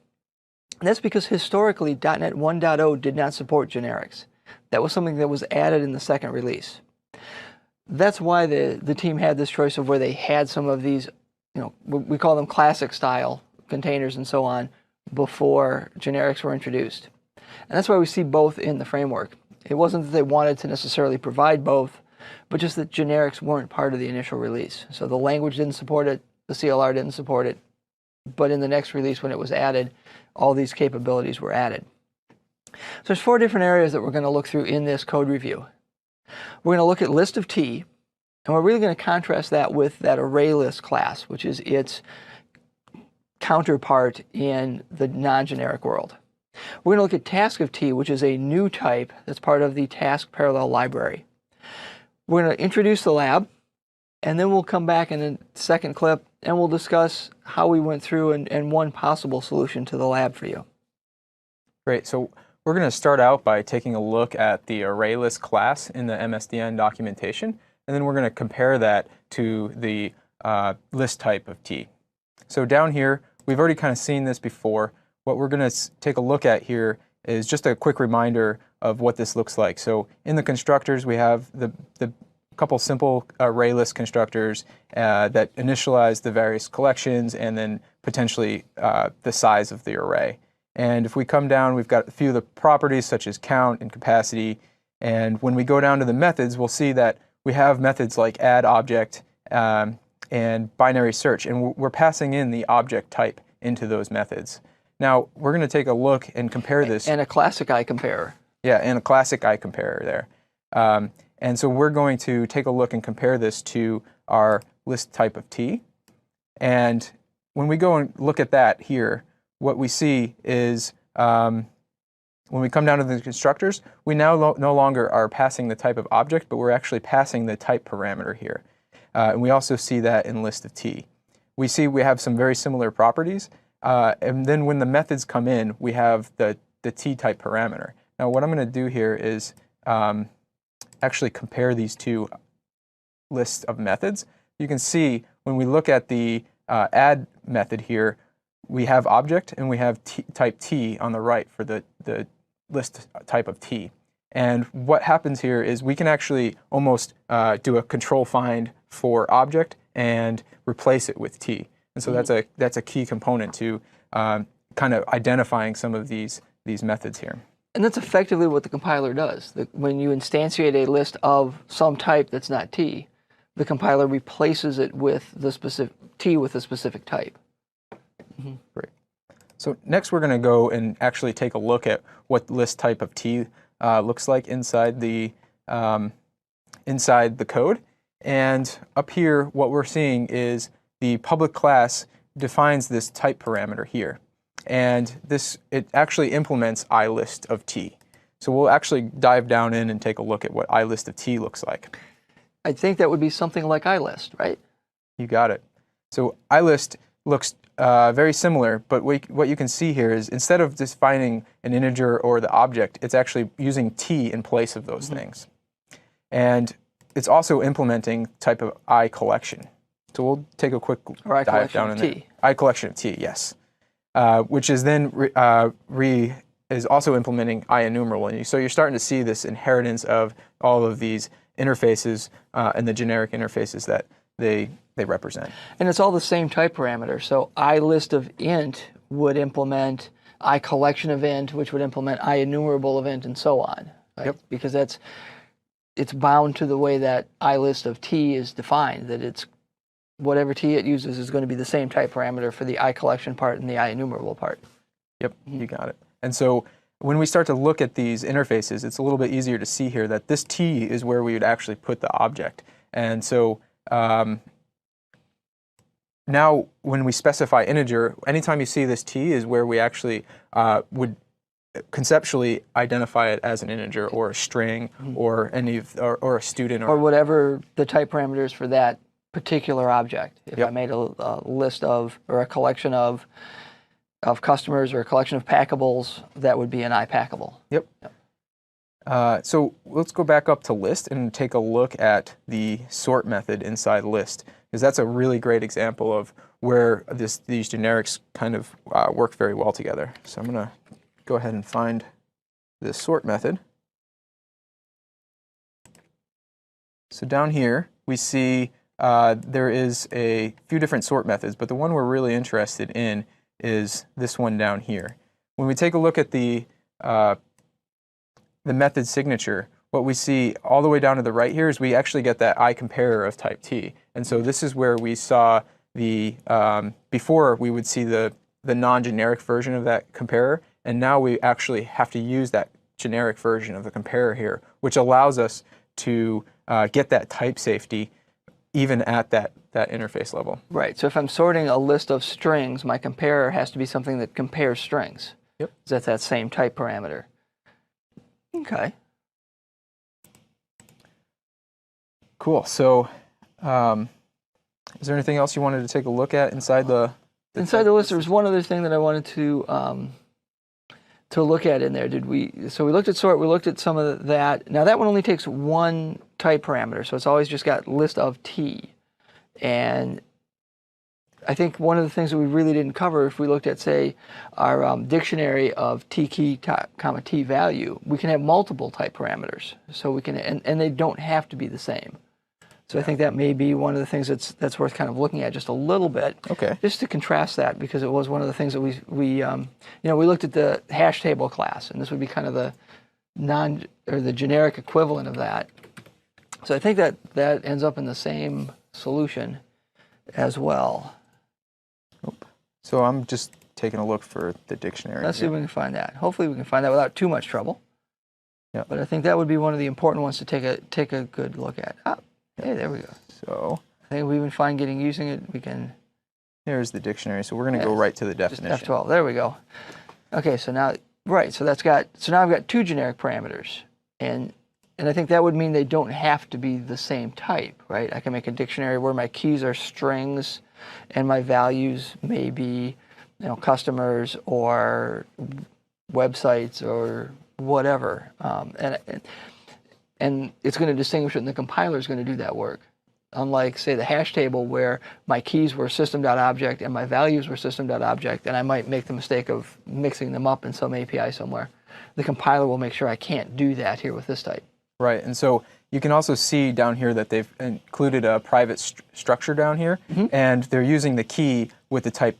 And that's because historically .NET 1.0 did not support generics. That was something that was added in the second release. That's why the team had this choice of where they had some of these, we call them classic style containers and so on, before generics were introduced. And that's why we see both in the framework. It wasn't that they wanted to necessarily provide both, but just that generics weren't part of the initial release. So the language didn't support it, the CLR didn't support it, but in the next release when it was added, all these capabilities were added. So there's 4 different areas that we're going to look through in this code review. We're going to look at list of T, and we're really going to contrast that with that array list class, which is its counterpart in the non-generic world. We're going to look at task of T, which is a new type that's part of the task parallel library. We're going to introduce the lab, and then we'll come back in a second clip and we'll discuss how we went through and one possible solution to the lab for you. Great. So we're going to start out by taking a look at the array list class in the MSDN documentation, and then we're going to compare that to the list type of T. So down here, we've already kind of seen this before. What we're going to take a look at here is just a quick reminder of what this looks like. So in the constructors, we have the couple simple array list constructors that initialize the various collections and then potentially the size of the array. And if we come down, we've got a few of the properties such as count and capacity, And when we go down to the methods, we'll see that we have methods like add object and binary search, and we're passing in the object type into those methods. Now, we're going to take a look and compare this. And a classic iComparer. Yeah, and a classic iComparer there. And so we're going to take a look and compare this to our list type of T. And when we go and look at that here, what we see is when we come down to the constructors, we now no longer are passing the type of object, but we're actually passing the type parameter here. And we also see that in list of T. We see we have some very similar properties. And then when the methods come in, we have the T type parameter. Now what I'm going to do here is actually compare these two lists of methods. You can see when we look at the add method here, we have object and we have type T on the right for the list type of T. And what happens here is we can actually almost do a control find for object and replace it with T. And so that's a key component to kind of identifying some of these methods here. And that's effectively what the compiler does. When you instantiate a list of some type that's not T, the compiler replaces it with the specific T with a specific type. Great. So next we're going to go and actually take a look at what list type of T looks like inside the code. And up here, what we're seeing is the public class defines this type parameter here. And it actually implements iList of T. So we'll actually dive down in and take a look at what iList of T looks like. I think that would be something like iList, right? You got it. So iList looks very similar, but what you can see here is instead of defining an integer or the object, it's actually using T in place of those things. And it's also implementing type of iCollection. So we'll take a quick dive down in there. iCollection of T, yes. Which is then is also implementing IEnumerable. And so you're starting to see this inheritance of all of these interfaces and the generic interfaces that they represent. And it's all the same type parameter. So iList of int would implement iCollection of int, which would implement IEnumerable of int, and so on. Right? Yep. Because it's bound to the way that iList of T is defined, that it's whatever T it uses is going to be the same type parameter for the iCollection part and the IEnumerable part. Yep, you got it. And so when we start to look at these interfaces, it's a little bit easier to see here that this T is where we would actually put the object. And so now when we specify integer, anytime you see this T is where we actually would conceptually identify it as an integer or a string or or a student or whatever the type parameters for that particular object. If I made a list of or a collection of customers or a collection of packables, that would be an iPackable. Yep. So let's go back up to list and take a look at the sort method inside list, because that's a really great example of where these generics kind of work very well together. So I'm going to go ahead and find this sort method. So down here we see there is a few different sort methods, but the one we're really interested in is this one down here. When we take a look at the method signature, what we see all the way down to the right here is we actually get that iComparer of type T. And so this is where we saw the, before we would see the non-generic version of that comparer, and now we actually have to use that generic version of the comparer here, which allows us to get that type safety even at that interface level. Right, so if I'm sorting a list of strings, my comparer has to be something that compares strings. Yep. That's that same type parameter. Okay. Cool, so is there anything else you wanted to take a look at inside the inside the list? There was one other thing that I wanted to look at in there. So we looked at sort, we looked at some of that. Now that one only takes one type parameter, so it's always just got list of T. And I think one of the things that we really didn't cover, if we looked at, say, our dictionary of T key, comma T value, we can have multiple type parameters. So we can, and they don't have to be the same. So I think that may be one of the things that's worth kind of looking at just a little bit. Okay. Just to contrast that, because it was one of the things that we looked at the hash table class, and this would be kind of the generic equivalent of that. So I think that ends up in the same solution as well. So I'm just taking a look for the dictionary. Let's see if we can find that. Hopefully we can find that without too much trouble. Yeah. But I think that would be one of the important ones to take a good look at. Ah, hey, there we go. So I think we've been fine using it. We can. There's the dictionary. So we're going to go right to the definition. Just F12. There we go. Okay, so now right. So now I've got two generic parameters, and I think that would mean they don't have to be the same type, right? I can make a dictionary where my keys are strings, and my values may be, customers or websites or whatever, and it's going to distinguish it, and the compiler is going to do that work. Unlike, say, the hash table where my keys were system.object and my values were system.object, and I might make the mistake of mixing them up in some API somewhere. The compiler will make sure I can't do that here with this type. Right, and so you can also see down here that they've included a private structure down here, and they're using the key with the type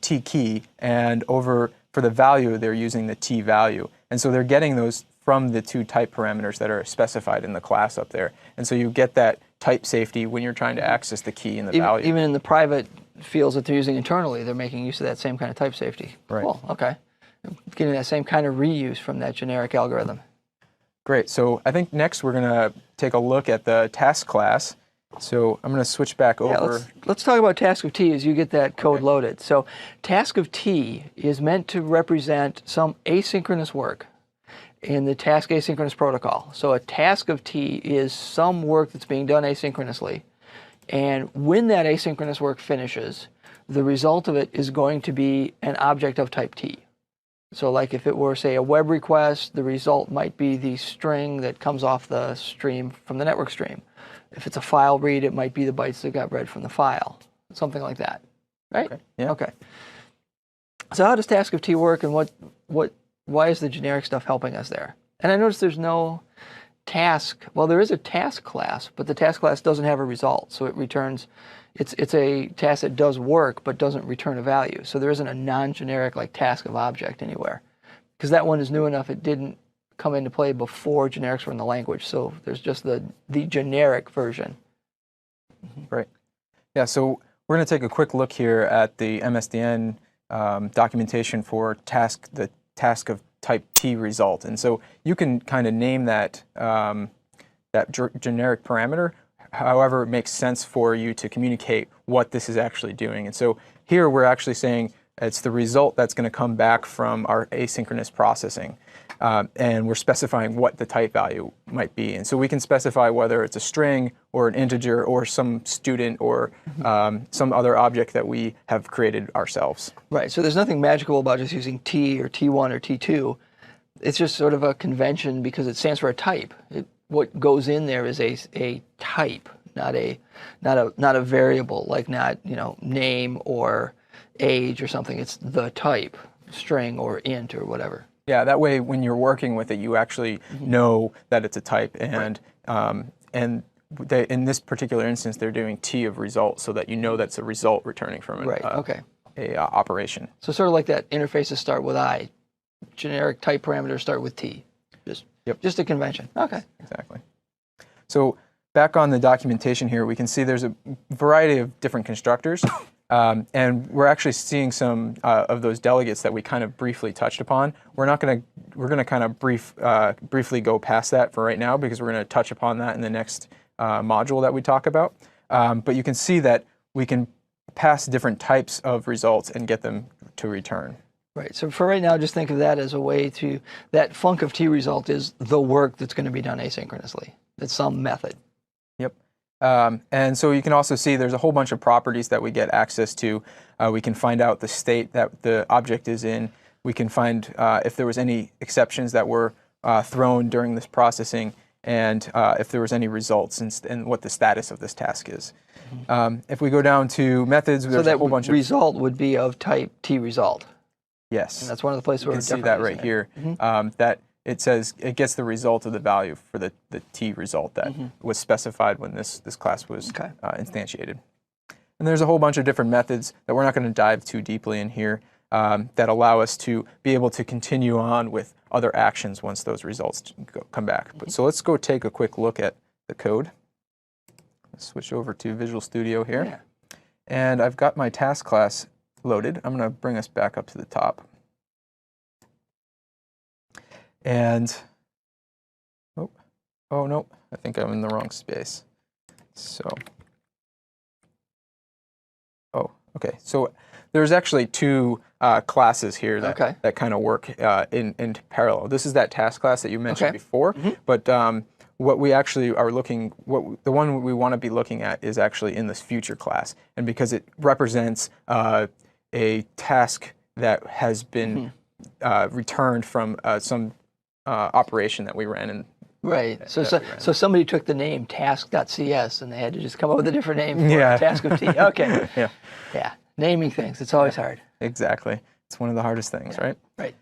T key, and over for the value, they're using the T value. And so they're getting those from the two type parameters that are specified in the class up there. And so you get that type safety when you're trying to access the key and the value. Even in the private fields that they're using internally, they're making use of that same kind of type safety. Right. Cool, okay. Getting that same kind of reuse from that generic algorithm. Great, so I think next we're gonna take a look at the task class. So I'm gonna switch back over. Let's talk about task of T as you get that code loaded. So task of T is meant to represent some asynchronous work in the task asynchronous protocol. So a task of T is some work that's being done asynchronously. And when that asynchronous work finishes, the result of it is going to be an object of type T. So like if it were, say, a web request, the result might be the string that comes off the stream from the network stream. If it's a file read, it might be the bytes that got read from the file. Something like that, right? Okay. Yeah. Okay. So how does task of T work, and why is the generic stuff helping us there? And I notice there's no task. Well, there is a task class, but the task class doesn't have a result. So it returns, it's a task that does work but doesn't return a value. So there isn't a non-generic like task of object anywhere. Because that one is new enough, it didn't come into play before generics were in the language. So there's just the generic version. Right. Yeah, so we're going to take a quick look here at the MSDN documentation for the task of type T result. And so you can kind of name that, generic parameter however it makes sense for you to communicate what this is actually doing. And so here we're actually saying it's the result that's going to come back from our asynchronous processing. And we're specifying what the type value might be. And so we can specify whether it's a string or an integer or some student or some other object that we have created ourselves. Right, so there's nothing magical about just using T or T1 or T2. It's just sort of a convention because it stands for a type. What goes in there is a type, not a variable, like name or age or something. It's the type, string or int or whatever. Yeah, that way when you're working with it, you actually know that it's a type, and in this particular instance, they're doing T of result, so that you know that's a result returning from an operation. So sort of like that, interfaces start with I, generic type parameters start with T. Just a convention. Okay. Exactly. So back on the documentation here, we can see there's a variety of different constructors. And we're actually seeing some of those delegates that we kind of briefly touched upon. We're going to kind of briefly go past that for right now because we're going to touch upon that in the next module that we talk about. But you can see that we can pass different types of results and get them to return. Right. So for right now, just think of that as a way to, that func of T result is the work that's going to be done asynchronously. It's some method. Yep. And so you can also see there's a whole bunch of properties that we get access to. We can find out the state that the object is in. We can find if there was any exceptions that were thrown during this processing, and if there was any results and what the status of this task is. If we go down to methods, there's a whole bunch of... result would be of type T result. Yes. And that's one of the places where you can see that right here. That it says it gets the result of the value for the T result that was specified when this class was instantiated. And there's a whole bunch of different methods that we're not going to dive too deeply in here that allow us to be able to continue on with other actions once those results come back. But so let's go take a quick look at the code. Let's switch over to Visual Studio here. Yeah. And I've got my task class loaded. I'm going to bring us back up to the top. And, oh no, I think I'm in the wrong space. So, okay. So there's actually two classes here that kind of work in parallel. This is that task class that you mentioned before, but what we actually are the one we want to be looking at is actually in this future class, and because it represents a task that has been returned from some operation that we ran in. Right. So somebody took the name task.cs and they had to just come up with a different name for task of T. Okay. Yeah. Naming things. It's always hard. Exactly. It's one of the hardest things, right? Right.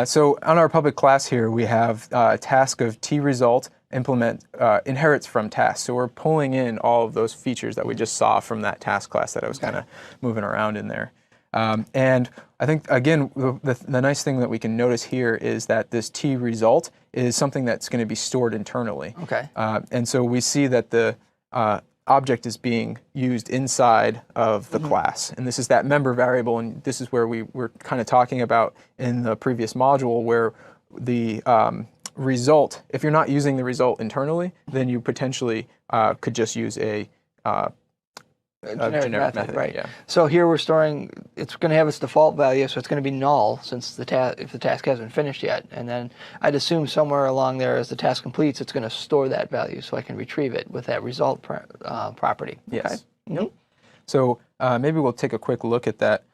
So on our public class here, we have task of T result inherits from task. So we're pulling in all of those features that we just saw from that task class that I was kind of moving around in there. And I think, again, the nice thing that we can notice here is that this T result is something that's going to be stored internally. Okay. And so we see that the object is being used inside of the class. And this is that member variable, and this is where we were kind of talking about in the previous module, where the result, if you're not using the result internally, then you potentially could just use a generic method. Right. Yeah. So here we're storing, it's going to have its default value, so it's going to be null since if the task hasn't finished yet. And then I'd assume somewhere along there as the task completes, it's going to store that value so I can retrieve it with that result property. Yes. Okay? So maybe we'll take a quick look at that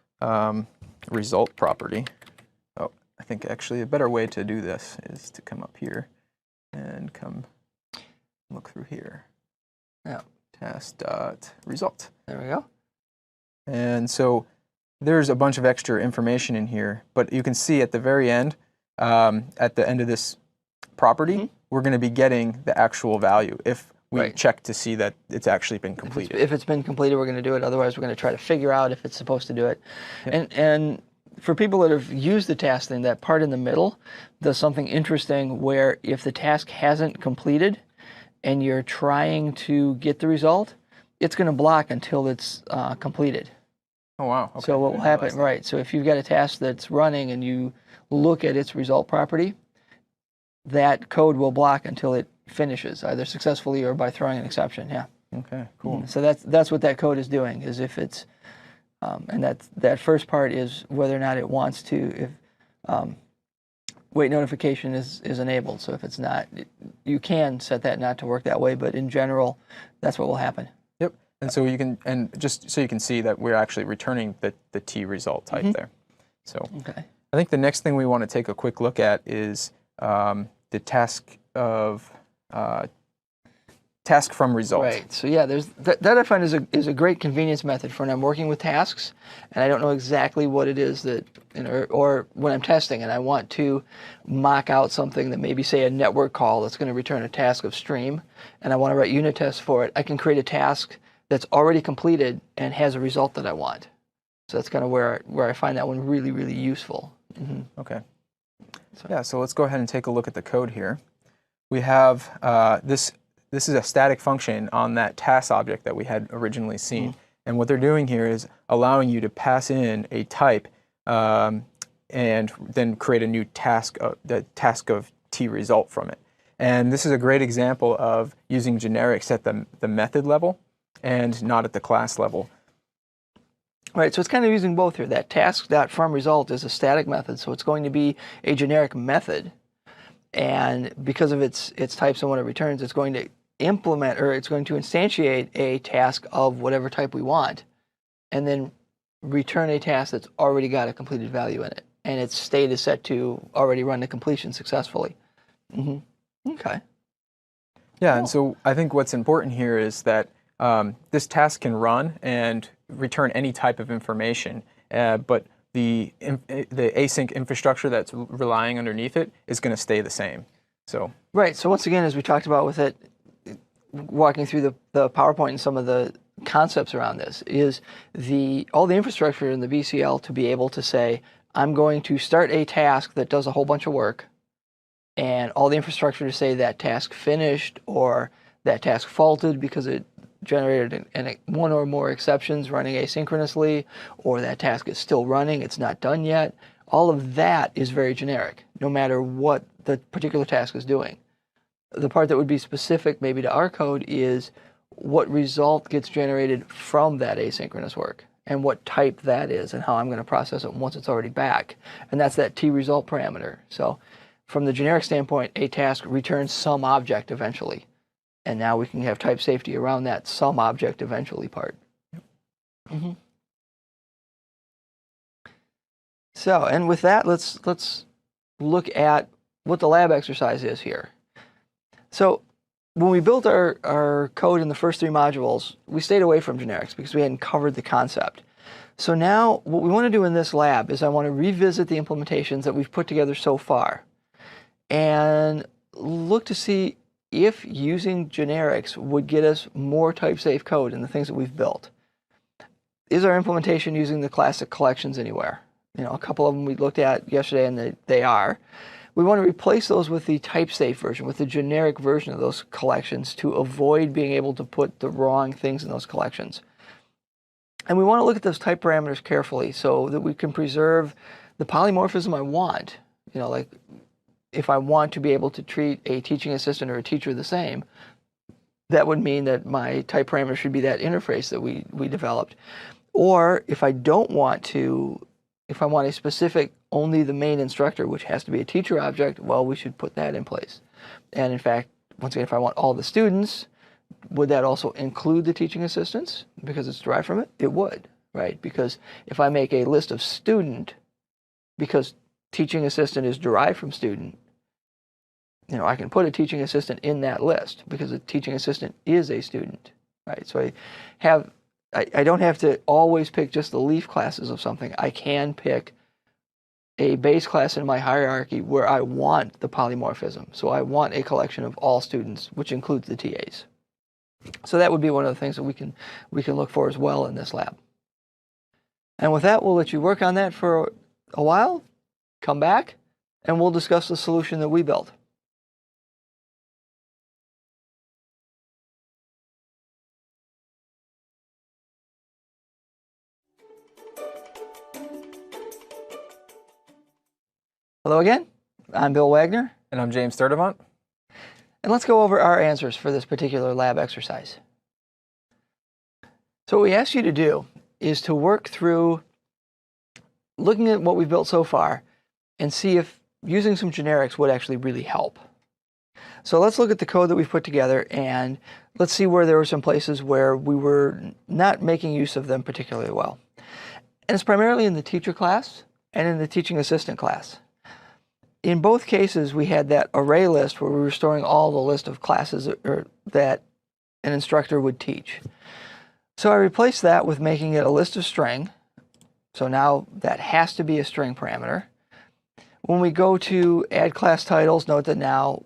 result property. Oh, I think actually a better way to do this is to come up here and come look through here. Yeah. Task.result. There we go. And so there's a bunch of extra information in here, but you can see at the very end, at the end of this property, we're going to be getting the actual value if we check to see that it's actually been completed. If it's been completed, we're going to do it. Otherwise, we're going to try to figure out if it's supposed to do it. Yep. And for people that have used the task thing, that part in the middle does something interesting where if the task hasn't completed and you're trying to get the result, it's going to block until it's completed. Oh, wow. Okay. So what will happen, right, so if you've got a task that's running and you look at its result property, that code will block until it finishes, either successfully or by throwing an exception, yeah. Okay, cool. So that's what that code is doing, is if it's, and that first part is whether or not it wants to, if wait notification is enabled. So if it's not, you can set that not to work that way, but in general, that's what will happen. Yep. And so you can, and just so you can see that we're actually returning the T result type there. So I think the next thing we want to take a quick look at is the task from result. Right. So yeah, there's that I find is a great convenience method for when I'm working with tasks and I don't know exactly what it is that, or when I'm testing and I want to mock out something that maybe say a network call that's going to return a task of stream, and I want to write unit tests for it. I can create a task that's already completed and has a result that I want. So that's kind of where I find that one really, really useful. Okay. Yeah. So let's go ahead and take a look at the code here. We have this is a static function on that task object that we had originally seen. And what they're doing here is allowing you to pass in a type and then create a new task, the task of T result from it. And this is a great example of using generics at the method level and not at the class level. Right, so it's kind of using both here. That task.fromResult is a static method, so it's going to be a generic method. And because of its types and what it returns, it's going to implement, or it's going to instantiate a task of whatever type we want, and then return a task that's already got a completed value in it. And its state is set to already run to completion successfully. Okay. Yeah, cool. And so I think what's important here is that this task can run and return any type of information, but the async infrastructure that's relying underneath it is going to stay the same. So right. So once again, as we talked about with it, walking through the PowerPoint and some of the concepts around this, is all the infrastructure in the VCL to be able to say, I'm going to start a task that does a whole bunch of work, and all the infrastructure to say that task finished or that task faulted because it generated one or more exceptions running asynchronously, or that task is still running, it's not done yet. All of that is very generic, no matter what the particular task is doing. The part that would be specific maybe to our code is what result gets generated from that asynchronous work and what type that is and how I'm going to process it once it's already back. And that's that tResult parameter. So from the generic standpoint, a task returns some object eventually. And now we can have type safety around that some object eventually part. Mm-hmm. So, and with that, let's look at what the lab exercise is here. So when we built our code in the first 3 modules, we stayed away from generics because we hadn't covered the concept. So now what we want to do in this lab is I want to revisit the implementations that we've put together so far and look to see if using generics would get us more type-safe code in the things that we've built. Is our implementation using the classic collections anywhere? You know, a couple of them we looked at yesterday, and they are. We want to replace those with the type-safe version, with the generic version of those collections to avoid being able to put the wrong things in those collections. And we want to look at those type parameters carefully so that we can preserve the polymorphism I want. You know, like if I want to be able to treat a teaching assistant or a teacher the same, that would mean that my type parameter should be that interface that we developed. Or if I don't want to, if I want a specific only the main instructor, which has to be a teacher object, well, we should put that in place. And in fact, once again, if I want all the students, would that also include the teaching assistants because it's derived from it? It would, right? Because if I make a list of student, because teaching assistant is derived from student, you know, I can put a teaching assistant in that list because a teaching assistant is a student, right? So I don't have to always pick just the leaf classes of something. I can pick a base class in my hierarchy where I want the polymorphism. So I want a collection of all students, which includes the TAs. So that would be one of the things that we can look for as well in this lab. And with that, we'll let you work on that for a while, come back, and we'll discuss the solution that we built. Hello again, I'm Bill Wagner. And I'm James Sturdivant. And let's go over our answers for this particular lab exercise. So what we asked you to do is to work through looking at what we've built so far and see if using some generics would actually really help. So let's look at the code that we've put together and let's see where there were some places where we were not making use of them particularly well. And it's primarily in the teacher class and in the teaching assistant class. In both cases, we had that array list where we were storing all the list of classes that an instructor would teach. So I replaced that with making it a list of string. So now that has to be a string parameter. When we go to add class titles, note that now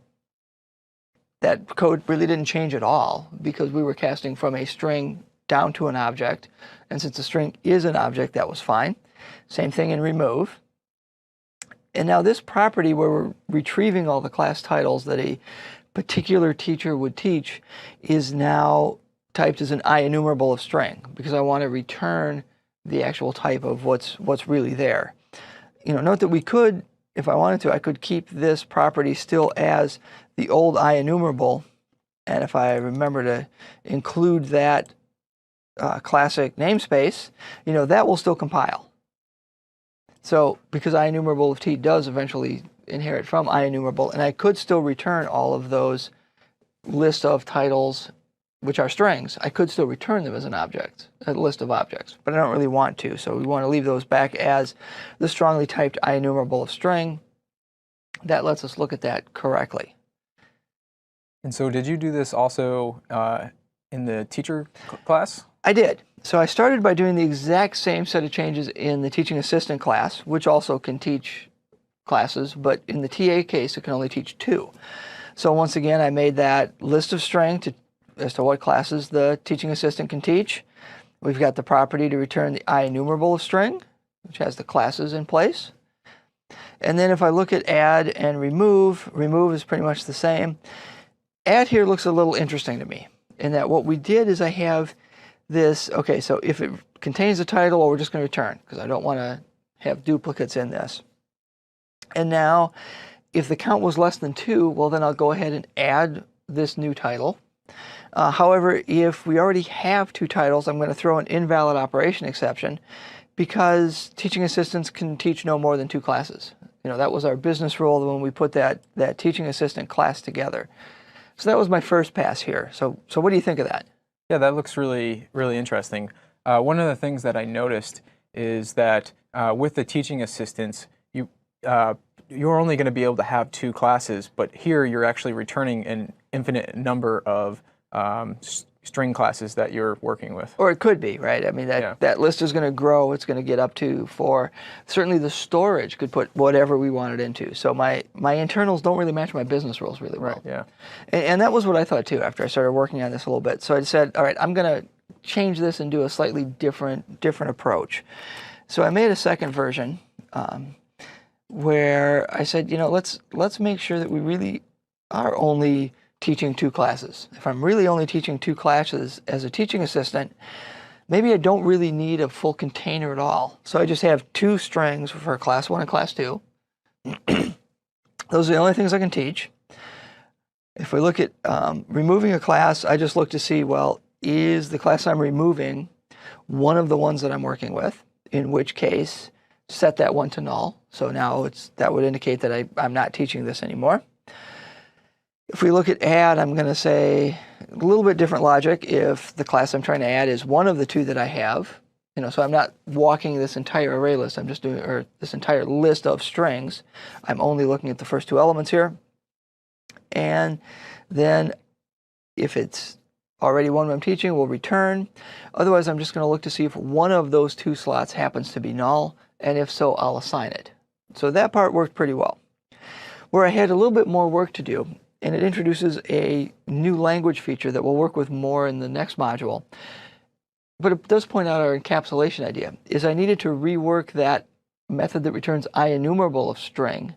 that code really didn't change at all because we were casting from a string down to an object. And since the string is an object, that was fine. Same thing in remove. And now this property where we're retrieving all the class titles that a particular teacher would teach is now typed as an IEnumerable of string because I want to return the actual type of what's really there. You know, note that we could, if I wanted to, I could keep this property still as the old IEnumerable, and if I remember to include that classic namespace, you know, that will still compile. So because IEnumerable of t does eventually inherit from IEnumerable, and I could still return all of those list of titles, which are strings, I could still return them as an object, a list of objects, but I don't really want to. So we want to leave those back as the strongly typed IEnumerable of string. That lets us look at that correctly. And so did you do this also in the teacher class? I did. So I started by doing the exact same set of changes in the teaching assistant class, which also can teach classes, but in the TA case, it can only teach 2. So once again, I made that list of string as to what classes the teaching assistant can teach. We've got the property to return the IEnumerable of string, which has the classes in place. And then if I look at add and remove, remove is pretty much the same. Add here looks a little interesting to me in that what we did is I have this, okay, so if it contains a title, well, we're just going to return because I don't want to have duplicates in this. And now if the count was less than 2, well, then I'll go ahead and add this new title. However, if we already have 2 titles, I'm going to throw an invalid operation exception because teaching assistants can teach no more than 2 classes. That was our business rule when we put that teaching assistant class together. So that was my first pass here. So what do you think of that? Yeah, that looks really, really interesting. One of the things that I noticed is that with the teaching assistants, you're only going to be able to have 2 classes, but here you're actually returning an infinite number of string classes that you're working with. Or it could be, right? I mean, that list is going to grow. It's going to get up to 4. Certainly the storage could put whatever we wanted into. So my internals don't really match my business rules really well. Right, yeah. And that was what I thought too after I started working on this a little bit. So I said, all right, I'm going to change this and do a slightly different approach. So I made a second version where I said, let's make sure that we really are only teaching 2 classes. If I'm really only teaching 2 classes as a teaching assistant, maybe I don't really need a full container at all. So I just have 2 strings for class 1 and class 2. Those are the only things I can teach. If we look at removing a class, I just look to see, well, is the class I'm removing one of the ones that I'm working with? In which case, set that one to null. So now that would indicate that I'm not teaching this anymore. If we look at add, I'm going to say a little bit different logic. If the class I'm trying to add is one of the 2 that I have, so I'm not walking this entire array list. I'm just doing, or this entire list of strings. I'm only looking at the first 2 elements here. And then if it's already one I'm teaching, we'll return. Otherwise, I'm just going to look to see if one of those 2 slots happens to be null. And if so, I'll assign it. So that part worked pretty well. Where I had a little bit more work to do, and it introduces a new language feature that we'll work with more in the next module, but it does point out our encapsulation idea, is I needed to rework that method that returns IEnumerable of string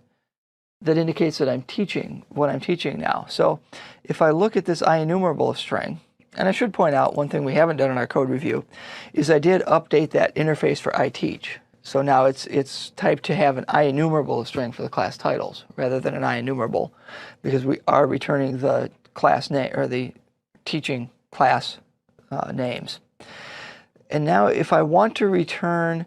that indicates that I'm teaching what I'm teaching now. So if I look at this IEnumerable of string, and I should point out one thing we haven't done in our code review, is I did update that interface for iTeach. So now it's typed to have an IEnumerable of string for the class titles rather than an IEnumerable, because we are returning the class name or the teaching class names. And now if I want to return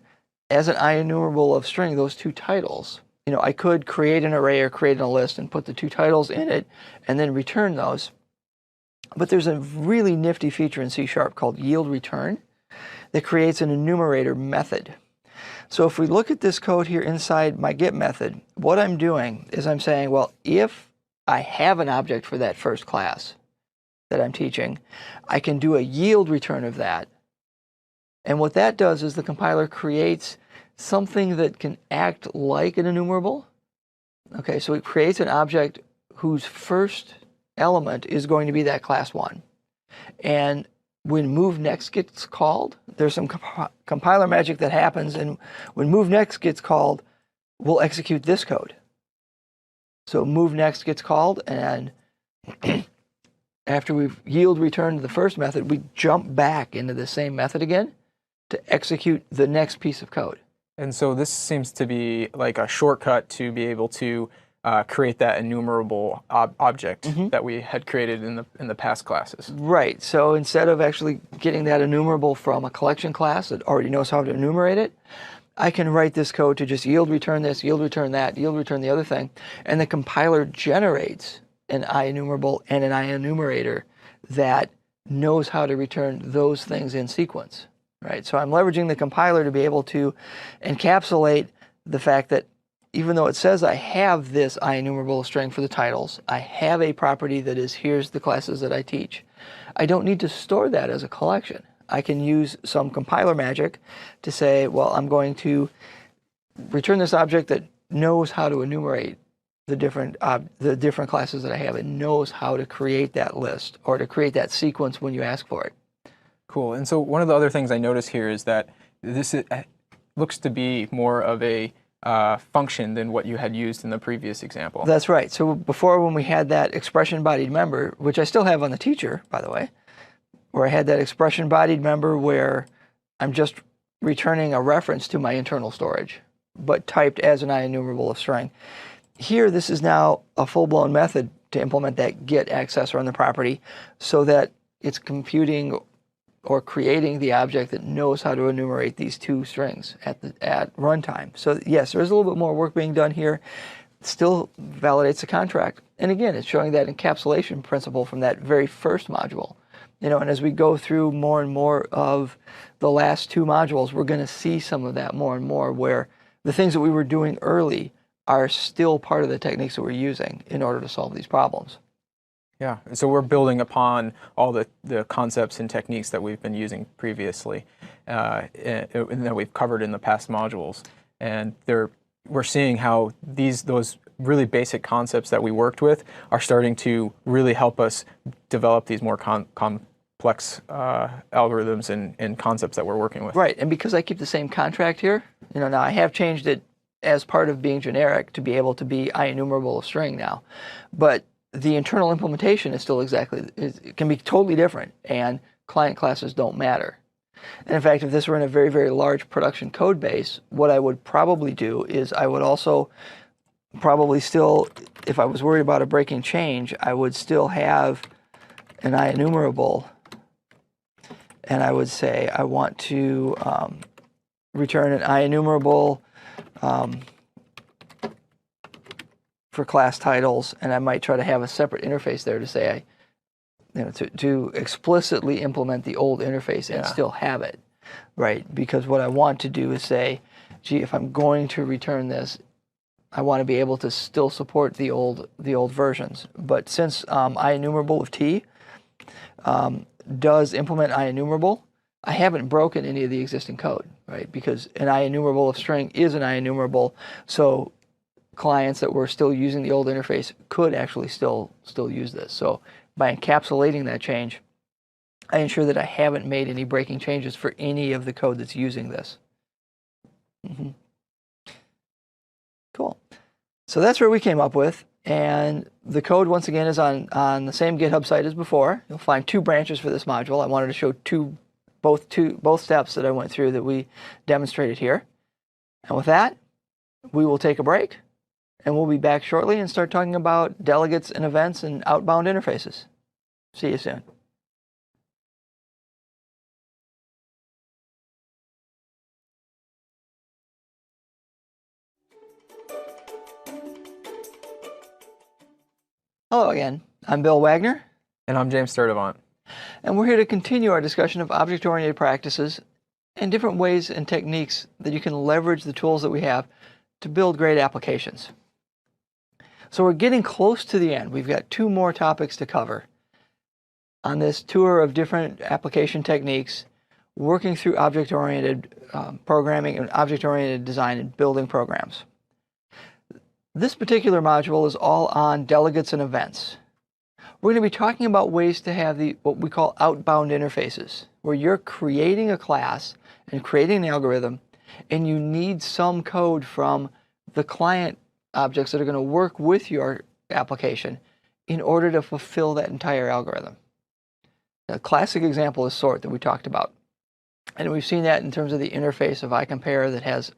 as an IEnumerable of string those 2 titles, I could create an array or create a list and put the 2 titles in it and then return those. But there's a really nifty feature in C# called yield return that creates an enumerator method. So if we look at this code here inside my get method, what I'm doing is I'm saying, well, if I have an object for that first class that I'm teaching, I can do a yield return of that. And what that does is the compiler creates something that can act like an enumerable. Okay, so it creates an object whose first element is going to be that class 1. And when move next gets called, there's some compiler magic that happens, and when move next gets called, we'll execute this code. So move next gets called, and after we've yield returned the first method, we jump back into the same method again to execute the next piece of code. And so this seems to be like a shortcut to be able to create that enumerable object that we had created in the past classes. Right. So instead of actually getting that enumerable from a collection class that already knows how to enumerate it, I can write this code to just yield return this, yield return that, yield return the other thing, and the compiler generates an IEnumerable and an IEnumerator that knows how to return those things in sequence. Right. So I'm leveraging the compiler to be able to encapsulate the fact that even though it says I have this IEnumerable string for the titles, I have a property that is here's the classes that I teach. I don't need to store that as a collection. I can use some compiler magic to say, well, I'm going to return this object that knows how to enumerate the different classes that I have and knows how to create that list or to create that sequence when you ask for it. Cool. And so one of the other things I notice here is that this looks to be more of a function than what you had used in the previous example. That's right. So before, when we had that expression-bodied member, which I still have on the teacher, by the way, where I had that expression-bodied member where I'm just returning a reference to my internal storage, but typed as an IEnumerable of string. Here, this is now a full-blown method to implement that get accessor on the property so that it's computing or creating the object that knows how to enumerate these two strings at runtime. So yes, there's a little bit more work being done here. Still validates the contract. And again, it's showing that encapsulation principle from that very first module. You know, and as we go through more and more of the last two modules, we're going to see some of that more and more, where the things that we were doing early are still part of the techniques that we're using in order to solve these problems. Yeah, so we're building upon all the concepts and techniques that we've been using previously and that we've covered in the past modules. And we're seeing how those really basic concepts that we worked with are starting to really help us develop these more complex algorithms and concepts that we're working with. Right, and because I keep the same contract here, you know, now I have changed it as part of being generic to be able to be IEnumerable of string now, but the internal implementation is still it can be totally different, and client classes don't matter. And in fact, if this were in a very, very large production code base, what I would probably do is I would also probably still, if I was worried about a breaking change, I would still have an IEnumerable, and I would say I want to return an IEnumerable for class titles, and I might try to have a separate interface there to say to explicitly implement the old interface and still have it, right? Because what I want to do is say, gee, if I'm going to return this, I want to be able to still support the old versions. But since IEnumerable of T does implement IEnumerable, I haven't broken any of the existing code, right? Because an IEnumerable of string is an IEnumerable, so clients that were still using the old interface could actually still use this. So by encapsulating that change, I ensure that I haven't made any breaking changes for any of the code that's using this. Cool. So that's what we came up with. And the code, once again, is on the same GitHub site as before. You'll find two branches for this module. I wanted to show both steps that I went through that we demonstrated here. And with that, we will take a break, and we'll be back shortly and start talking about delegates and events and outbound interfaces. See you soon. Hello again. I'm Bill Wagner. And I'm James Sturdivant. And we're here to continue our discussion of object-oriented practices and different ways and techniques that you can leverage the tools that we have to build great applications. So we're getting close to the end. We've got two more topics to cover on this tour of different application techniques, working through object-oriented programming and object-oriented design and building programs. This particular module is all on delegates and events. We're going to be talking about ways to have what we call outbound interfaces, where you're creating a class and creating an algorithm, and you need some code from the client objects that are going to work with your application in order to fulfill that entire algorithm. A classic example is sort that we talked about. And we've seen that in terms of the interface of iCompare that has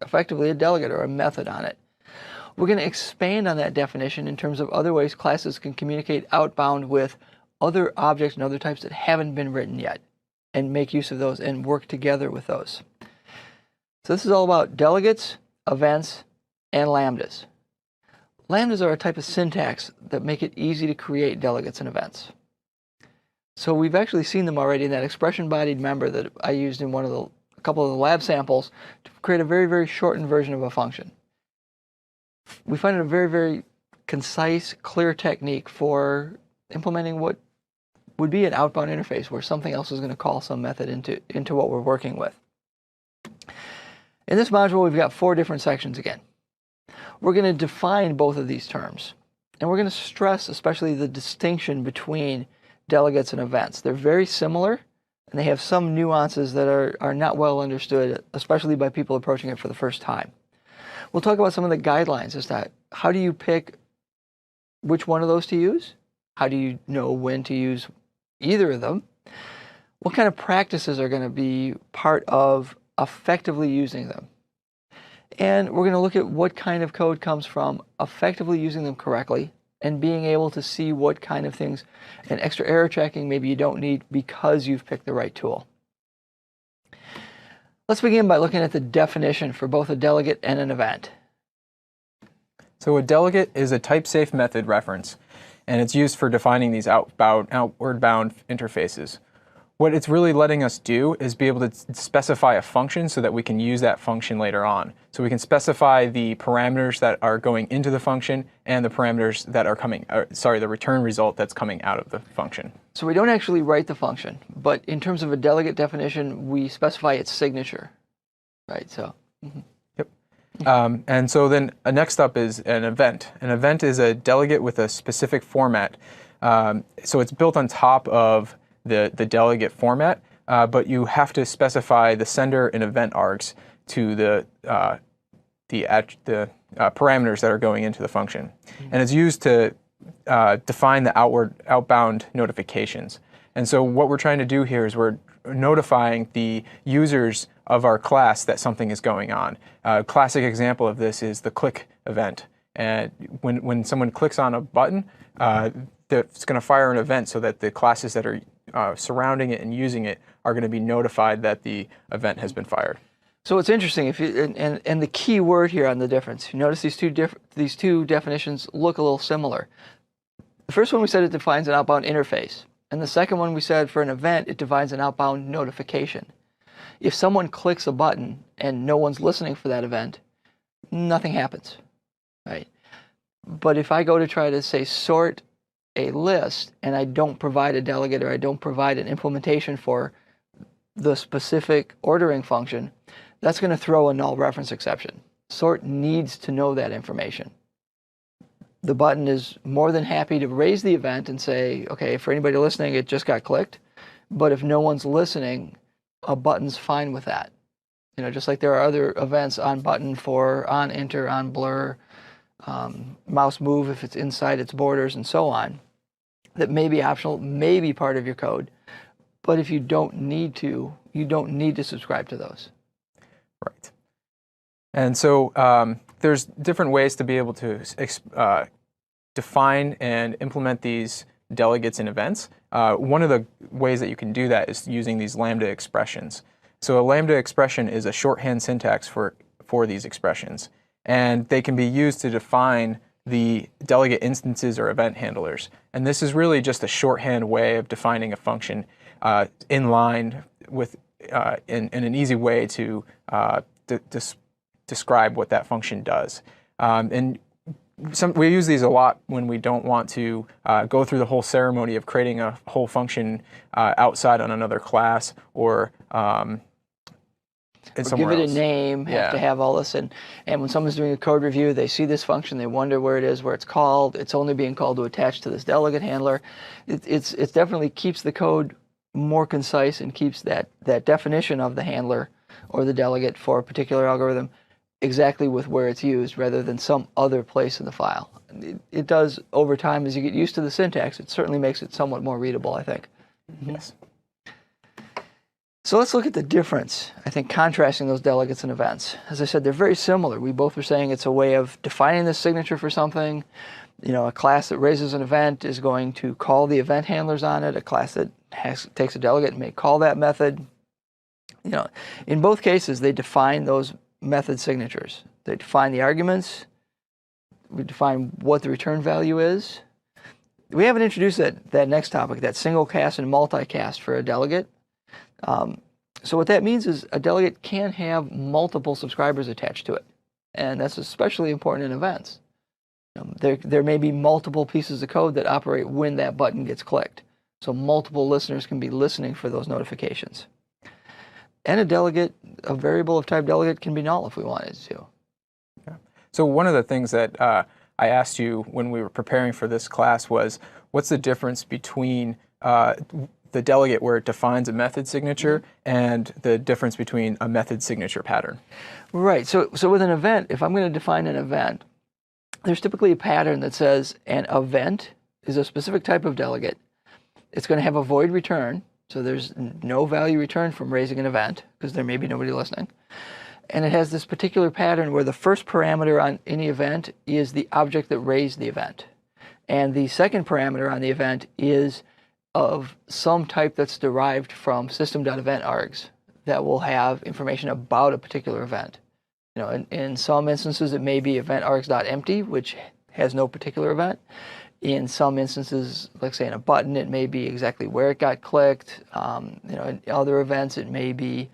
effectively a delegate or a method on it. We're going to expand on that definition in terms of other ways classes can communicate outbound with other objects and other types that haven't been written yet, and make use of those and work together with those. So this is all about delegates, events, and lambdas. Lambdas are a type of syntax that make it easy to create delegates and events. So we've actually seen them already in that expression-bodied member that I used in a couple of the lab samples to create a very, very shortened version of a function. We find it a very, very concise, clear technique for implementing what would be an outbound interface where something else is going to call some method into what we're working with. In this module, we've got 4 different sections again. We're going to define both of these terms, and we're going to stress especially the distinction between delegates and events. They're very similar, and they have some nuances that are not well understood, especially by people approaching it for the first time. We'll talk about some of the guidelines as to how do you pick which one of those to use? How do you know when to use either of them? What kind of practices are going to be part of effectively using them? And we're going to look at what kind of code comes from effectively using them correctly and being able to see what kind of things and extra error checking maybe you don't need because you've picked the right tool. Let's begin by looking at the definition for both a delegate and an event. So a delegate is a type-safe method reference, and it's used for defining these outward-bound interfaces. What it's really letting us do is be able to specify a function so that we can use that function later on. So we can specify the parameters that are going into the function and the parameters that are the return result that's coming out of the function. So we don't actually write the function, but in terms of a delegate definition, we specify its signature, right? So. Yep. And so then next up is an event. An event is a delegate with a specific format. So it's built on top of the delegate format, but you have to specify the sender and event args to the parameters that are going into the function. And it's used to define the outbound notifications. And so what we're trying to do here is we're notifying the users of our class that something is going on. A classic example of this is the click event. And when someone clicks on a button, it's going to fire an event so that the classes that are surrounding it and using it are going to be notified that the event has been fired. So it's interesting, and the key word here on the difference. You notice these two definitions look a little similar. The first one we said it defines an outbound interface, and the second one we said for an event it defines an outbound notification. If someone clicks a button and no one's listening for that event, nothing happens, right? But if I go to try to say sort a list and I don't provide a delegate or I don't provide an implementation for the specific ordering function, that's going to throw a null reference exception. Sort needs to know that information. The button is more than happy to raise the event and say, okay, for anybody listening, it just got clicked. But if no one's listening, a button's fine with that. You know, just like there are other events on button for on enter, on blur, mouse move if it's inside its borders, and so on, that may be optional, may be part of your code. But if you don't need to, you don't need to subscribe to those. Right. And so there's different ways to be able to define and implement these delegates and events. One of the ways that you can do that is using these lambda expressions. So a lambda expression is a shorthand syntax for these expressions. And they can be used to define the delegate instances or event handlers. And this is really just a shorthand way of defining a function in line with, in an easy way to describe what that function does. And we use these a lot when we don't want to go through the whole ceremony of creating a whole function outside on another class or give it a name, have to have all this. And when someone's doing a code review, they see this function, they wonder where it is, where it's called. It's only being called to attach to this delegate handler. It definitely keeps the code more concise and keeps that definition of the handler or the delegate for a particular algorithm exactly with where it's used rather than some other place in the file. It does, over time, as you get used to the syntax, it certainly makes it somewhat more readable, I think. Yes. So let's look at the difference, I think, contrasting those delegates and events. As I said, they're very similar. We both were saying it's a way of defining the signature for something. You know, a class that raises an event is going to call the event handlers on it. A class that takes a delegate may call that method. You know, in both cases, they define those method signatures. They define the arguments. We define what the return value is. We haven't introduced that next topic, that single cast and multicast for a delegate. So what that means is a delegate can have multiple subscribers attached to it. And that's especially important in events. There may be multiple pieces of code that operate when that button gets clicked. So multiple listeners can be listening for those notifications. And a delegate, a variable of type delegate, can be null if we wanted to. Yeah. So one of the things that I asked you when we were preparing for this class was, what's the difference between the delegate where it defines a method signature and the difference between a method signature pattern. Right. So with an event, if I'm going to define an event, there's typically a pattern that says an event is a specific type of delegate. It's going to have a void return, so there's no value returned from raising an event because there may be nobody listening. And it has this particular pattern where the first parameter on any event is the object that raised the event. And the second parameter on the event is of some type that's derived from system.event.args that will have information about a particular event. You know, in some instances, it may be event.args.empty, which has no particular event. In some instances, like say in a button, it may be exactly where it got clicked. You know, in other events, it may be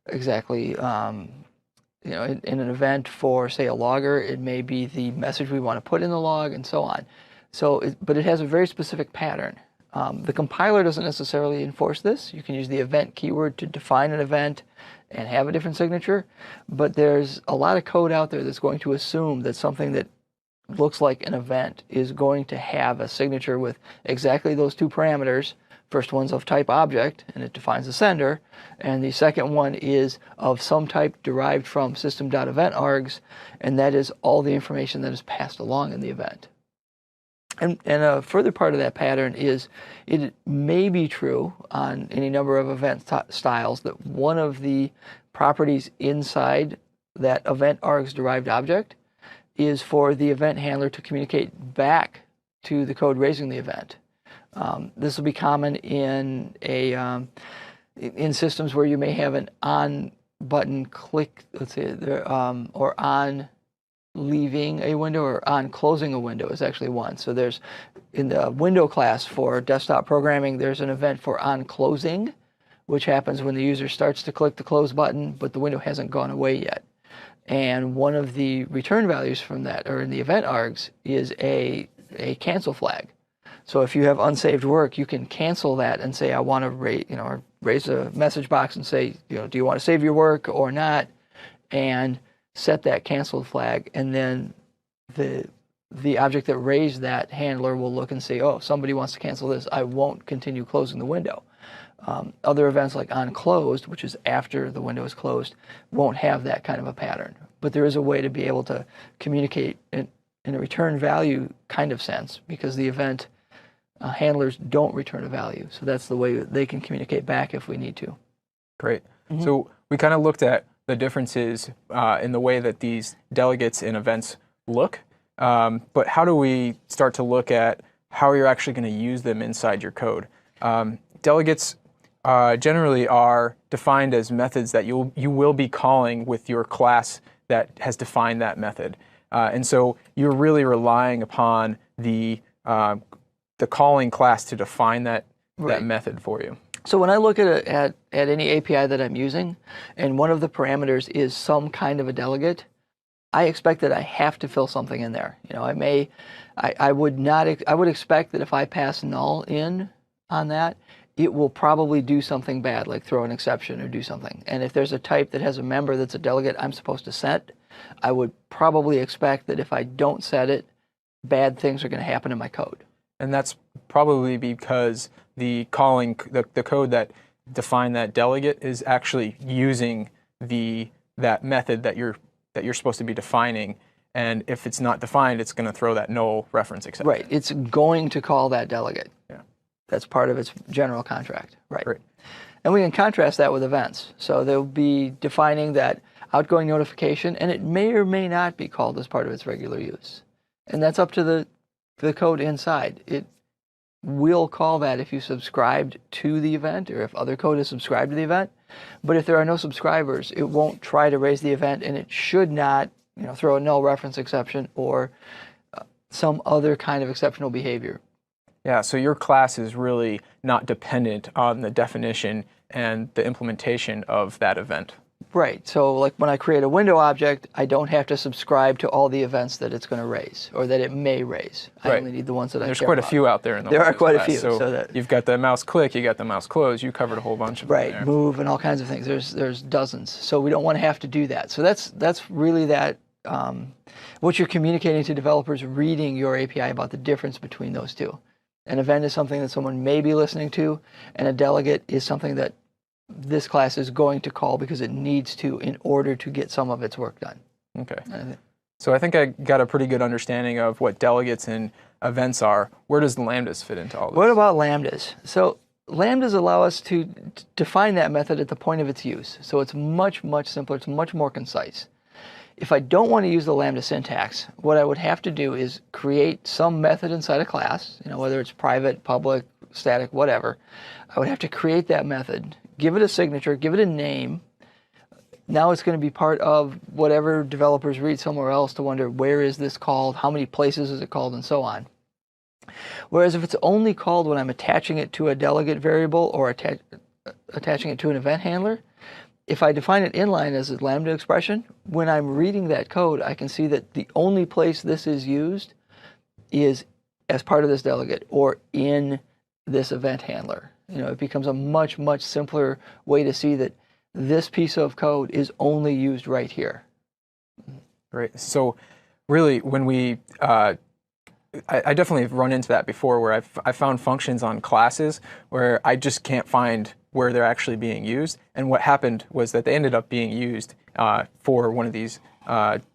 exactly, you know, in an event for, say, a logger, it may be the message we want to put in the log and so on. So, but it has a very specific pattern. The compiler doesn't necessarily enforce this. You can use the event keyword to define an event and have a different signature, but there's a lot of code out there that's going to assume that something that looks like an event is going to have a signature with exactly those two parameters. First one's of type object, and it defines the sender, and the second one is of some type derived from system.event.args, and that is all the information that is passed along in the event. And a further part of that pattern is it may be true on any number of event styles that one of the properties inside that event.args derived object is for the event handler to communicate back to the code raising the event. This will be common in in systems where you may have an on button click, let's say, or on leaving a window or on closing a window is actually one. So there's, in the window class for desktop programming, there's an event for on closing, which happens when the user starts to click the close button, but the window hasn't gone away yet. And one of the return values from that, or in the event args, is a cancel flag. So if you have unsaved work, you can cancel that and say, I want to raise a message box and say, do you want to save your work or not? And set that canceled flag, and then the object that raised that handler will look and say, oh, somebody wants to cancel this. I won't continue closing the window. Other events like onClosed, which is after the window is closed, won't have that kind of a pattern. But there is a way to be able to communicate in a return value kind of sense, because the event handlers don't return a value. So that's the way they can communicate back if we need to. Great. So we kind of looked at the differences in the way that these delegates in events look, but how do we start to look at how you're actually going to use them inside your code? Delegates generally are defined as methods that you will be calling with your class that has defined that method, and so you're really relying upon the calling class to define that method for you. So when I look at any API that I'm using, and one of the parameters is some kind of a delegate, I expect that I have to fill something in there. You know, I would expect that if I pass null in on that, it will probably do something bad, like throw an exception or do something. And if there's a type that has a member that's a delegate I'm supposed to set, I would probably expect that if I don't set it, bad things are going to happen in my code. And that's probably because the code that defined that delegate is actually using that method that you're supposed to be defining, and if it's not defined, it's going to throw that null reference exception. Right. It's going to call that delegate. Yeah. That's part of its general contract. Right. Great. And we can contrast that with events. So they'll be defining that outgoing notification, and it may or may not be called as part of its regular use. And that's up to the code inside. It will call that if you subscribed to the event or if other code is subscribed to the event. But if there are no subscribers, it won't try to raise the event, and it should not throw a null reference exception or some other kind of exceptional behavior. Yeah, so your class is really not dependent on the definition and the implementation of that event. Right. So like when I create a window object, I don't have to subscribe to all the events that it's going to raise or that it may raise. I only need the ones that I care about. There's quite a few out there in the There are quite class. a few. So that you've got the mouse click, you got the mouse close, you covered a whole bunch of them there. Move and all kinds of things. There's dozens. So we don't want to have to do that. So that's really what you're communicating to developers reading your API about the difference between those two. An event is something that someone may be listening to, and a delegate is something that this class is going to call because it needs to in order to get some of its work done. Okay. So I think I got a pretty good understanding of what delegates and events are. Where does lambdas fit into all this? What about lambdas? So lambdas allow us to define that method at the point of its use. So it's much, much simpler. It's much more concise. If I don't want to use the lambda syntax, what I would have to do is create some method inside a class, whether it's private, public, static, whatever. I would have to create that method, give it a signature, give it a name. Now it's going to be part of whatever developers read somewhere else to wonder, where is this called, how many places is it called, and so on. Whereas if it's only called when I'm attaching it to a delegate variable or attaching it to an event handler, if I define it inline as a lambda expression, when I'm reading that code, I can see that the only place this is used is as part of this delegate or in this event handler. It becomes a much, much simpler way to see that this piece of code is only used right here. Right. So really, when we, I definitely have run into that before where I found functions on classes where I just can't find where they're actually being used. And what happened was that they ended up being used for one of these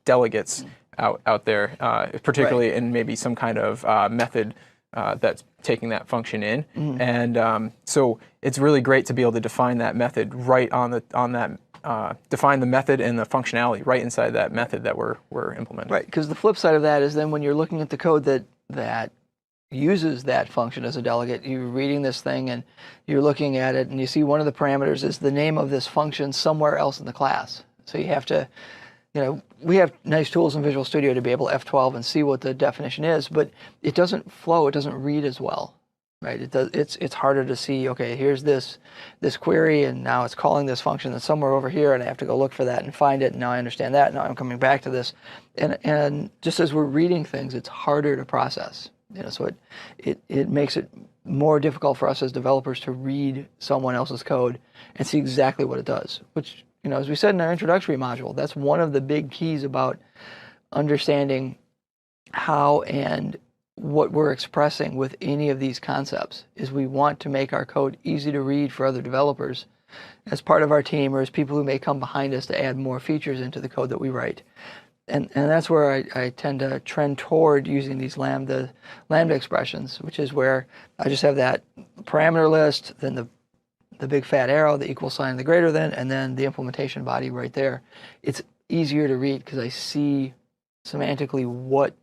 delegates out there, particularly in maybe some kind of method that's taking that function in. Mm-hmm. And so it's really great to be able to define that method right define the method and the functionality right inside that method that we're implementing. Right, because the flip side of that is then when you're looking at the code that uses that function as a delegate, you're reading this thing and you're looking at it and you see one of the parameters is the name of this function somewhere else in the class. So you have to, we have nice tools in Visual Studio to be able to F12 and see what the definition is, but it doesn't flow, it doesn't read as well, right? It's harder to see, okay, here's this query and now it's calling this function that's somewhere over here and I have to go look for that and find it and now I understand that, now I'm coming back to this. And just as we're reading things, it's harder to process. So it makes it more difficult for us as developers to read someone else's code and see exactly what it does, which, as we said in our introductory module, that's one of the big keys about understanding how and what we're expressing with any of these concepts is we want to make our code easy to read for other developers as part of our team or as people who may come behind us to add more features into the code that we write. And that's where I tend to trend toward using these lambda expressions, which is where I just have that parameter list, then the big fat arrow, the equal sign, the greater than, and then the implementation body right there. It's easier to read because I see semantically what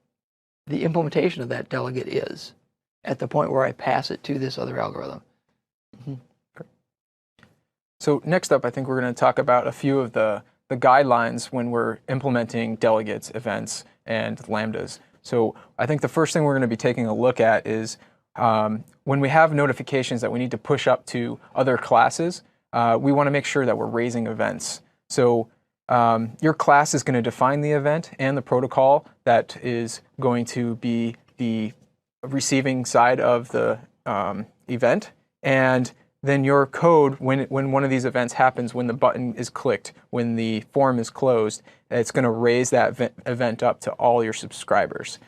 the implementation of that delegate is at the point where I pass it to this other algorithm. Mm-hmm. So next up, I think we're going to talk about a few of the guidelines when we're implementing delegates, events, and lambdas. So I think the first thing we're going to be taking a look at is when we have notifications that we need to push up to other classes, we want to make sure that we're raising events. So your class is going to define the event and the protocol that is going to be the receiving side of the event. And then your code, when one of these events happens, when the button is clicked, when the form is closed, it's going to raise that event up to all your subscribers.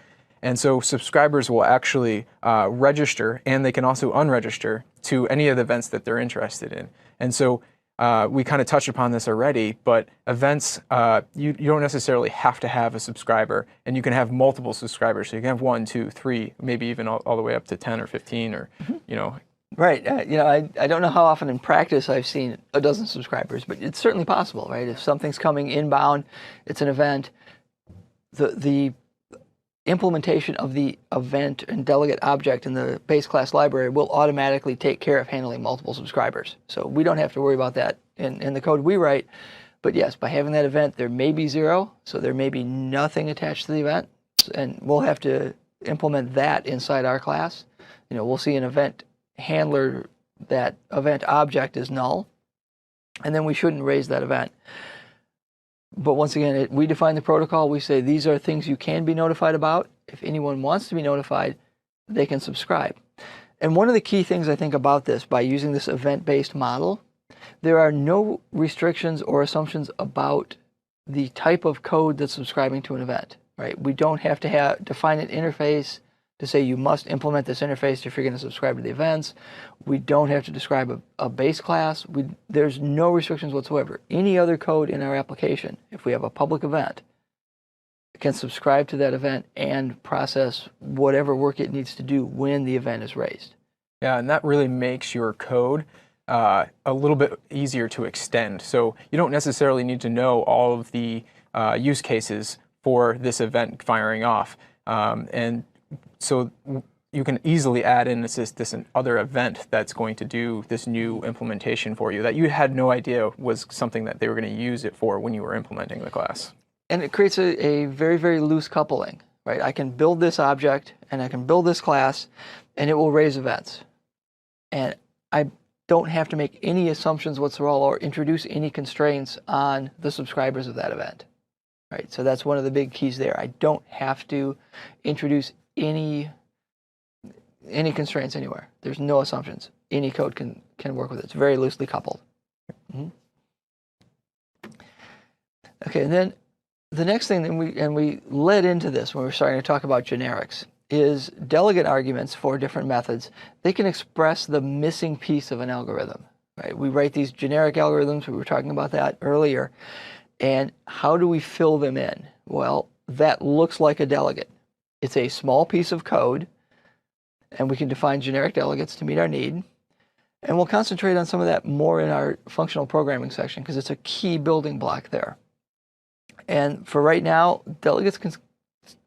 And so subscribers will actually register, and they can also unregister to any of the events that they're interested in. And so we kind of touched upon this already, but events, you don't necessarily have to have a subscriber, and you can have multiple subscribers. So you can have 1, 2, 3, maybe even all the way up to 10 or 15 or, Right. I don't know how often in practice I've seen a dozen subscribers, but it's certainly possible, right? If something's coming inbound, it's an event, the implementation of the event and delegate object in the base class library will automatically take care of handling multiple subscribers. So we don't have to worry about that in the code we write. But yes, by having that event, there may be 0, so there may be nothing attached to the event, and we'll have to implement that inside our class. We'll see an event handler, that event object is null, and then we shouldn't raise that event. But once again, we define the protocol. We say these are things you can be notified about. If anyone wants to be notified, they can subscribe. And one of the key things I think about this, by using this event-based model, there are no restrictions or assumptions about the type of code that's subscribing to an event. Right? We don't have to define an interface to say you must implement this interface if you're going to subscribe to the events. We don't have to describe a base class. There's no restrictions whatsoever. Any other code in our application, if we have a public event, can subscribe to that event and process whatever work it needs to do when the event is raised. Yeah, and that really makes your code a little bit easier to extend. So you don't necessarily need to know all of the use cases for this event firing off. And so you can easily add in this other event that's going to do this new implementation for you that you had no idea was something that they were going to use it for when you were implementing the class. And it creates a very, very loose coupling, right? I can build this object and I can build this class and it will raise events. And I don't have to make any assumptions whatsoever or introduce any constraints on the subscribers of that event, right? So that's one of the big keys there. I don't have to introduce any constraints anywhere. There's no assumptions. Any code can work with it. It's very loosely coupled. Mm-hmm. Okay, and then the next thing that we led into this when we were starting to talk about generics is delegate arguments for different methods. They can express the missing piece of an algorithm, right? We write these generic algorithms. We were talking about that earlier. And how do we fill them in? Well, that looks like a delegate. It's a small piece of code, and we can define generic delegates to meet our need. And we'll concentrate on some of that more in our functional programming section because it's a key building block there. And for right now, delegates can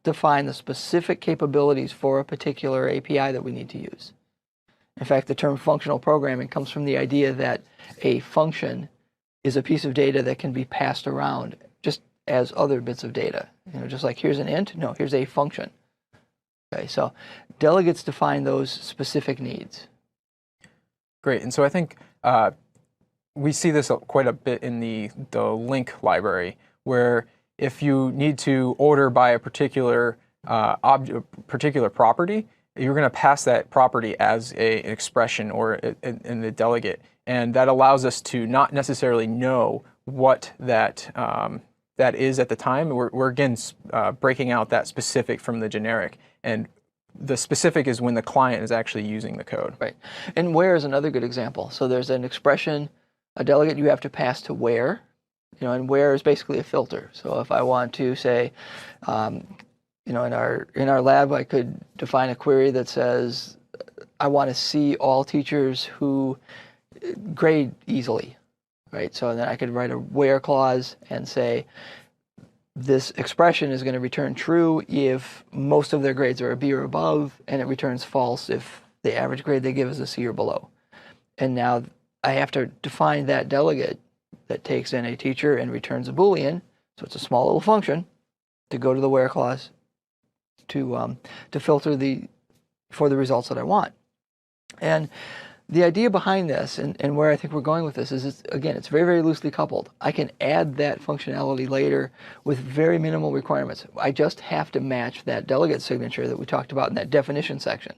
define the specific capabilities for a particular API that we need to use. In fact, the term functional programming comes from the idea that a function is a piece of data that can be passed around just as other bits of data. You know, just like here's an int, no, here's a function. Okay, so delegates define those specific needs. Great, and so I think we see this quite a bit in the link library, where if you need to order by a particular particular property, you're going to pass that property as an expression or in the delegate, and that allows us to not necessarily know what that is at the time. We're again breaking out that specific from the generic, and the specific is when the client is actually using the code. Right, and where is another good example. So there's an expression, a delegate you have to pass to where. You know, and where is basically a filter. So if I want to say, you know, in our lab, I could define a query that says, I want to see all teachers who grade easily, right? So then I could write a where clause and say, this expression is going to return true if most of their grades are a B or above, and it returns false if the average grade they give is a C or below. And now I have to define that delegate that takes in a teacher and returns a Boolean, so it's a small little function, to go to the where clause to filter for the results that I want. And the idea behind this, and where I think we're going with this, is again, it's very, very loosely coupled. I can add that functionality later with very minimal requirements. I just have to match that delegate signature that we talked about in that definition section.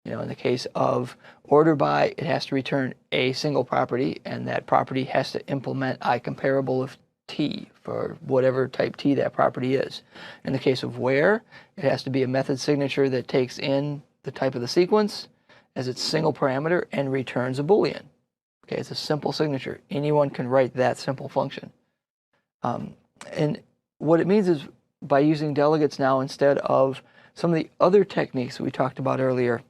You know, in the case of order by, it has to return a single property, and that property has to implement iComparable of t for whatever type t that property is. In the case of where, it has to be a method signature that takes in the type of the sequence as its single parameter and returns a Boolean. Okay, it's a simple signature. Anyone can write that simple function. And what it means is by using delegates now instead of some of the other techniques that we talked about earlier,